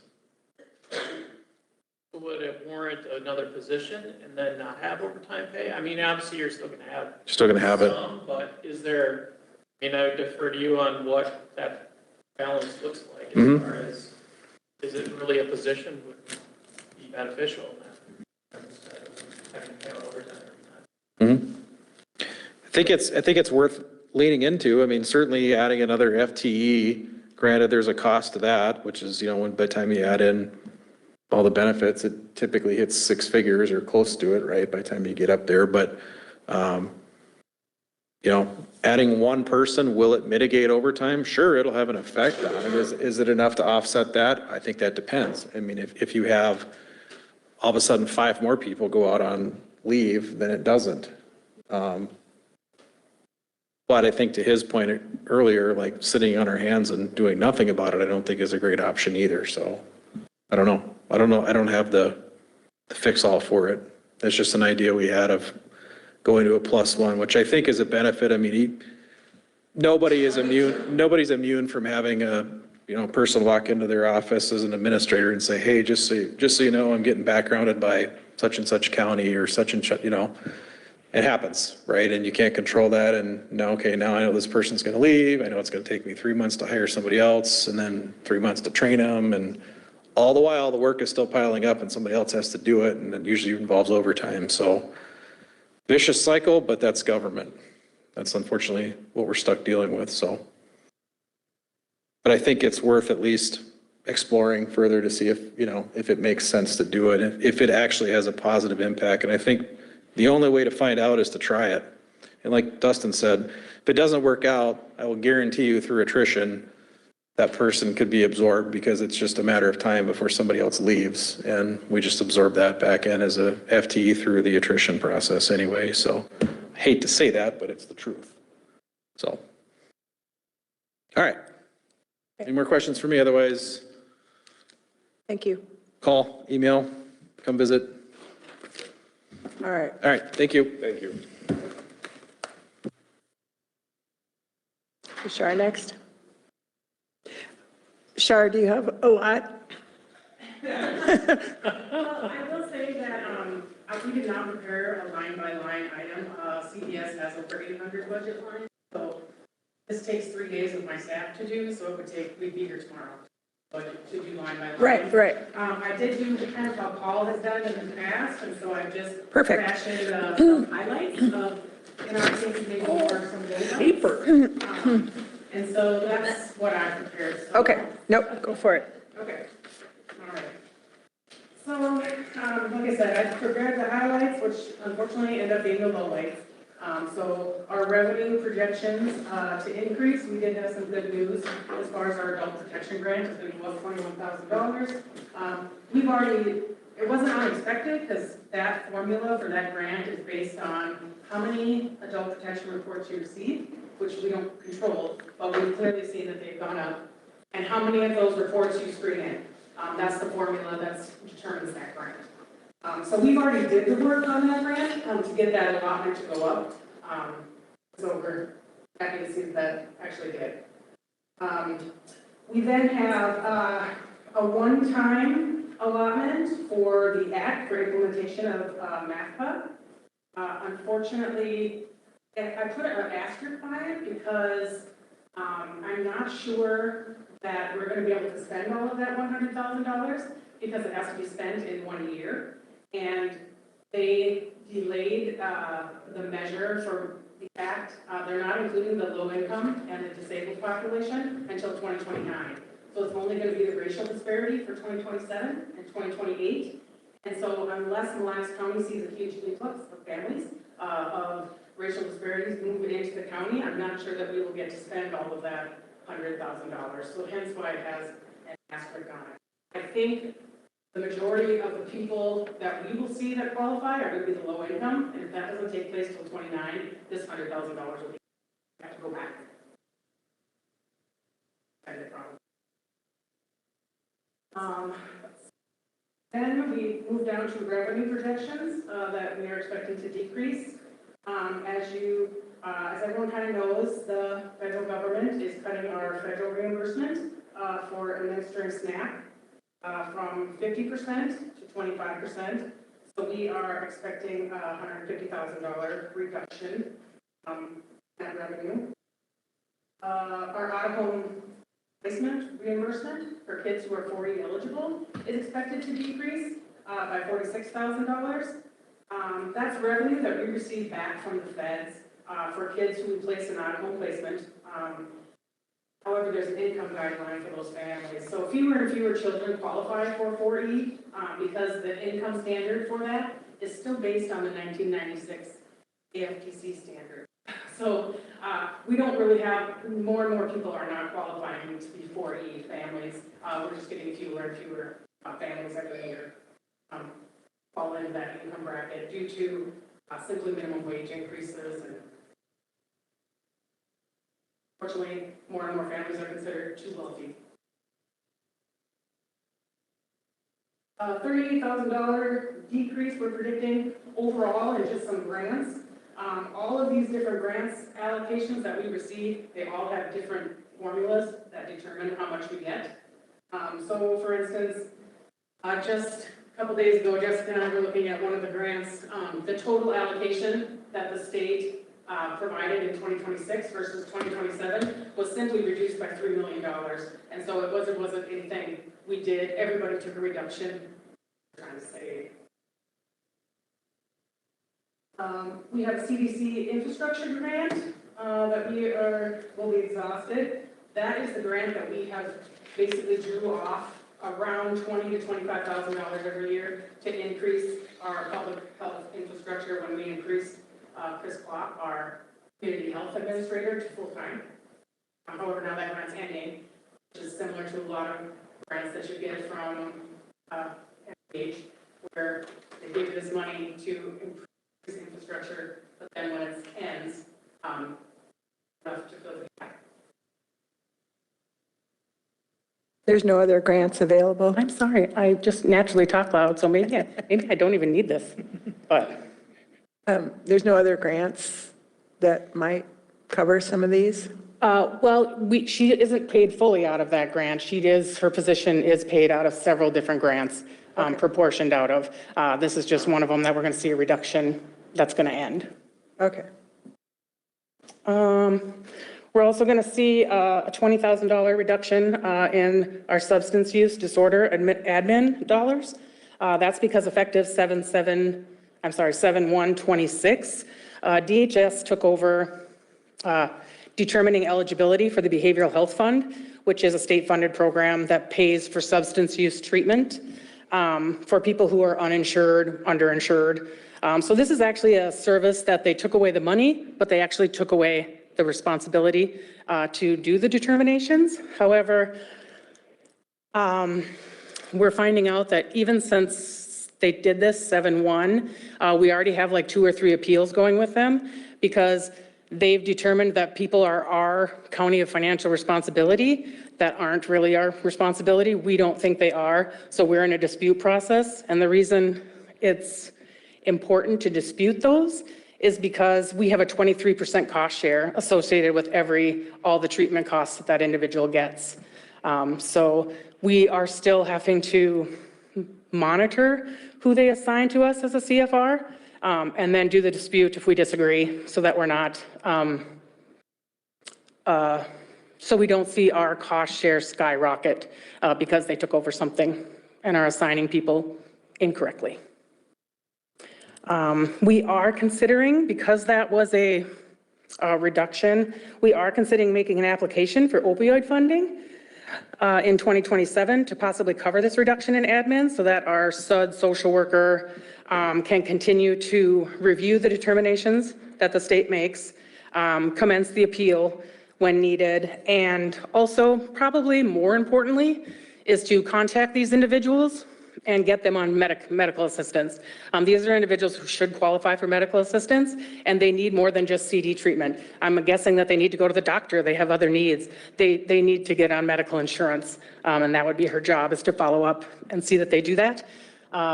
Would it warrant another position and then not have overtime pay? I mean, obviously, you're still gonna have. Still gonna have it. Some, but is there, I mean, I would defer to you on what that balance looks like as far as, is it really a position would be beneficial in that? Instead of having to pay overtime every time? I think it's worth leaning into. I mean, certainly adding another FTE, granted, there's a cost to that, which is, when by the time you add in all the benefits, it typically hits six figures or close to it, right, by the time you get up there. But, adding one person, will it mitigate overtime? Sure, it'll have an effect on it. Is it enough to offset that? I think that depends. I mean, if you have all of a sudden 5 more people go out on leave, then it doesn't. But I think to his point earlier, like sitting on our hands and doing nothing about it, I don't think is a great option either. So I don't know. I don't have the fix all for it. That's just an idea we had of going to a +1, which I think is a benefit. I mean, nobody's immune from having a person walk into their office as an administrator and say, hey, just so you know, I'm getting backgrounded by such and such county or such and such, It happens, right? And you can't control that. And now I know this person's going to leave. I know it's going to take me 3 months to hire somebody else and then 3 months to train them. And all the while, the work is still piling up and somebody else has to do it. And it usually involves overtime. So vicious cycle, but that's government. That's unfortunately what we're stuck dealing with. So, but I think it's worth at least exploring further to see if it makes sense to do it, if it actually has a positive impact. And I think the only way to find out is to try it. And like Dustin said, if it doesn't work out, I will guarantee you through attrition, that person could be absorbed because it's just a matter of time before somebody else leaves. And we just absorb that back in as a FTE through the attrition process anyway. So I hate to say that, but it's the truth. So, all right. Any more questions for me? Otherwise, Thank you. call, email, come visit. All right. All right, thank you. Thank you. Shar next. Shar, do you have a lot? Well, I will say that we did not prepare a line-by-line item. CDS has over 800 budget lines, so this takes 3 days of my staff to do, so we'd be here tomorrow. Budget to do line by line. Right. I did do kind of how Paul has done in the past, and so I just Perfect. fashioned some highlights of, in our case, maybe for some data. Paper. And so that's what I prepared. So. Okay, nope, go for it. Okay, all right. So, like I said, I prepared the highlights, which unfortunately end up being the lowlights. So our revenue projections to increase, we did have some good news as far as our adult protection grant. It's going to go up $21,000. We've already, it wasn't unexpected because that formula for that grant is based on how many adult protection reports you receive, which we don't control, but we've clearly seen that they've gone up, and how many of those reports you screen in. That's the formula that determines that grant. So we've already did the work on that grant to get that allotment to go up. So we're happy to see that actually did. We then have a one-time allotment for the act for implementation of MAFPA. Unfortunately, I put an asterisk by it because I'm not sure that we're going to be able to spend all of that $100,000 because it has to be spent in 1 year. And they delayed the measure for the act. They're not including the low income and the disabled population until 2029. So it's only going to be the racial disparity for 2027 and 2028. And so unless Mille County sees a huge influx of families of racial disparities moving into the county, I'm not sure that we will get to spend all of that $100,000. So hence why it has an asterisk on it. I think the majority of the people that we will see that qualify are going to be the low income, and if that doesn't take place till 29, this $100,000 will have to go back. Then we move down to revenue projections that we are expecting to decrease. As everyone kind of knows, the federal government is cutting our federal reimbursement for administering SNAP from 50% to 25%. So we are expecting a $150,000 reduction in that revenue. Our out-of-home placement reimbursement for kids who are 4E eligible is expected to decrease by $46,000. That's revenue that we receive back from the feds for kids who place an out-of-home placement. However, there's an income guideline for those families. So fewer and fewer children qualify for 4E because the income standard for that is still based on the 1996 AFTC standard. So we don't really have, more and more people are not qualifying to be 4E families. We're just getting fewer and fewer families every year fall into that income bracket due to simply minimum wage increases. And unfortunately, more and more families are considered too wealthy. $38,000 decrease we're predicting overall in just some grants. All of these different grants allocations that we receive, they all have different formulas that determine how much we get. So for instance, just a couple days ago, Jessica and I were looking at one of the grants. The total allocation that the state provided in 2026 versus 2027 was simply reduced by $3 million. And so it wasn't anything we did. Everybody took a reduction. I'm trying to say. We have a CDC infrastructure grant that will be exhausted. That is the grant that we have basically drew off around $20,000 to $25,000 every year to increase our public health infrastructure when we increased Chris Klopp, our community health administrator, to full-time. However, now that grant's ending, which is similar to a lot of grants that you get from NIH, where they give you this money to improve infrastructure, but then when it ends, enough to fill the gap. There's no other grants available? I'm sorry, I just naturally talk loud, so maybe I don't even need this, but. There's no other grants that might cover some of these? Well, she isn't paid fully out of that grant. Her position is paid out of several different grants, proportioned out of. This is just one of them that we're going to see a reduction that's going to end. Okay. We're also going to see a $20,000 reduction in our substance use disorder admin dollars. That's because effective 7/1/26, DHS took over determining eligibility for the Behavioral Health Fund, which is a state-funded program that pays for substance use treatment for people who are uninsured, underinsured. So this is actually a service that they took away the money, but they actually took away the responsibility to do the determinations. However, we're finding out that even since they did this 7/1, we already have like 2 or 3 appeals going with them because they've determined that people are our county of financial responsibility that aren't really our responsibility. We don't think they are, so we're in a dispute process. And the reason it's important to dispute those is because we have a 23% cost share associated with all the treatment costs that individual gets. So we are still having to monitor who they assign to us as a CFR, and then do the dispute if we disagree so that we're not, so we don't see our cost share skyrocket because they took over something and are assigning people incorrectly. We are considering, because that was a reduction, we are considering making an application for opioid funding in 2027 to possibly cover this reduction in admin so that our SUD social worker can continue to review the determinations that the state makes, commence the appeal when needed, and also probably more importantly is to contact these individuals and get them on medical assistance. These are individuals who should qualify for medical assistance, and they need more than just CD treatment. I'm guessing that they need to go to the doctor. They have other needs. They need to get on medical insurance, and that would be her job, is to follow up and see that they do that.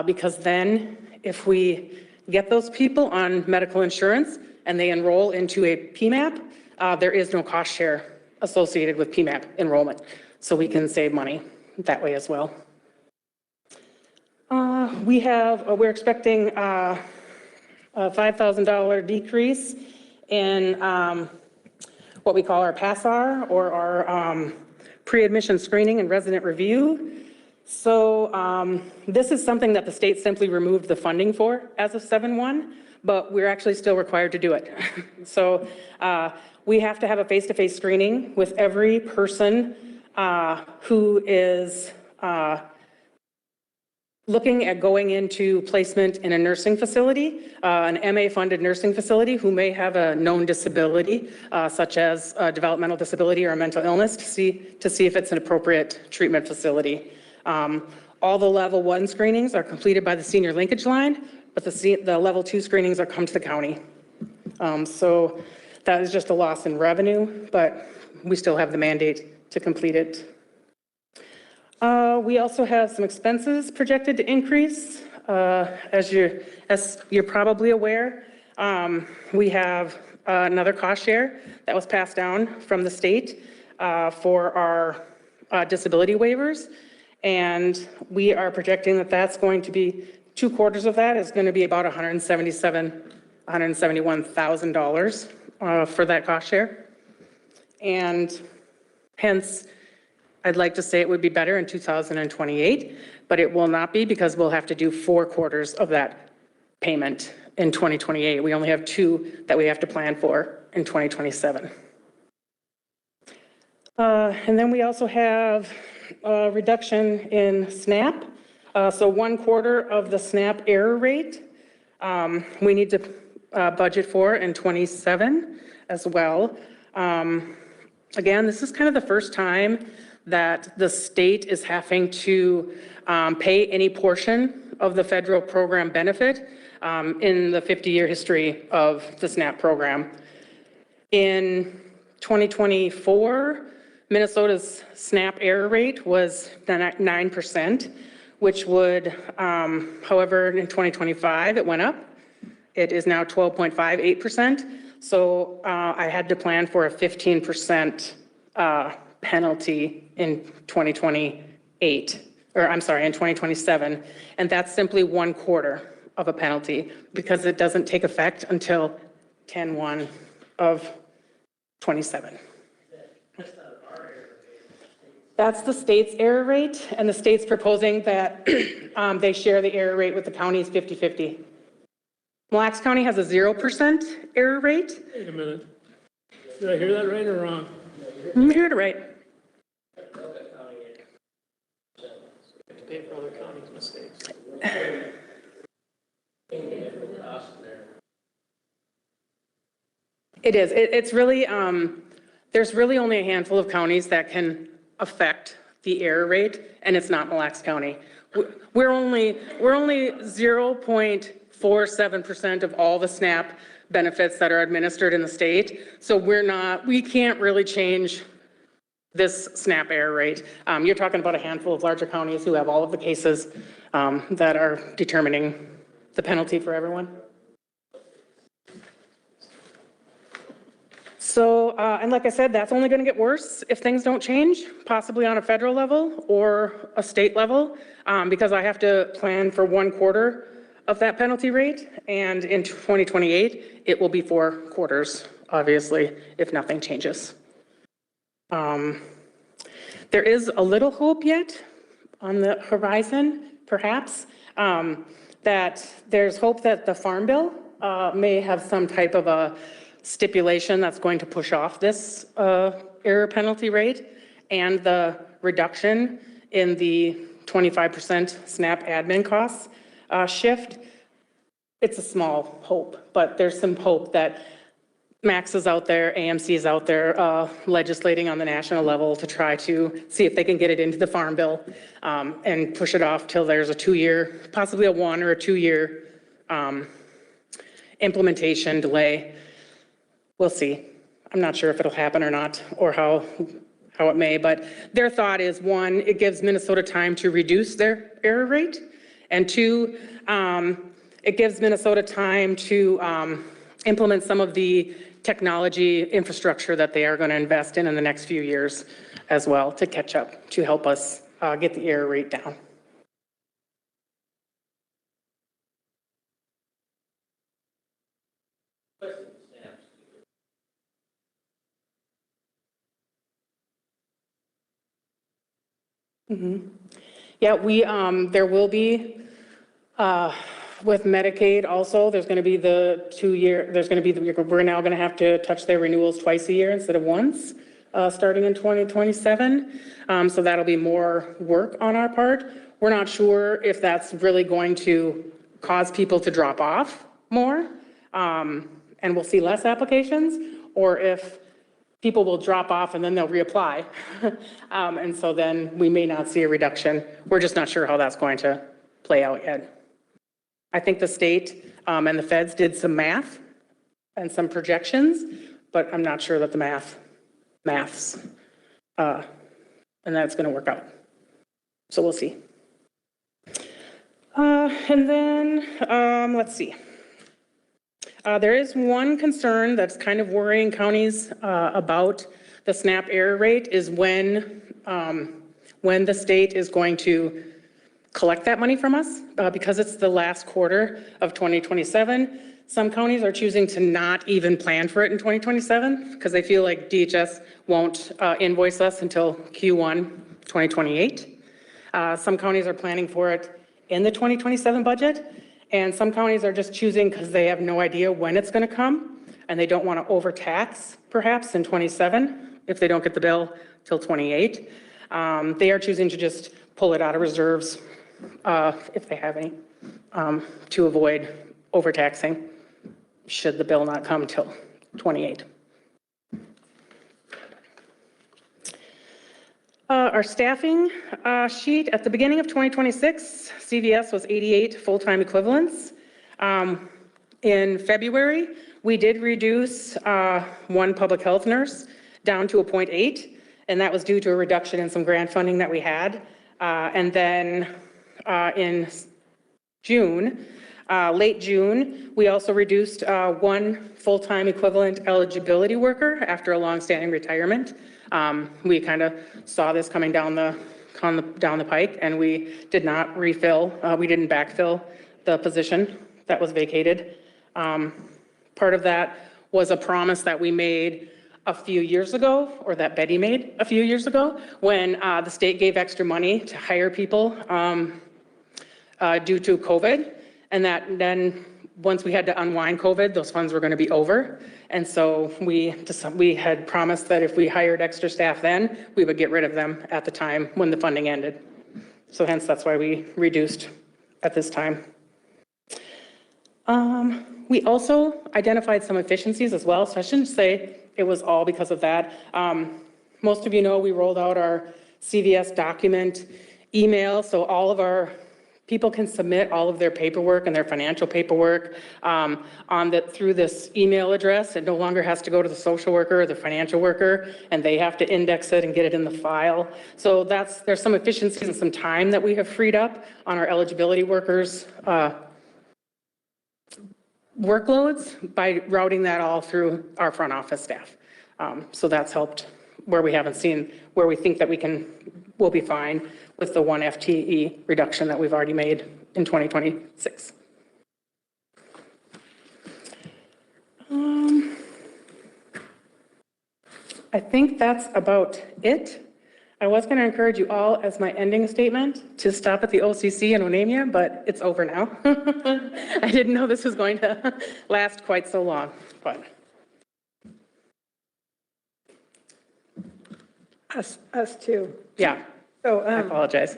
Because then if we get those people on medical insurance and they enroll into a PMAP, there is no cost share associated with PMAP enrollment. So we can save money that way as well. We're expecting a $5,000 decrease in what we call our PASSAR, or our pre-admission screening and resident review. So this is something that the state simply removed the funding for as of 7/1, but we're actually still required to do it. So we have to have a face-to-face screening with every person who is looking at going into placement in a nursing facility, an MA-funded nursing facility, who may have a known disability, such as a developmental disability or a mental illness, to see if it's an appropriate treatment facility. All the level 1 screenings are completed by the senior linkage line, but the level 2 screenings are come to the county. So that is just a loss in revenue, but we still have the mandate to complete it. We also have some expenses projected to increase. As you're probably aware, we have another cost share that was passed down from the state for our disability waivers. And we are projecting that that's going to be, 2/4 of that is going to be about $171,000 for that cost share. And hence, I'd like to say it would be better in 2028, but it will not be, because we'll have to do 4 quarters of that payment in 2028. We only have 2 that we have to plan for in 2027. And then we also have a reduction in SNAP. So 1/4 of the SNAP error rate we need to budget for in 27 as well. Again, this is kind of the first time that the state is having to pay any portion of the federal program benefit in the 50-year history of the SNAP program. In 2024, Minnesota's SNAP error rate was 9%, which would, however, in 2025, it went up. It is now 12.58%. So I had to plan for a 15% penalty in 2028, or I'm sorry, in 2027. And that's simply 1/4 of a penalty, because it doesn't take effect until 10/1 of 27. That's the state's error rate, and the state's proposing that they share the error rate with the counties 50-50. Mille Lacs County has a 0% error rate. Wait a minute. Did I hear that right or wrong? You heard it right. Pay for other counties' mistakes. It is. It's really, there's really only a handful of counties that can affect the error rate, and it's not Mille Lacs County. We're only 0.47% of all the SNAP benefits that are administered in the state. So we can't really change this SNAP error rate. You're talking about a handful of larger counties who have all of the cases that are determining the penalty for everyone. So, and like I said, that's only going to get worse if things don't change, possibly on a federal level or a state level, because I have to plan for 1/4 of that penalty rate. And in 2028, it will be 4 quarters, obviously, if nothing changes. There is a little hope yet on the horizon, perhaps, that there's hope that the Farm Bill may have some type of a stipulation that's going to push off this error penalty rate, and the reduction in the 25% SNAP admin costs shift. It's a small hope, but there's some hope that Max is out there, AMC is out there legislating on the national level to try to see if they can get it into the Farm Bill and push it off till there's a 2-year, possibly a 1 or a 2-year implementation delay. We'll see. I'm not sure if it'll happen or not, or how it may, but their thought is, 1, it gives Minnesota time to reduce their error rate, and 2, it gives Minnesota time to implement some of the technology infrastructure that they are going to invest in the next few years as well to catch up, to help us get the error rate down. Yeah, there will be, with Medicaid also, there's going to be we're now going to have to touch their renewals twice a year instead of once, starting in 2027. So that'll be more work on our part. We're not sure if that's really going to cause people to drop off more, and we'll see less applications, or if people will drop off and then they'll reapply. And so then we may not see a reduction. We're just not sure how that's going to play out yet. I think the state and the feds did some math and some projections, but I'm not sure that the maths, and that's going to work out. So we'll see. And then, let's see. There is one concern that's kind of worrying counties about the SNAP error rate is when the state is going to collect that money from us, because it's the last quarter of 2027. Some counties are choosing to not even plan for it in 2027 because they feel like DHS won't invoice us until Q1 2028. Some counties are planning for it in the 2027 budget. And some counties are just choosing because they have no idea when it's going to come, and they don't want to overtax perhaps in 27 if they don't get the bill till 28. They are choosing to just pull it out of reserves if they have any, to avoid overtaxing should the bill not come till 28. Our staffing sheet at the beginning of 2026, CVS was 88 full-time equivalents. In February, we did reduce one public health nurse down to a 0.8, and that was due to a reduction in some grant funding that we had. And then in June, late June, we also reduced one full-time equivalent eligibility worker after a long-standing retirement. We kind of saw this coming down the pike, and we did not refill, we didn't backfill the position that was vacated. Part of that was a promise that we made a few years ago, or that Betty made a few years ago, when the state gave extra money to hire people due to COVID, and that then once we had to unwind COVID, those funds were going to be over. And so we had promised that if we hired extra staff then, we would get rid of them at the time when the funding ended. So hence, that's why we reduced at this time. We also identified some efficiencies as well, so I shouldn't say it was all because of that. Most of you know we rolled out our CVS document email, so all of our people can submit all of their paperwork and their financial paperwork through this email address. It no longer has to go to the social worker or the financial worker, and they have to index it and get it in the file. So there's some efficiencies and some time that we have freed up on our eligibility workers' workloads by routing that all through our front office staff. So that's helped where we think that we'll be fine with the 1 FTE reduction that we've already made in 2026. I think that's about it. I was going to encourage you all as my ending statement to stop at the OCC in Onamia, but it's over now. I didn't know this was going to last quite so long, but. Us too. Yeah. So I apologize.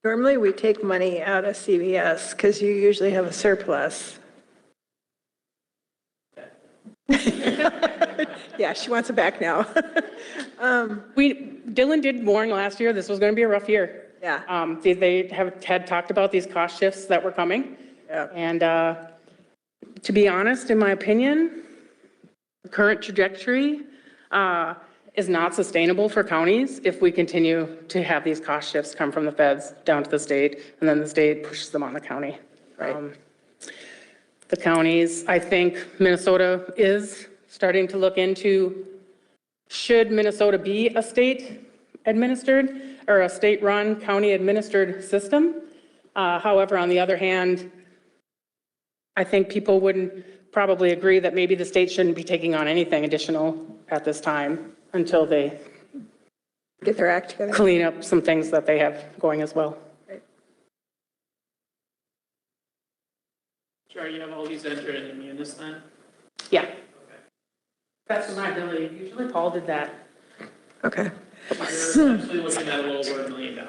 Normally we take money out of CVS because you usually have a surplus. Yeah, she wants it back now. Dylan did warn last year this was going to be a rough year. Yeah. They had talked about these cost shifts that were coming. Yeah. And to be honest, in my opinion, the current trajectory is not sustainable for counties if we continue to have these cost shifts come from the feds down to the state, and then the state pushes them on the county. Right. the counties. I think Minnesota is starting to look into, should Minnesota be a state administered or a state-run, county-administered system? However, on the other hand, I think people wouldn't probably agree that maybe the state shouldn't be taking on anything additional at this time until they Get their act together. clean up some things that they have going as well. Sure, you have all these entered in the munis then? Yeah. That's my ability. Usually Paul did that. Okay. You're essentially looking at a little over $1 million.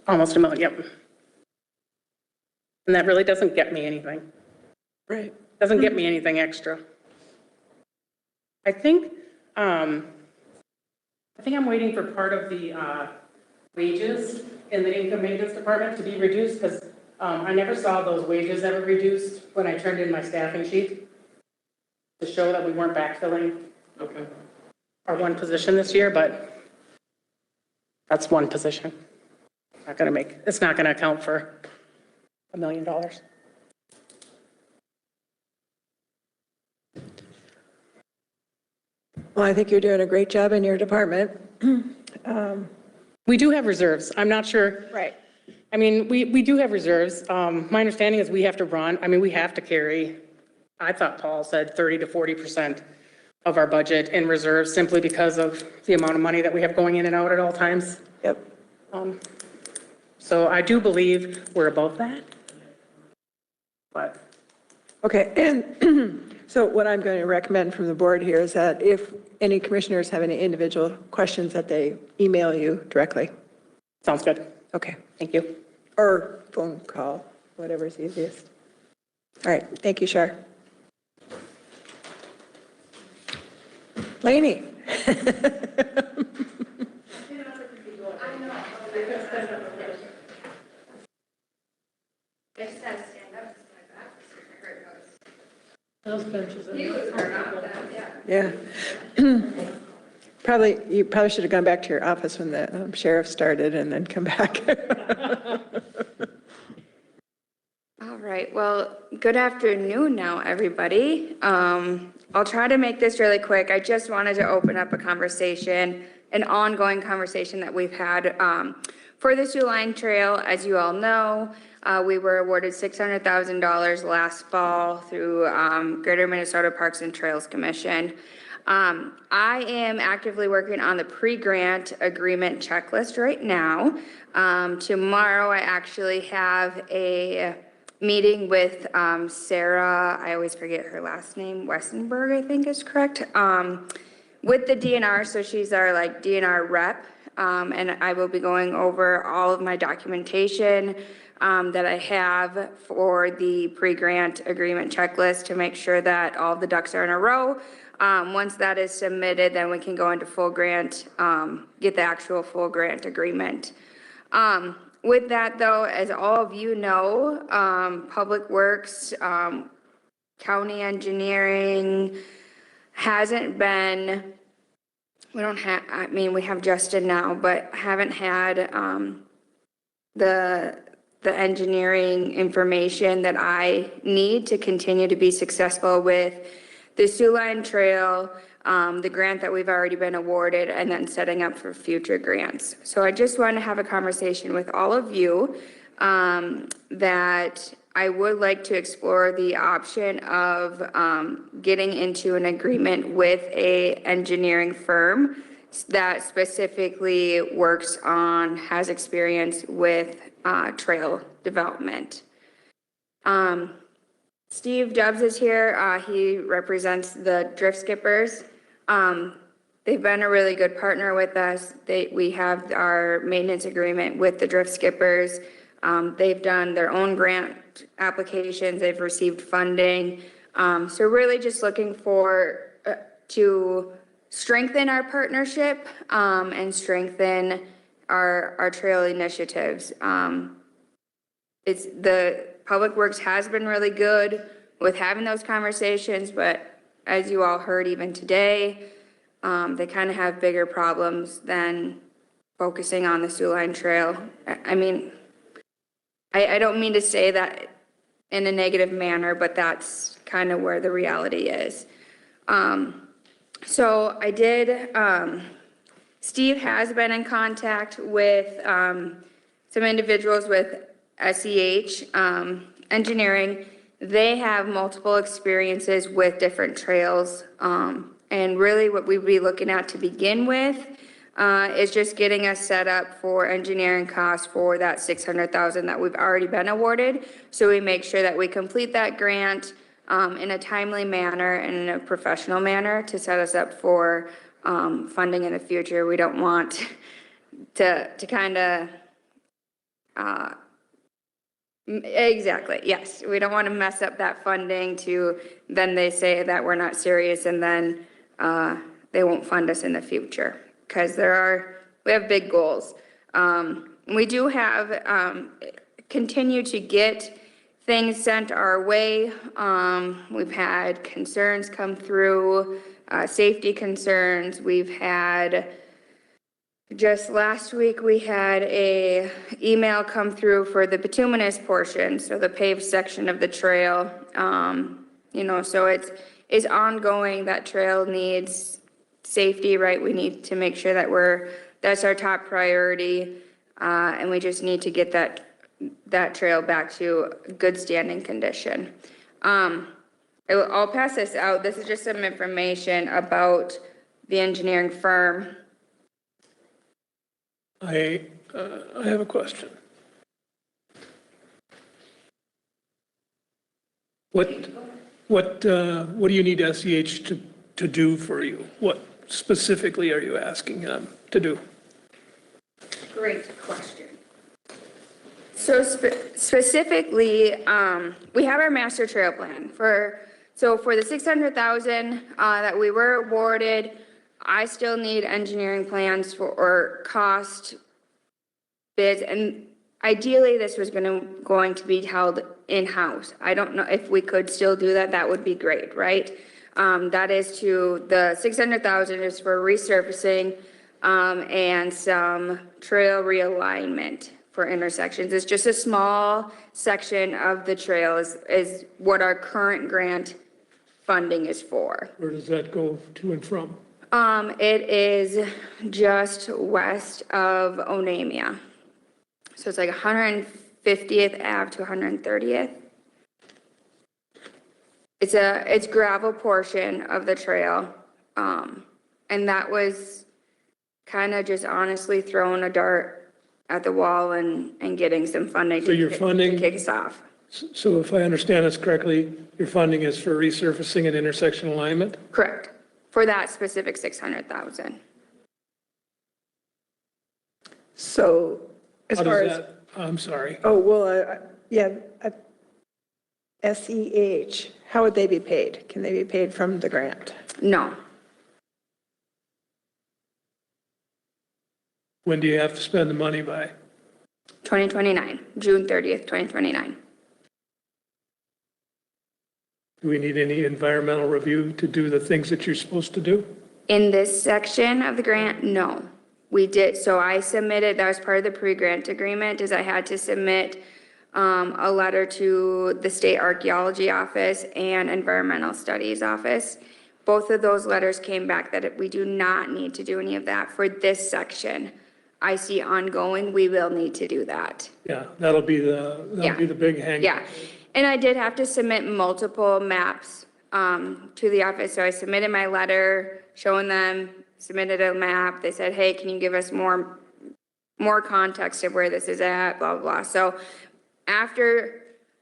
Almost $1 million, yep. And that really doesn't get me anything. Right. Doesn't get me anything extra. I think I'm waiting for part of the wages in the income maintenance department to be reduced because I never saw those wages ever reduced when I turned in my staffing sheet to show that we weren't backfilling our one position this year, but that's one position. It's not gonna account for $1 million. Well, I think you're doing a great job in your department. We do have reserves. I'm not sure. Right. I mean, we do have reserves. My understanding is we have to run, we have to carry, I thought Paul said 30 to 40% of our budget in reserves simply because of the amount of money that we have going in and out at all times. Yep. So I do believe we're above that. But Okay, and so what I'm going to recommend from the board here is that if any commissioners have any individual questions, that they email you directly. Sounds good. Okay. Thank you. Or phone call, whatever's easiest. All right, thank you, Shar. Laney. Those benches. Yeah. You probably should have gone back to your office when the sheriff started and then come back. All right, well, good afternoon now, everybody. I'll try to make this really quick. I just wanted to open up a conversation, an ongoing conversation that we've had for the Sioux Line Trail. As you all know, we were awarded $600,000 last fall through Greater Minnesota Parks and Trails Commission. I am actively working on the pre-grant agreement checklist right now. Tomorrow, I actually have a meeting with Sarah, I always forget her last name, Westenberg, I think is correct, with the DNR, so she's our DNR rep, and I will be going over all of my documentation that I have for the pre-grant agreement checklist to make sure that all the ducks are in a row. Once that is submitted, then we can go into full grant, get the actual full grant agreement. With that though, as all of you know, Public Works, county engineering hasn't been, we have Justin now, but haven't had the engineering information that I need to continue to be successful with the Sioux Line Trail, the grant that we've already been awarded, and then setting up for future grants. So I just want to have a conversation with all of you that I would like to explore the option of getting into an agreement with a engineering firm that specifically has experience with trail development. Steve Dubs is here. He represents the Drift Skippers. They've been a really good partner with us. We have our maintenance agreement with the Drift Skippers. They've done their own grant applications. They've received funding. So really just looking to strengthen our partnership and strengthen our trail initiatives. The Public Works has been really good with having those conversations, but as you all heard even today, they kind of have bigger problems than focusing on the Sioux Line Trail. I don't mean to say that in a negative manner, but that's kind of where the reality is. So I did, Steve has been in contact with some individuals with SEH Engineering. They have multiple experiences with different trails. And really what we'd be looking at to begin with is just getting us set up for engineering costs for that $600,000 that we've already been awarded. So we make sure that we complete that grant in a timely manner and in a professional manner to set us up for funding in the future. We don't want to kind of, exactly, yes. We don't want to mess up that funding to, then they say that we're not serious and then they won't fund us in the future. Because we have big goals. We do have, continue to get things sent our way. We've had concerns come through, safety concerns. We've had, just last week, we had a email come through for the bituminous portion, so the paved section of the trail. You know, so it's ongoing. That trail needs safety, right? We need to make sure that that's our top priority. And we just need to get that trail back to good standing condition. I'll pass this out. This is just some information about the engineering firm. I have a question. What do you need SEH to do for you? What specifically are you asking them to do? Great question. So specifically, we have our master trail plan for the $600,000 that we were awarded. I still need engineering plans or cost bids, and ideally this was going to be held in-house. I don't know if we could still do that. That would be great, right? That is the $600,000 is for resurfacing and some trail realignment for intersections. It's just a small section of the trail is what our current grant funding is for. Where does that go to and from? It is just west of Onamia. So it's like 150th Ave to 130th. It's gravel portion of the trail. And that was kind of just honestly throwing a dart at the wall and getting some funding to kick us off. So if I understand this correctly, your funding is for resurfacing and intersection alignment? Correct. For that specific $600,000. So as How far does as, that, I'm sorry. oh, well, yeah, SEH, how would they be paid? Can they be paid from the grant? No. When do you have to spend the money by? 2029, June 30th, 2029. Do we need any environmental review to do the things that you're supposed to do? In this section of the grant, no. We did, so I submitted, that was part of the pre-grant agreement, is I had to submit a letter to the State Archaeology Office and Environmental Studies Office. Both of those letters came back that we do not need to do any of that for this section. I see ongoing, we will need to do that. Yeah, that'll be the big hang. Yeah, and I did have to submit multiple maps to the office. So I submitted my letter showing them, submitted a map. They said, hey, can you give us more context of where this is at, blah, blah, blah. So after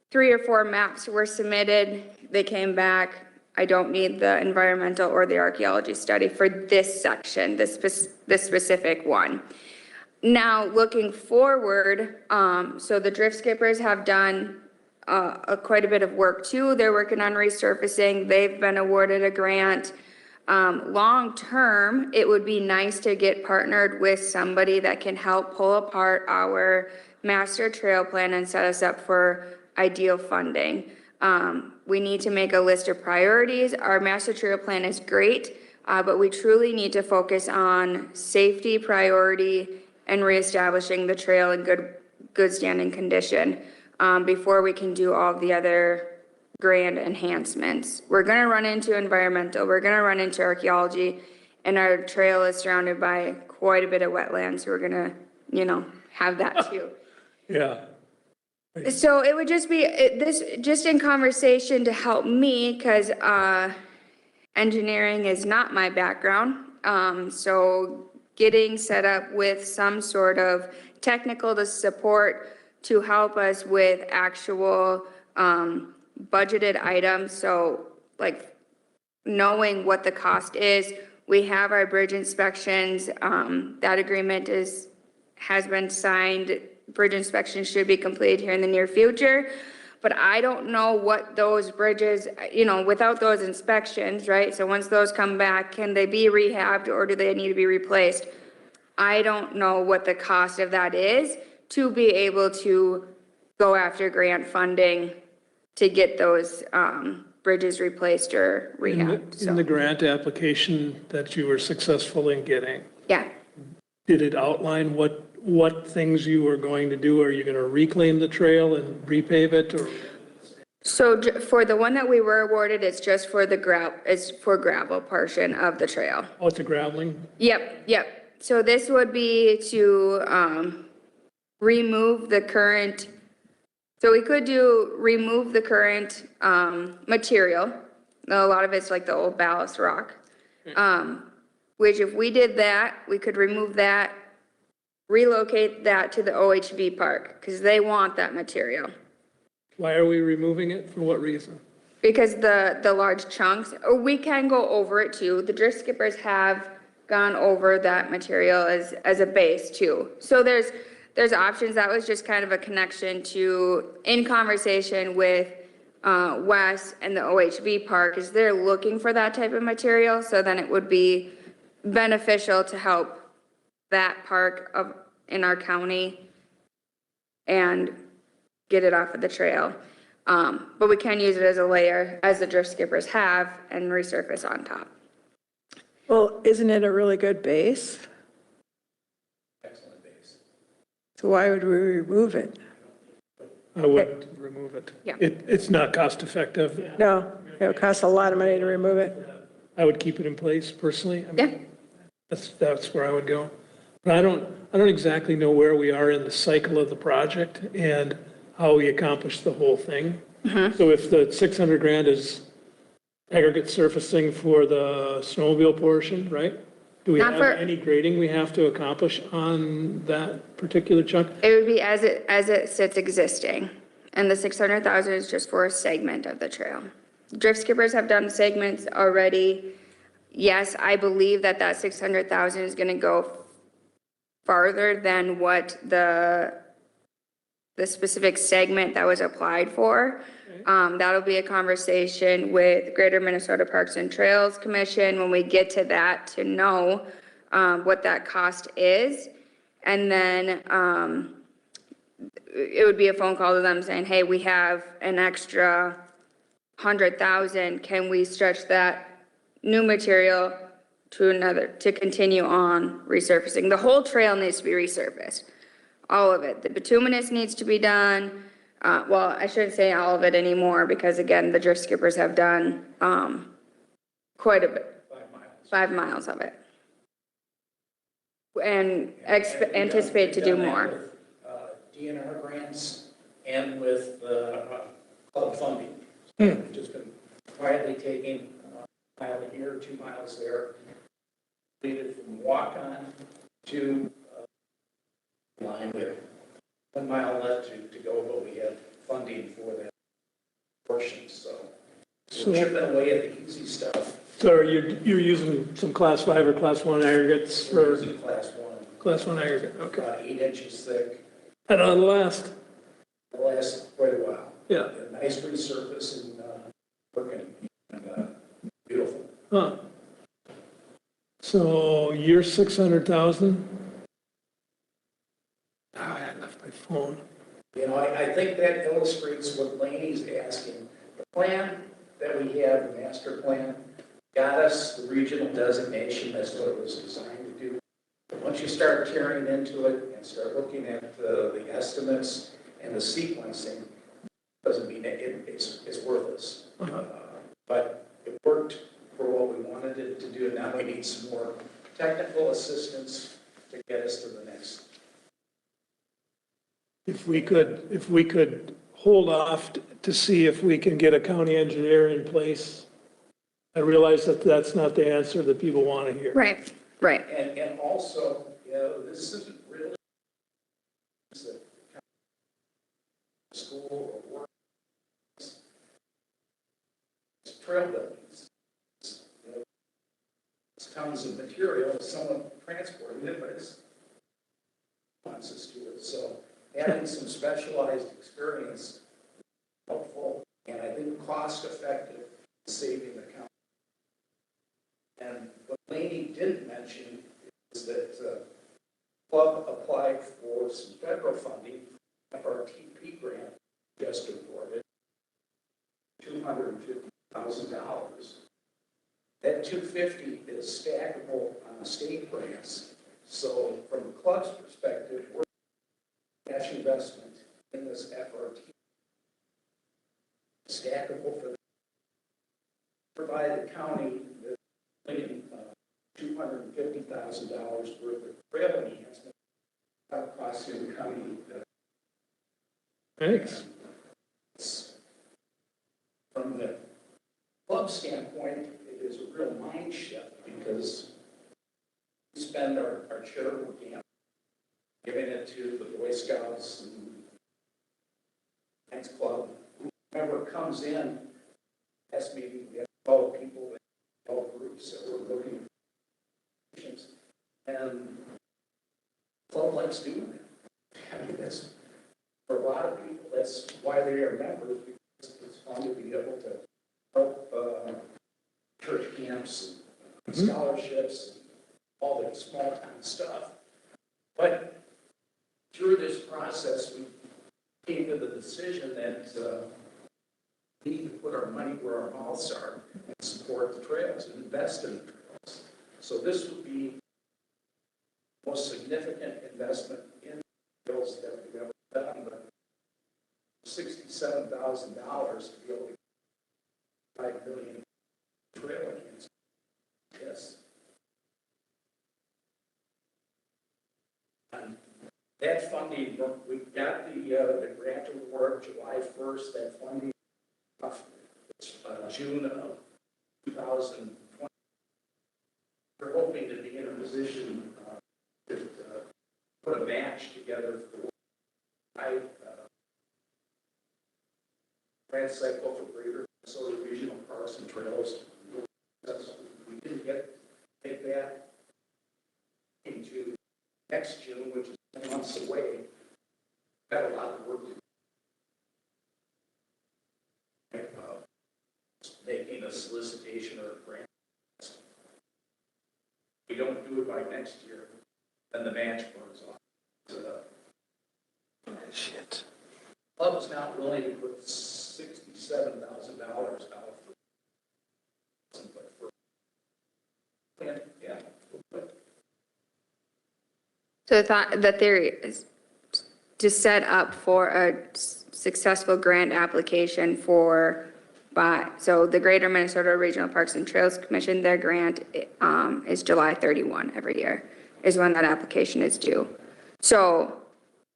3 or 4 maps were submitted, they came back. I don't need the environmental or the archaeology study for this section, this specific one. Now, looking forward, so the drift skippers have done quite a bit of work too. They're working on resurfacing. They've been awarded a grant. Long term, it would be nice to get partnered with somebody that can help pull apart our master trail plan and set us up for ideal funding. We need to make a list of priorities. Our master trail plan is great, but we truly need to focus on safety priority and reestablishing the trail in good standing condition. before we can do all the other grand enhancements. We're gonna run into environmental, we're gonna run into archaeology, and our trail is surrounded by quite a bit of wetlands, so we're gonna, have that too. Yeah. So it would just be, this, just in conversation to help me, because engineering is not my background. So getting set up with some sort of technical to support to help us with actual budgeted items. So like knowing what the cost is. We have our bridge inspections. That agreement has been signed. Bridge inspections should be completed here in the near future. But I don't know what those bridges, without those inspections, right? So once those come back, can they be rehabbed or do they need to be replaced? I don't know what the cost of that is to be able to go after grant funding to get those bridges replaced or rehabbed. In the grant application that you were successful in getting, Yeah. did it outline what things you were going to do? Are you going to reclaim the trail and repave it, or? So for the one that we were awarded, it's just for the gravel portion of the trail. Oh, it's a graveling? Yep. So this would be to remove the current, so we could remove the current material. A lot of it's like the old ballast rock. Which if we did that, we could remove that, relocate that to the OHV park, because they want that material. Why are we removing it? For what reason? Because the large chunks, or we can go over it too. The drift skippers have gone over that material as a base too. So there's options. That was just kind of a connection to, in conversation with Wes and the OHV park, is they're looking for that type of material. So then it would be beneficial to help that park in our county and get it off of the trail. But we can use it as a layer, as the drift skippers have, and resurface on top. Well, isn't it a really good base? Excellent base. So why would we remove it? I wouldn't remove it. Yeah. It's not cost effective. No, it would cost a lot of money to remove it. I would keep it in place personally. I mean, Yeah. That's where I would go. But I don't exactly know where we are in the cycle of the project and how we accomplish the whole thing. So if the 600 grand is aggregate surfacing for the snowmobile portion, right? Do we Not have for- any grading we have to accomplish on that particular chunk? It would be as it sits existing. And the 600,000 is just for a segment of the trail. Drift skippers have done segments already. Yes, I believe that 600,000 is gonna go farther than what the specific segment that was applied for. That'll be a conversation with Greater Minnesota Parks and Trails Commission when we get to that, to know what that cost is. And then it would be a phone call to them saying, hey, we have an extra 100,000. Can we stretch that new material to continue on resurfacing? The whole trail needs to be resurfaced, all of it. The bituminous needs to be done. Well, I shouldn't say all of it anymore, because again, the drift skippers have done quite a bit, 5 miles of it. And anticipate to do more. DNR grants and with club funding. We've just been quietly taking a mile here, 2 miles there, completed from walk-on to line with 1 mile left to go, but we have funding for that portion, so we're chipping away at the easy stuff. So you're using some class 5 or class 1 aggregates for? Using class 1. Class 1 aggregate, okay. About 8 inches thick. And it'll last? It'll last quite a while. Yeah. A nice resurface and working, beautiful. Huh. So you're 600,000? Oh, I left my phone. You know, I think that illustrates what Laney's asking. The plan that we have, the master plan, got us the regional designation. That's what it was designed to do. But once you start tearing into it and start looking at the estimates and the sequencing, doesn't mean it's worthless. But it worked for what we wanted it to do. Now we need some more technical assistance to get us to the next. If we could hold off to see if we can get a county engineer in place. I realize that that's not the answer that people want to hear. Right, right. And also, you know, this isn't really school or work. It's trail buildings. You know, it's tons of material, someone transporting it, but it's nuances to it. So having some specialized experience is helpful, and I think cost effective in saving the county. And what Laney didn't mention is that club applied for some federal funding, FRTP grant, just awarded $250,000. That $250,000 is stackable on state grants. So from the club's perspective, we're cash investment in this FRT stackable for the provide the county with $250,000 worth of trail enhancement without costing the county. Thanks. From the club standpoint, it is a real mind shift because we spend our charitable camp giving it to the Boy Scouts and Lions Club. Whoever comes in, last meeting, we have 12 people, 12 groups that were looking for patients. And the club likes doing it. I mean, that's, for a lot of people, that's why they are members, because it's fun to be able to help church camps and scholarships and all that small time stuff. But through this process, we came to the decision that we need to put our money where our mouths are and support the trails and invest in the trails. So this would be the most significant investment in trails that we've ever done, but $67,000 to be able to get $5 million trail enhancement. Yes. And that funding, we got the grant award July 1st. That funding June of 2020. We're hoping to be in a position to put a match together for grant cycle for greater Minnesota regional parks and trails. We didn't take that into next June, which is 10 months away. We've got a lot of work to do. Making a solicitation or a grant. If we don't do it by next year, then the match burns off. Shit. Club is not willing to put $67,000 out for yeah. So the theory is to set up for a successful grant application so the Greater Minnesota Regional Parks and Trails Commission, their grant is July 31 every year is when that application is due. So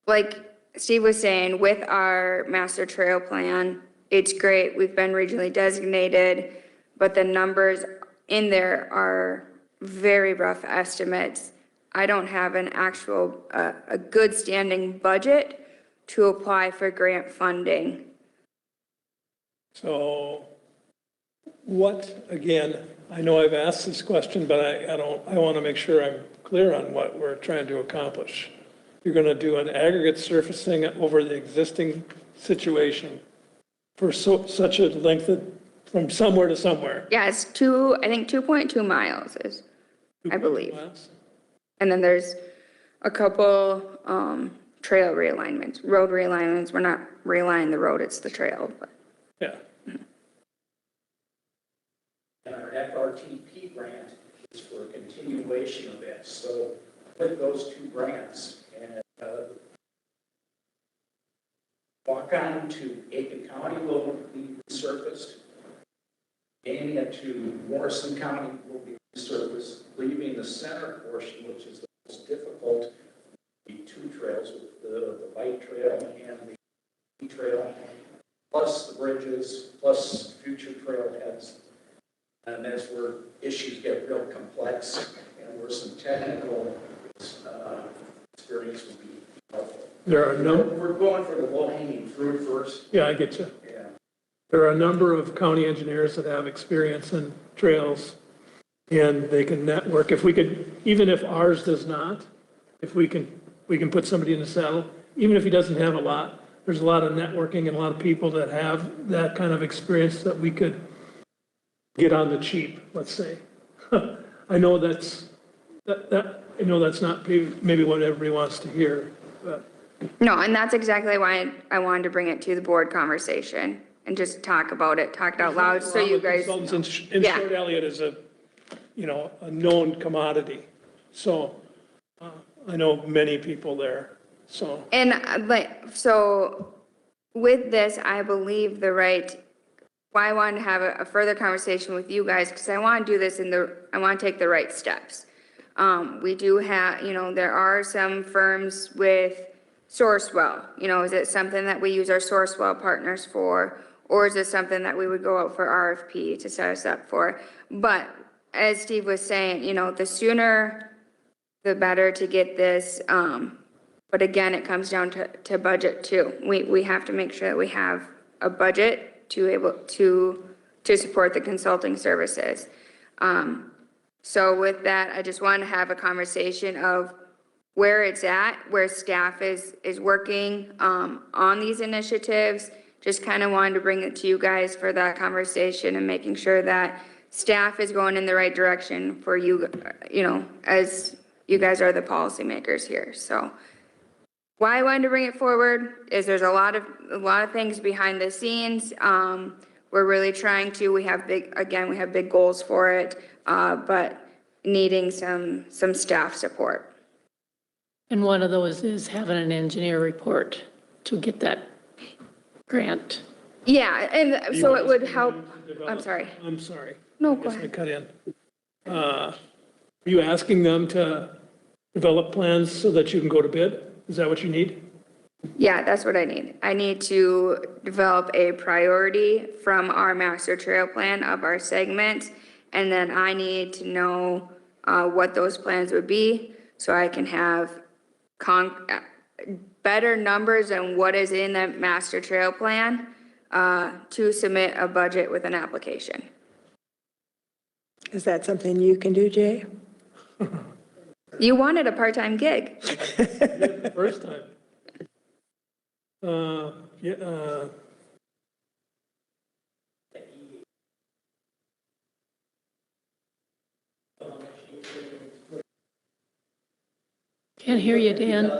like Steve was saying, with our master trail plan, it's great. We've been regionally designated, but the numbers in there are very rough estimates. I don't have an actual, a good standing budget to apply for grant funding. So what, again, I know I've asked this question, but I want to make sure I'm clear on what we're trying to accomplish. You're going to do an aggregate surfacing over the existing situation for such a length of, from somewhere to somewhere. Yeah, it's I think 2.2 miles is, I believe. Miles? And then there's a couple trail realignments, road realignments. We're not realigning the road, it's the trail. But. Yeah. And our FRTP grant is for a continuation of that. So with those two grants and one Alcon to Aiken County will be resurfaced. Gaining to Morrison County will be resurfaced, leaving the center portion, which is the most difficult, the two trails, with the bike trail and the trail, plus the bridges, plus future trailheads. And that's where issues get real complex and where some technical experience would be helpful. There are no, We're going for the low-hanging fruit first. yeah, I get you. Yeah. There are a number of county engineers that have experience in trails, and they can network. If we could, even if ours does not, if we can put somebody in the saddle, even if he doesn't have a lot, there's a lot of networking and a lot of people that have that kind of experience that we could get on the cheap, let's say. I know that's not maybe what everybody wants to hear, but. No, and that's exactly why I wanted to bring it to the board conversation and just talk about it, talk it out loud, so you guys. Consultants in short, Elliott is a known commodity. So I know many people there, so. And so with this, I believe why I wanted to have a further conversation with you guys, because I want to do this I want to take the right steps. We do have, there are some firms with Sourcewell, is it something that we use our Sourcewell partners for, or is it something that we would go out for RFP to set us up for? But as Steve was saying, the sooner the better to get this, but again, it comes down to budget too. We have to make sure that we have a budget to support the consulting services. So with that, I just want to have a conversation of where it's at, where staff is working on these initiatives. Just kind of wanted to bring it to you guys for that conversation and making sure that staff is going in the right direction for you, as you guys are the policymakers here. So why I wanted to bring it forward is there's a lot of things behind the scenes. We're really trying to, we have big goals for it, but needing some staff support. And one of those is having an engineer report to get that grant. Yeah, and so it would help, I'm sorry. I'm sorry. No, go ahead. I cut in. Are you asking them to develop plans so that you can go to bid? Is that what you need? Yeah, that's what I need. I need to develop a priority from our master trail plan of our segment, and then I need to know what those plans would be so I can have better numbers than what is in the master trail plan to submit a budget with an application. Is that something you can do, Jay? You wanted a part-time gig. First time. Yeah. Can't hear you, Dan.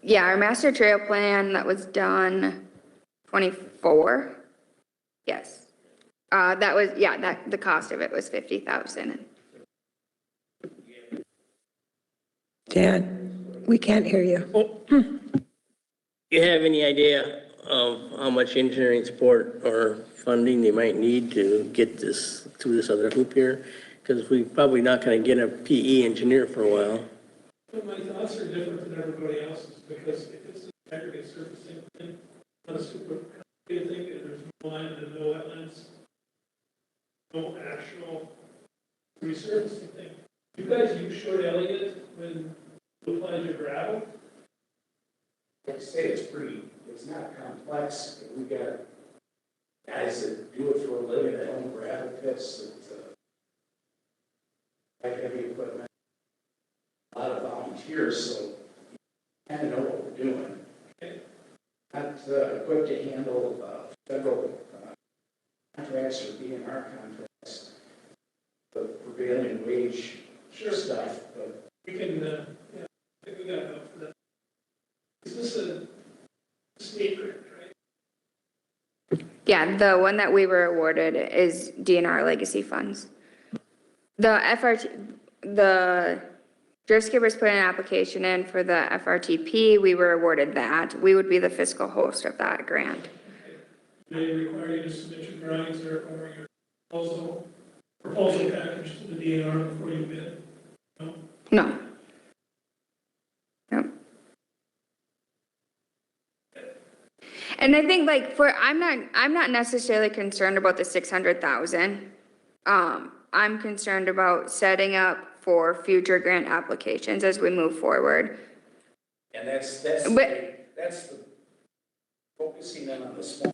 Yeah, our master trail plan that was done 24. Yes. That was, the cost of it was 50,000. Dan, we can't hear you. You have any idea of how much engineering support or funding they might need to get this through this other hoop here? Because we're probably not going to get a PE engineer for a while. But my thoughts are different than everybody else's, because if it's an aggregate surfacing thing, not a super complicated thing, and there's no land and no wetlands, no actual resurfacing thing. You guys use Short Elliott when you apply your gravel? Like I say, it's not complex. We got guys that do it for a living, that own gravel pits, that heavy equipment. A lot of volunteers, so you kind of know what we're doing. Not equipped to handle federal contracts or DNR contracts, the prevailing wage stuff, but We can, I think we got to help for that. Is this a state grant, right? Yeah, the one that we were awarded is DNR legacy funds. The FRT, the drift skippers put an application in for the FRTP. We were awarded that. We would be the fiscal host of that grant. They require you to submit your drawings or your proposal package to the DNR before you bid? No? No. No. And I think like I'm not necessarily concerned about the 600,000. I'm concerned about setting up for future grant applications as we move forward. And that's the focusing in on the small.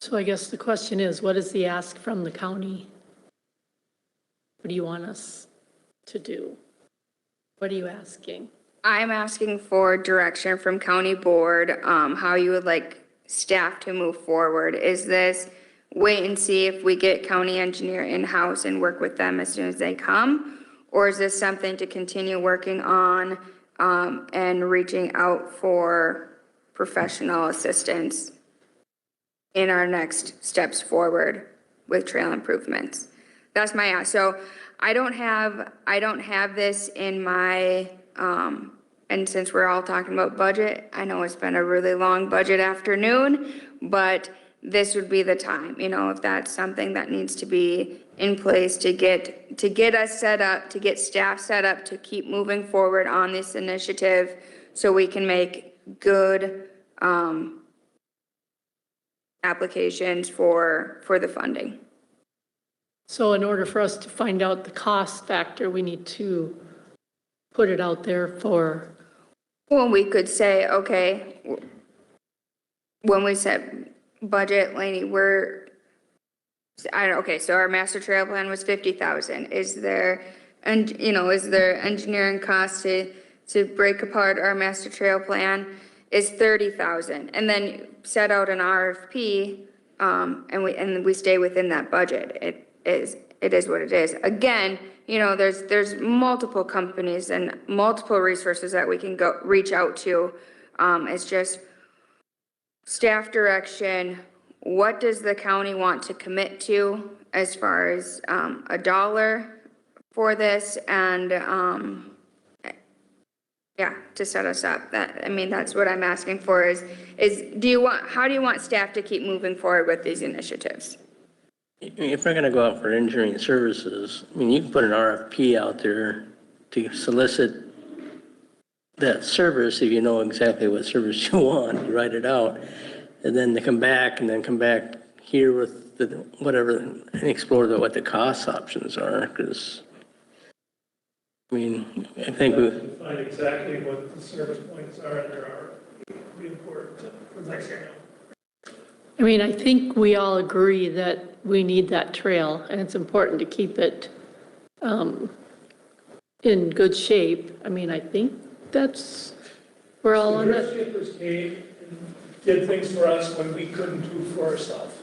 So I guess the question is, what is the ask from the county? What do you want us to do? What are you asking? I'm asking for direction from county board, how you would like staff to move forward. Is this wait and see if we get county engineer in-house and work with them as soon as they come? Or is this something to continue working on and reaching out for professional assistance in our next steps forward with trail improvements? That's my ask. So I don't have this in my, and since we're all talking about budget, I know it's been a really long budget afternoon, but this would be the time, you know, if that's something that needs to be in place to get us set up, to get staff set up, to keep moving forward on this initiative so we can make good, applications for the funding. So in order for us to find out the cost factor, we need to put it out there for. Well, we could say, okay, when we set budget, Lainey, okay, so our master trail plan was 50,000. Is there engineering costs to break apart our master trail plan is 30,000, and then set out an RFP, and we stay within that budget. It is what it is. Again, you know, there's multiple companies and multiple resources that we can reach out to. It's just staff direction. What does the county want to commit to as far as a dollar for this, and yeah, to set us up. That's what I'm asking for is how do you want staff to keep moving forward with these initiatives? If we're going to go out for engineering services, you can put an RFP out there to solicit that service if you know exactly what service you want. You write it out, and then they come back here with whatever and explore what the cost options are. Because I think we find exactly what the service points are, and there are be important for next year. I think we all agree that we need that trail, and it's important to keep it in good shape. I think we're all on that. The shippers came and did things for us when we couldn't do for ourselves.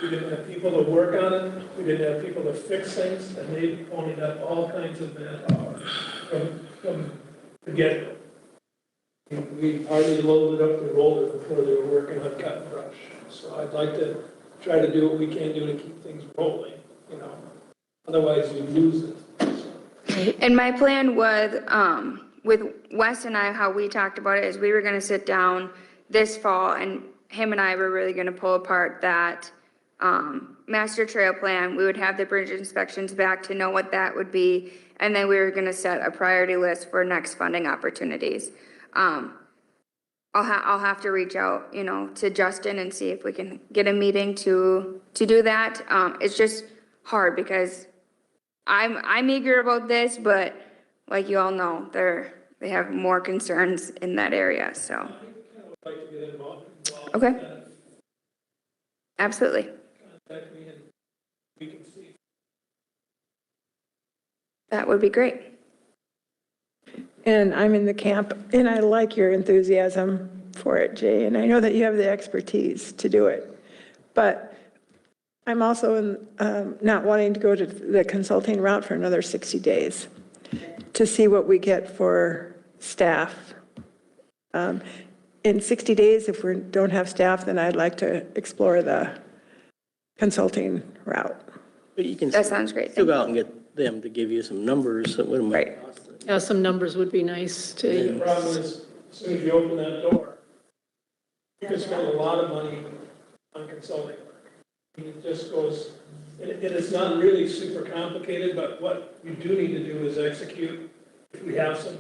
We didn't have people to work on it. We didn't have people to fix things, and they ponied up all kinds of manpower from the get-go. We hardly loaded up the roller before they were working on cut and brush. So I'd like to try to do what we can do to keep things rolling, otherwise we lose it. And my plan was, with Wes and I, how we talked about it is we were gonna sit down this fall, and him and I were really gonna pull apart that master trail plan. We would have the bridge inspections back to know what that would be, and then we were gonna set a priority list for next funding opportunities. I'll have to reach out, you know, to Justin and see if we can get a meeting to do that. It's just hard because I'm eager about this, but like you all know, they have more concerns in that area, so. Like to get involved. Okay. Absolutely. Contact me and we can see. That would be great. And I'm in the camp, and I like your enthusiasm for it, Jay, and I know that you have the expertise to do it. But I'm also not wanting to go to the consulting route for another 60 days to see what we get for staff. In 60 days, if we don't have staff, then I'd like to explore the consulting route. But you can That sounds great. still go out and get them to give you some numbers that would Right. Yeah, some numbers would be nice The to, problem is, as soon as you open that door, you can spend a lot of money on consulting work. It just goes, it is not really super complicated, but what you do need to do is execute. If we have some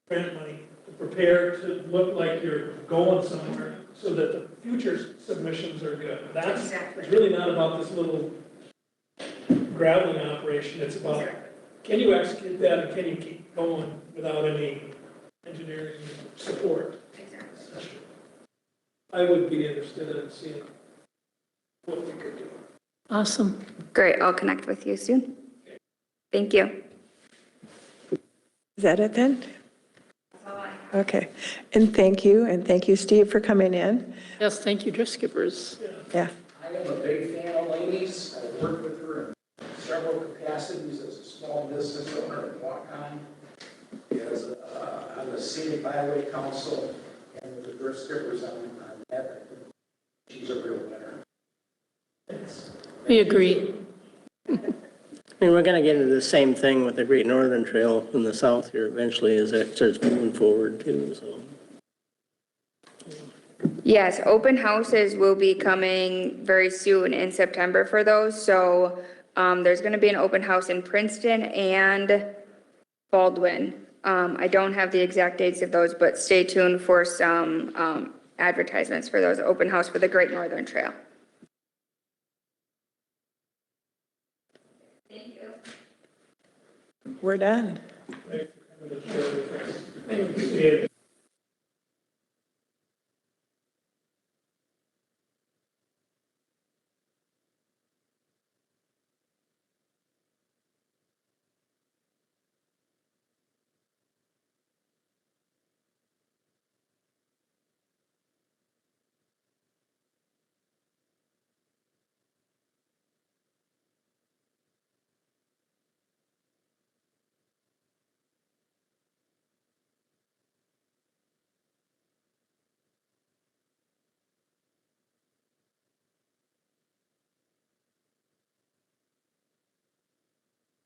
grant money, to prepare to look like you're going somewhere so that the future submissions are good. That's, it's really not about this little graveling operation. It's about, can you execute that and can you keep going without any engineering support? I would be interested in seeing what we could do. awesome. Great, I'll connect with you soon. Thank you. Is that it then? Okay. And thank you, Steve, for coming in. Yes, thank you, drift skippers. Yeah. I am a big fan of Lainey's. I've worked with her in several capacities as a small business owner in Waukon, as on the Scenic Byway Council, and with the drift skippers on that. She's a real winner. We agree. I mean, we're going to get into the same thing with the Great Northern Trail in the south here eventually as that starts moving forward too, so. Yes, open houses will be coming very soon in September for those. So there's going to be an open house in Princeton and Baldwin. I don't have the exact dates of those, but stay tuned for some advertisements for those open house for the Great Northern Trail. Thank you. We're done. Thank you.